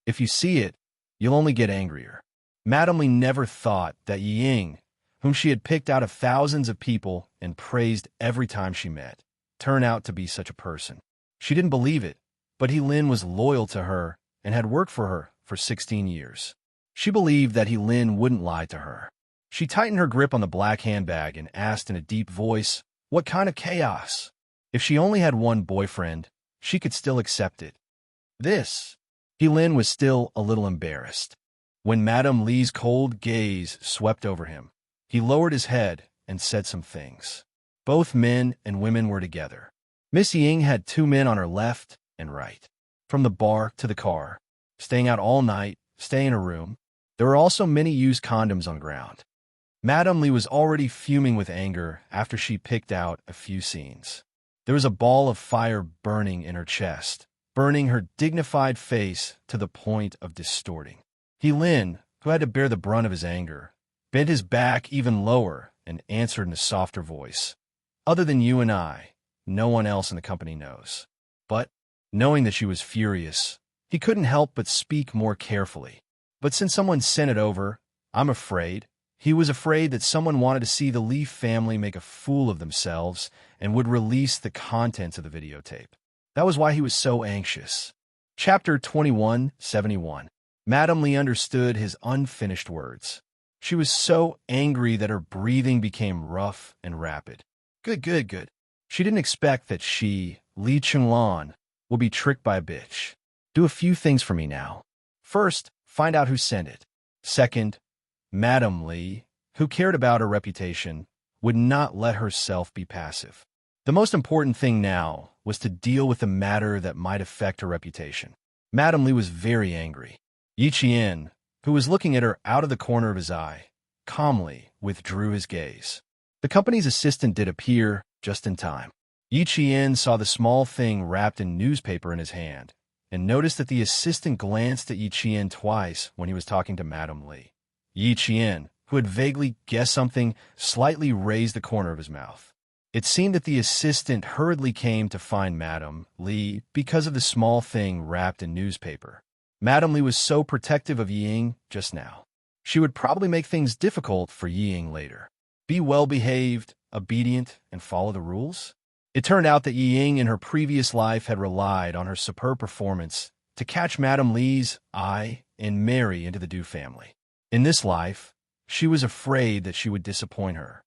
If you see it, you'll only get angrier." Madame Li never thought that Ying, whom she had picked out of thousands of people and praised every time she met, turned out to be such a person. She didn't believe it, but He Lin was loyal to her and had worked for her for 16 years. She believed that He Lin wouldn't lie to her. She tightened her grip on the black handbag and asked in a deep voice, "What kind of chaos?" If she only had one boyfriend, she could still accept it. This. He Lin was still a little embarrassed. When Madame Li's cold gaze swept over him, he lowered his head and said some things. Both men and women were together. Miss Ying had two men on her left and right. From the bar to the car, staying out all night, staying in her room. There were also many used condoms on the ground. Madame Li was already fuming with anger after she picked out a few scenes. There was a ball of fire burning in her chest, burning her dignified face to the point of distorting. He Lin, who had to bear the brunt of his anger, bent his back even lower and answered in a softer voice. "Other than you and I, no one else in the company knows." But, knowing that she was furious, he couldn't help but speak more carefully. "But since someone sent it over, I'm afraid." He was afraid that someone wanted to see the Li family make a fool of themselves and would release the contents of the videotape. That was why he was so anxious. Chapter 2171. Madame Li understood his unfinished words. She was so angry that her breathing became rough and rapid. Good. She didn't expect that she, Li Chenglan, would be tricked by a bitch. "Do a few things for me now. First, find out who sent it. Second, Madame Li, who cared about her reputation, would not let herself be passive. The most important thing now was to deal with a matter that might affect her reputation." Madame Li was very angry. Yi Qian, who was looking at her out of the corner of his eye, calmly withdrew his gaze. The company's assistant did appear just in time. Yi Qian saw the small thing wrapped in newspaper in his hand, and noticed that the assistant glanced at Yi Qian twice when he was talking to Madame Li. Yi Qian, who had vaguely guessed something, slightly raised the corner of his mouth. It seemed that the assistant hurriedly came to find Madame Li because of the small thing wrapped in newspaper. Madame Li was so protective of Ying just now. She would probably make things difficult for Ying later. Be well-behaved, obedient, and follow the rules? It turned out that Ying in her previous life had relied on her superb performance to catch Madame Li's eye and marry into the Du family. In this life, she was afraid that she would disappoint her.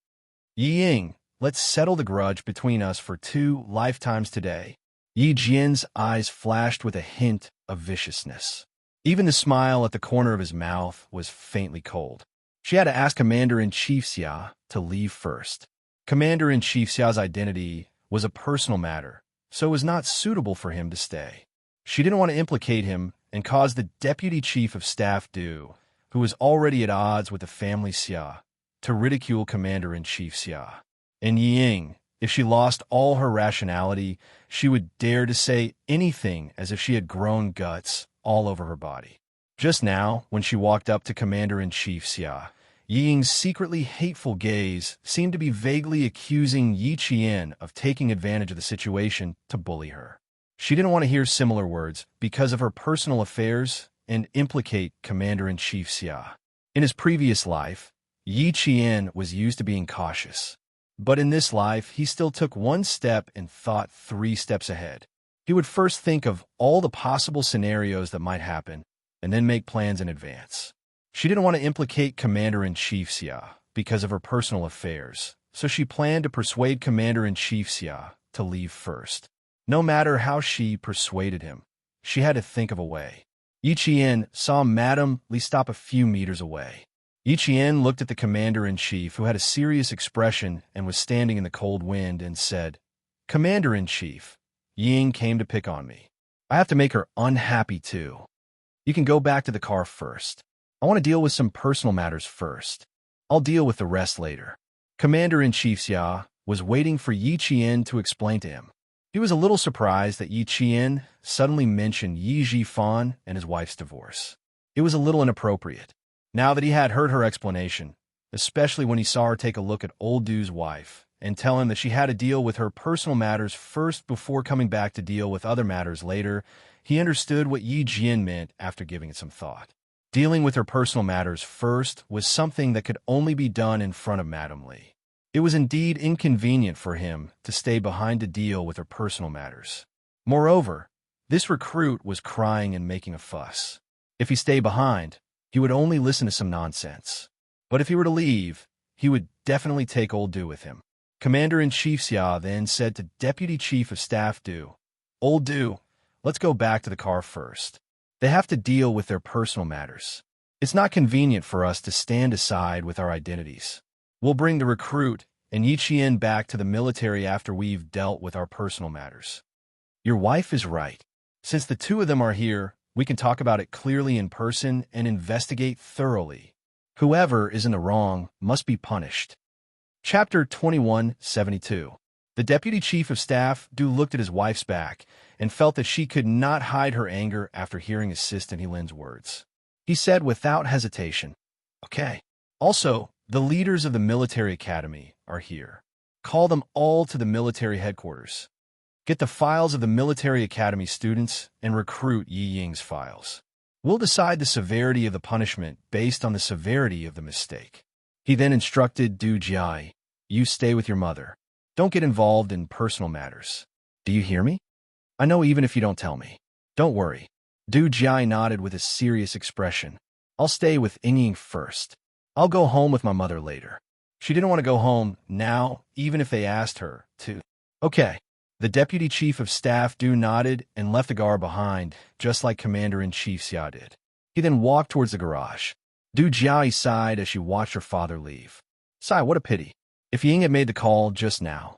Ying, let's settle the grudge between us for 2 lifetimes today. Yi Jian's eyes flashed with a hint of viciousness. Even the smile at the corner of his mouth was faintly cold. She had to ask Commander-in-Chief Xia to leave first. Commander-in-Chief Xia's identity was a personal matter, so it was not suitable for him to stay. She didn't want to implicate him and cause the Deputy Chief of Staff Du, who was already at odds with the family Xia, to ridicule Commander-in-Chief Xia. And Ying, if she lost all her rationality, she would dare to say anything as if she had grown guts all over her body. Just now, when she walked up to Commander-in-Chief Xia, Ying's secretly hateful gaze seemed to be vaguely accusing Yi Qian of taking advantage of the situation to bully her. She didn't want to hear similar words because of her personal affairs and implicate Commander-in-Chief Xia. In his previous life, Yi Qian was used to being cautious. But in this life, he still took 1 step and thought 3 steps ahead. He would first think of all the possible scenarios that might happen, and then make plans in advance. She didn't want to implicate Commander-in-Chief Xia because of her personal affairs, so she planned to persuade Commander-in-Chief Xia to leave first. No matter how she persuaded him, she had to think of a way. Yi Qian saw Madame Li stop a few meters away. Yi Qian looked at the Commander-in-Chief, who had a serious expression and was standing in the cold wind, and said, "Commander-in-Chief, Ying came to pick on me. I have to make her unhappy too. You can go back to the car first. I want to deal with some personal matters first. I'll deal with the rest later." Commander-in-Chief Xia was waiting for Yi Qian to explain to him. He was a little surprised that Yi Qian suddenly mentioned Yi Zhifan and his wife's divorce. It was a little inappropriate. Now that he had heard her explanation, especially when he saw her take a look at old Du's wife and tell him that she had to deal with her personal matters first before coming back to deal with other matters later, he understood what Yi Jian meant after giving it some thought. Dealing with her personal matters first was something that could only be done in front of Madame Li. It was indeed inconvenient for him to stay behind to deal with her personal matters. Moreover, this recruit was crying and making a fuss. If he stayed behind, he would only listen to some nonsense. But if he were to leave, he would definitely take old Du with him. Commander-in-Chief Xia then said to Deputy Chief of Staff Du, "Old Du, let's go back to the car first. They have to deal with their personal matters. It's not convenient for us to stand aside with our identities. We'll bring the recruit and Yi Qian back to the military after we've dealt with our personal matters." Your wife is right. Since the 2 of them are here, we can talk about it clearly in person and investigate thoroughly. Whoever is in the wrong must be punished. Chapter 2172. The Deputy Chief of Staff Du looked at his wife's back and felt that she could not hide her anger after hearing Assistant Helin's words. He said without hesitation, "Okay. Also, the leaders of the military academy are here. Call them all to the military headquarters. Get the files of the military academy students and recruit Yi Ying's files. We'll decide the severity of the punishment based on the severity of the mistake." He then instructed Du Jiai, "You stay with your mother. Don't get involved in personal matters. Do you hear me? I know even if you don't tell me. Don't worry." Du Jiai nodded with a serious expression. "I'll stay with Ying first. I'll go home with my mother later." She didn't want to go home now, even if they asked her to. "Okay." The Deputy Chief of Staff Du nodded and left the guard behind, just like Commander-in-Chief Xia did. He then walked towards the garage. Du Jiai sighed as she watched her father leave. Sigh, what a pity. If Ying had made the call just now,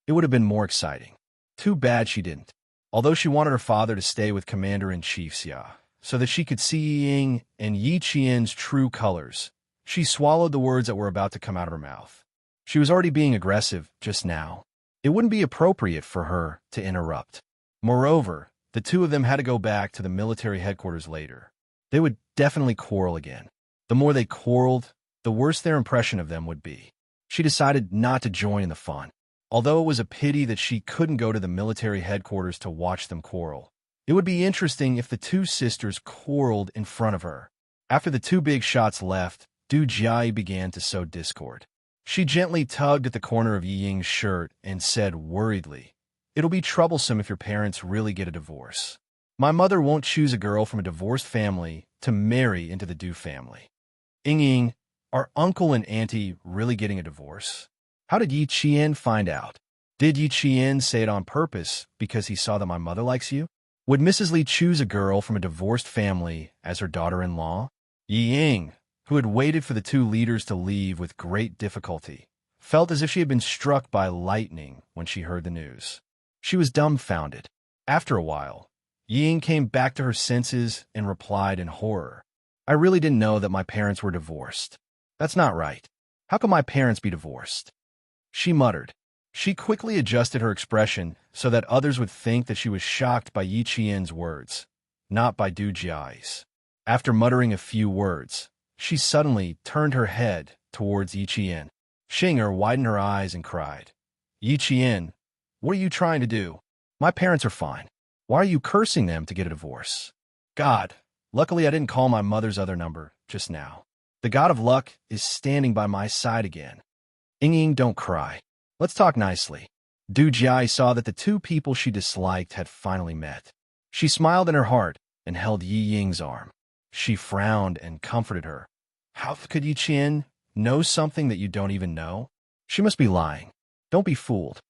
it would have been more exciting. Too bad she didn't. Although she wanted her father to stay with Commander-in-Chief Xia, so that she could see Ying and Yi Qian's true colors, she swallowed the words that were about to come out of her mouth. She was already being aggressive just now. It wouldn't be appropriate for her to interrupt. Moreover, the two of them had to go back to the military headquarters later. They would definitely quarrel again. The more they quarreled, the worse their impression of them would be. She decided not to join in the fun. Although it was a pity that she couldn't go to the military headquarters to watch them quarrel. It would be interesting if the two sisters quarreled in front of her. After the two big shots left, Du Jiayi began to sow discord. She gently tugged at the corner of Yi Ying's shirt and said worriedly, "It'll be troublesome if your parents really get a divorce. My mother won't choose a girl from a divorced family to marry into the Du family." Ying, are uncle and auntie really getting a divorce? How did Yi Qian find out? Did Yi Qian say it on purpose because he saw that my mother likes you? Would Mrs. Li choose a girl from a divorced family as her daughter-in-law? Yi Ying, who had waited for the two leaders to leave with great difficulty, felt as if she had been struck by lightning when she heard the news. She was dumbfounded. After a while, Yi Ying came back to her senses and replied in horror, "I really didn't know that my parents were divorced. That's not right. How could my parents be divorced?" She muttered. She quickly adjusted her expression so that others would think that she was shocked by Yi Qian's words, not by Du Jiayi's. After muttering a few words, she suddenly turned her head towards Yi Qian. Xinger widened her eyes and cried, "Yi Qian, what are you trying to do? My parents are fine. Why are you cursing them to get a divorce?" "God, luckily I didn't call my mother's other number just now. The god of luck is standing by my side again." "Ying, don't cry. Let's talk nicely." Du Jiayi saw that the two people she disliked had finally met. She smiled in her heart and held Yi Ying's arm. She frowned and comforted her. "How could Yi Qian know something that you don't even know? She must be lying. Don't be fooled."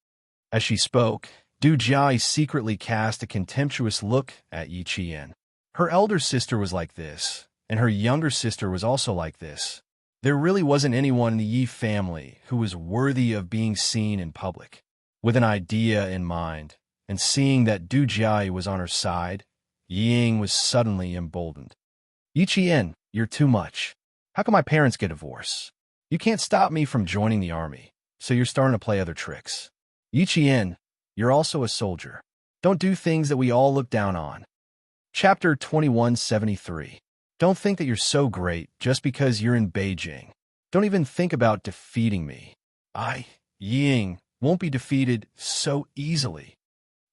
As she spoke, Du Jiayi secretly cast a contemptuous look at Yi Qian. Her elder sister was like this, and her younger sister was also like this. There really wasn't anyone in the Yi family who was worthy of being seen in public. With an idea in mind, and seeing that Du Jiayi was on her side, Yi Ying was suddenly emboldened. "Yi Qian, you're too much. How can my parents get a divorce? You can't stop me from joining the army, so you're starting to play other tricks. Yi Qian, you're also a soldier. Don't do things that we all look down on." Chapter 2173. Don't think that you're so great just because you're in Beijing. Don't even think about defeating me. I, Ying, won't be defeated so easily.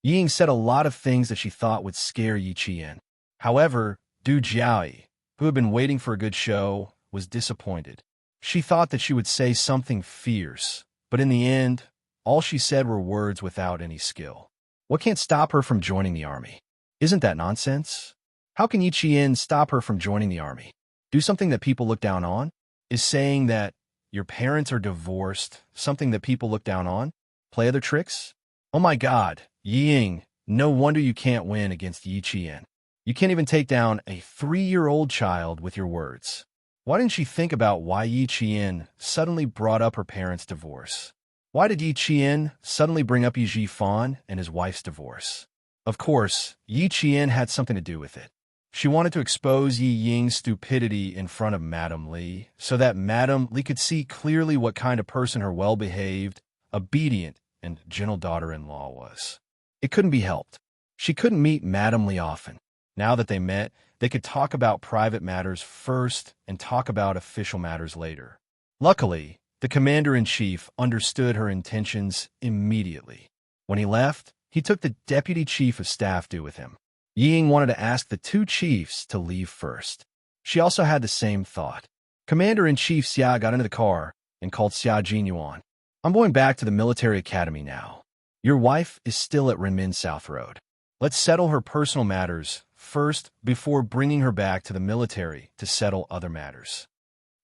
Ying said a lot of things that she thought would scare Yi Qian. However, Du Jiayi, who had been waiting for a good show, was disappointed. She thought that she would say something fierce, but in the end, all she said were words without any skill. What can't stop her from joining the army? Isn't that nonsense? How can Yi Qian stop her from joining the army? Do something that people look down on? Is saying that your parents are divorced something that people look down on? Play other tricks? Oh my God, Ying, no wonder you can't win against Yi Qian. You can't even take down a 3-year-old child with your words. Why didn't she think about why Yi Qian suddenly brought up her parents' divorce? Why did Yi Qian suddenly bring up Yi Jifan and his wife's divorce? Of course, Yi Qian had something to do with it. She wanted to expose Yi Ying's stupidity in front of Madame Li, so that Madame Li could see clearly what kind of person her well-behaved, obedient, and gentle daughter-in-law was. It couldn't be helped. She couldn't meet Madame Li often. Now that they met, they could talk about private matters first and talk about official matters later. Luckily, the commander-in-chief understood her intentions immediately. When he left, he took the deputy chief of staff with him. Ying wanted to ask the two chiefs to leave first. She also had the same thought. Commander-in-Chief Xia got into the car and called Xia Jinyuan. "I'm going back to the military academy now. Your wife is still at Renmin South Road. Let's settle her personal matters first before bringing her back to the military to settle other matters.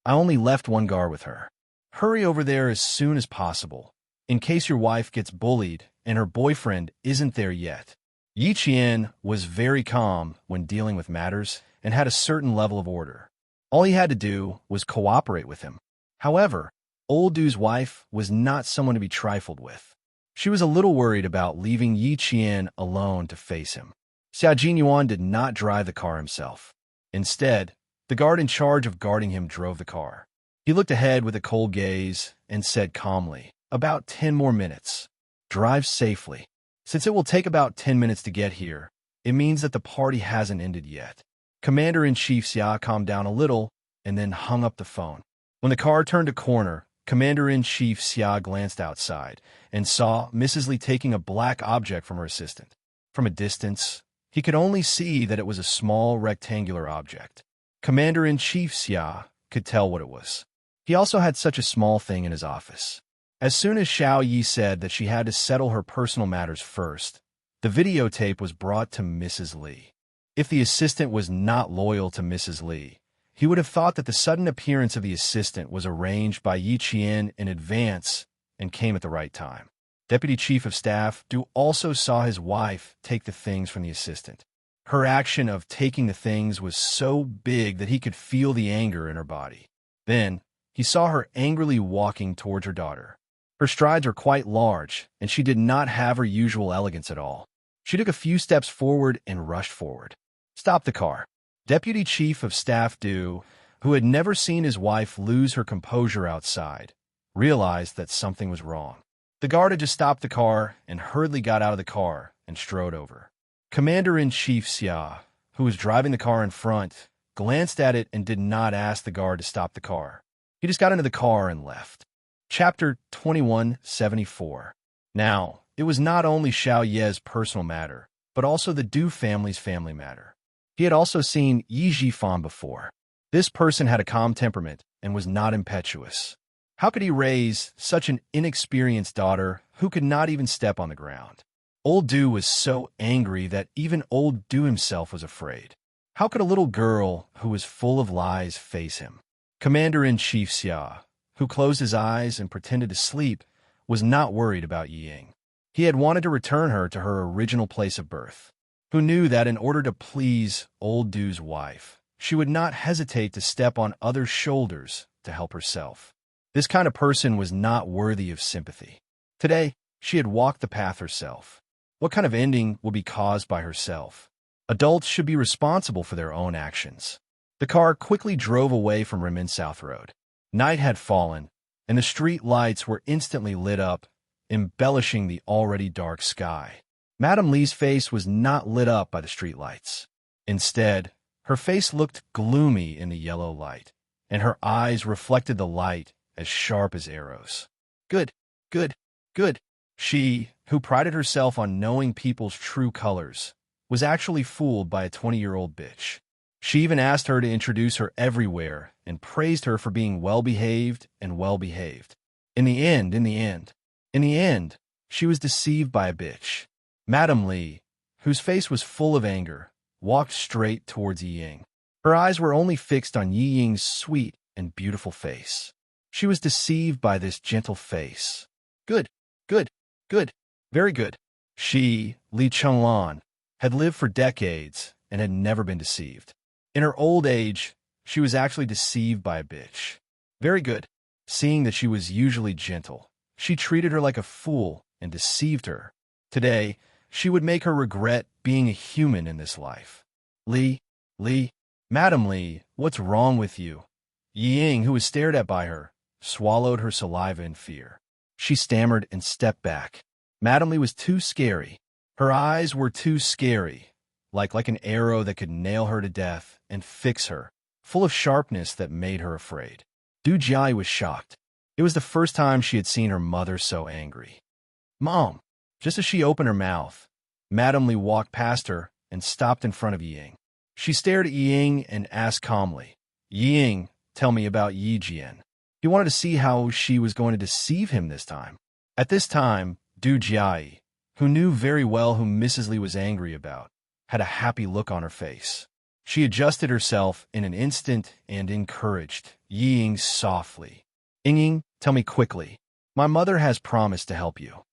I only left one guard with her. Hurry over there as soon as possible, in case your wife gets bullied and her boyfriend isn't there yet." Yi Qian was very calm when dealing with matters and had a certain level of order. All he had to do was cooperate with him. However, old Du's wife was not someone to be trifled with. She was a little worried about leaving Yi Qian alone to face him. Xia Jinyuan did not drive the car himself. Instead, the guard in charge of guarding him drove the car. He looked ahead with a cold gaze and said calmly, "About 10 more minutes. Drive safely. Since it will take about 10 minutes to get here, it means that the party hasn't ended yet." Commander-in-Chief Xia calmed down a little and then hung up the phone. When the car turned a corner, Commander-in-Chief Xia glanced outside and saw Mrs. Li taking a black object from her assistant. From a distance, he could only see that it was a small rectangular object. Commander-in-Chief Xia could tell what it was. He also had such a small thing in his office. As soon as Xiao Yi said that she had to settle her personal matters first, the videotape was brought to Mrs. Li. If the assistant was not loyal to Mrs. Li, he would have thought that the sudden appearance of the assistant was arranged by Yi Qian in advance and came at the right time. Deputy Chief of Staff Du also saw his wife take the things from the assistant. Her action of taking the things was so big that he could feel the anger in her body. Then, he saw her angrily walking towards her daughter. Her strides were quite large, and she did not have her usual elegance at all. She took a few steps forward and rushed forward. "Stop the car." Deputy Chief of Staff Du, who had never seen his wife lose her composure outside, realized that something was wrong. The guard had just stopped the car and hurriedly got out of the car and strode over. Commander-in-Chief Xia, who was driving the car in front, glanced at it and did not ask the guard to stop the car. He just got into the car and left. Chapter 2174. Now, it was not only Xiao Ye's personal matter, but also the Du family's family matter. He had also seen Yi Zhifan before. This person had a calm temperament and was not impetuous. How could he raise such an inexperienced daughter who could not even step on the ground? Old Du was so angry that even old Du himself was afraid. How could a little girl who was full of lies face him? Commander-in-Chief Xia, who closed his eyes and pretended to sleep, was not worried about Yi Ying. He had wanted to return her to her original place of birth. Who knew that in order to please old Du's wife, she would not hesitate to step on others' shoulders to help herself. This kind of person was not worthy of sympathy. Today, she had walked the path herself. What kind of ending would be caused by herself? Adults should be responsible for their own actions. The car quickly drove away from Renmin South Road. Night had fallen, and the street lights were instantly lit up, embellishing the already dark sky. Madame Li's face was not lit up by the street lights. Instead, her face looked gloomy in the yellow light, and her eyes reflected the light as sharp as arrows. Good, good, good. She, who prided herself on knowing people's true colors, was actually fooled by a 20-year-old bitch. She even asked her to introduce her everywhere and praised her for being well-behaved and well-behaved. In the end, she was deceived by a bitch. Madame Li, whose face was full of anger, walked straight towards Yi Ying. Her eyes were only fixed on Yi Ying's sweet and beautiful face. She was deceived by this gentle face. Good, good, good, very good. She, Li Chenglan, had lived for decades and had never been deceived. In her old age, she was actually deceived by a bitch. Very good. Seeing that she was usually gentle, she treated her like a fool and deceived her. Today, she would make her regret being a human in this life. Li, Madame Li, what's wrong with you? Yi Ying, who was stared at by her, swallowed her saliva in fear. She stammered and stepped back. Madame Li was too scary. Her eyes were too scary, like an arrow that could nail her to death and fix her, full of sharpness that made her afraid. Du Jiai was shocked. It was the first time she had seen her mother so angry. "Mom!" Just as she opened her mouth, Madame Li walked past her and stopped in front of Yi Ying. She stared at Yi Ying and asked calmly, "Yi Ying, tell me about Yi Jian." He wanted to see how she was going to deceive him this time. At this time, Du Jiai, who knew very well who Mrs. Li was angry about, had a happy look on her face. She adjusted herself in an instant and encouraged Yi Ying softly. "Ying, tell me quickly. My mother has promised to help you."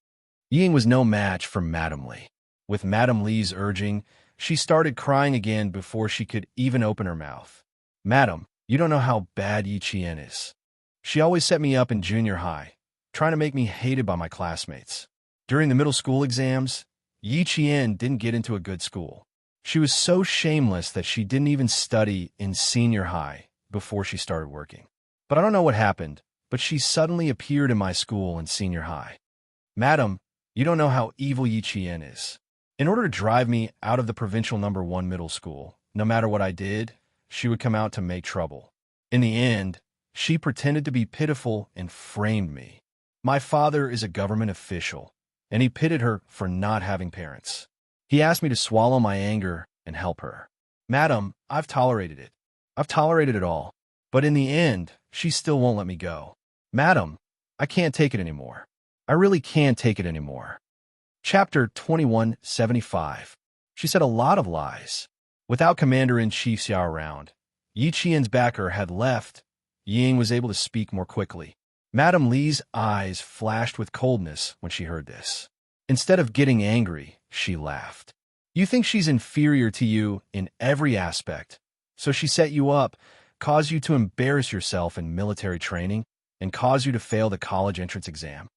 Yi Ying was no match for Madame Li. With Madame Li's urging, she started crying again before she could even open her mouth. "Madam, you don't know how bad Yi Qian is. She always set me up in junior high, trying to make me hated by my classmates. During the middle school exams, Yi Qian didn't get into a good school. She was so shameless that she didn't even study in senior high before she started working. But I don't know what happened, but she suddenly appeared in my school in senior high. Madam, you don't know how evil Yi Qian is. In order to drive me out of the provincial #1 middle school, no matter what I did, she would come out to make trouble. In the end, she pretended to be pitiful and framed me. My father is a government official, and he pitted her for not having parents. He asked me to swallow my anger and help her. Madam, I've tolerated it. I've tolerated it all. But in the end, she still won't let me go. Madam, I can't take it anymore. I really can't take it anymore. Chapter 2175. She said a lot of lies. Without Commander-in-Chief Xiao around, Yi Qian's backer had left. Ying was able to speak more quickly. Madame Li's eyes flashed with coldness when she heard this. Instead of getting angry, she laughed. You think she's inferior to you in every aspect, so she set you up, caused you to embarrass yourself in military training, and caused you to fail the college entrance exam?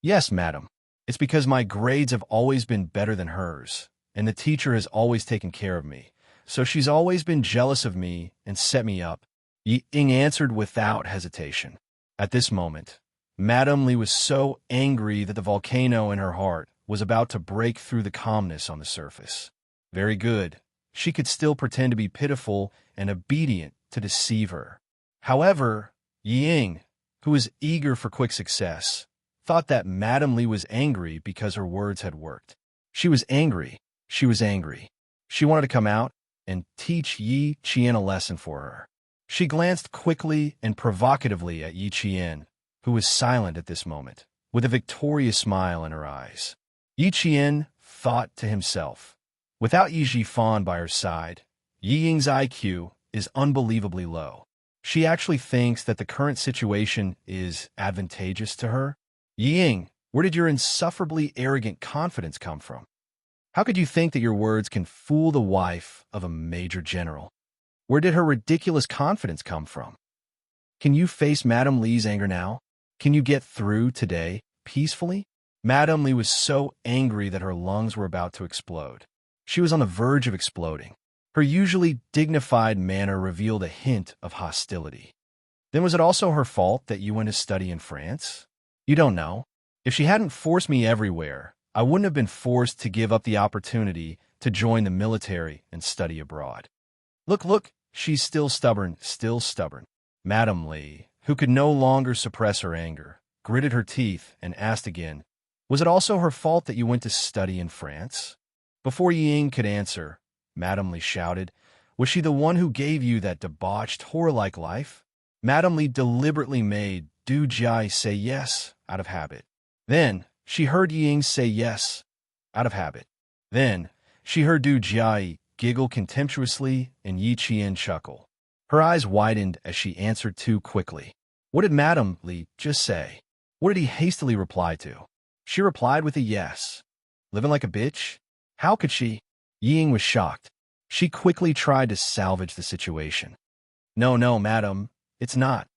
Yes, madam. It's because my grades have always been better than hers, and the teacher has always taken care of me, so she's always been jealous of me and set me up. Ying answered without hesitation. At this moment, Madame Li was so angry that the volcano in her heart was about to break through the calmness on the surface. Very good. She could still pretend to be pitiful and obedient to deceive her. However, Ying, who was eager for quick success, thought that Madame Li was angry because her words had worked. She was angry. She was angry. She wanted to come out and teach Yi Qian a lesson for her. She glanced quickly and provocatively at Yi Qian, who was silent at this moment, with a victorious smile in her eyes. Yi Qian thought to himself, without Yi Zhifan by her side, Yi Ying's IQ is unbelievably low. She actually thinks that the current situation is advantageous to her. Yi Ying, where did your insufferably arrogant confidence come from? How could you think that your words can fool the wife of a major general? Where did her ridiculous confidence come from? Can you face Madame Li's anger now? Can you get through today peacefully? Madame Li was so angry that her lungs were about to explode. She was on the verge of exploding. Her usually dignified manner revealed a hint of hostility. Then was it also her fault that you went to study in France? You don't know. If she hadn't forced me everywhere, I wouldn't have been forced to give up the opportunity to join the military and study abroad. Look, she's still stubborn, still stubborn. Madame Li, who could no longer suppress her anger, gritted her teeth and asked again, was it also her fault that you went to study in France? Before Ying could answer, Madame Li shouted, was she the one who gave you that debauched, whore-like life? Madame Li deliberately made Du Jia say yes out of habit. Then she heard Ying say yes out of habit. Then she heard Du Jia giggle contemptuously and Yi Qian chuckle. Her eyes widened as she answered too quickly. What did Madame Li just say? What did he hastily reply to? She replied with a yes. Living like a bitch? How could she? Ying was shocked. She quickly tried to salvage the situation. No, madam, it's not.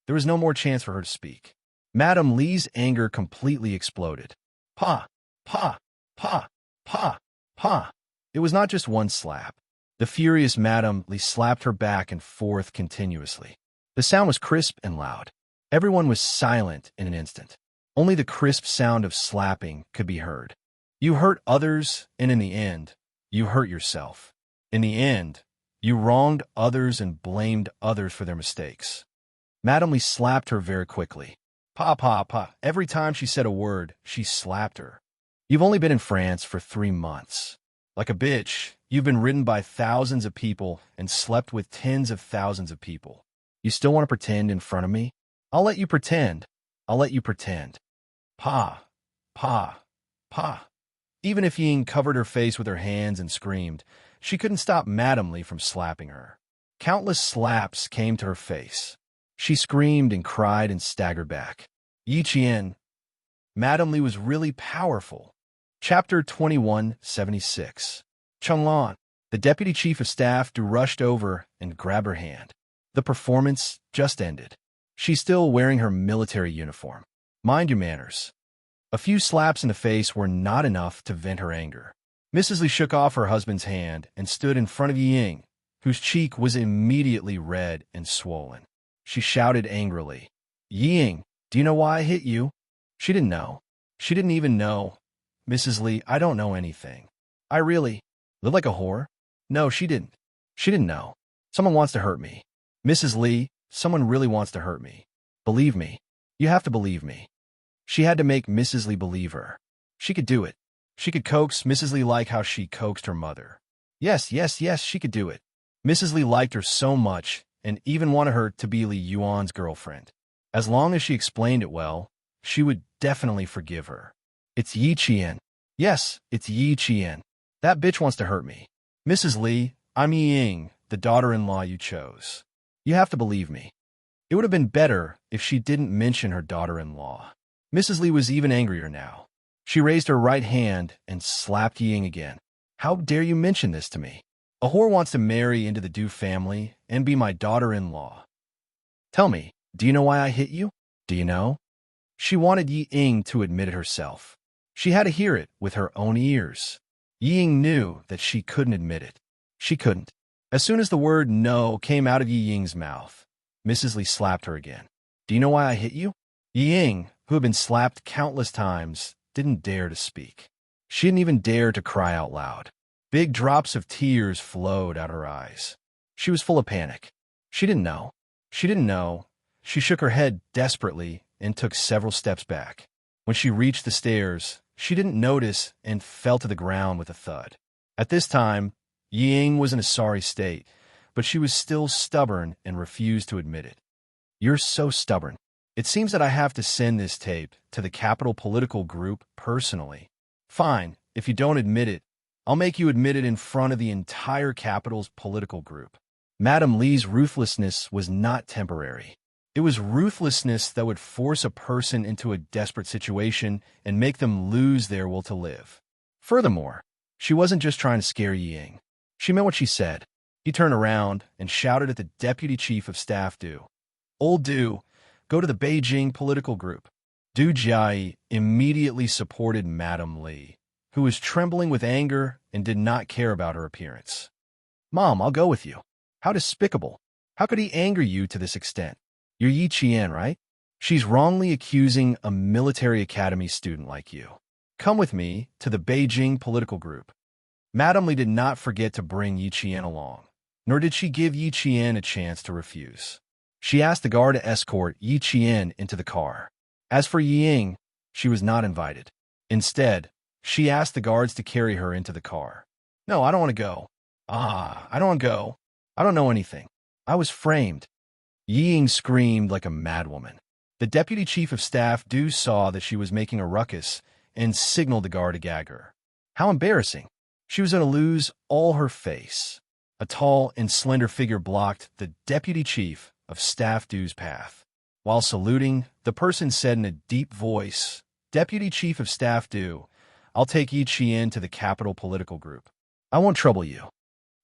There was no more chance for her to speak. Madame Li's anger completely exploded. Pa, pa, pa, pa, pa. It was not just one slap. The furious Madame Li slapped her back and forth continuously. The sound was crisp and loud. Everyone was silent in an instant. Only the crisp sound of slapping could be heard. You hurt others, and in the end, you hurt yourself. In the end, you wronged others and blamed others for their mistakes. Madame Li slapped her very quickly. Pa, pa, pa. Every time she said a word, she slapped her. You've only been in France for 3 months. Like a bitch, you've been ridden by thousands of people and slept with tens of thousands of people. You still want to pretend in front of me? I'll let you pretend. I'll let you pretend. Pa, pa, pa. Even if Ying covered her face with her hands and screamed, she couldn't stop Madame Li from slapping her. Countless slaps came to her face. She screamed and cried and staggered back. Yi Qian. Madame Li was really powerful. Chapter 2176. Chenglan, the deputy chief of staff, rushed over and grabbed her hand. The performance just ended. She's still wearing her military uniform. Mind your manners. A few slaps in the face were not enough to vent her anger. Mrs. Li shook off her husband's hand and stood in front of Ying, whose cheek was immediately red and swollen. she shouted angrily. Ying, do you know why I hit you? She didn't know. She didn't even know. Mrs. Lee, I don't know anything. I really live like a whore? No, she didn't. She didn't know. Someone wants to hurt me. Mrs. Lee, someone really wants to hurt me. Believe me. You have to believe me. She had to make Mrs. Lee believe her. She could do it. She could coax Mrs. Lee like how she coaxed her mother. Yes, yes, yes, she could do it. Mrs. Lee liked her so much and even wanted her to be Li Yuan's girlfriend. As long as she explained it well, she would definitely forgive her. It's Yi Qian. Yes, it's Yi Qian. That bitch wants to hurt me. Mrs. Lee, I'm Ying, the daughter-in-law you chose. You have to believe me. It would have been better if she didn't mention her daughter-in-law. Mrs. Lee was even angrier now. She raised her right hand and slapped Ying again. How dare you mention this to me? A whore wants to marry into the Du family and be my daughter-in-law. Tell me, do you know why I hit you? Do you know? She wanted Yi Ying to admit it herself. She had to hear it with her own ears. Yi Ying knew that she couldn't admit it. She couldn't. As soon as the word no came out of Yi Ying's mouth, Mrs. Lee slapped her again. Do you know why I hit you? Yi Ying, who had been slapped countless times, didn't dare to speak. She didn't even dare to cry out loud. Big drops of tears flowed out her eyes. She was full of panic. She didn't know. She didn't know. She shook her head desperately and took several steps back. When she reached the stairs, she didn't notice and fell to the ground with a thud. At this time, Yi Ying was in a sorry state, but she was still stubborn and refused to admit it. You're so stubborn. It seems that I have to send this tape to the Capital Political Group personally. Fine, if you don't admit it, I'll make you admit it in front of the entire Capital's political group. Madam Lee's ruthlessness was not temporary. It was ruthlessness that would force a person into a desperate situation and make them lose their will to live. Furthermore, she wasn't just trying to scare Yi Ying. She meant what she said. He turned around and shouted at the Deputy Chief of Staff Du. Old Du, go to the Beijing political group. Du Jiayi immediately supported Madam Lee, who was trembling with anger and did not care about her appearance. Mom, I'll go with you. How despicable. How could he anger you to this extent? You're Yi Qian, right? She's wrongly accusing a military academy student like you. Come with me to the Beijing political group. Madam Li did not forget to bring Yi Qian along, nor did she give Yi Qian a chance to refuse. She asked the guard to escort Yi Qian into the car. As for Yi Ying, she was not invited. Instead, she asked the guards to carry her into the car. No, I don't want to go. I don't want to go. I don't know anything. I was framed. Yi Ying screamed like a madwoman. The Deputy Chief of Staff Du saw that she was making a ruckus and signaled the guard to gag her. How embarrassing. She was going to lose all her face. A tall and slender figure blocked the Deputy Chief of Staff Du's path. While saluting, the person said in a deep voice, Deputy Chief of Staff Du, I'll take Yi Qian to the Capital Political Group. I won't trouble you.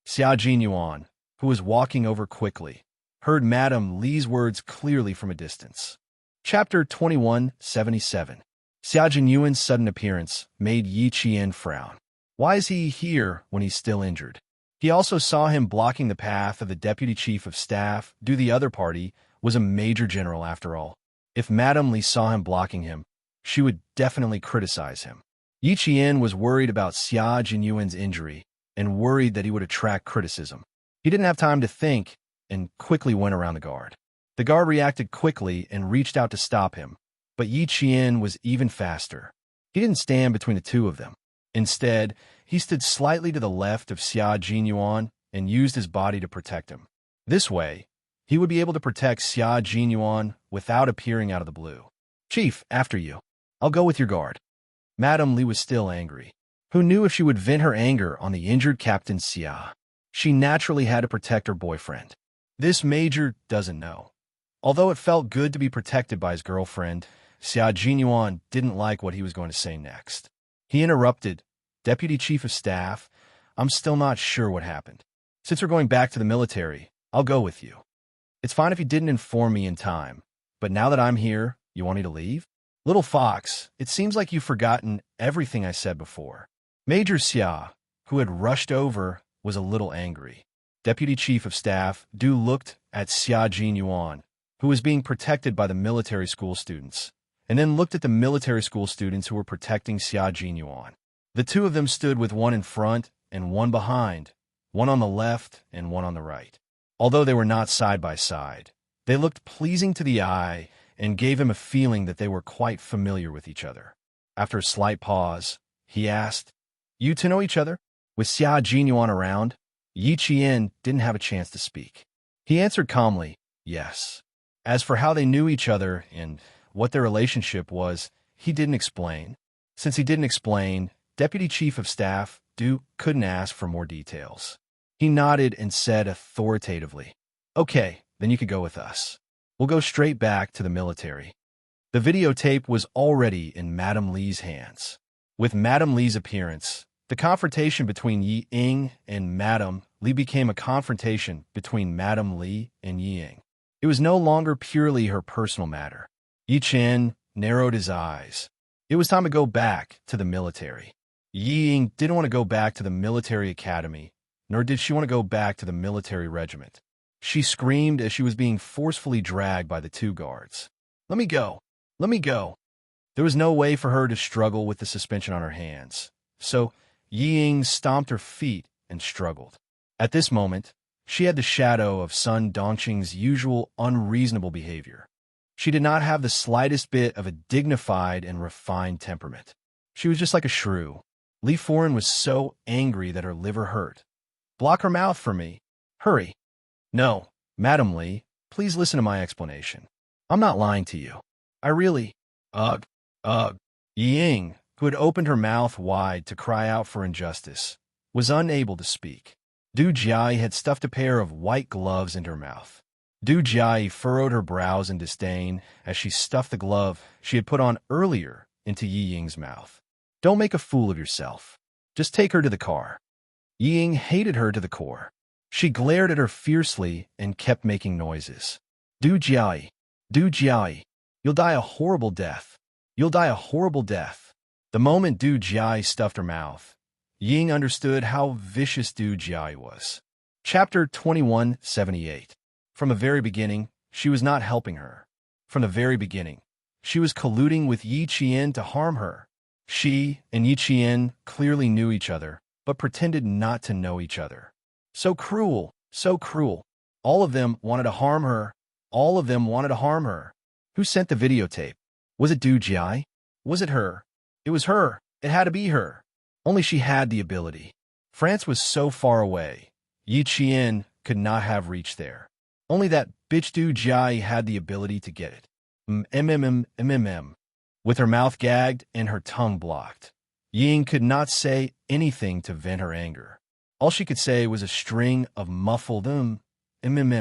Xia Jinyuan, who was walking over quickly, heard Madam Li's words clearly from a distance. Chapter 2177. Xia Jinyuan's sudden appearance made Yi Qian frown. Why is he here when he's still injured? He also saw him blocking the path of the Deputy Chief of Staff Du. The other party was a major general after all. If Madam Li saw him blocking him, she would definitely criticize him. Yi Qian was worried about Xia Jinyuan's injury and worried that he would attract criticism. He didn't have time to think and quickly went around the guard. The guard reacted quickly and reached out to stop him, but Yi Qian was even faster. He didn't stand between the two of them. Instead, he stood slightly to the left of Xia Jinyuan and used his body to protect him. This way, he would be able to protect Xia Jinyuan without appearing out of the blue. Chief, after you. I'll go with your guard. Madam Li was still angry. Who knew if she would vent her anger on the injured Captain Xia? She naturally had to protect her boyfriend. This major doesn't know. Although it felt good to be protected by his girlfriend, Xia Jinyuan didn't like what he was going to say next. He interrupted, Deputy Chief of Staff, I'm still not sure what happened. Since we're going back to the military, I'll go with you. It's fine if you didn't inform me in time, but now that I'm here, you want me to leave? Little Fox, it seems like you've forgotten everything I said before. Major Xia, who had rushed over, was a little angry. Deputy Chief of Staff Du looked at Xia Jinyuan who was being protected by the military school students, and then looked at the military school students who were protecting Xia Jinyuan. The two of them stood with one in front and one behind, one on the left and one on the right. Although they were not side by side, they looked pleasing to the eye and gave him a feeling that they were quite familiar with each other. After a slight pause, he asked, "You two know each other?" With Xia Jinyuan around, Yi Qian didn't have a chance to speak. He answered calmly, "Yes." As for how they knew each other and what their relationship was, he didn't explain. Since he didn't explain, Deputy Chief of Staff Du couldn't ask for more details. He nodded and said authoritatively, "Okay, then you could go with us. We'll go straight back to the military." The videotape was already in Madame Li's hands. With Madame Li's appearance, the confrontation between Yi Ying and Madame Li became a confrontation between Madame Li and Yi Ying. It was no longer purely her personal matter. Yi Qian narrowed his eyes. It was time to go back to the military. Yi Ying didn't want to go back to the military academy, nor did she want to go back to the military regiment. She screamed as she was being forcefully dragged by the two guards. "Let me go! Let me go!" There was no way for her to struggle with the suspension on her hands, so Yi Ying stomped her feet and struggled. At this moment, she had the shadow of Sun Dongqing's usual unreasonable behavior. She did not have the slightest bit of a dignified and refined temperament. She was just like a shrew. Li Foran was so angry that her liver hurt. "Block her mouth for me. Hurry." "No, Madam Li, please listen to my explanation. I'm not lying to you. I really—" Ugh, ugh. Yi Ying, who had opened her mouth wide to cry out for injustice, was unable to speak. Du Jiayi had stuffed a pair of white gloves into her mouth. Du Jiayi furrowed her brows in disdain as she stuffed the glove she had put on earlier into Yi Ying's mouth. "Don't make a fool of yourself. Just take her to the car." Yi Ying hated her to the core. She glared at her fiercely and kept making noises. Du Jiayi, you'll die a horrible death. You'll die a horrible death." The moment Du Jiayi stuffed her mouth, Yi Ying understood how vicious Du Jiayi was. Chapter 2178. From the very beginning, she was not helping her. From the very beginning, she was colluding with Yi Qian to harm her. She and Yi Qian clearly knew each other, but pretended not to know each other. So cruel, so cruel. All of them wanted to harm her. All of them wanted to harm her. Who sent the videotape? Was it Du Jiayi? Was it her? It was her. It had to be her. Only she had the ability. France was so far away. Yi Qian could not have reached there. Only that bitch Du Jiayi had the ability to get it. With her mouth gagged and her tongue blocked, Yi Ying could not say anything to vent her anger. All she could say was a string of muffled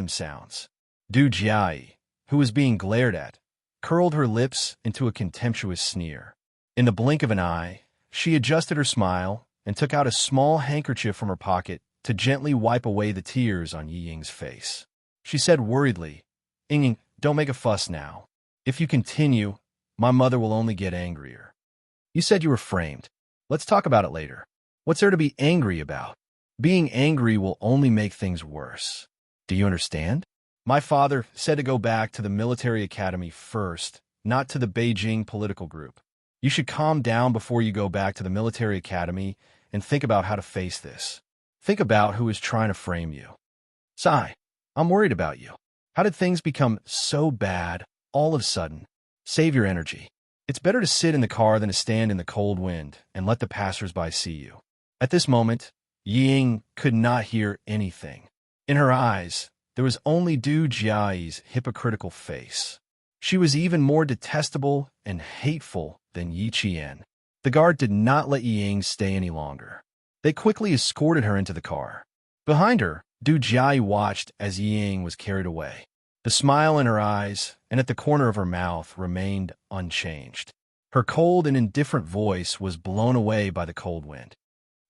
sounds. Du Jiayi, who was being glared at, curled her lips into a contemptuous sneer. In the blink of an eye, she adjusted her smile and took out a small handkerchief from her pocket to gently wipe away the tears on Yi Ying's face. She said worriedly, "Ying, don't make a fuss now. If you continue, my mother will only get angrier. You said you were framed. Let's talk about it later. What's there to be angry about? Being angry will only make things worse. Do you understand? My father said to go back to the military academy first, not to the Beijing political group. You should calm down before you go back to the military academy and think about how to face this. Think about who is trying to frame you. Sai, I'm worried about you. How did things become so bad all of a sudden? Save your energy. It's better to sit in the car than to stand in the cold wind and let the passers-by see you." At this moment, Yi Ying could not hear anything. In her eyes, there was only Du Jiayi's hypocritical face. She was even more detestable and hateful than Yi Qian. The guard did not let Yi Ying stay any longer. They quickly escorted her into the car. Behind her, Du Jiayi watched as Yi Ying was carried away. The smile in her eyes and at the corner of her mouth remained unchanged. Her cold and indifferent voice was blown away by the cold wind.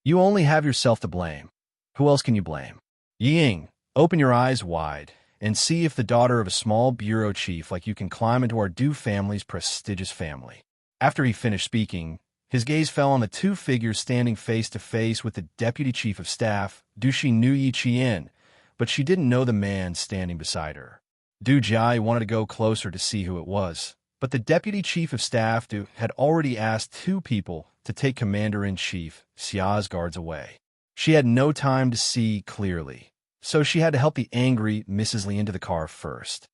"You only have yourself to blame. Who else can you blame? Yi Ying, open your eyes wide and see if the daughter of a small bureau chief like you can climb into our Du family's prestigious family." After he finished speaking, his gaze fell on the two figures standing face to face with the deputy chief of staff. She knew Yi Qian, but she didn't know the man standing beside her. Du Jai wanted to go closer to see who it was, but the deputy chief of staff had already asked 2 people to take Commander-in-Chief Xia's guards away. She had no time to see clearly, so she had to help the angry Mrs. Li into the car first.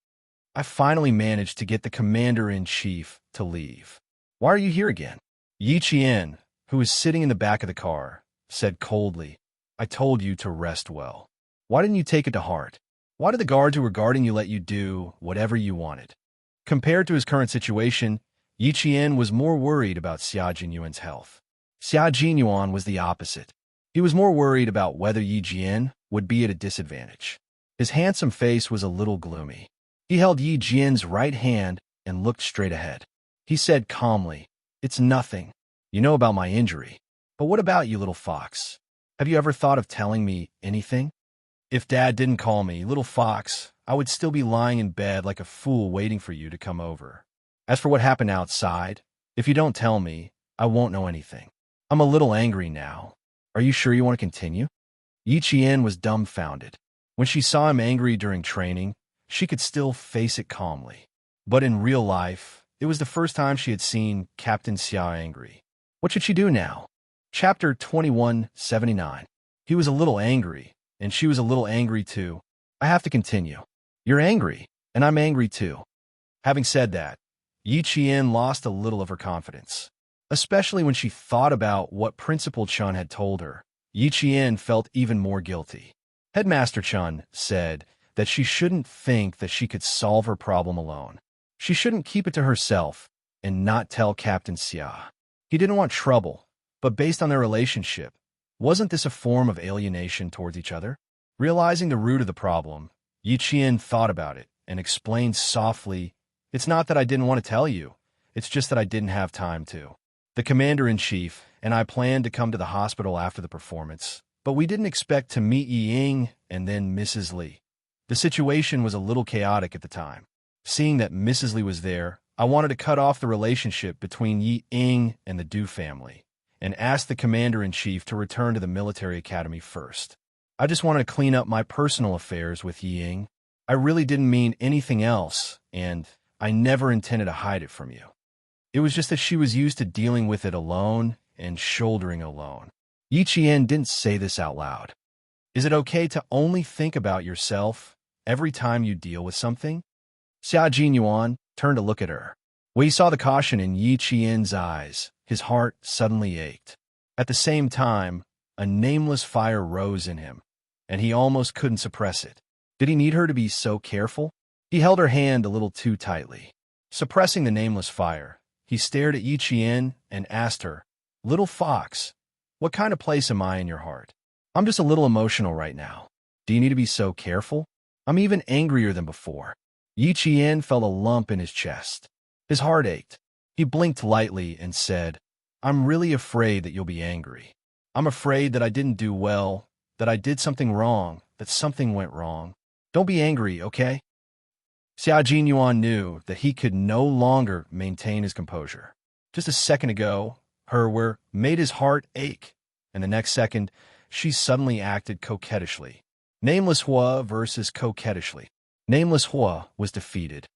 I finally managed to get the Commander-in-Chief to leave. Why are you here again? Yi Qian, who was sitting in the back of the car, said coldly, I told you to rest well. Why didn't you take it to heart? Why did the guards who were guarding you let you do whatever you wanted? Compared to his current situation, Yi Qian was more worried about Xia Jinyuan's health. Xia Jinyuan was the opposite. He was more worried about whether Yi Jian would be at a disadvantage. His handsome face was a little gloomy. He held Yi Jian's right hand and looked straight ahead. He said calmly, It's nothing. You know about my injury. But what about you, little fox? Have you ever thought of telling me anything? If Dad didn't call me, little fox, I would still be lying in bed like a fool waiting for you to come over. As for what happened outside, if you don't tell me, I won't know anything. I'm a little angry now. Are you sure you want to continue? Yi Qian was dumbfounded. When she saw him angry during training, she could still face it calmly. But in real life, it was the first time she had seen Captain Xia angry. What should she do now? Chapter 2179. He was a little angry, and she was a little angry too. I have to continue. You're angry, and I'm angry too. Having said that, Yi Qian lost a little of her confidence. Especially when she thought about what Principal Chun had told her, Yi Qian felt even more guilty. Headmaster Chun said that she shouldn't think that she could solve her problem alone. She shouldn't keep it to herself and not tell Captain Xia. He didn't want trouble, but based on their relationship, wasn't this a form of alienation towards each other? Realizing the root of the problem, Yi Qian thought about it and explained softly, It's not that I didn't want to tell you, it's just that I didn't have time to. The Commander-in-Chief and I planned to come to the hospital after the performance, but we didn't expect to meet Yi Ying and then Mrs. Li. The situation was a little chaotic at the time. Seeing that Mrs. Li was there, I wanted to cut off the relationship between Yi Ying and the Du family, and asked the Commander-in-Chief to return to the military academy first. I just wanted to clean up my personal affairs with Yi Ying. I really didn't mean anything else, and I never intended to hide it from you. It was just that she was used to dealing with it alone and shouldering alone. Yi Qian didn't say this out loud. Is it okay to only think about yourself every time you deal with something? Xia Jinyuan turned to look at her. When he saw the caution in Yi Qian's eyes, his heart suddenly ached. At the same time, a nameless fire rose in him, and he almost couldn't suppress it. Did he need her to be so careful? He held her hand a little too tightly. Suppressing the nameless fire, he stared at Yi Qian and asked her, Little fox, what kind of place am I in your heart? I'm just a little emotional right now. Do you need to be so careful? I'm even angrier than before. Yi Qian felt a lump in his chest. His heart ached. He blinked lightly and said, I'm really afraid that you'll be angry. I'm afraid that I didn't do well, that I did something wrong, that something went wrong. Don't be angry, okay? Xia Jinyuan knew that he could no longer maintain his composure. Just a second ago, her were made his heart ache, and the next second, she suddenly acted coquettishly. Nameless Hua versus coquettishly. Nameless Hua was defeated.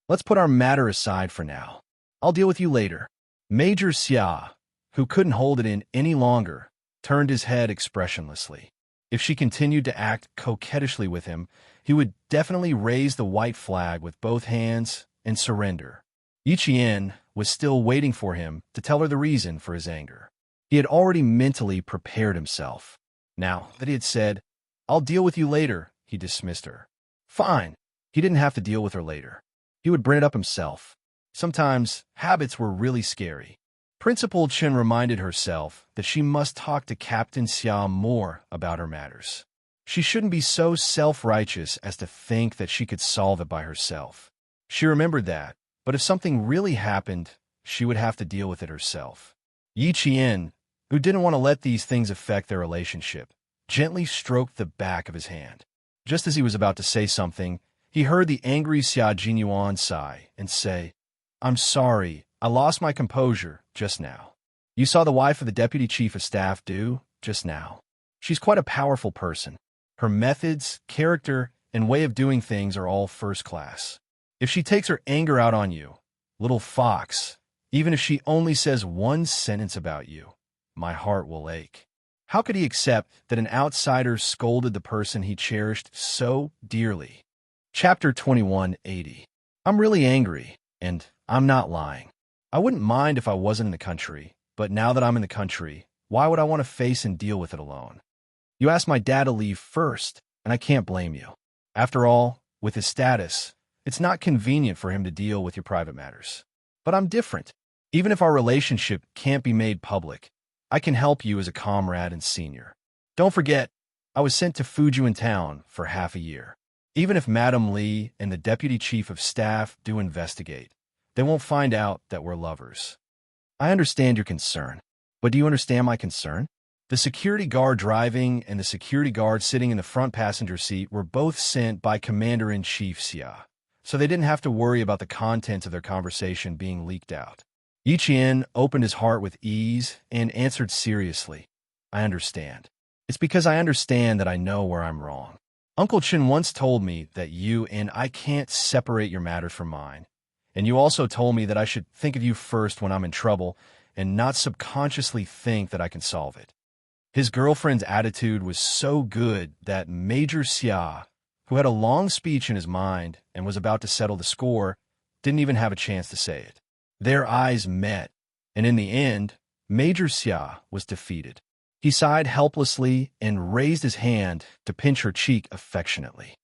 Let's put our matter aside for now. I'll deal with you later. Major Xia, who couldn't hold it in any longer, turned his head expressionlessly. If she continued to act coquettishly with him, he would definitely raise the white flag with both hands and surrender. Yi Qian was still waiting for him to tell her the reason for his anger. He had already mentally prepared himself. Now that he had said, I'll deal with you later, he dismissed her. Fine. He didn't have to deal with her later. He would bring it up himself. Sometimes habits were really scary. Principal Chen reminded herself that she must talk to Captain Xia more about her matters. She shouldn't be so self-righteous as to think that she could solve it by herself. She remembered that, but if something really happened, she would have to deal with it herself. Yi Qian, who didn't want to let these things affect their relationship, gently stroked the back of his hand. Just as he was about to say something, he heard the angry Xia Jinyuan sigh and say, I'm sorry, I lost my composure just now. You saw the wife of the deputy chief of staff do just now. She's quite a powerful person. Her methods, character, and way of doing things are all first class. If she takes her anger out on you, little fox, even if she only says one sentence about you, my heart will ache. How could he accept that an outsider scolded the person he cherished so dearly? Chapter 2180. I'm really angry, and I'm not lying. I wouldn't mind if I wasn't in the country, but now that I'm in the country, why would I want to face and deal with it alone? You asked my dad to leave first, and I can't blame you. After all, with his status, it's not convenient for him to deal with your private matters. But I'm different. Even if our relationship can't be made public, I can help you as a comrade and senior. Don't forget, I was sent to Fujian town for half a year. Even if Madam Lee and the deputy chief of staff do investigate, they won't find out that we're lovers. I understand your concern, but do you understand my concern? The security guard driving and the security guard sitting in the front passenger seat were both sent by Commander-in-Chief Xia, so they didn't have to worry about the contents of their conversation being leaked out. Yi Qian opened his heart with ease and answered seriously, I understand. It's because I understand that I know where I'm wrong. Uncle Chen once told me that you and I can't separate your matters from mine, and you also told me that I should think of you first when I'm in trouble and not subconsciously think that I can solve it. His girlfriend's attitude was so good that Major Xia, who had a long speech in his mind and was about to settle the score, didn't even have a chance to say it. Their eyes met, and in the end, Major Xia was defeated. He sighed helplessly and raised his hand to pinch her cheek affectionately.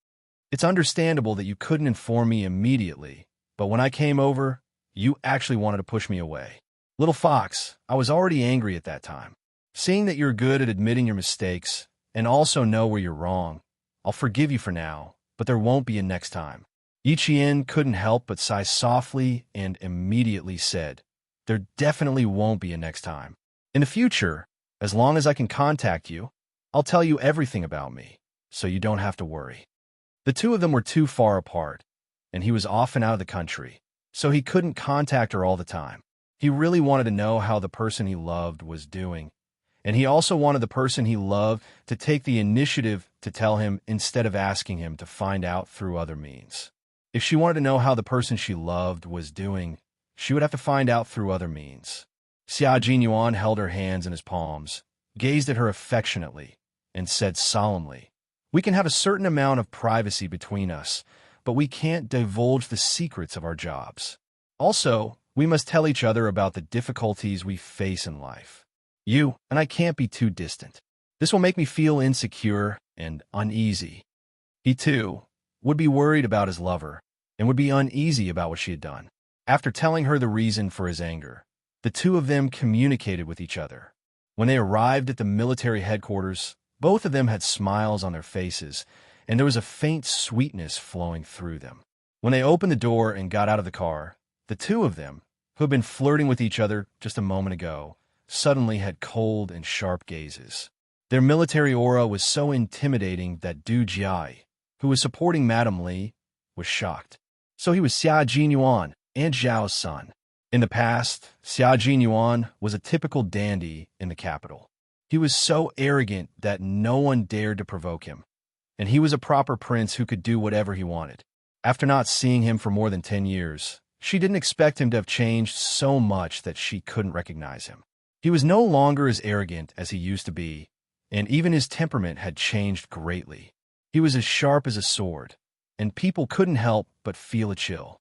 It's understandable that you couldn't inform me immediately, but when I came over, you actually wanted to push me away. Little fox, I was already angry at that time. Seeing that you're good at admitting your mistakes and also know where you're wrong, I'll forgive you for now, but there won't be a next time. Yi Qian couldn't help but sigh softly and immediately said, there definitely won't be a next time. In the future, as long as I can contact you, I'll tell you everything about me, so you don't have to worry. The two of them were too far apart, and he was often out of the country, so he couldn't contact her all the time. He really wanted to know how the person he loved was doing, and he also wanted the person he loved to take the initiative to tell him instead of asking him to find out through other means. If she wanted to know how the person she loved was doing, she would have to find out through other means. Xia Jinyuan held her hands in his palms, gazed at her affectionately, and said solemnly, we can have a certain amount of privacy between us, but we can't divulge the secrets of our jobs. Also, we must tell each other about the difficulties we face in life. You and I can't be too distant. This will make me feel insecure and uneasy. He, too, would be worried about his lover and would be uneasy about what she had done. After telling her the reason for his anger, the two of them communicated with each other. When they arrived at the military headquarters, both of them had smiles on their faces, and there was a faint sweetness flowing through them. When they opened the door and got out of the car, the two of them, who had been flirting with each other just a moment ago, suddenly had cold and sharp gazes. Their military aura was so intimidating that Du Jiai, who was supporting Madame Li, was shocked. So he was Xia Jinyuan and Zhao's son. In the past, Xia Jinyuan was a typical dandy in the capital. He was so arrogant that no one dared to provoke him, and he was a proper prince who could do whatever he wanted. After not seeing him for more than 10 years, she didn't expect him to have changed so much that she couldn't recognize him. He was no longer as arrogant as he used to be, and even his temperament had changed greatly. He was as sharp as a sword, and people couldn't help but feel a chill.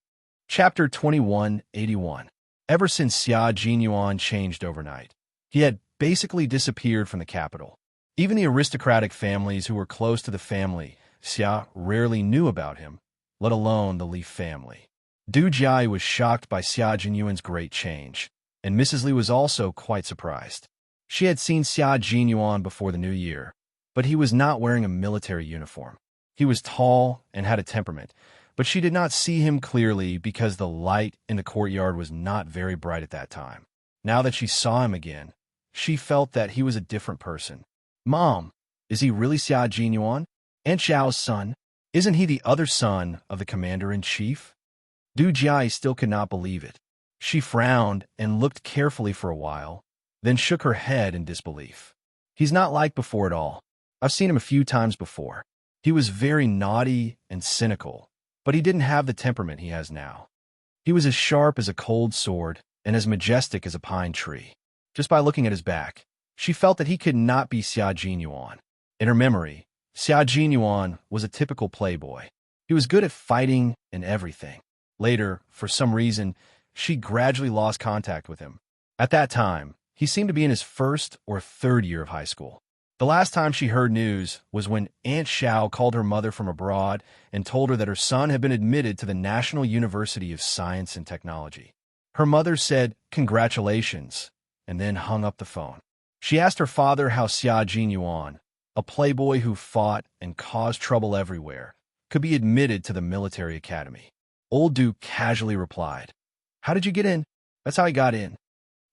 Chapter 2181. Ever since Xia Jinyuan changed overnight, he had basically disappeared from the capital. Even the aristocratic families who were close to the family, Xia rarely knew about him, let alone the Li family. Du Jiai was shocked by Xia Jinyuan's great change, and Mrs. Li was also quite surprised. She had seen Xia Jinyuan before the new year, but he was not wearing a military uniform. He was tall and had a temperament, but she did not see him clearly because the light in the courtyard was not very bright at that time. Now that she saw him again, she felt that he was a different person. Mom, is he really Xia Jinyuan? And Zhao's son? Isn't he the other son of the commander-in-chief? Du Jiai still could not believe it. She frowned and looked carefully for a while, then shook her head in disbelief. He's not like before at all. I've seen him a few times before. He was very naughty and cynical, but he didn't have the temperament he has now. He was as sharp as a cold sword and as majestic as a pine tree. Just by looking at his back, she felt that he could not be Xia Jinyuan. In her memory, Xia Jinyuan was a typical playboy. He was good at fighting and everything. Later, for some reason, she gradually lost contact with him. At that time, he seemed to be in his first or third year of high school. The last time she heard news was when Aunt Xiao called her mother from abroad and told her that her son had been admitted to the National University of Science and Technology. Her mother said, "Congratulations," and then hung up the phone. She asked her father how Xia Jinyuan, a playboy who fought and caused trouble everywhere, could be admitted to the military academy. Old Duke casually replied, "How did you get in?" "That's how he got in.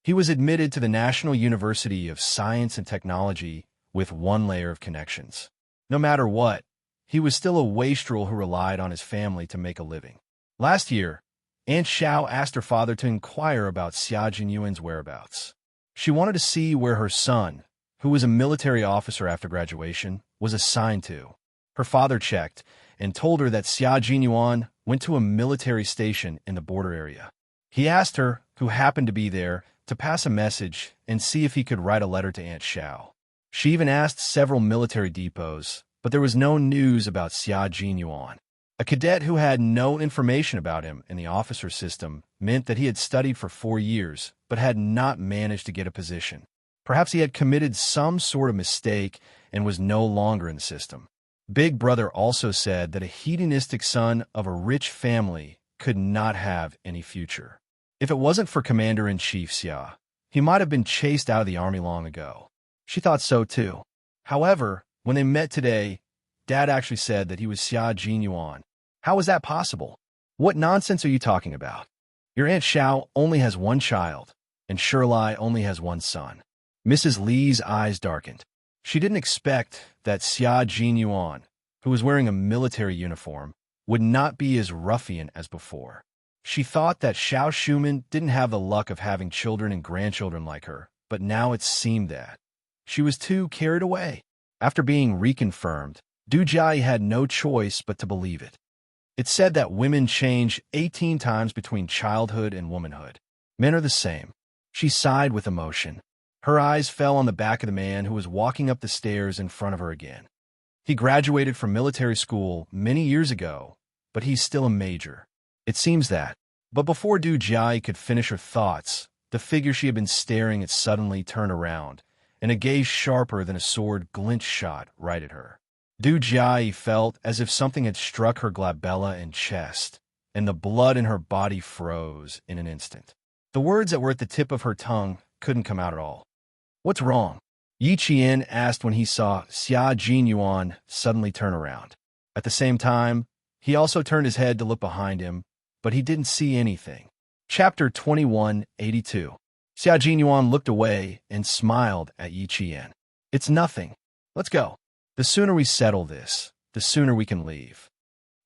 He was admitted to the National University of Science and Technology with one layer of connections. No matter what, he was still a wastrel who relied on his family to make a living." Last year, Aunt Xiao asked her father to inquire about Xia Jinyuan's whereabouts. She wanted to see where her son, who was a military officer after graduation, was assigned to. Her father checked and told her that Xia Jinyuan went to a military station in the border area. He asked her, who happened to be there, to pass a message and see if he could write a letter to Aunt Xiao. She even asked several military depots, but there was no news about Xia Jinyuan. A cadet who had no information about him in the officer system meant that he had studied for 4 years, but had not managed to get a position. Perhaps he had committed some sort of mistake and was no longer in the system. Big Brother also said that a hedonistic son of a rich family could not have any future. If it wasn't for Commander-in-Chief Xia, he might have been chased out of the army long ago. She thought so too. However, when they met today, Dad actually said that he was Xia Jinyuan. How is that possible? What nonsense are you talking about? Your Aunt Xiao only has one child, and Shirlai only has one son. Mrs. Li's eyes darkened. She didn't expect that Xia Jinyuan, who was wearing a military uniform, would not be as ruffian as before. She thought that Xiao Shuman didn't have the luck of having children and grandchildren like her, but now it seemed that she was too carried away. After being reconfirmed, Du Jia had no choice but to believe it. It said that women change 18 times between childhood and womanhood. Men are the same. She sighed with emotion. Her eyes fell on the back of the man who was walking up the stairs in front of her again. He graduated from military school many years ago, but he's still a major. It seems that. But before Du Jia could finish her thoughts, the figure she had been staring at suddenly turned around, and a gaze sharper than a sword glint shot right at her. Du Jia felt as if something had struck her glabella and chest, and the blood in her body froze in an instant. The words that were at the tip of her tongue couldn't come out at all. "What's wrong?" Yi Qian asked when he saw Xia Jinyuan suddenly turn around. At the same time, he also turned his head to look behind him, but he didn't see anything. Chapter 2182. Xia Jinyuan looked away and smiled at Yi Qian. "It's nothing. Let's go. The sooner we settle this, the sooner we can leave."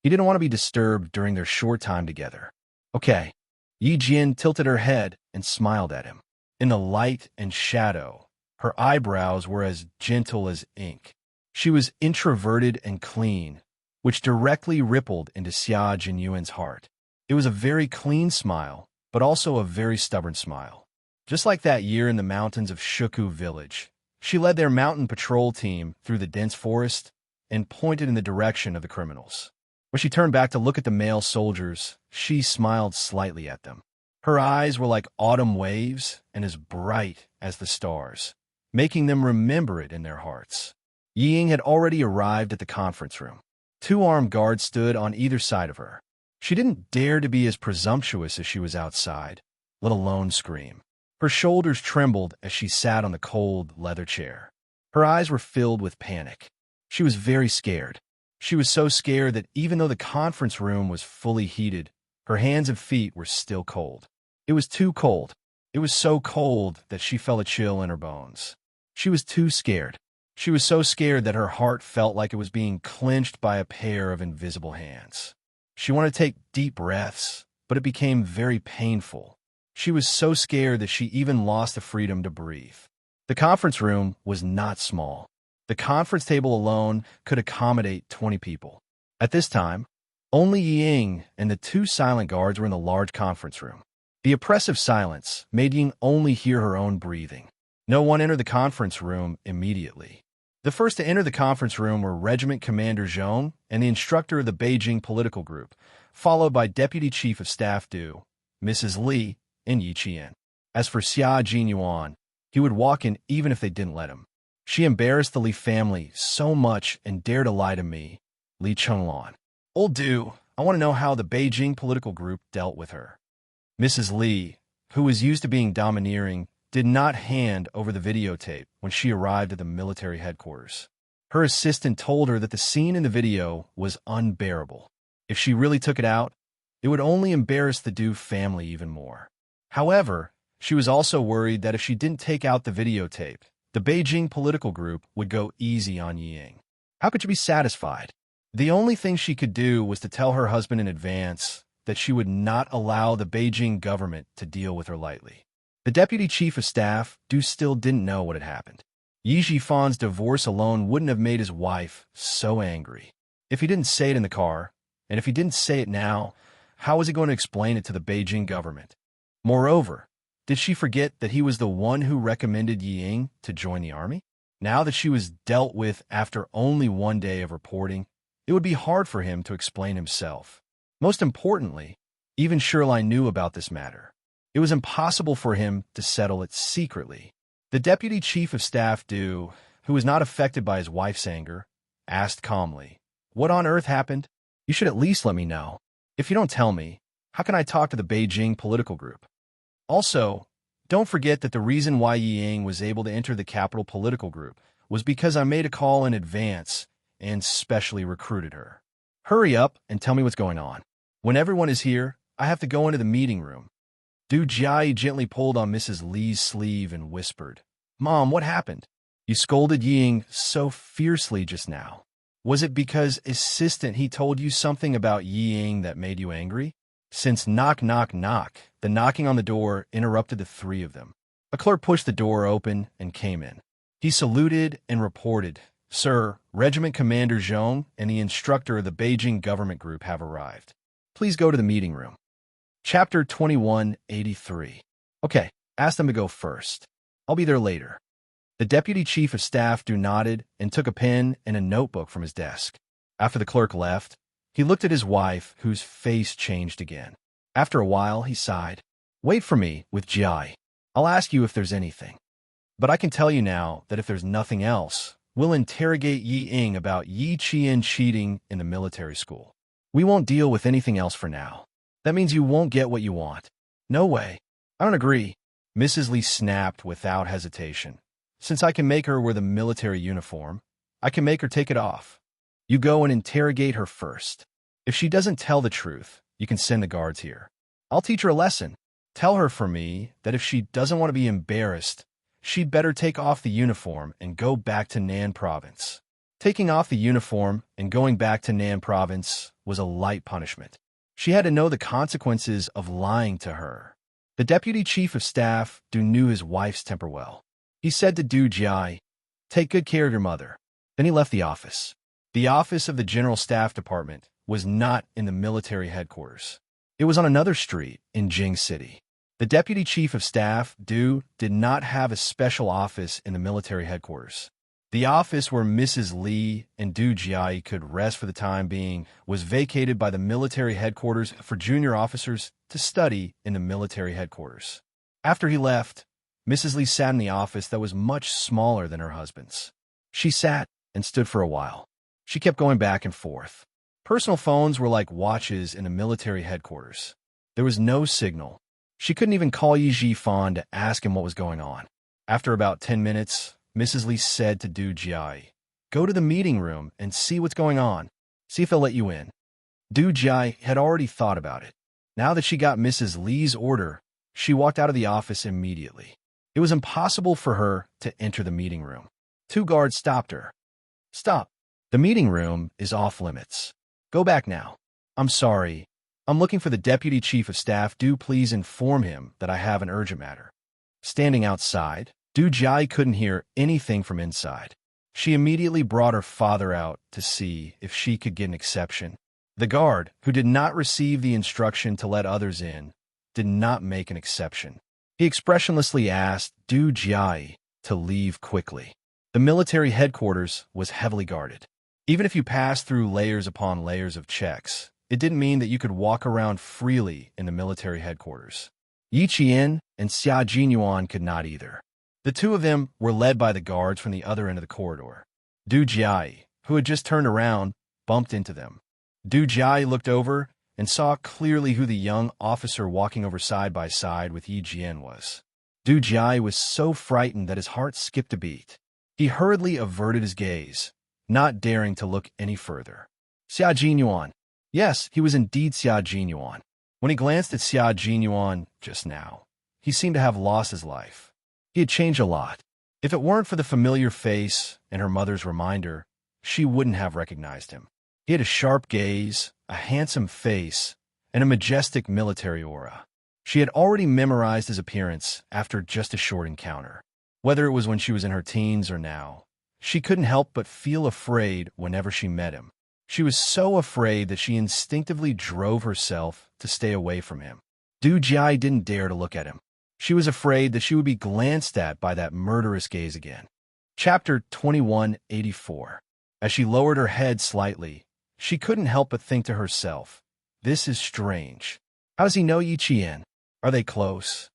He didn't want to be disturbed during their short time together. "Okay." Yi Jian tilted her head and smiled at him. In the light and shadow, her eyebrows were as gentle as ink. She was introverted and clean, which directly rippled into Xia Jinyuan's heart. It was a very clean smile, but also a very stubborn smile. Just like that year in the mountains of Shuku Village, she led their mountain patrol team through the dense forest and pointed in the direction of the criminals. When she turned back to look at the male soldiers, she smiled slightly at them. Her eyes were like autumn waves and as bright as the stars, making them remember it in their hearts. Ying had already arrived at the conference room. 2 armed guards stood on either side of her. She didn't dare to be as presumptuous as she was outside, let alone scream. Her shoulders trembled as she sat on the cold leather chair. Her eyes were filled with panic. She was very scared. She was so scared that even though the conference room was fully heated, her hands and feet were still cold. It was too cold. It was so cold that she felt a chill in her bones. She was too scared. She was so scared that her heart felt like it was being clenched by a pair of invisible hands. She wanted to take deep breaths, but it became very painful. She was so scared that she even lost the freedom to breathe. The conference room was not small. The conference table alone could accommodate 20 people. At this time, only Ying and the two silent guards were in the large conference room. The oppressive silence made Ying only hear her own breathing. No one entered the conference room immediately. The first to enter the conference room were Regiment Commander Zhong and the instructor of the Beijing political group, followed by Deputy Chief of Staff Du, Mrs. Li, and Yi Qian. As for Xia Jinyuan, he would walk in even if they didn't let him. She embarrassed the Li family so much and dared to lie to me, Li Chenglan. Old Du, I want to know how the Beijing political group dealt with her. Mrs. Li, who was used to being domineering, did not hand over the videotape when she arrived at the military headquarters. Her assistant told her that the scene in the video was unbearable. If she really took it out, it would only embarrass the Du family even more. However, she was also worried that if she didn't take out the videotape, the Beijing political group would go easy on Ying. How could she be satisfied? The only thing she could do was to tell her husband in advance that she would not allow the Beijing government to deal with her lightly. The deputy chief of staff, Du, still didn't know what had happened. Yi Jifan's divorce alone wouldn't have made his wife so angry. If he didn't say it in the car, and if he didn't say it now, how was he going to explain it to the Beijing government? Moreover, did she forget that he was the one who recommended Ying to join the army? Now that she was dealt with after only one day of reporting, it would be hard for him to explain himself. Most importantly, even Shirley knew about this matter. It was impossible for him to settle it secretly. The deputy chief of staff, Du, who was not affected by his wife's anger, asked calmly, "What on earth happened? You should at least let me know. If you don't tell me, how can I talk to the Beijing political group? Also, don't forget that the reason why Ying was able to enter the capital political group was because I made a call in advance and specially recruited her. Hurry up and tell me what's going on. When everyone is here, I have to go into the meeting room." Du Jiai gently pulled on Mrs. Li's sleeve and whispered, "Mom, what happened? You scolded Ying so fiercely just now. Was it because assistant he told you something about Ying that made you angry?" Since knock, knock, knock, the knocking on the door interrupted the three of them. A clerk pushed the door open and came in. He saluted and reported, "Sir, Regiment Commander Zhong and the instructor of the Beijing government group have arrived. Please go to the meeting room." Chapter 2183. Okay, ask them to go first. I'll be there later. The deputy chief of staff nodded and took a pen and a notebook from his desk. After the clerk left, he looked at his wife, whose face changed again. After a while, he sighed. "Wait for me with Jiai. I'll ask you if there's anything. But I can tell you now that if there's nothing else, we'll interrogate Yi Ying about Yi Qian cheating in the military school. We won't deal with anything else for now. That means you won't get what you want." "No way. I don't agree," Mrs. Li snapped without hesitation. "Since I can make her wear the military uniform, I can make her take it off. You go and interrogate her first. If she doesn't tell the truth, you can send the guards here. I'll teach her a lesson. Tell her for me that if she doesn't want to be embarrassed, she'd better take off the uniform and go back to Nan Province." Taking off the uniform and going back to Nan Province was a light punishment. She had to know the consequences of lying to her. The deputy chief of staff knew his wife's temper well. He said to Du Jiai, "Take good care of your mother." Then he left the office. The office of the General Staff Department was not in the military headquarters. It was on another street in Jing City. The deputy chief of staff, Du, did not have a special office in the military headquarters. The office where Mrs. Li and Du Jiai could rest for the time being was vacated by the military headquarters for junior officers to study in the military headquarters. After he left, Mrs. Li sat in the office that was much smaller than her husband's. She sat and stood for a while. She kept going back and forth. Personal phones were like watches in the military headquarters. There was no signal. She couldn't even call Yi Jifan to ask him what was going on. After about 10 minutes, Mrs. Li said to Du Jiai, "Go to the meeting room and see what's going on. See if they'll let you in." Du Jiai had already thought about it. Now that she got Mrs. Li's order, she walked out of the office immediately. It was impossible for her to enter the meeting room. Two guards stopped her. "Stop. The meeting room is off limits. Go back now." "I'm sorry. I'm looking for the deputy chief of staff. Do please inform him that I have an urgent matter." Standing outside, Du Jiai couldn't hear anything from inside. She immediately brought her father out to see if she could get an exception. The guard, who did not receive the instruction to let others in, did not make an exception. He expressionlessly asked Du Jiai to leave quickly. The military headquarters was heavily guarded. Even if you passed through layers upon layers of checks, it didn't mean that you could walk around freely in the military headquarters. Yi Qian and Xia Jinyuan could not either. The two of them were led by the guards from the other end of the corridor. Du Jiai, who had just turned around, bumped into them. Du Jiai looked over and saw clearly who the young officer walking over side by side with Yi Jian was. Du Jiai was so frightened that his heart skipped a beat. He hurriedly averted his gaze, not daring to look any further. Xia Jinyuan. Yes, he was indeed Xia Jinyuan. When he glanced at Xia Jinyuan just now, he seemed to have lost his life. He had changed a lot. If it weren't for the familiar face and her mother's reminder, she wouldn't have recognized him. He had a sharp gaze, a handsome face, and a majestic military aura. She had already memorized his appearance after just a short encounter. Whether it was when she was in her teens or now, she couldn't help but feel afraid whenever she met him. She was so afraid that she instinctively drove herself to stay away from him. Du Jiai didn't dare to look at him. She was afraid that she would be glanced at by that murderous gaze again. Chapter 2184. As she lowered her head slightly, she couldn't help but think to herself, "This is strange. How does he know Yi Qian? Are they close?"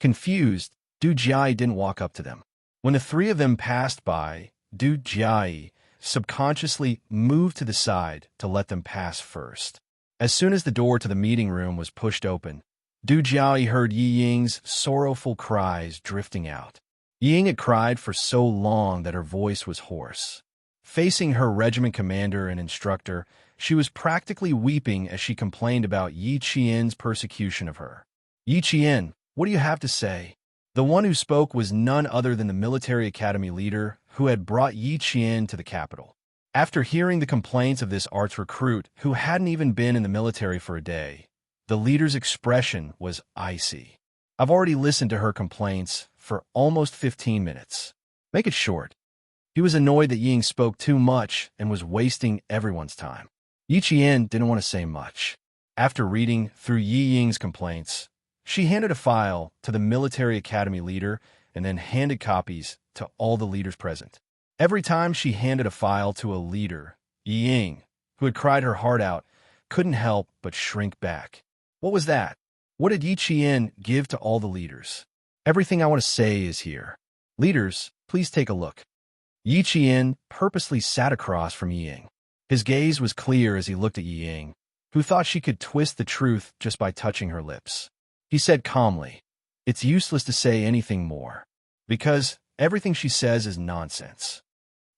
Confused, Du Jiai didn't walk up to them. When the three of them passed by, Du Jiai subconsciously moved to the side to let them pass first. As soon as the door to the meeting room was pushed open, Du Jiai heard Yi Ying's sorrowful cries drifting out. Yi Ying had cried for so long that her voice was hoarse. Facing her regiment commander and instructor, she was practically weeping as she complained about Yi Qian's persecution of her. "Yi Qian, what do you have to say?" The one who spoke was none other than the military academy leader who had brought Yi Qian to the capital. After hearing the complaints of this arch recruit who hadn't even been in the military for a day, the leader's expression was icy. "I've already listened to her complaints for almost 15 minutes. Make it short." He was annoyed that Ying spoke too much and was wasting everyone's time. Yi Qian didn't want to say much. After reading through Yi Ying's complaints, she handed a file to the military academy leader and then handed copies to all the leaders present. Every time she handed a file to a leader, Yi Ying, who had cried her heart out, couldn't help but shrink back. What was that? What did Yi Qian give to all the leaders? Everything I want to say is here. Leaders, please take a look. Yi Qian purposely sat across from Yi Ying. His gaze was clear as he looked at Yi Ying, who thought she could twist the truth just by touching her lips. He said calmly, "It's useless to say anything more, because everything she says is nonsense."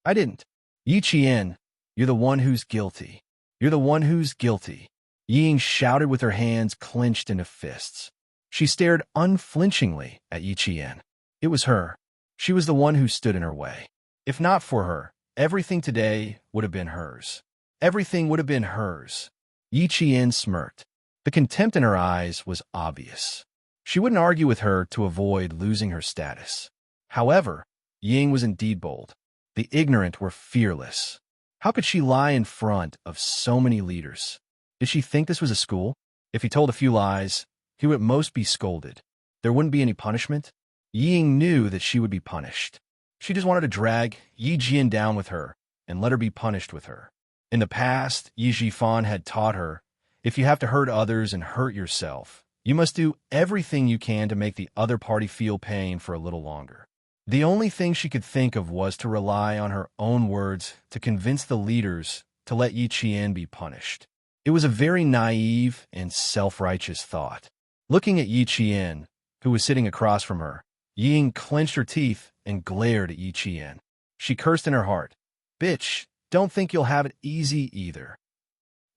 "I didn't." "Yi Qian, you're the one who's guilty. You're the one who's guilty." Yi Ying shouted with her hands clenched into fists. She stared unflinchingly at Yi Qian. It was her. She was the one who stood in her way. If not for her, everything today would have been hers. Everything would have been hers. Yi Qian smirked. The contempt in her eyes was obvious. She wouldn't argue with her to avoid losing her status. However, Ying was indeed bold. The ignorant were fearless. How could she lie in front of so many leaders? Did she think this was a school? If he told a few lies, he would at most be scolded. There wouldn't be any punishment. Ying knew that she would be punished. She just wanted to drag Yi Jian down with her and let her be punished with her. In the past, Yi Jifan had taught her, if you have to hurt others and hurt yourself, you must do everything you can to make the other party feel pain for a little longer. The only thing she could think of was to rely on her own words to convince the leaders to let Yi Qian be punished. It was a very naive and self-righteous thought. Looking at Yi Qian, who was sitting across from her, Ying clenched her teeth and glared at Yi Qian. She cursed in her heart, "Bitch, don't think you'll have it easy either.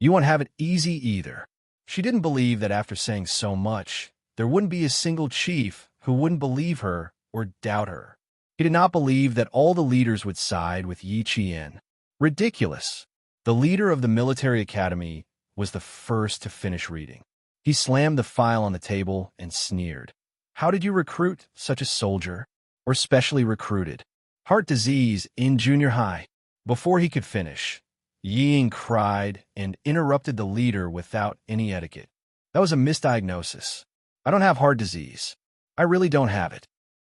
You won't have it easy either." She didn't believe that after saying so much, there wouldn't be a single chief who wouldn't believe her or doubt her. He did not believe that all the leaders would side with Yi Qian. Ridiculous. The leader of the military academy was the first to finish reading. He slammed the file on the table and sneered. "How did you recruit such a soldier? Or specially recruited? Heart disease in junior high. Before he could finish, Ying cried and interrupted the leader without any etiquette. That was a misdiagnosis. I don't have heart disease. I really don't have it.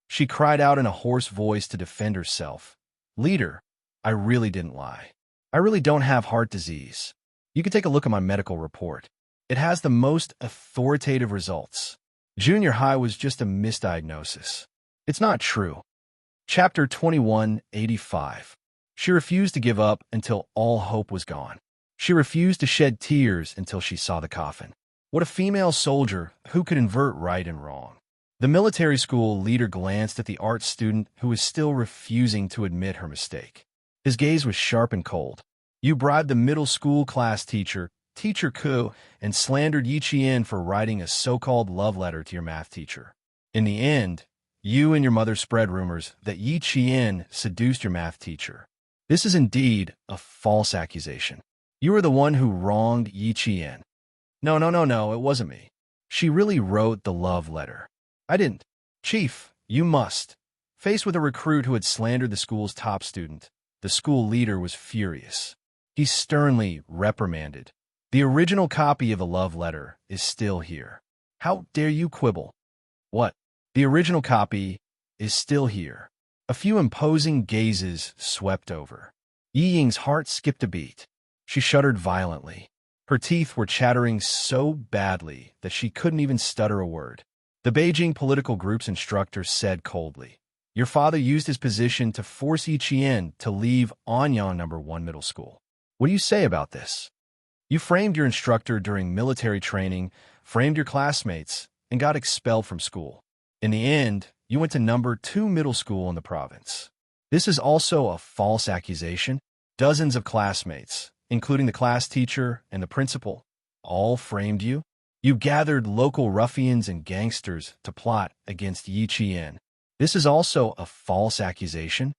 She cried out in a hoarse voice to defend herself. Leader, I really didn't lie. I really don't have heart disease. You can take a look at my medical report. It has the most authoritative results. Junior high was just a misdiagnosis. It's not true. Chapter 2185. She refused to give up until all hope was gone. She refused to shed tears until she saw the coffin. What a female soldier who could invert right and wrong. The military school leader glanced at the art student who was still refusing to admit her mistake. His gaze was sharp and cold. You bribed the middle school class teacher, Teacher Ku, and slandered Yi Qian for writing a so-called love letter to your math teacher. In the end, you and your mother spread rumors that Yi Qian seduced your math teacher. This is indeed a false accusation. You were the one who wronged Yi Qian. No, it wasn't me. She really wrote the love letter. I didn't. Chief, you must. Faced with a recruit who had slandered the school's top student, the school leader was furious. He sternly reprimanded. The original copy of the love letter is still here. How dare you quibble? What? The original copy is still here. A few imposing gazes swept over. Yi Ying's heart skipped a beat. She shuddered violently. Her teeth were chattering so badly that she couldn't even stutter a word. The Beijing political group's instructor said coldly, Your father used his position to force Yi Qian to leave Anyang No. 1 middle school. What do you say about this? You framed your instructor during military training, framed your classmates, and got expelled from school. In the end, you went to No. 2 middle school in the province. This is also a false accusation. Dozens of classmates, including the class teacher and the principal, all framed you. You gathered local ruffians and gangsters to plot against Yi Qian. This is also a false accusation.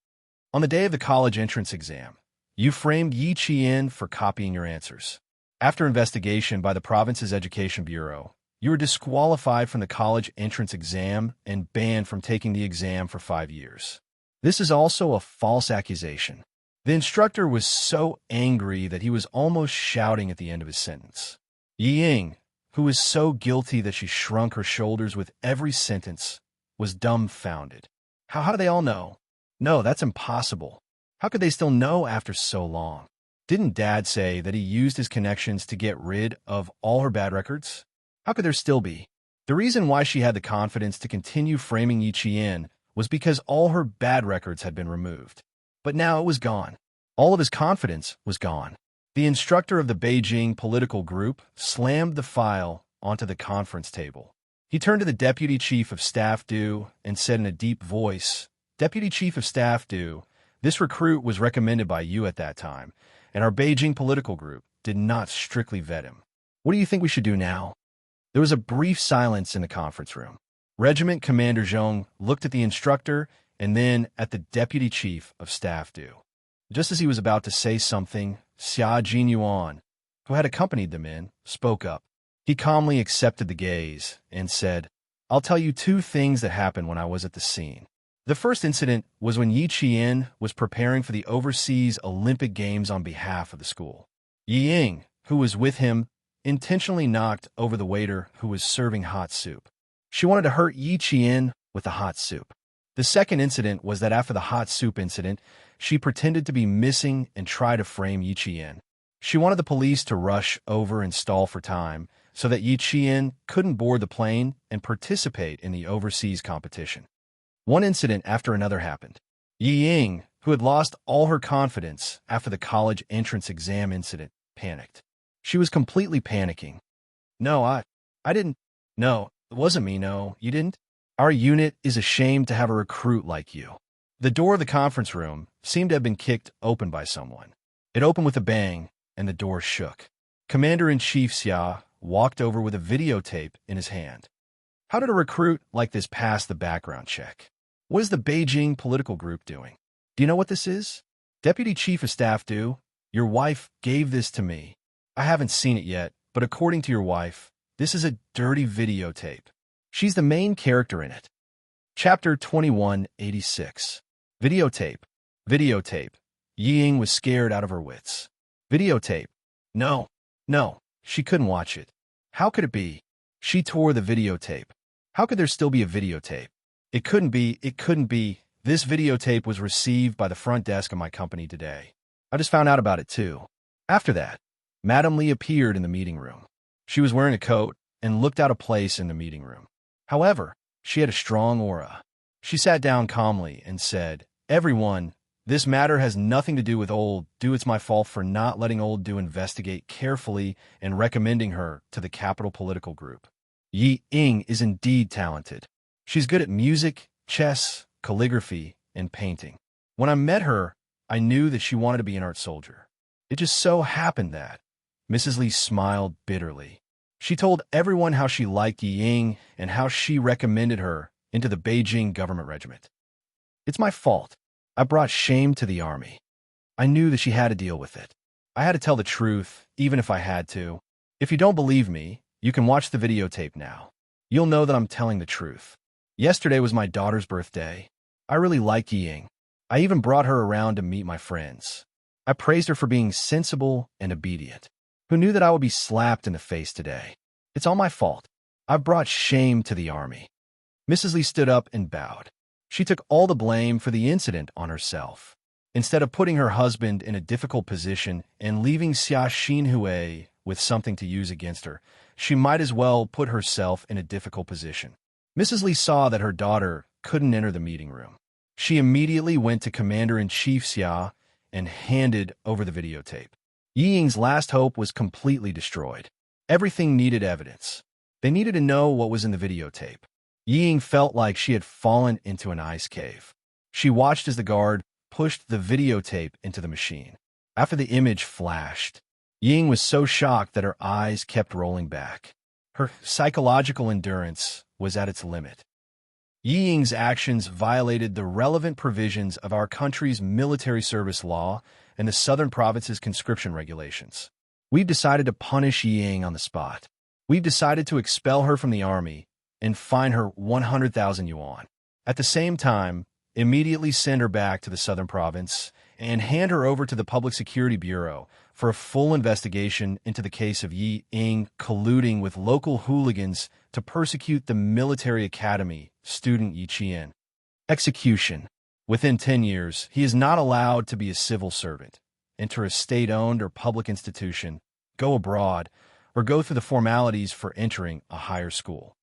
On the day of the college entrance exam, you framed Yi Qian for copying your answers. After investigation by the province's Education Bureau, you were disqualified from the college entrance exam and banned from taking the exam for 5 years. This is also a false accusation. The instructor was so angry that he was almost shouting at the end of his sentence. Yi Ying, who was so guilty that she shrunk her shoulders with every sentence, was dumbfounded. How do they all know? No, that's impossible. How could they still know after so long? Didn't Dad say that he used his connections to get rid of all her bad records? How could there still be? The reason why she had the confidence to continue framing Yi Qian was because all her bad records had been removed. But now it was gone. All of his confidence was gone. The instructor of the Beijing political group slammed the file onto the conference table. He turned to the Deputy Chief of Staff Du and said in a deep voice, Deputy Chief of Staff Du, this recruit was recommended by you at that time, and our Beijing political group did not strictly vet him. What do you think we should do now? There was a brief silence in the conference room. Regiment Commander Zhong looked at the instructor and then at the Deputy Chief of Staff Du. Just as he was about to say something, Xia Jinyuan, who had accompanied them in, spoke up. He calmly accepted the gaze and said, I'll tell you 2 things that happened when I was at the scene. The first incident was when Yi Qian was preparing for the overseas Olympic Games on behalf of the school. Yi Ying, who was with him, intentionally knocked over the waiter who was serving hot soup. She wanted to hurt Yi Qian with the hot soup. The second incident was that after the hot soup incident, she pretended to be missing and tried to frame Yi Qian. She wanted the police to rush over and stall for time so that Yi Qian couldn't board the plane and participate in the overseas competition. One incident after another happened. Yi Ying, who had lost all her confidence after the college entrance exam incident, panicked. She was completely panicking. No, I didn't. No, it wasn't me, no, you didn't. Our unit is ashamed to have a recruit like you. The door of the conference room seemed to have been kicked open by someone. It opened with a bang, and the door shook. Commander-in-Chief Xia walked over with a videotape in his hand. How did a recruit like this pass the background check? What is the Beijing political group doing? Do you know what this is? Deputy Chief of Staff Du, your wife gave this to me. I haven't seen it yet, but according to your wife, this is a dirty videotape. She's the main character in it. Chapter 2186. Videotape. Videotape. Yi Ying was scared out of her wits. Videotape. No. No. She couldn't watch it. How could it be? She tore the videotape. How could there still be a videotape? It couldn't be. It couldn't be. This videotape was received by the front desk of my company today. I just found out about it, too. After that, Madame Lee appeared in the meeting room. She was wearing a coat and looked out of place in the meeting room. However, she had a strong aura. She sat down calmly and said, "Everyone, this matter has nothing to do with Old Do. It's my fault for not letting Old Do investigate carefully and recommending her to the Capital Political Group. Yi Ying is indeed talented. She's good at music, chess, calligraphy, and painting. When I met her, I knew that she wanted to be an art soldier. It just so happened that." Mrs. Lee smiled bitterly. She told everyone how she liked Yi Ying and how she recommended her into the Beijing government regiment. "It's my fault. I brought shame to the army. I knew that she had to deal with it. I had to tell the truth, even if I had to. If you don't believe me, you can watch the videotape now. You'll know that I'm telling the truth. Yesterday was my daughter's birthday. I really liked Yi Ying. I even brought her around to meet my friends. I praised her for being sensible and obedient. Who knew that I would be slapped in the face today? It's all my fault. I brought shame to the army." Mrs. Lee stood up and bowed. She took all the blame for the incident on herself. Instead of putting her husband in a difficult position and leaving Xia Xinhui with something to use against her, she might as well put herself in a difficult position. Mrs. Lee saw that her daughter couldn't enter the meeting room. She immediately went to Commander-in-Chief Xia and handed over the videotape. Yi Ying's last hope was completely destroyed. Everything needed evidence. They needed to know what was in the videotape. Yi Ying felt like she had fallen into an ice cave. She watched as the guard pushed the videotape into the machine. After the image flashed, Yi Ying was so shocked that her eyes kept rolling back. Her psychological endurance was at its limit. Yi Ying's actions violated the relevant provisions of our country's military service law and the Southern Province's conscription regulations. We've decided to punish Yi Ying on the spot. We've decided to expel her from the army and fine her 100,000 yuan. At the same time, immediately send her back to the Southern Province and hand her over to the Public Security Bureau for a full investigation into the case of Yi Ying colluding with local hooligans to persecute the military academy student Yi Qian. Execution. Within 10 years, he is not allowed to be a civil servant, enter a state-owned or public institution, go abroad, or go through the formalities for entering a higher school.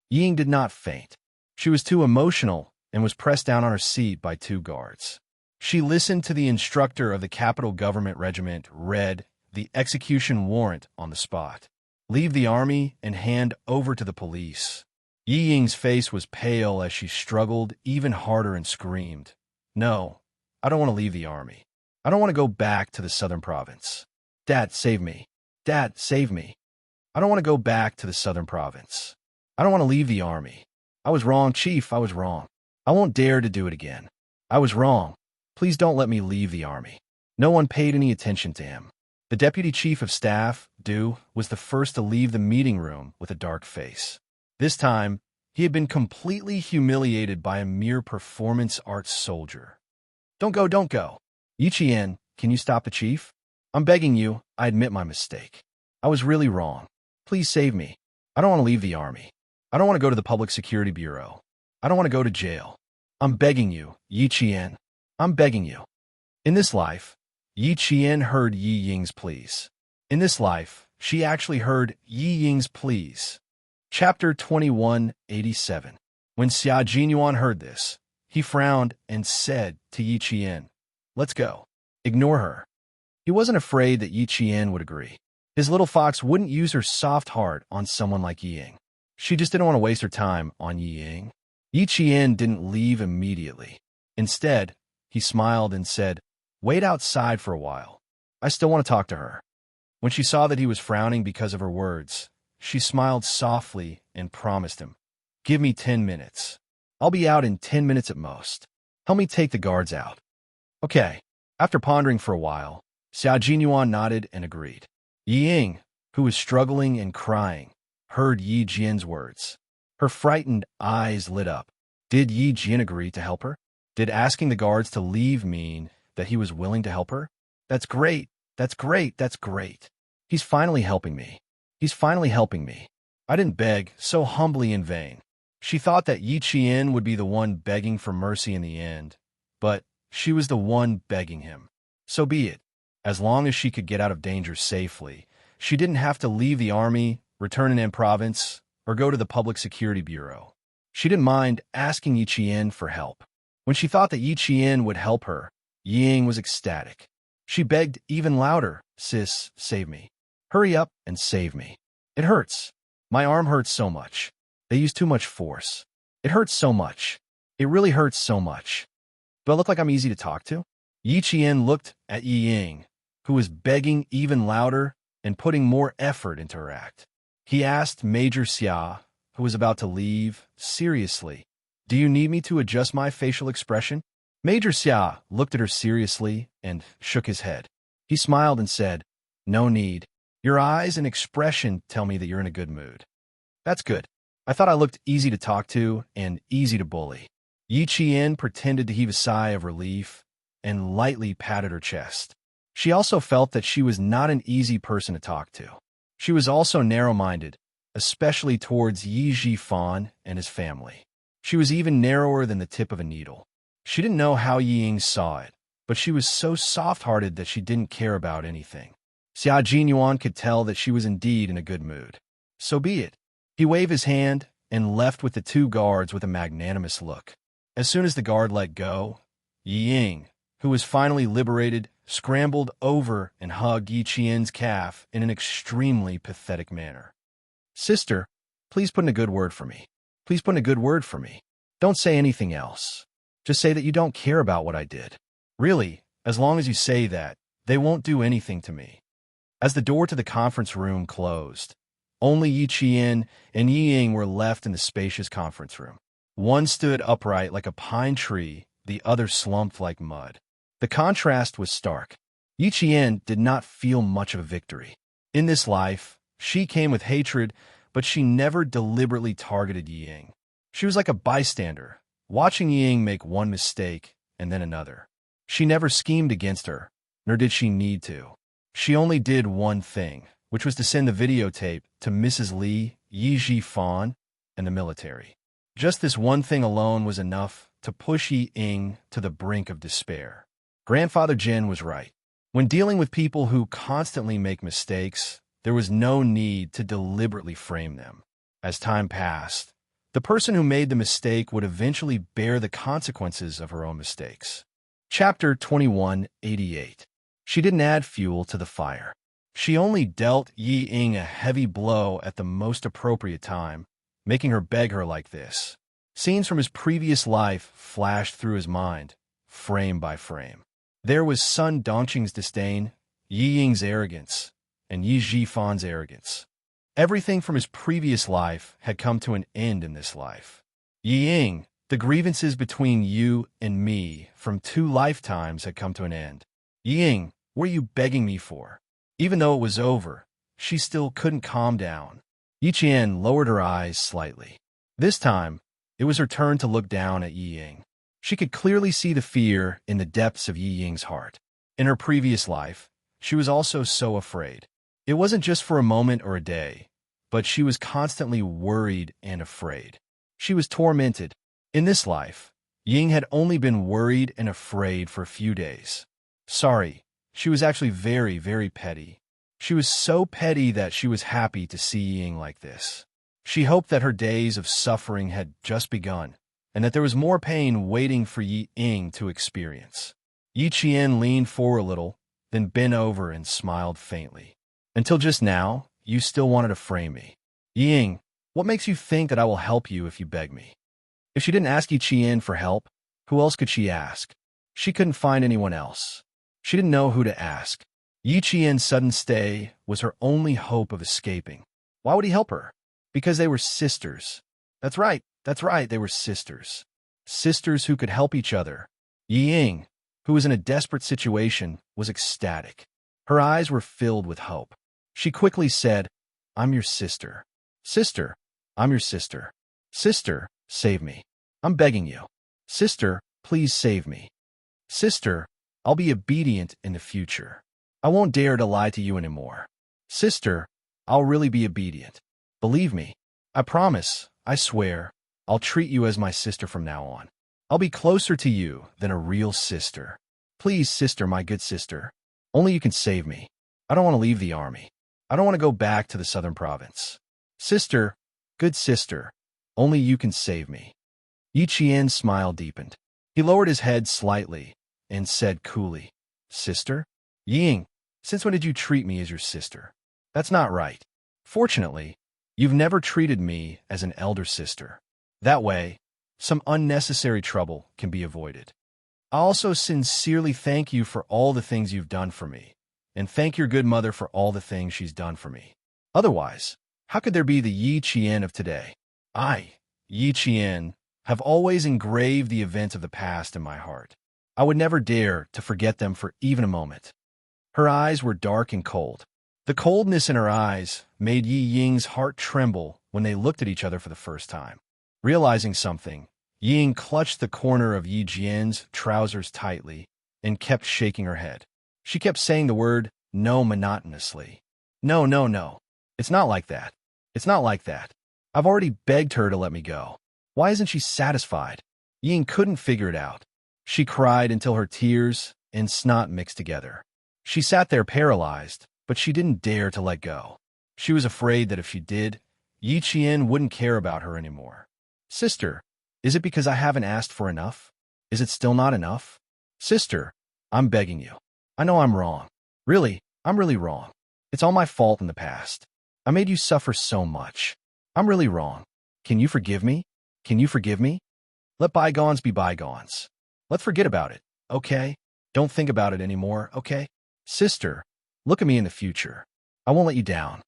Yi Ying did not faint. She was too emotional and was pressed down on her seat by 2 guards. She listened to the instructor of the Capital Government Regiment read the execution warrant on the spot. Leave the army and hand over to the police. Yi Ying's face was pale as she struggled even harder and screamed, "No, I don't want to leave the army. I don't want to go back to the Southern Province. Dad, save me. Dad, save me. I don't want to go back to the Southern Province. I don't want to leave the army. I was wrong, Chief, I was wrong. I won't dare to do it again. I was wrong. Please don't let me leave the army." No one paid any attention to him. The Deputy Chief of Staff, Du, was the first to leave the meeting room with a dark face. This time, he had been completely humiliated by a mere performance arts soldier. Don't go, don't go. Yi Qian, can you stop the chief? I'm begging you, I admit my mistake. I was really wrong. Please save me. I don't want to leave the army. I don't want to go to the Public Security Bureau. I don't want to go to jail. I'm begging you, Yi Qian. I'm begging you. In this life, Yi Qian heard Yi Ying's pleas. In this life, she actually heard Yi Ying's pleas. Chapter 2187. When Xia Jinyuan heard this, he frowned and said to Yi Qian, "Let's go. Ignore her." He wasn't afraid that Yi Qian would agree. His little fox wouldn't use her soft heart on someone like Yi Ying. She just didn't want to waste her time on Yi Ying. Yi Qian didn't leave immediately. Instead, he smiled and said, "Wait outside for a while. I still want to talk to her." When she saw that he was frowning because of her words, she smiled softly and promised him, "Give me 10 minutes. I'll be out in 10 minutes at most. Help me take the guards out." Okay. After pondering for a while, Xia Jinyuan nodded and agreed. Yi Ying, who was struggling and crying, heard Yi Jian's words. Her frightened eyes lit up. Did Yi Jian agree to help her? Did asking the guards to leave mean that he was willing to help her? That's great. That's great. That's great. He's finally helping me. He's finally helping me. I didn't beg so humbly in vain. She thought that Yi Qian would be the one begging for mercy in the end, but she was the one begging him. So be it. As long as she could get out of danger safely, she didn't have to leave the army, return in province, or go to the Public Security Bureau. She didn't mind asking Yi Qian for help. When she thought that Yi Qian would help her, Ying was ecstatic. She begged even louder, "Sis, save me. Hurry up and save me. It hurts. My arm hurts so much. They use too much force. It hurts so much. It really hurts so much. Do I look like I'm easy to talk to?" Yi Qian looked at Yi Ying, who was begging even louder and putting more effort into her act. He asked Major Xia, who was about to leave, seriously, "Do you need me to adjust my facial expression?" Major Xia looked at her seriously and shook his head. He smiled and said, "No need. Your eyes and expression tell me that you're in a good mood." "That's good. I thought I looked easy to talk to and easy to bully." Yi Qian pretended to heave a sigh of relief and lightly patted her chest. She also felt that she was not an easy person to talk to. She was also narrow-minded, especially towards Yi Zhifan and his family. She was even narrower than the tip of a needle. She didn't know how Yi Ying saw it, but she was so soft-hearted that she didn't care about anything. Xia Jinyuan could tell that she was indeed in a good mood. So be it. He waved his hand and left with the two guards with a magnanimous look. As soon as the guard let go, Yi Ying, who was finally liberated, scrambled over and hugged Yi Qian's calf in an extremely pathetic manner. "Sister, please put in a good word for me. Please put in a good word for me. Don't say anything else. Just say that you don't care about what I did. Really, as long as you say that, they won't do anything to me." As the door to the conference room closed, only Yi Qian and Yi Ying were left in the spacious conference room. One stood upright like a pine tree, the other slumped like mud. The contrast was stark. Yi Qian did not feel much of a victory. In this life, she came with hatred, but she never deliberately targeted Yi Ying. She was like a bystander, watching Yi Ying make one mistake and then another. She never schemed against her, nor did she need to. She only did one thing, which was to send the videotape to Mrs. Li, Yi Zhifan, and the military. Just this one thing alone was enough to push Yi Ying to the brink of despair. Grandfather Jin was right. When dealing with people who constantly make mistakes, there was no need to deliberately frame them. As time passed, the person who made the mistake would eventually bear the consequences of her own mistakes. Chapter 2188. She didn't add fuel to the fire. She only dealt Yi Ying a heavy blow at the most appropriate time, making her beg her like this. Scenes from his previous life flashed through his mind, frame by frame. There was Sun Dongqing's disdain, Yi Ying's arrogance, and Yi Zhifan's arrogance. Everything from his previous life had come to an end in this life. Yi Ying, the grievances between you and me from 2 lifetimes had come to an end. Yi Ying, what are you begging me for? Even though it was over, she still couldn't calm down. Yi Qian lowered her eyes slightly. This time, it was her turn to look down at Yi Ying. She could clearly see the fear in the depths of Yi Ying's heart. In her previous life, she was also so afraid. It wasn't just for a moment or a day, but she was constantly worried and afraid. She was tormented. In this life, Ying had only been worried and afraid for a few days. Sorry, she was actually very, very petty. She was so petty that she was happy to see Ying like this. She hoped that her days of suffering had just begun, and that there was more pain waiting for Yi Ying to experience. Yi Qian leaned forward a little, then bent over and smiled faintly. Until just now, you still wanted to frame me. Yi Ying, what makes you think that I will help you if you beg me? If she didn't ask Yi Qian for help, who else could she ask? She couldn't find anyone else. She didn't know who to ask. Yi Qian's sudden stay was her only hope of escaping. Why would he help her? Because they were sisters. That's right, they were sisters. Sisters who could help each other. Yi Ying, who was in a desperate situation, was ecstatic. Her eyes were filled with hope. She quickly said, "I'm your sister. Sister, I'm your sister. Sister, save me. I'm begging you. Sister, Please save me. Sister, I'll be obedient in the future. I won't dare to lie to you anymore. Sister, I'll really be obedient. Believe me. I promise, I swear, I'll treat you as my sister from now on. I'll be closer to you than a real sister. Please, sister, my good sister. Only you can save me. I don't want to leave the army. I don't want to go back to the southern province. Sister, good sister, only you can save me. Yi Qian's smile deepened. He lowered his head slightly and said coolly, Sister? Ying, since when did you treat me as your sister? That's not right. Fortunately, you've never treated me as an elder sister. That way, some unnecessary trouble can be avoided. I also sincerely thank you for all the things you've done for me, and thank your good mother for all the things she's done for me. Otherwise, how could there be the Yi Qian of today? I, Yi Qian, have always engraved the events of the past in my heart. I would never dare to forget them for even a moment. Her eyes were dark and cold. The coldness in her eyes made Yi Ying's heart tremble when they looked at each other for the first time. Realizing something, Ying clutched the corner of Yi Jian's trousers tightly and kept shaking her head. She kept saying the word no monotonously. No, no, no. It's not like that. It's not like that. I've already begged her to let me go. Why isn't she satisfied? Ying couldn't figure it out. She cried until her tears and snot mixed together. She sat there paralyzed, but she didn't dare to let go. She was afraid that if she did, Yi Qian wouldn't care about her anymore. Sister, is it because I haven't asked for enough? Is it still not enough? Sister, I'm begging you. I know I'm wrong. Really, I'm really wrong. It's all my fault in the past. I made you suffer so much. I'm really wrong. Can you forgive me? Can you forgive me? Let bygones be bygones. Let's forget about it, okay? Don't think about it anymore, okay? Sister, look at me in the future. I won't let you down.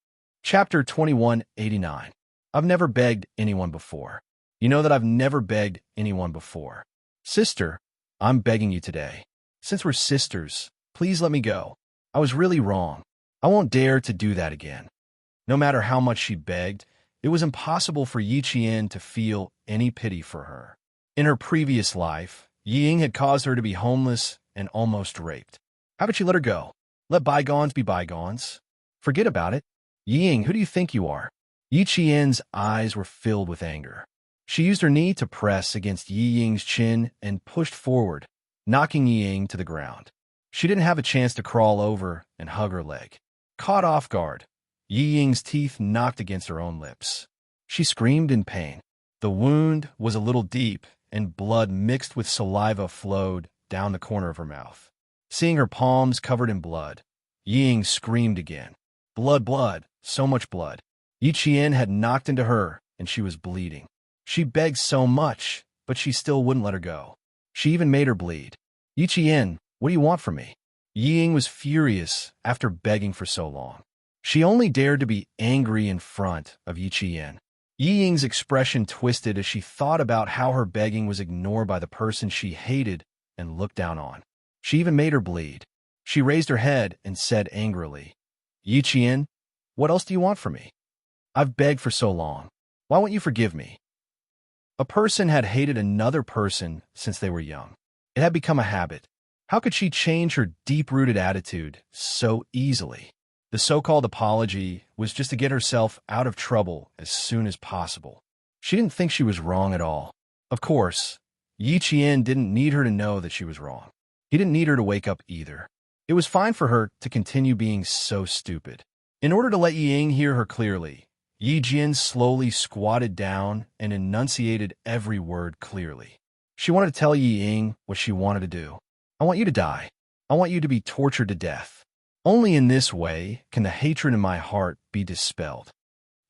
Chapter 2189. I've never begged anyone before. You know that I've never begged anyone before. Sister, I'm begging you today. Since we're sisters, please let me go. I was really wrong. I won't dare to do that again. No matter how much she begged, it was impossible for Yi Qian to feel any pity for her. In her previous life, Yi Ying had caused her to be homeless and almost raped. How could she let her go? Let bygones be bygones. Forget about it. Yi Ying, who do you think you are? Yi Qian's eyes were filled with anger. She used her knee to press against Yi Ying's chin and pushed forward, knocking Yi Ying to the ground. She didn't have a chance to crawl over and hug her leg. Caught off guard, Yi Ying's teeth knocked against her own lips. She screamed in pain. The wound was a little deep, and blood mixed with saliva flowed down the corner of her mouth. Seeing her palms covered in blood, Yi Ying screamed again. Blood, blood, so much blood. Yi Qian had knocked into her, and she was bleeding. She begged so much, but she still wouldn't let her go. She even made her bleed. Yi Qian, what do you want from me? Yi Ying was furious after begging for so long. She only dared to be angry in front of Yi Qian. Yi Ying's expression twisted as she thought about how her begging was ignored by the person she hated and looked down on. She even made her bleed. She raised her head and said angrily, Yi Qian, what else do you want from me? I've begged for so long. Why won't you forgive me? A person had hated another person since they were young. It had become a habit. How could she change her deep-rooted attitude so easily? The so-called apology was just to get herself out of trouble as soon as possible. She didn't think she was wrong at all. Of course, Yi Qian didn't need her to know that she was wrong. He didn't need her to wake up either. It was fine for her to continue being so stupid. In order to let Yi Ying hear her clearly, Yi Jian slowly squatted down and enunciated every word clearly. She wanted to tell Yi Ying what she wanted to do. I want you to die. I want you to be tortured to death. Only in this way can the hatred in my heart be dispelled.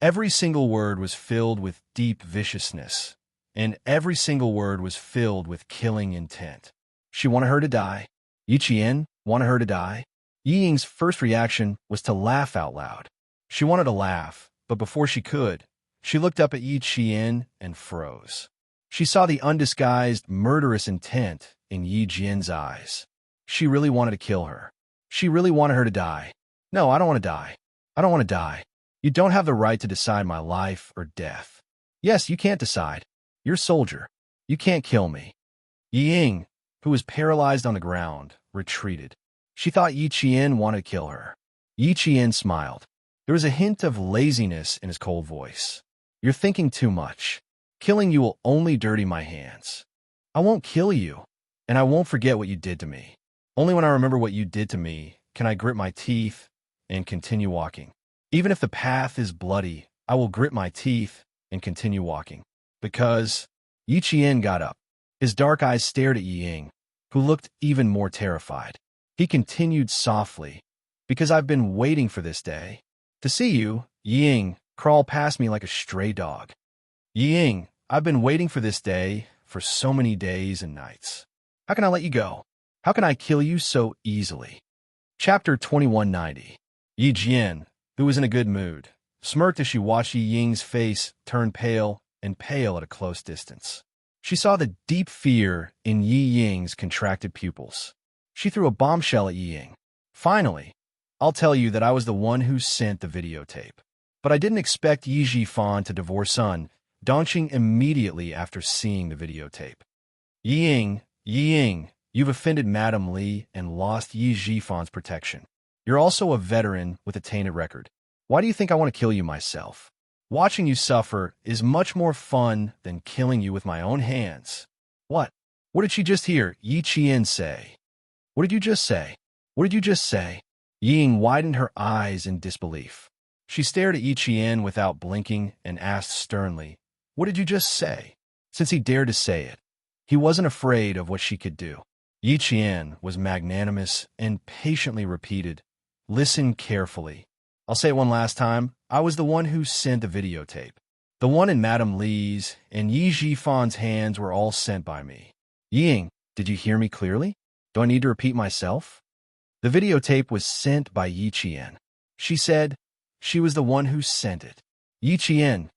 Every single word was filled with deep viciousness, and every single word was filled with killing intent. She wanted her to die. Yi Qian wanted her to die. Yi Ying's first reaction was to laugh out loud. She wanted to laugh, but before she could, she looked up at Yi Qian and froze. She saw the undisguised, murderous intent in Yi Jian's eyes. She really wanted to kill her. She really wanted her to die. No, I don't want to die. I don't want to die. You don't have the right to decide my life or death. Yes, you can't decide. You're a soldier. You can't kill me. Yi Ying, who was paralyzed on the ground, retreated. She thought Yi Qian wanted to kill her. Yi Qian smiled. There was a hint of laziness in his cold voice. You're thinking too much. Killing you will only dirty my hands. I won't kill you, and I won't forget what you did to me. Only when I remember what you did to me can I grit my teeth and continue walking. Even if the path is bloody, I will grit my teeth and continue walking. Because Yi Qian got up. His dark eyes stared at Yi Ying, who looked even more terrified. He continued softly, because I've been waiting for this day. To see you, Yi Ying, crawl past me like a stray dog. Yi Ying, I've been waiting for this day for so many days and nights. How can I let you go? How can I kill you so easily? Chapter 2190. Yi Jian, who was in a good mood, smirked as she watched Yi Ying's face turn pale and pale at a close distance. She saw the deep fear in Yi Ying's contracted pupils. She threw a bombshell at Yi Ying. Finally, I'll tell you that I was the one who sent the videotape. But I didn't expect Yi Jifan to divorce Sun, Dongqing immediately after seeing the videotape. Yi Ying, you've offended Madame Li and lost Yi Jifan's protection. You're also a veteran with a tainted record. Why do you think I want to kill you myself? Watching you suffer is much more fun than killing you with my own hands. What? What did she just hear Yi Qian say? What did you just say? What did you just say? Yi Ying widened her eyes in disbelief. She stared at Yi Qian without blinking and asked sternly, What did you just say? Since he dared to say it, he wasn't afraid of what she could do. Yi Qian was magnanimous and patiently repeated, Listen carefully. I'll say it one last time. I was the one who sent the videotape. The one in Madame Li's and Yi Jifan's hands were all sent by me. Yi Ying, did you hear me clearly? Do I need to repeat myself? The videotape was sent by Yi Qian. She said she was the one who sent it. Yi Qian.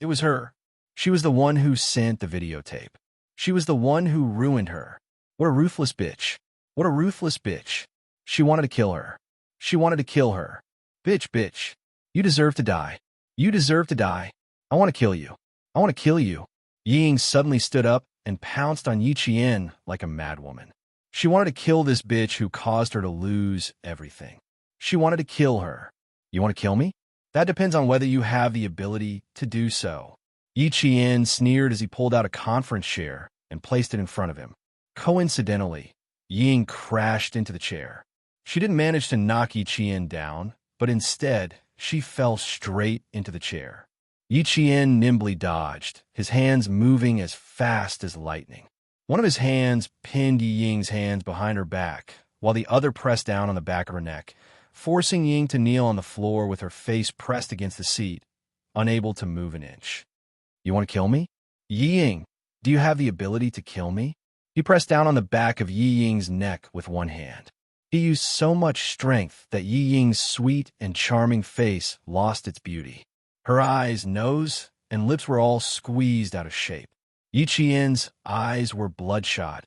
It was her. She was the one who sent the videotape. She was the one who ruined her. What a ruthless bitch. What a ruthless bitch. She wanted to kill her. She wanted to kill her. Bitch. You deserve to die. You deserve to die. I want to kill you. I want to kill you. Yi Ying suddenly stood up and pounced on Yi Qian like a madwoman. She wanted to kill this bitch who caused her to lose everything. She wanted to kill her. You want to kill me? That depends on whether you have the ability to do so. Yi Qian sneered as he pulled out a conference chair and placed it in front of him. Coincidentally, Yi Ying crashed into the chair. She didn't manage to knock Yi Qian down, but instead, she fell straight into the chair. Yi Qian nimbly dodged, his hands moving as fast as lightning. One of his hands pinned Yi Ying's hands behind her back, while the other pressed down on the back of her neck, forcing Ying to kneel on the floor with her face pressed against the seat, unable to move an inch. You want to kill me? Yi Ying, do you have the ability to kill me? He pressed down on the back of Yi Ying's neck with one hand. He used so much strength that Yi Ying's sweet and charming face lost its beauty. Her eyes, nose, and lips were all squeezed out of shape. Yi Qian's eyes were bloodshot,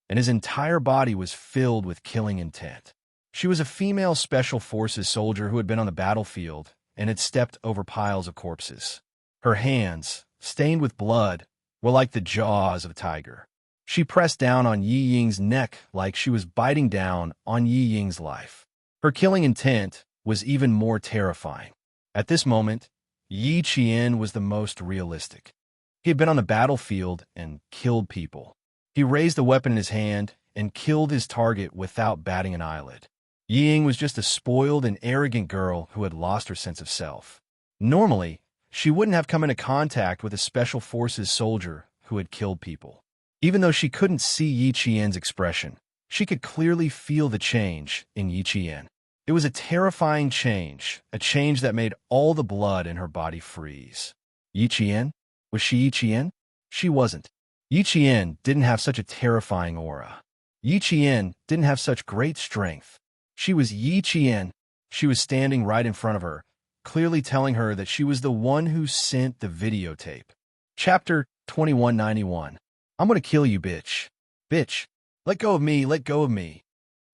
and his entire body was filled with killing intent. She was a female Special Forces soldier who had been on the battlefield and had stepped over piles of corpses. Her hands, stained with blood, were like the jaws of a tiger. She pressed down on Yi Ying's neck like she was biting down on Yi Ying's life. Her killing intent was even more terrifying. At this moment, Yi Qian was the most realistic. He had been on the battlefield and killed people. He raised the weapon in his hand and killed his target without batting an eyelid. Yi Ying was just a spoiled and arrogant girl who had lost her sense of self. Normally, she wouldn't have come into contact with a Special Forces soldier who had killed people. Even though she couldn't see Yi Qian's expression, she could clearly feel the change in Yi Qian. It was a terrifying change, a change that made all the blood in her body freeze. Yi Qian? Was she Yi Qian? She wasn't. Yi Qian didn't have such a terrifying aura. Yi Qian didn't have such great strength. She was Yi Qian. She was standing right in front of her, clearly telling her that she was the one who sent the videotape. Chapter 2191. I'm going to kill you, bitch. Bitch. Let go of me, let go of me.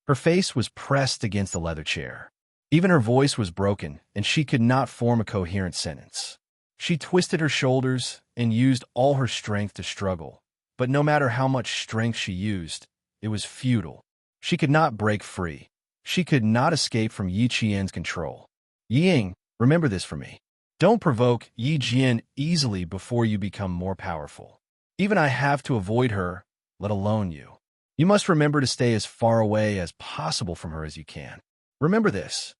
Her face was pressed against the leather chair. Even her voice was broken, and she could not form a coherent sentence. She twisted her shoulders and used all her strength to struggle, but no matter how much strength she used, it was futile. She could not break free. She could not escape from Yi Qian's control. Ying, remember this for me. Don't provoke Yi Jian easily before you become more powerful. Even I have to avoid her, let alone you. You must remember to stay as far away as possible from her as you can. Remember this.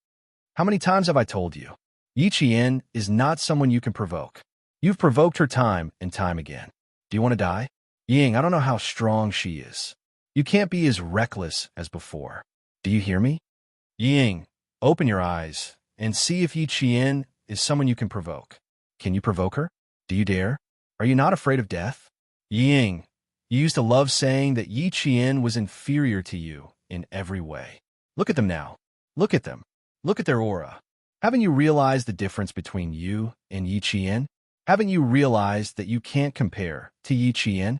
How many times have I told you? Yi Qian is not someone you can provoke. You've provoked her time and time again. Do you want to die? Ying, I don't know how strong she is. You can't be as reckless as before. Do you hear me? Ying, open your eyes and see if Yi Qian is someone you can provoke. Can you provoke her? Do you dare? Are you not afraid of death? Ying, you used to love saying that Yi Qian was inferior to you in every way. Look at them now. Look at them. Look at their aura. Haven't you realized the difference between you and Yi Qian? Haven't you realized that you can't compare to Yi Qian?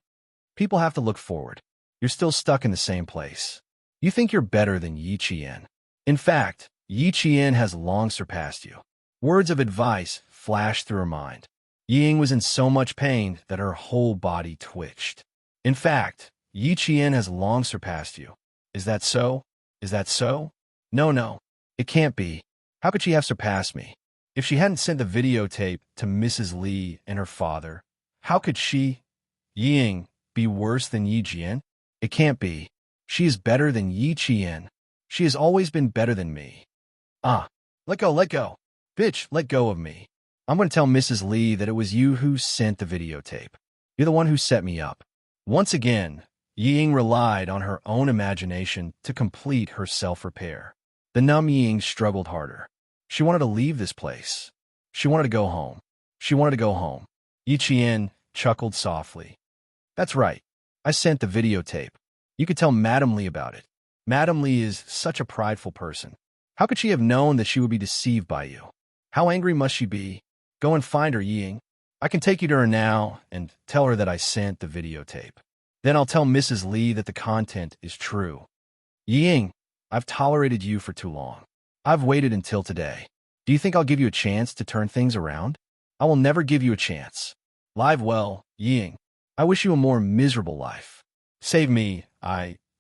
People have to look forward. You're still stuck in the same place. You think you're better than Yi Qian. In fact, Yi Qian has long surpassed you. Words of advice flashed through her mind. Ying was in so much pain that her whole body twitched. In fact, Yi Qian has long surpassed you. Is that so? Is that so? No, it can't be. How could she have surpassed me? If she hadn't sent the videotape to Mrs. Li and her father, how could she, Ying, be worse than Yi Jian? It can't be. She is better than Yi Qian. She has always been better than me. Let go. Bitch, let go of me. I'm going to tell Mrs. Li that it was you who sent the videotape. You're the one who set me up. Once again, Ying relied on her own imagination to complete her self-repair. The numb Ying struggled harder. She wanted to leave this place. She wanted to go home. She wanted to go home. Yi Qian chuckled softly. That's right. I sent the videotape. You could tell Madame Li about it. Madame Li is such a prideful person. How could she have known that she would be deceived by you? How angry must she be? Go and find her, Ying. I can take you to her now and tell her that I sent the videotape. Then I'll tell Mrs. Li that the content is true. Ying, I've tolerated you for too long. I've waited until today. Do you think I'll give you a chance to turn things around? I will never give you a chance. Live well, Ying. I wish you a more miserable life. Save me,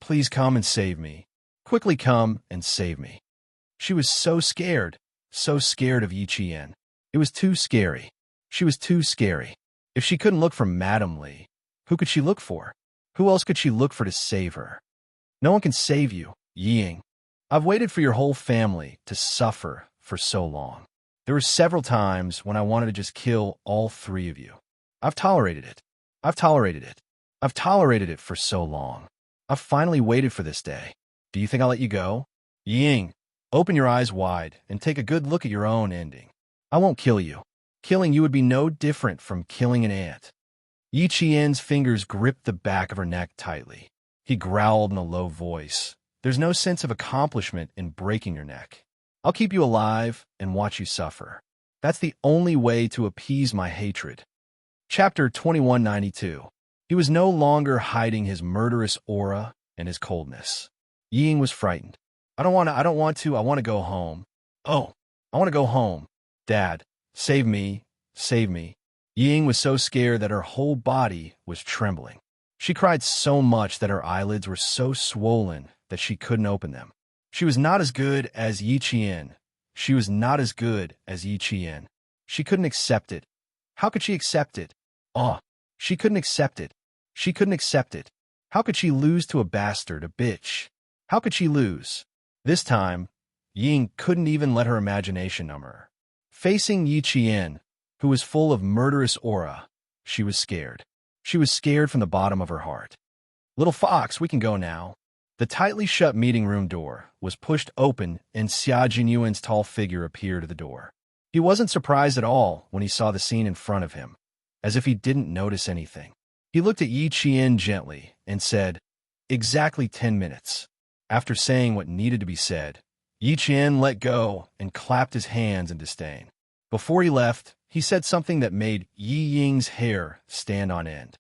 please come and save me. Quickly come and save me. She was so scared of Yi Qian. It was too scary. She was too scary. If she couldn't look for Madame Li, who could she look for? Who else could she look for to save her? No one can save you, Ying. I've waited for your whole family to suffer for so long. There were several times when I wanted to just kill all three of you. I've tolerated it. I've tolerated it. I've tolerated it for so long. I've finally waited for this day. Do you think I'll let you go? Ying, open your eyes wide and take a good look at your own ending. I won't kill you. Killing you would be no different from killing an ant. Yi Qian's fingers gripped the back of her neck tightly. He growled in a low voice. There's no sense of accomplishment in breaking your neck. I'll keep you alive and watch you suffer. That's the only way to appease my hatred. Chapter 2192. He was no longer hiding his murderous aura and his coldness. Ying was frightened. I want to go home. Oh, I want to go home. Dad, save me, save me. Ying was so scared that her whole body was trembling. She cried so much that her eyelids were so swollen that she couldn't open them. She was not as good as Yi Qian. She was not as good as Yi Qian. She couldn't accept it. How could she accept it? She couldn't accept it. She couldn't accept it. How could she lose to a bastard, a bitch? How could she lose? This time, Ying couldn't even let her imagination numb her. Facing Yi Qian, who was full of murderous aura, she was scared. She was scared from the bottom of her heart. Little fox, we can go now. The tightly shut meeting room door was pushed open and Xia Jinyuan's tall figure appeared at the door. He wasn't surprised at all when he saw the scene in front of him, as if he didn't notice anything. He looked at Yi Qian gently and said, "Exactly 10 minutes." After saying what needed to be said, Yi Qian let go and clapped his hands in disdain. Before he left, he said something that made Yi Ying's hair stand on end.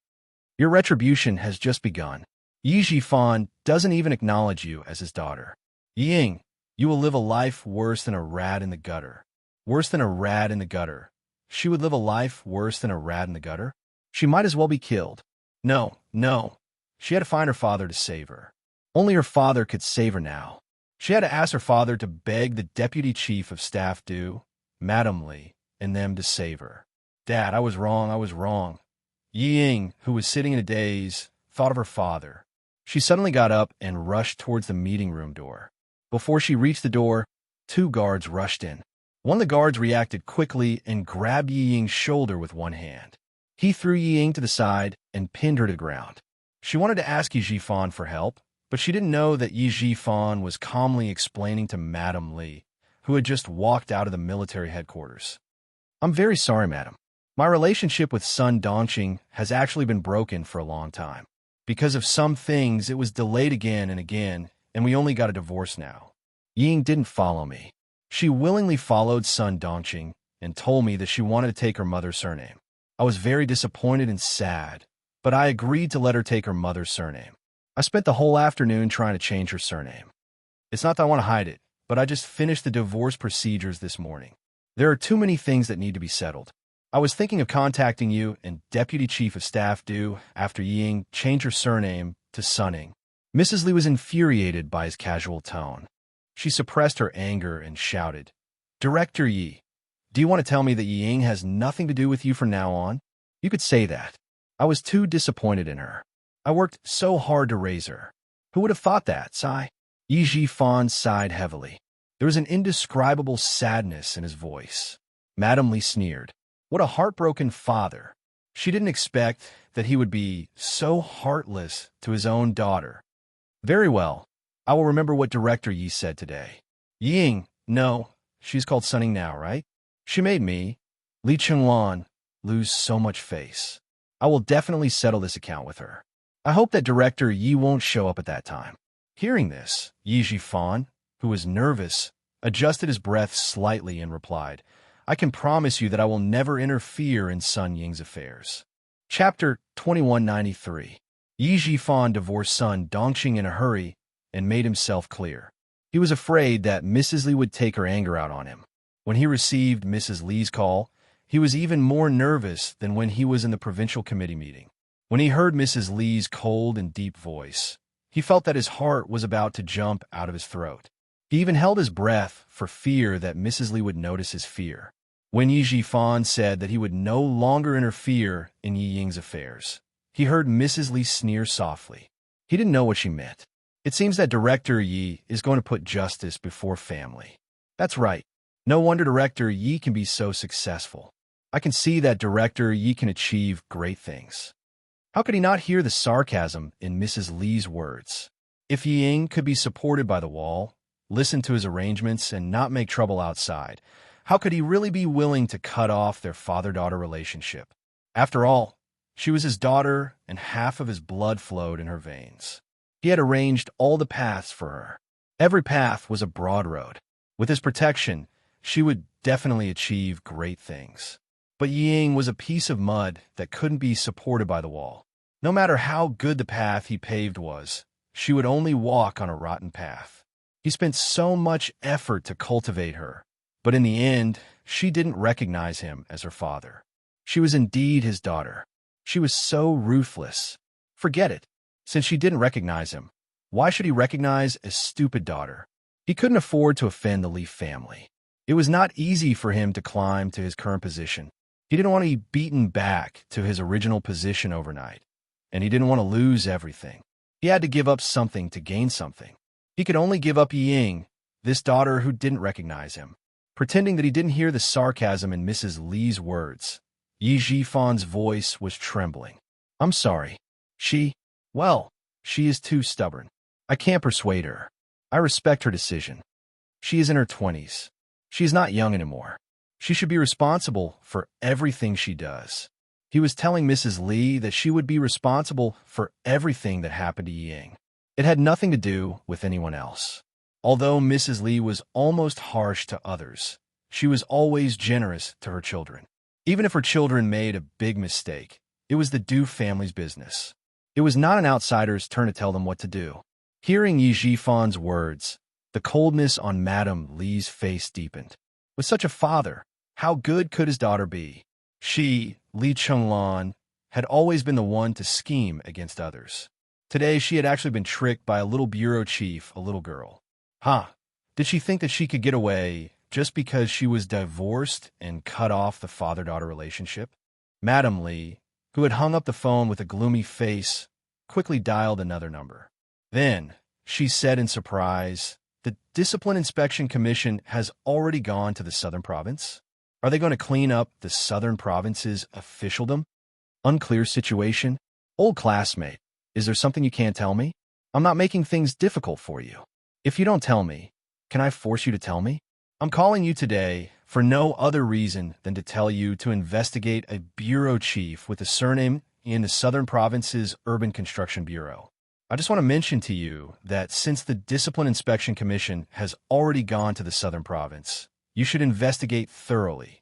Your retribution has just begun. Yi Jifan doesn't even acknowledge you as his daughter. Ying, you will live a life worse than a rat in the gutter. Worse than a rat in the gutter. She would live a life worse than a rat in the gutter? She might as well be killed. No, no. She had to find her father to save her. Only her father could save her now. She had to ask her father to beg the deputy chief of staff Du, Madam Lee, and them to save her. Dad, I was wrong, I was wrong. Yi Ying, who was sitting in a daze, thought of her father. She suddenly got up and rushed towards the meeting room door. Before she reached the door, two guards rushed in. One of the guards reacted quickly and grabbed Yi Ying's shoulder with one hand. He threw Yi Ying to the side and pinned her to the ground. She wanted to ask Yi Jifan for help, but she didn't know that Yi Jifan was calmly explaining to Madam Li, who had just walked out of the military headquarters. I'm very sorry, madam. My relationship with Sun Dongqing has actually been broken for a long time. Because of some things, it was delayed again and again, and we only got a divorce now. Ying didn't follow me. She willingly followed Sun Dongqing and told me that she wanted to take her mother's surname. I was very disappointed and sad, but I agreed to let her take her mother's surname. I spent the whole afternoon trying to change her surname. It's not that I want to hide it, but I just finished the divorce procedures this morning. There are too many things that need to be settled. I was thinking of contacting you and Deputy Chief of Staff Du after Ying changed her surname to Sunning. Mrs. Li was infuriated by his casual tone. She suppressed her anger and shouted, Director Yi, do you want to tell me that Ying has nothing to do with you from now on? You could say that. I was too disappointed in her. I worked so hard to raise her. Who would have thought that, sigh? Yi Jifan sighed heavily. There was an indescribable sadness in his voice. Madam Li sneered. What a heartbroken father. She didn't expect that he would be so heartless to his own daughter. Very well. I will remember what Director Yi said today. Ying, no, she's called Sunning now, right? She made me, Li Chengluan, lose so much face. I will definitely settle this account with her. I hope that Director Yi won't show up at that time. Hearing this, Yi Jifan, who was nervous, adjusted his breath slightly and replied, I can promise you that I will never interfere in Sun Ying's affairs. Chapter 2193. Yi Jifan divorced Sun Dongqing in a hurry and made himself clear. He was afraid that Mrs. Li would take her anger out on him. When he received Mrs. Li's call, he was even more nervous than when he was in the provincial committee meeting. When he heard Mrs. Li's cold and deep voice, he felt that his heart was about to jump out of his throat. He even held his breath for fear that Mrs. Li would notice his fear. When Yi Jifan said that he would no longer interfere in Yi Ying's affairs, he heard Mrs. Li sneer softly. He didn't know what she meant. It seems that Director Yi is going to put justice before family. That's right. No wonder Director Yi can be so successful. I can see that Director Yi can achieve great things. How could he not hear the sarcasm in Mrs. Li's words? If Yi Ying could be supported by the wall, listen to his arrangements, and not make trouble outside, how could he really be willing to cut off their father-daughter relationship? After all, she was his daughter, and half of his blood flowed in her veins. He had arranged all the paths for her. Every path was a broad road. With his protection, she would definitely achieve great things. But Ying was a piece of mud that couldn't be supported by the wall. No matter how good the path he paved was, she would only walk on a rotten path. He spent so much effort to cultivate her, but in the end, she didn't recognize him as her father. She was indeed his daughter. She was so ruthless. Forget it. Since she didn't recognize him, why should he recognize a stupid daughter? He couldn't afford to offend the Li family. It was not easy for him to climb to his current position. He didn't want to be beaten back to his original position overnight, and he didn't want to lose everything. He had to give up something to gain something. He could only give up Ying, this daughter who didn't recognize him. Pretending that he didn't hear the sarcasm in Mrs. Li's words, Yi Jifan's voice was trembling. I'm sorry. She is too stubborn. I can't persuade her. I respect her decision. She is in her 20s. She is not young anymore. She should be responsible for everything she does. He was telling Mrs. Li that she would be responsible for everything that happened to Ying. It had nothing to do with anyone else. Although Mrs. Li was almost harsh to others, she was always generous to her children. Even if her children made a big mistake, it was the Du family's business. It was not an outsider's turn to tell them what to do. Hearing Yi Jifan's words, the coldness on Madam Li's face deepened. With such a father, how good could his daughter be? She, Li Chengluan, had always been the one to scheme against others. Today, she had actually been tricked by a little bureau chief, a little girl. Did she think that she could get away just because she was divorced and cut off the father-daughter relationship? Madam Lee, who had hung up the phone with a gloomy face, quickly dialed another number. Then, she said in surprise, "The Discipline Inspection Commission has already gone to the Southern Province? Are they going to clean up the Southern Province's officialdom? Unclear situation? Old classmate, is there something you can't tell me? I'm not making things difficult for you. If you don't tell me, can I force you to tell me? I'm calling you today for no other reason than to tell you to investigate a bureau chief with a surname in the Southern Province's Urban Construction Bureau. I just want to mention to you that since the Discipline Inspection Commission has already gone to the Southern Province, you should investigate thoroughly."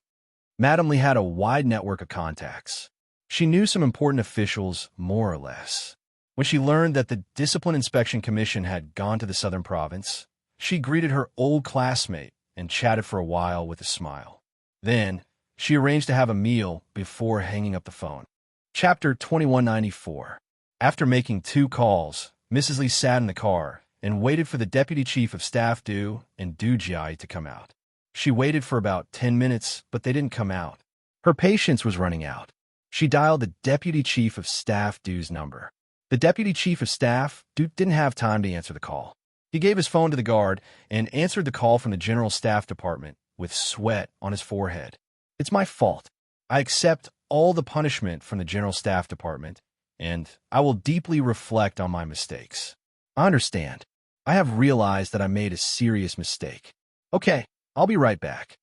Madam Lee had a wide network of contacts. She knew some important officials, more or less. When she learned that the Discipline Inspection Commission had gone to the Southern Province, she greeted her old classmate and chatted for a while with a smile. Then, she arranged to have a meal before hanging up the phone. Chapter 2194. After making 2 calls, Mrs. Lee sat in the car and waited for the Deputy Chief of Staff Du and Du Jiai to come out. She waited for about 10 minutes, but they didn't come out. Her patience was running out. She dialed the Deputy Chief of Staff Du's number. The Deputy Chief of Staff Du didn't have time to answer the call. He gave his phone to the guard and answered the call from the General Staff Department with sweat on his forehead. "It's my fault. I accept all the punishment from the General Staff Department, and I will deeply reflect on my mistakes. I understand. I have realized that I made a serious mistake. Okay, I'll be right back."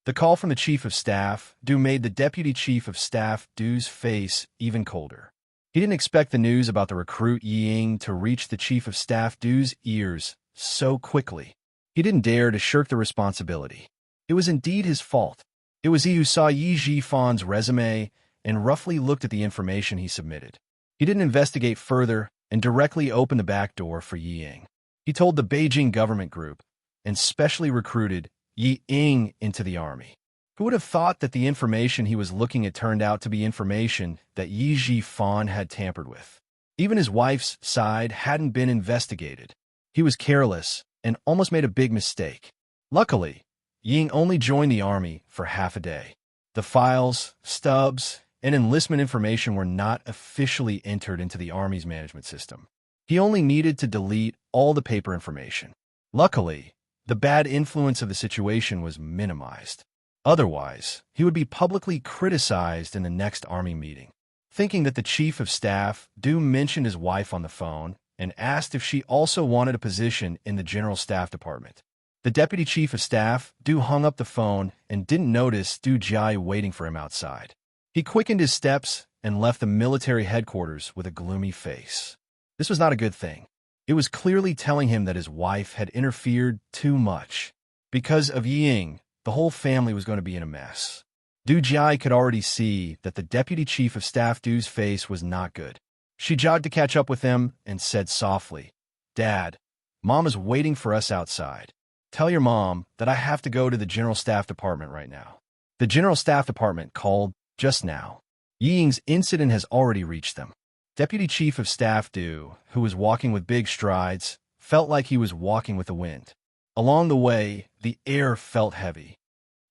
The call from the Chief of Staff Du made the Deputy Chief of Staff Du's face even colder. He didn't expect the news about the recruit Yi Ying to reach the Chief of Staff Du's ears so quickly. He didn't dare to shirk the responsibility. It was indeed his fault. It was he who saw Yi Jifan's resume and roughly looked at the information he submitted. He didn't investigate further and directly opened the back door for Yi Ying. He told the Beijing government group and specially recruited Yi Ying into the army. Who would have thought that the information he was looking at turned out to be information that Yi Jifan had tampered with? Even his wife's side hadn't been investigated. He was careless and almost made a big mistake. Luckily, Ying only joined the army for half a day. The files, stubs, and enlistment information were not officially entered into the Army's management system. He only needed to delete all the paper information. Luckily, the bad influence of the situation was minimized. Otherwise, he would be publicly criticized in the next Army meeting. Thinking that the Chief of Staff Du mentioned his wife on the phone and asked if she also wanted a position in the General Staff Department. The Deputy Chief of Staff Du hung up the phone and didn't notice Du Jiai waiting for him outside. He quickened his steps and left the military headquarters with a gloomy face. This was not a good thing. It was clearly telling him that his wife had interfered too much. Because of Yi Ying, the whole family was going to be in a mess. Du Jiai could already see that the Deputy Chief of Staff Du's face was not good. She jogged to catch up with him and said softly, "Dad, Mom is waiting for us outside. Tell your mom that I have to go to the General Staff Department right now." The General Staff Department called just now. Yi Ying's incident has already reached them. Deputy Chief of Staff Du, who was walking with big strides, felt like he was walking with the wind. Along the way, the air felt heavy.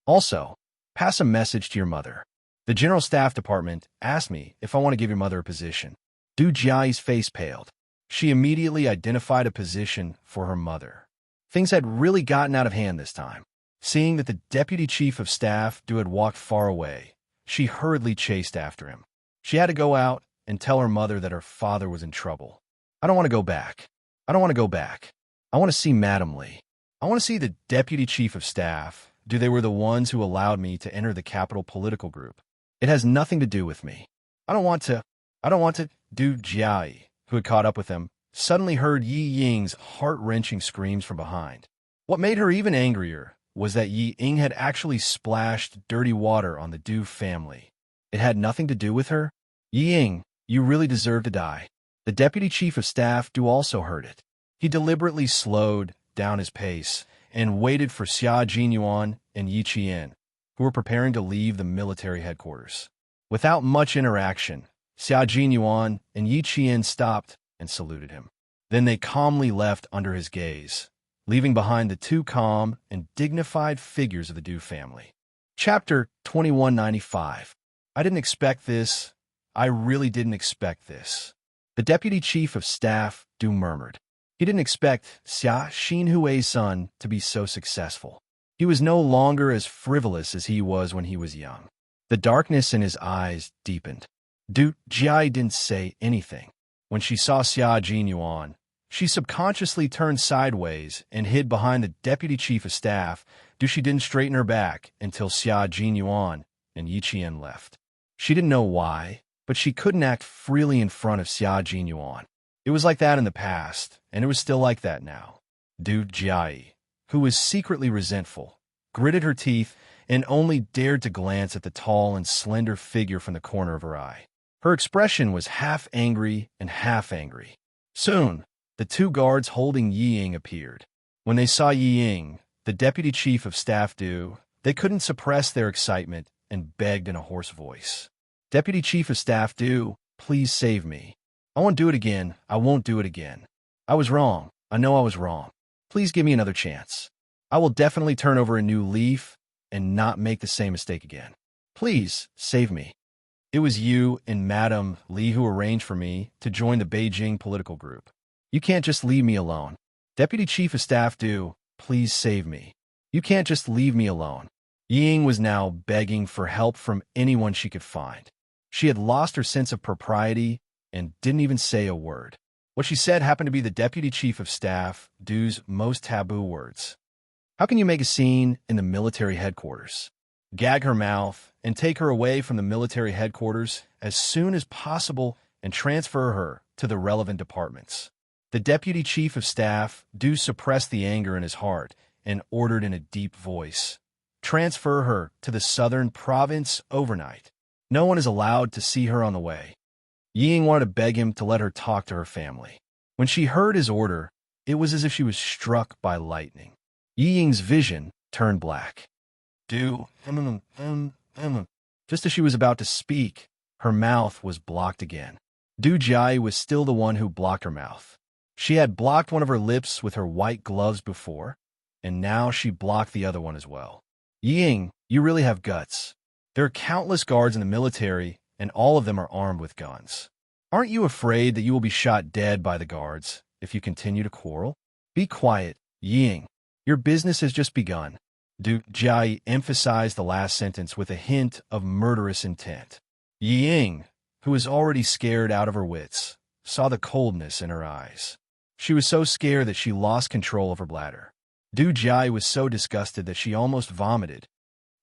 "Also, pass a message to your mother. The General Staff Department asked me if I want to give your mother a position." Du Jiai's face paled. She immediately identified a position for her mother. Things had really gotten out of hand this time. Seeing that the Deputy Chief of Staff Du had walked far away, she hurriedly chased after him. She had to go out and tell her mother that her father was in trouble. "I don't want to go back. I don't want to go back. I want to see Madam Lee. I want to see the Deputy Chief of Staff. They were the ones who allowed me to enter the capital political group. It has nothing to do with me. I don't want to. Du Jiai, who had caught up with him, suddenly heard Yi Ying's heart-wrenching screams from behind. What made her even angrier was that Yi Ying had actually splashed dirty water on the Du family. It had nothing to do with her. "Yi Ying, you really deserve to die." The Deputy Chief of Staff Du also heard it. He deliberately slowed down his pace and waited for Xia Jinyuan and Yi Qian, who were preparing to leave the military headquarters. Without much interaction, Xia Jinyuan and Yi Qian stopped and saluted him. Then they calmly left under his gaze, leaving behind the two calm and dignified figures of the Du family. Chapter 2195. I didn't expect this. I really didn't expect this. The deputy chief of staff, Du, murmured. He didn't expect Xia Xinhui's son to be so successful. He was no longer as frivolous as he was when he was young. The darkness in his eyes deepened. Du Jiai didn't say anything. When she saw Xia Jinyuan, she subconsciously turned sideways and hid behind the deputy chief of staff. She didn't straighten her back until Xia Jinyuan and Yi Qian left. She didn't know why, but she couldn't act freely in front of Xia Jinyuan. It was like that in the past, and it was still like that now. Du Jiai, who was secretly resentful, gritted her teeth and only dared to glance at the tall and slender figure from the corner of her eye. Her expression was half angry and half angry. Soon, the two guards holding Yi Ying appeared. When they saw Yi Ying, the deputy chief of staff Du, they couldn't suppress their excitement and begged in a hoarse voice. Deputy chief of staff Du, please save me. I won't do it again. I won't do it again. I was wrong. I know I was wrong. Please give me another chance. I will definitely turn over a new leaf and not make the same mistake again. Please save me. It was you and Madame Li who arranged for me to join the Beijing political group. You can't just leave me alone. Deputy chief of staff Du, please save me. You can't just leave me alone. Yi Ying was now begging for help from anyone she could find. She had lost her sense of propriety and didn't even say a word. What she said happened to be the deputy chief of staff Du's most taboo words. How can you make a scene in the military headquarters? Gag her mouth and take her away from the military headquarters as soon as possible and transfer her to the relevant departments. The deputy chief of staff Du suppressed the anger in his heart and ordered in a deep voice, transfer her to the southern province overnight. No one is allowed to see her on the way. Yi Ying wanted to beg him to let her talk to her family. When she heard his order, it was as if she was struck by lightning. Yi Ying's vision turned black. Du, just as she was about to speak, her mouth was blocked again. Du Jiai was still the one who blocked her mouth. She had blocked one of her lips with her white gloves before, and now she blocked the other one as well. Yi Ying, you really have guts. There are countless guards in the military, and all of them are armed with guns. Aren't you afraid that you will be shot dead by the guards if you continue to quarrel? Be quiet, Yi Ying. Your business has just begun. Du Jiai emphasized the last sentence with a hint of murderous intent. Yi Ying, who was already scared out of her wits, saw the coldness in her eyes. She was so scared that she lost control of her bladder. Du Jiai was so disgusted that she almost vomited.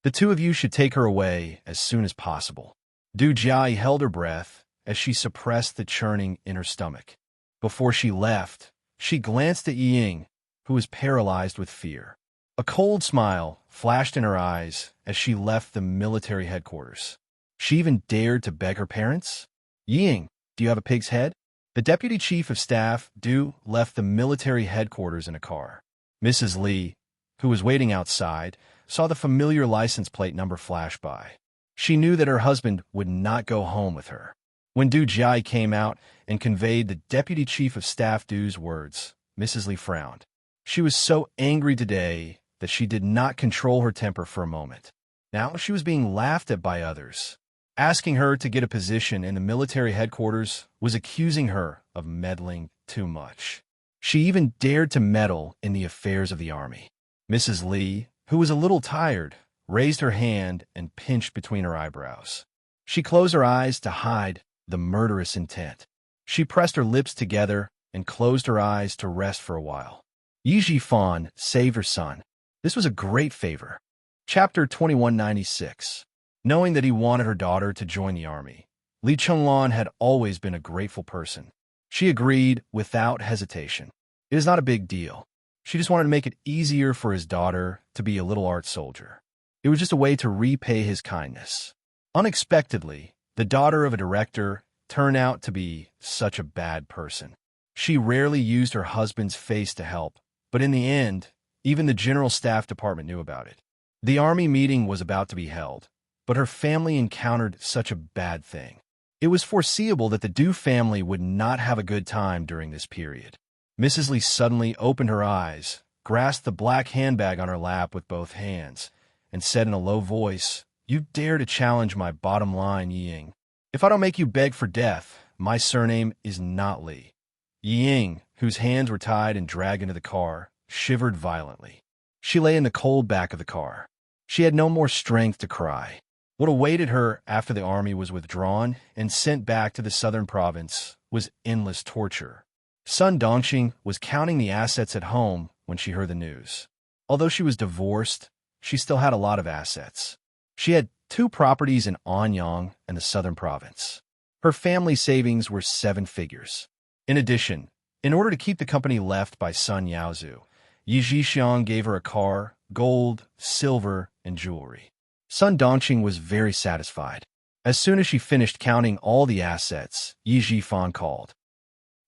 The two of you should take her away as soon as possible. Du Jiai held her breath as she suppressed the churning in her stomach. Before she left, she glanced at Yi Ying, who was paralyzed with fear. A cold smile flashed in her eyes as she left the military headquarters. She even dared to beg her parents? Yi Ying, do you have a pig's head? The deputy chief of staff, Du, left the military headquarters in a car. Mrs. Li, who was waiting outside, saw the familiar license plate number flash by. She knew that her husband would not go home with her. When Du Jiai came out and conveyed the deputy chief of staff Du's words, Mrs. Li frowned. She was so angry today that she did not control her temper for a moment. Now she was being laughed at by others. Asking her to get a position in the military headquarters was accusing her of meddling too much. She even dared to meddle in the affairs of the army. Mrs. Li, who was a little tired, raised her hand and pinched between her eyebrows. She closed her eyes to hide the murderous intent. She pressed her lips together and closed her eyes to rest for a while. Yi Jifan saved her son. This was a great favor. Chapter 2196. Knowing that he wanted her daughter to join the army, Li Chenglan had always been a grateful person. She agreed without hesitation. It is not a big deal. She just wanted to make it easier for his daughter to be a little art soldier. It was just a way to repay his kindness. Unexpectedly, the daughter of a director turned out to be such a bad person. She rarely used her husband's face to help, but in the end, even the general staff department knew about it. The army meeting was about to be held, but her family encountered such a bad thing. It was foreseeable that the Du family would not have a good time during this period. Mrs. Li suddenly opened her eyes, grasped the black handbag on her lap with both hands, and said in a low voice, "You dare to challenge my bottom line, Ying. If I don't make you beg for death, my surname is not Li." Ying, whose hands were tied and dragged into the car, shivered violently. She lay in the cold back of the car. She had no more strength to cry. What awaited her after the army was withdrawn and sent back to the southern province was endless torture. Sun Dongqing was counting the assets at home when she heard the news. Although she was divorced, she still had a lot of assets. She had 2 properties in Anyang and the southern province. Her family savings were 7 figures. In addition, in order to keep the company left by Sun Yaozu, Yi Zhixiang gave her a car, gold, silver, and jewelry. Sun Dongqing was very satisfied. As soon as she finished counting all the assets, Yi Zhifan called.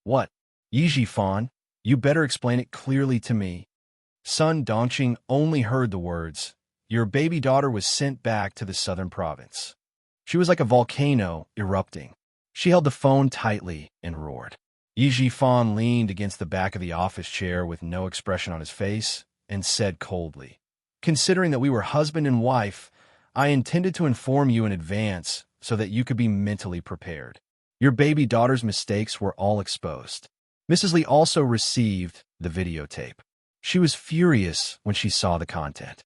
"What? Yi Zhifan, you better explain it clearly to me." Sun Dongqing only heard the words, "Your baby daughter was sent back to the southern province." She was like a volcano erupting. She held the phone tightly and roared. Yi Zhifan leaned against the back of the office chair with no expression on his face and said coldly, "Considering that we were husband and wife, I intended to inform you in advance so that you could be mentally prepared. Your baby daughter's mistakes were all exposed." Mrs. Li also received the videotape. She was furious when she saw the content.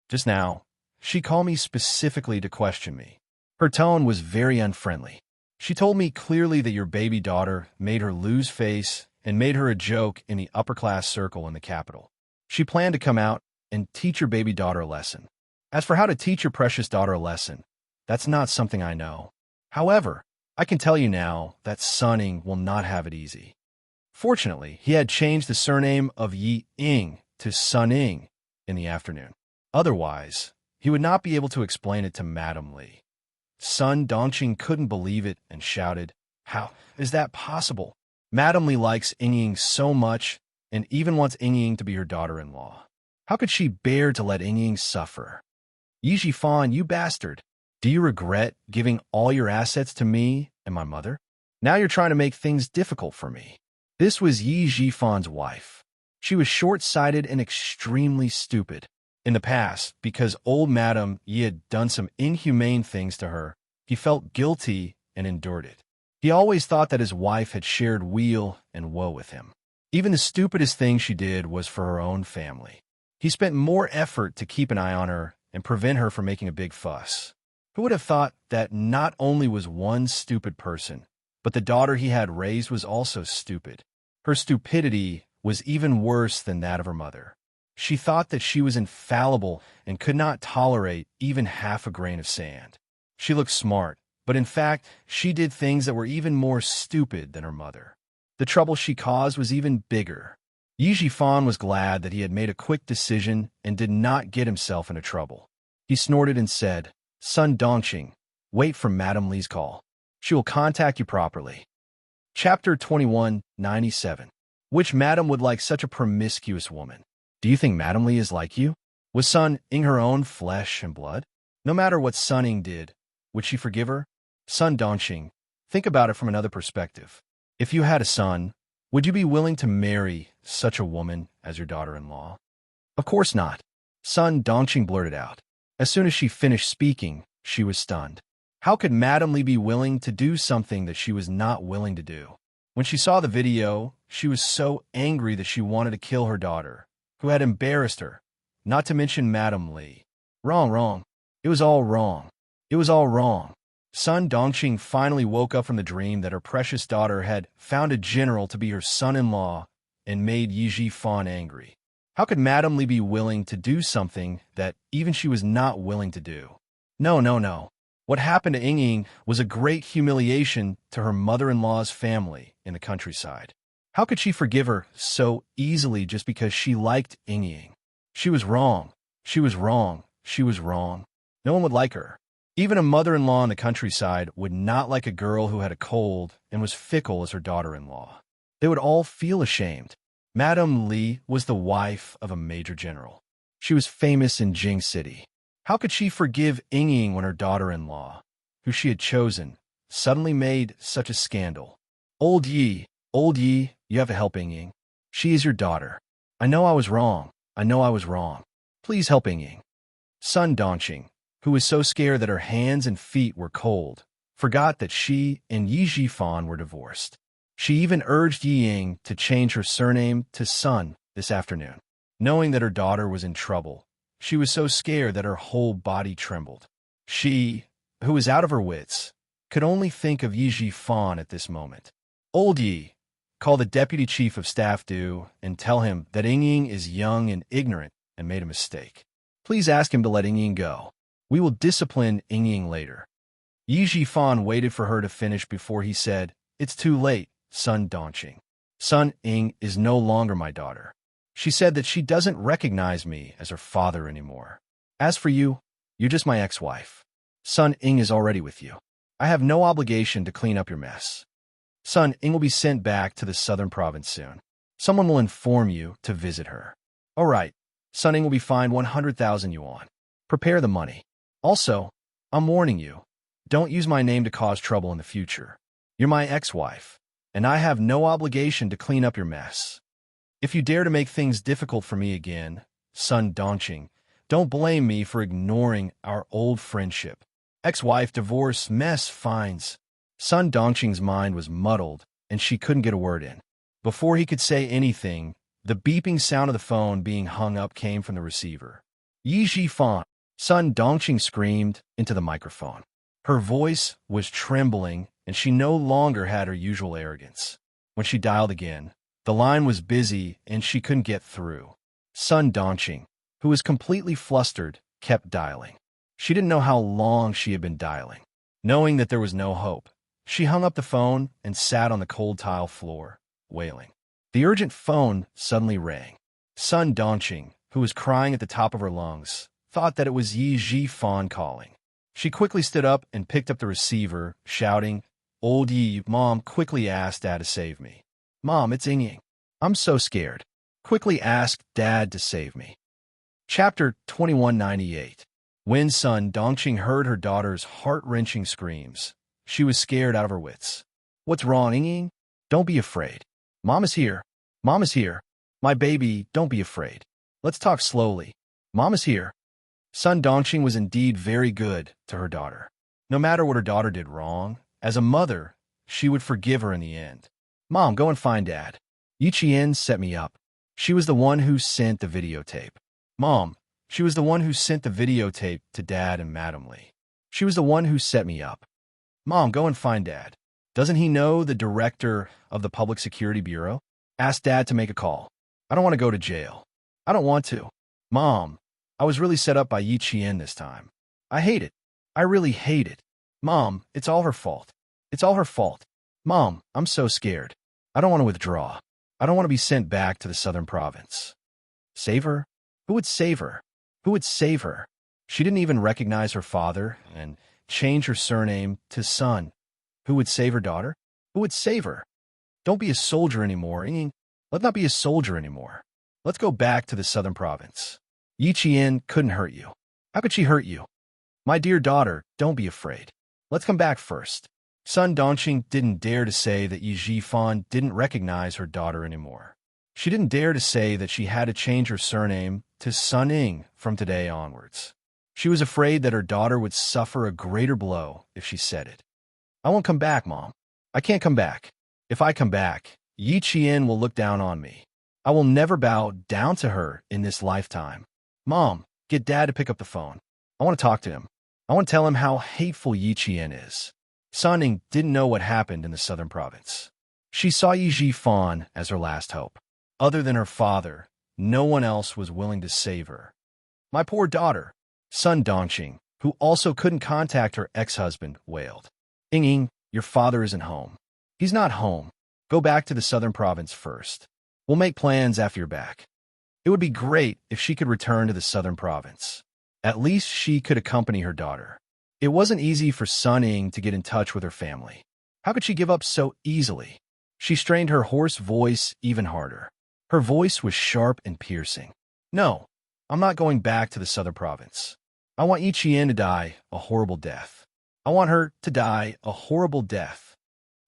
Just now, she called me specifically to question me. Her tone was very unfriendly. She told me clearly that your baby daughter made her lose face and made her a joke in the upper-class circle in the capital. She planned to come out and teach your baby daughter a lesson. As for how to teach your precious daughter a lesson, that's not something I know. However, I can tell you now that Sunning will not have it easy. Fortunately, he had changed the surname of Yi Ying to Sunning in the afternoon. Otherwise, he would not be able to explain it to Madame Li. Sun Dongqing couldn't believe it and shouted, "How is that possible? Madame Li likes Ying so much and even wants Ying to be her daughter-in-law. How could she bear to let Ying suffer? Yi Zhifan, you bastard! Do you regret giving all your assets to me and my mother? Now you're trying to make things difficult for me." This was Yi Zhifan's wife. She was short-sighted and extremely stupid. In the past, because old Madame Yi had done some inhumane things to her, he felt guilty and endured it. He always thought that his wife had shared weal and woe with him. Even the stupidest thing she did was for her own family. He spent more effort to keep an eye on her and prevent her from making a big fuss. Who would have thought that not only was one stupid person, but the daughter he had raised was also stupid? Her stupidity was even worse than that of her mother. She thought that she was infallible and could not tolerate even half a grain of sand. She looked smart, but in fact, she did things that were even more stupid than her mother. The trouble she caused was even bigger. Yi Zhifan was glad that he had made a quick decision and did not get himself into trouble. He snorted and said, "Sun Dongqing, wait for Madame Li's call. She will contact you properly." Chapter 2197. Which madam would like such a promiscuous woman? Do you think Madame Li is like you? Was Sun Ying her own flesh and blood? No matter what Sun Ying did, would she forgive her? Sun Dongqing, think about it from another perspective. If you had a son, would you be willing to marry such a woman as your daughter-in-law? Of course not. Sun Dongqing blurted out. As soon as she finished speaking, she was stunned. How could Madame Li be willing to do something that she was not willing to do? When she saw the video, she was so angry that she wanted to kill her daughter, who had embarrassed her, not to mention Madame Li. Wrong. It was all wrong. It was all wrong. Sun Dongqing finally woke up from the dream that her precious daughter had found a general to be her son-in-law and made Yi Zhifan angry. How could Madame Li be willing to do something that even she was not willing to do? No. What happened to Ying was a great humiliation to her mother-in-law's family in the countryside. How could she forgive her so easily just because she liked Ying? She was wrong. She was wrong. No one would like her. Even a mother-in-law in the countryside would not like a girl who had a cold and was fickle as her daughter-in-law. They would all feel ashamed. Madame Li was the wife of a major general. She was famous in Jing City. How could she forgive Ying when her daughter-in-law, who she had chosen, suddenly made such a scandal. Old Yi, you have to help Ying. She is your daughter. I know I was wrong. I know I was wrong. Please help Ying. Sun Dongqing, who was so scared that her hands and feet were cold, forgot that she and Yi Jifan were divorced. She even urged Yi Ying to change her surname to Sun this afternoon. Knowing that her daughter was in trouble, she was so scared that her whole body trembled. She, who was out of her wits, could only think of Yi Jifan at this moment. Old Yi, call the deputy chief of staff and tell him that Ying is young and ignorant and made a mistake. Please ask him to let Ying go. We will discipline Ying later. Yi Jifan waited for her to finish before he said, "It's too late, Sun Dongqing. Sun Ying is no longer my daughter. She said that she doesn't recognize me as her father anymore. As for you, you're just my ex-wife. Sun Ying is already with you. I have no obligation to clean up your mess. Sun Ying will be sent back to the southern province soon. Someone will inform you to visit her. All right, Sun Ying will be fined 100,000 yuan. Prepare the money. Also, I'm warning you, don't use my name to cause trouble in the future. You're my ex-wife, and I have no obligation to clean up your mess. If you dare to make things difficult for me again, Sun Dongqing, don't blame me for ignoring our old friendship. Ex-wife, divorce, mess, fines." Sun Dongqing's mind was muddled, and she couldn't get a word in. Before he could say anything, the beeping sound of the phone being hung up came from the receiver. "Yi Jifan," Sun Dongqing screamed into the microphone. Her voice was trembling, and she no longer had her usual arrogance. When she dialed again, the line was busy, and she couldn't get through. Sun Dongqing, who was completely flustered, kept dialing. She didn't know how long she had been dialing. Knowing that there was no hope, she hung up the phone and sat on the cold tile floor, wailing. The urgent phone suddenly rang. Sun Dongqing, who was crying at the top of her lungs, thought that it was Yi Jifan calling. She quickly stood up and picked up the receiver, shouting, "Old Yi, Mom quickly asked Dad to save me. Mom, it's Ying. I'm so scared. Quickly ask Dad to save me." Chapter 2198. When Sun Dongqing heard her daughter's heart-wrenching screams, she was scared out of her wits. "What's wrong, Ying? Don't be afraid. Mom is here. Mom is here. My baby, don't be afraid. Let's talk slowly. Mom is here." Sun Dongqing was indeed very good to her daughter. No matter what her daughter did wrong, as a mother, she would forgive her in the end. "Mom, go and find Dad. Yi Qian set me up. She was the one who sent the videotape. Mom, she was the one who sent the videotape to Dad and Madam Li. She was the one who set me up. Mom, go and find Dad. Doesn't he know the director of the Public Security Bureau? Ask Dad to make a call. I don't want to go to jail. I don't want to. Mom, I was really set up by Yi Qian this time. I hate it. I really hate it. Mom, it's all her fault. It's all her fault. Mom, I'm so scared. I don't want to withdraw. I don't want to be sent back to the southern province." Save her? Who would save her? Who would save her? She didn't even recognize her father and change her surname to Sun. Who would save her daughter? Who would save her? Don't be a soldier anymore, Ying. Let's not be a soldier anymore. Let's go back to the southern province. Yi Qian couldn't hurt you. How could she hurt you? My dear daughter, don't be afraid. Let's come back first. Sun Dongqing didn't dare to say that Yi Jifan didn't recognize her daughter anymore. She didn't dare to say that she had to change her surname to Sun Ying from today onwards. She was afraid that her daughter would suffer a greater blow if she said it. "I won't come back, Mom. I can't come back. If I come back, Yi Qian will look down on me. I will never bow down to her in this lifetime. Mom, get Dad to pick up the phone. I want to talk to him. I want to tell him how hateful Yi Qian is." Sun Ying didn't know what happened in the southern province. She saw Yi Jifan as her last hope. Other than her father, no one else was willing to save her. "My poor daughter," Sun Dongqing, who also couldn't contact her ex-husband, wailed. "Ying, your father isn't home. He's not home. Go back to the southern province first. We'll make plans after you're back." It would be great if she could return to the southern province. At least she could accompany her daughter. It wasn't easy for Sun Ying to get in touch with her family. How could she give up so easily? She strained her hoarse voice even harder. Her voice was sharp and piercing. "No, I'm not going back to the southern province. I want Yi Qian to die a horrible death. I want her to die a horrible death.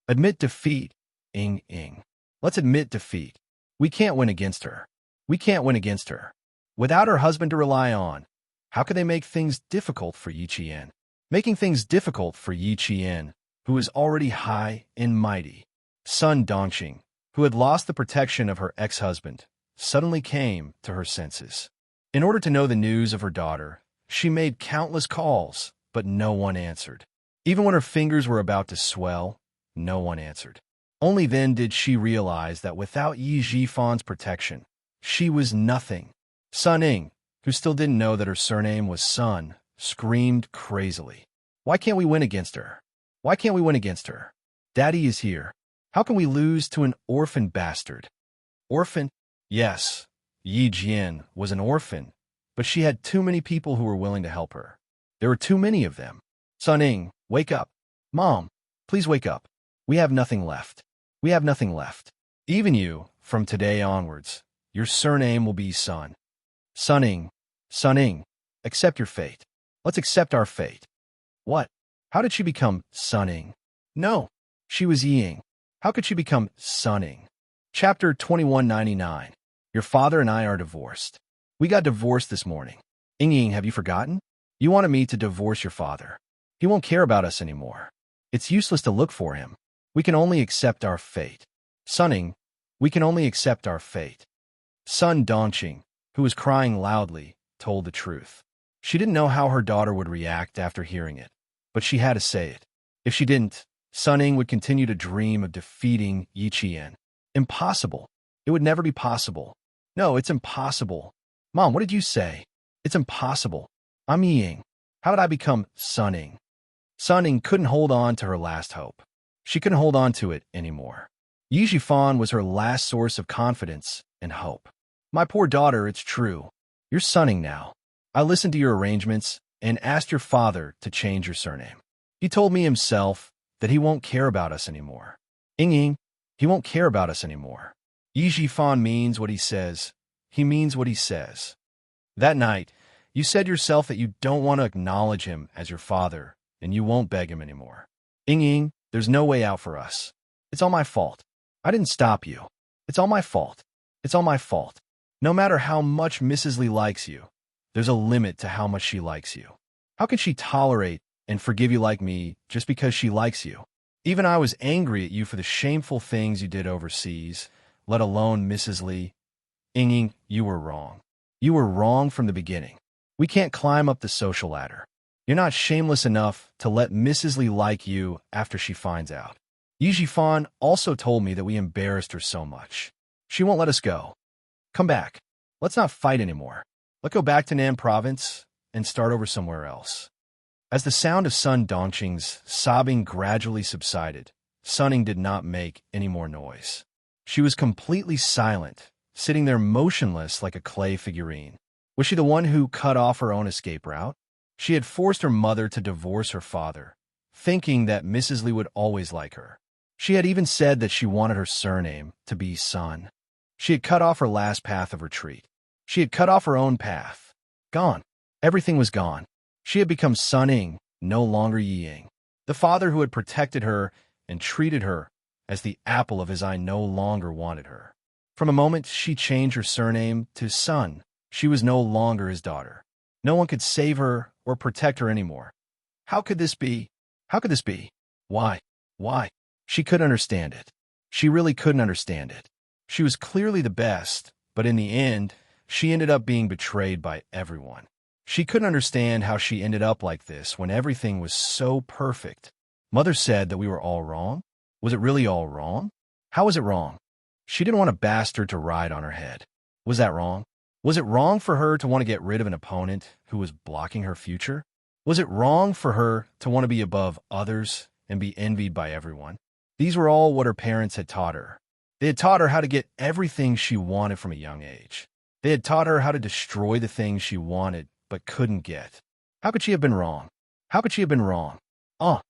Admit defeat, Ing Ing. Let's admit defeat. We can't win against her. We can't win against her. Without her husband to rely on, how could they make things difficult for Yi Qian? Making things difficult for Yi Qian, who is already high and mighty. Sun Dongqing, who had lost the protection of her ex-husband, suddenly came to her senses. In order to know the news of her daughter, she made countless calls, but no one answered. Even when her fingers were about to swell, no one answered. Only then did she realize that without Yi Jifan's protection, she was nothing. Sun Ying, who still didn't know that her surname was Sun, screamed crazily. Why can't we win against her? Why can't we win against her? Daddy is here. How can we lose to an orphan bastard? Orphan? Yes, Yi Jian was an orphan, but she had too many people who were willing to help her. There were too many of them. Sun Ying, wake up. Mom, please wake up. We have nothing left. We have nothing left. Even you, from today onwards, your surname will be Sun. Sun Ying, accept your fate. Let's accept our fate. What? How did she become Sun Ying? No, she was Ying. How could she become Sun Ying? Chapter 2199. Your father and I are divorced. We got divorced this morning. Ying, have you forgotten? You wanted me to divorce your father. He won't care about us anymore. It's useless to look for him. We can only accept our fate. Sun Ying, we can only accept our fate. Sun Dongqing, who was crying loudly, told the truth. She didn't know how her daughter would react after hearing it, but she had to say it. If she didn't, Sun Ying would continue to dream of defeating Yi Qian. Impossible. It would never be possible. No, it's impossible. Mom, what did you say? It's impossible. I'm Ying. How did I become Sun Ying? Sun Ying couldn't hold on to her last hope. She couldn't hold on to it anymore. Yi Jifan was her last source of confidence and hope. My poor daughter, it's true. You're Sun Ying now. I listened to your arrangements and asked your father to change your surname. He told me himself that he won't care about us anymore. Ying, he won't care about us anymore. Yi Jifan means what he says. He means what he says. That night, you said yourself that you don't want to acknowledge him as your father, and you won't beg him anymore. Ying, there's no way out for us. It's all my fault. I didn't stop you. It's all my fault. It's all my fault. No matter how much Mrs. Li likes you, there's a limit to how much she likes you. How can she tolerate and forgive you like me just because she likes you? Even I was angry at you for the shameful things you did overseas, let alone Mrs. Li. Ying, you were wrong. You were wrong from the beginning. We can't climb up the social ladder. You're not shameless enough to let Mrs. Li like you after she finds out. Yi Jifan also told me that we embarrassed her so much. She won't let us go. Come back. Let's not fight anymore. Let's go back to Nan province and start over somewhere else. As the sound of Sun Dongqing's sobbing gradually subsided, Sun Ying did not make any more noise. She was completely silent, sitting there motionless like a clay figurine. Was she the one who cut off her own escape route? She had forced her mother to divorce her father, thinking that Mrs. Li would always like her. She had even said that she wanted her surname to be Sun. She had cut off her last path of retreat. She had cut off her own path. Gone. Everything was gone. She had become Sun Ying, no longer Yi Ying. The father who had protected her and treated her as the apple of his eye no longer wanted her. From the moment she changed her surname to Sun, she was no longer his daughter. No one could save her or protect her anymore. How could this be? How could this be? Why? Why? She couldn't understand it. She really couldn't understand it. She was clearly the best, but in the end, she ended up being betrayed by everyone. She couldn't understand how she ended up like this when everything was so perfect. Mother said that we were all wrong. Was it really all wrong? How was it wrong? She didn't want a bastard to ride on her head. Was that wrong? Was it wrong for her to want to get rid of an opponent who was blocking her future? Was it wrong for her to want to be above others and be envied by everyone? These were all what her parents had taught her. They had taught her how to get everything she wanted from a young age. They had taught her how to destroy the things she wanted but couldn't get. How could she have been wrong? How could she have been wrong? How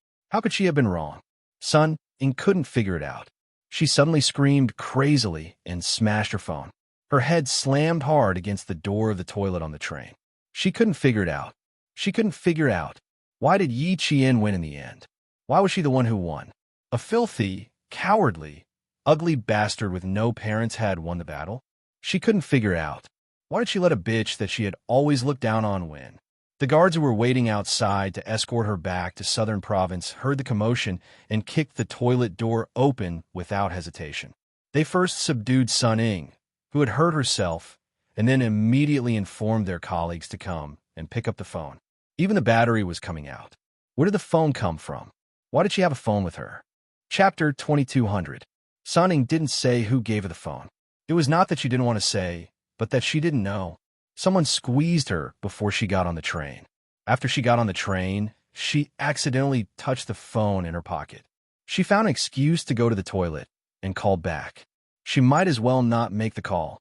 could she have been wrong? Sun Ying couldn't figure it out. She suddenly screamed crazily and smashed her phone. Her head slammed hard against the door of the toilet on the train. She couldn't figure it out. She couldn't figure out. Why did Yi Qian win in the end? Why was she the one who won? A filthy, cowardly, ugly bastard with no parents had won the battle? She couldn't figure out. Why did she let a bitch that she had always looked down on win? The guards who were waiting outside to escort her back to Southern Province heard the commotion and kicked the toilet door open without hesitation. They first subdued Sun Ying, who had hurt herself, and then immediately informed their colleagues to come and pick up the phone. Even the battery was coming out. Where did the phone come from? Why did she have a phone with her? Chapter 2200. Sun Ying didn't say who gave her the phone. It was not that she didn't want to say, but that she didn't know. Someone squeezed her before she got on the train. After she got on the train, she accidentally touched the phone in her pocket. She found an excuse to go to the toilet and called back. She might as well not make the call.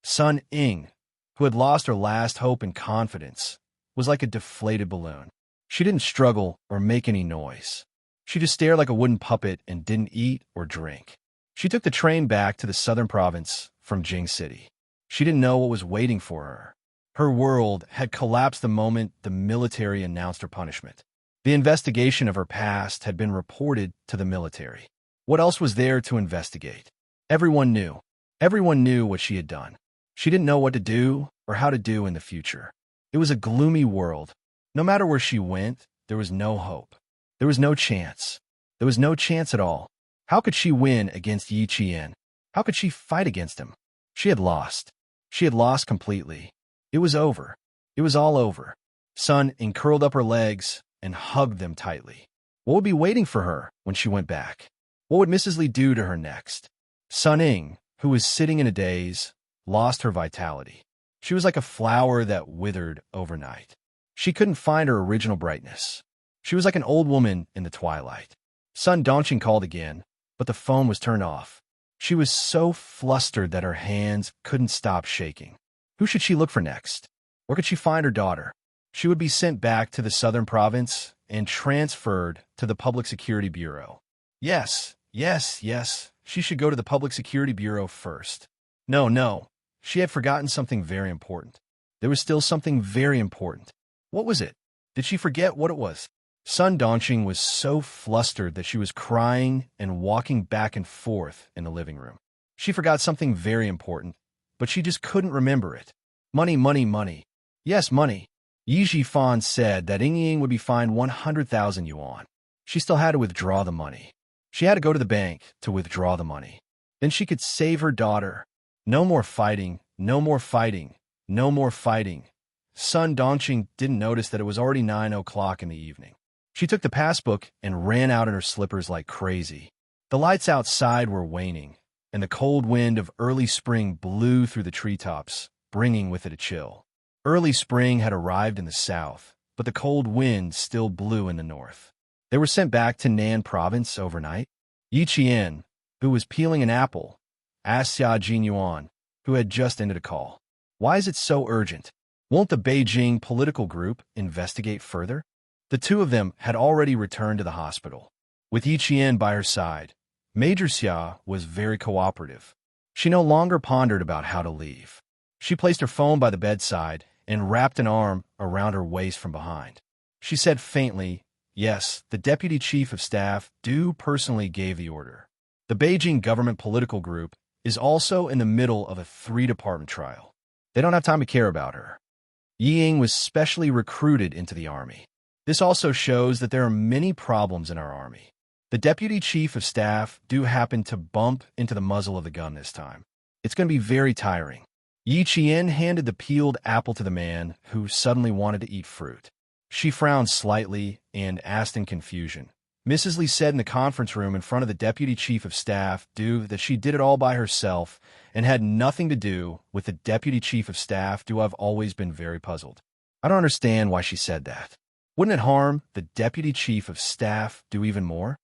Sun Ying, who had lost her last hope and confidence, was like a deflated balloon. She didn't struggle or make any noise. She just stared like a wooden puppet and didn't eat or drink. She took the train back to the Southern Province from Jing City. She didn't know what was waiting for her. Her world had collapsed the moment the military announced her punishment. The investigation of her past had been reported to the military. What else was there to investigate? Everyone knew. Everyone knew what she had done. She didn't know what to do or how to do in the future. It was a gloomy world. No matter where she went, there was no hope. There was no chance. There was no chance at all. How could she win against Yi Qian? How could she fight against him? She had lost. She had lost completely. It was over. It was all over. Sun Ying curled up her legs and hugged them tightly. What would be waiting for her when she went back? What would Mrs. Li do to her next? Sun Ying, who was sitting in a daze, lost her vitality. She was like a flower that withered overnight. She couldn't find her original brightness. She was like an old woman in the twilight. Sun Dongqing called again, but the phone was turned off. She was so flustered that her hands couldn't stop shaking. Who should she look for next? Where could she find her daughter? She would be sent back to the Southern Province and transferred to the Public Security Bureau. Yes. She should go to the Public Security Bureau first. No. She had forgotten something very important. There was still something very important. What was it? Did she forget what it was? Sun Dongqing was so flustered that she was crying and walking back and forth in the living room. She forgot something very important, but she just couldn't remember it. Money. Yes, money. Yi Zhifan said that Ying Ying would be fined 100,000 yuan. She still had to withdraw the money. She had to go to the bank to withdraw the money. Then she could save her daughter. No more fighting. Sun Dongqing didn't notice that it was already 9 o'clock in the evening. She took the passbook and ran out in her slippers like crazy. The lights outside were waning, and the cold wind of early spring blew through the treetops, bringing with it a chill. Early spring had arrived in the south, but the cold wind still blew in the north. They were sent back to Nan Province overnight. Yi Qian, who was peeling an apple, asked Xia Jinyuan, who had just ended a call. Why is it so urgent? Won't the Beijing political group investigate further? The two of them had already returned to the hospital. With Yi Qian by her side, Major Xia was very cooperative. She no longer pondered about how to leave. She placed her phone by the bedside and wrapped an arm around her waist from behind. She said faintly, "Yes, the Deputy Chief of Staff personally gave the order. The Beijing government political group is also in the middle of a 3-department trial. They don't have time to care about her." Yi Ying was specially recruited into the army. This also shows that there are many problems in our army. The Deputy Chief of Staff happen to bump into the muzzle of the gun this time. It's going to be very tiring. Yi Qian handed the peeled apple to the man, who suddenly wanted to eat fruit. She frowned slightly and asked in confusion. Mrs. Li said in the conference room in front of the Deputy Chief of Staff that she did it all by herself and had nothing to do with the Deputy Chief of Staff. I've always been very puzzled. I don't understand why she said that. Wouldn't it harm the Deputy Chief of Staff even more?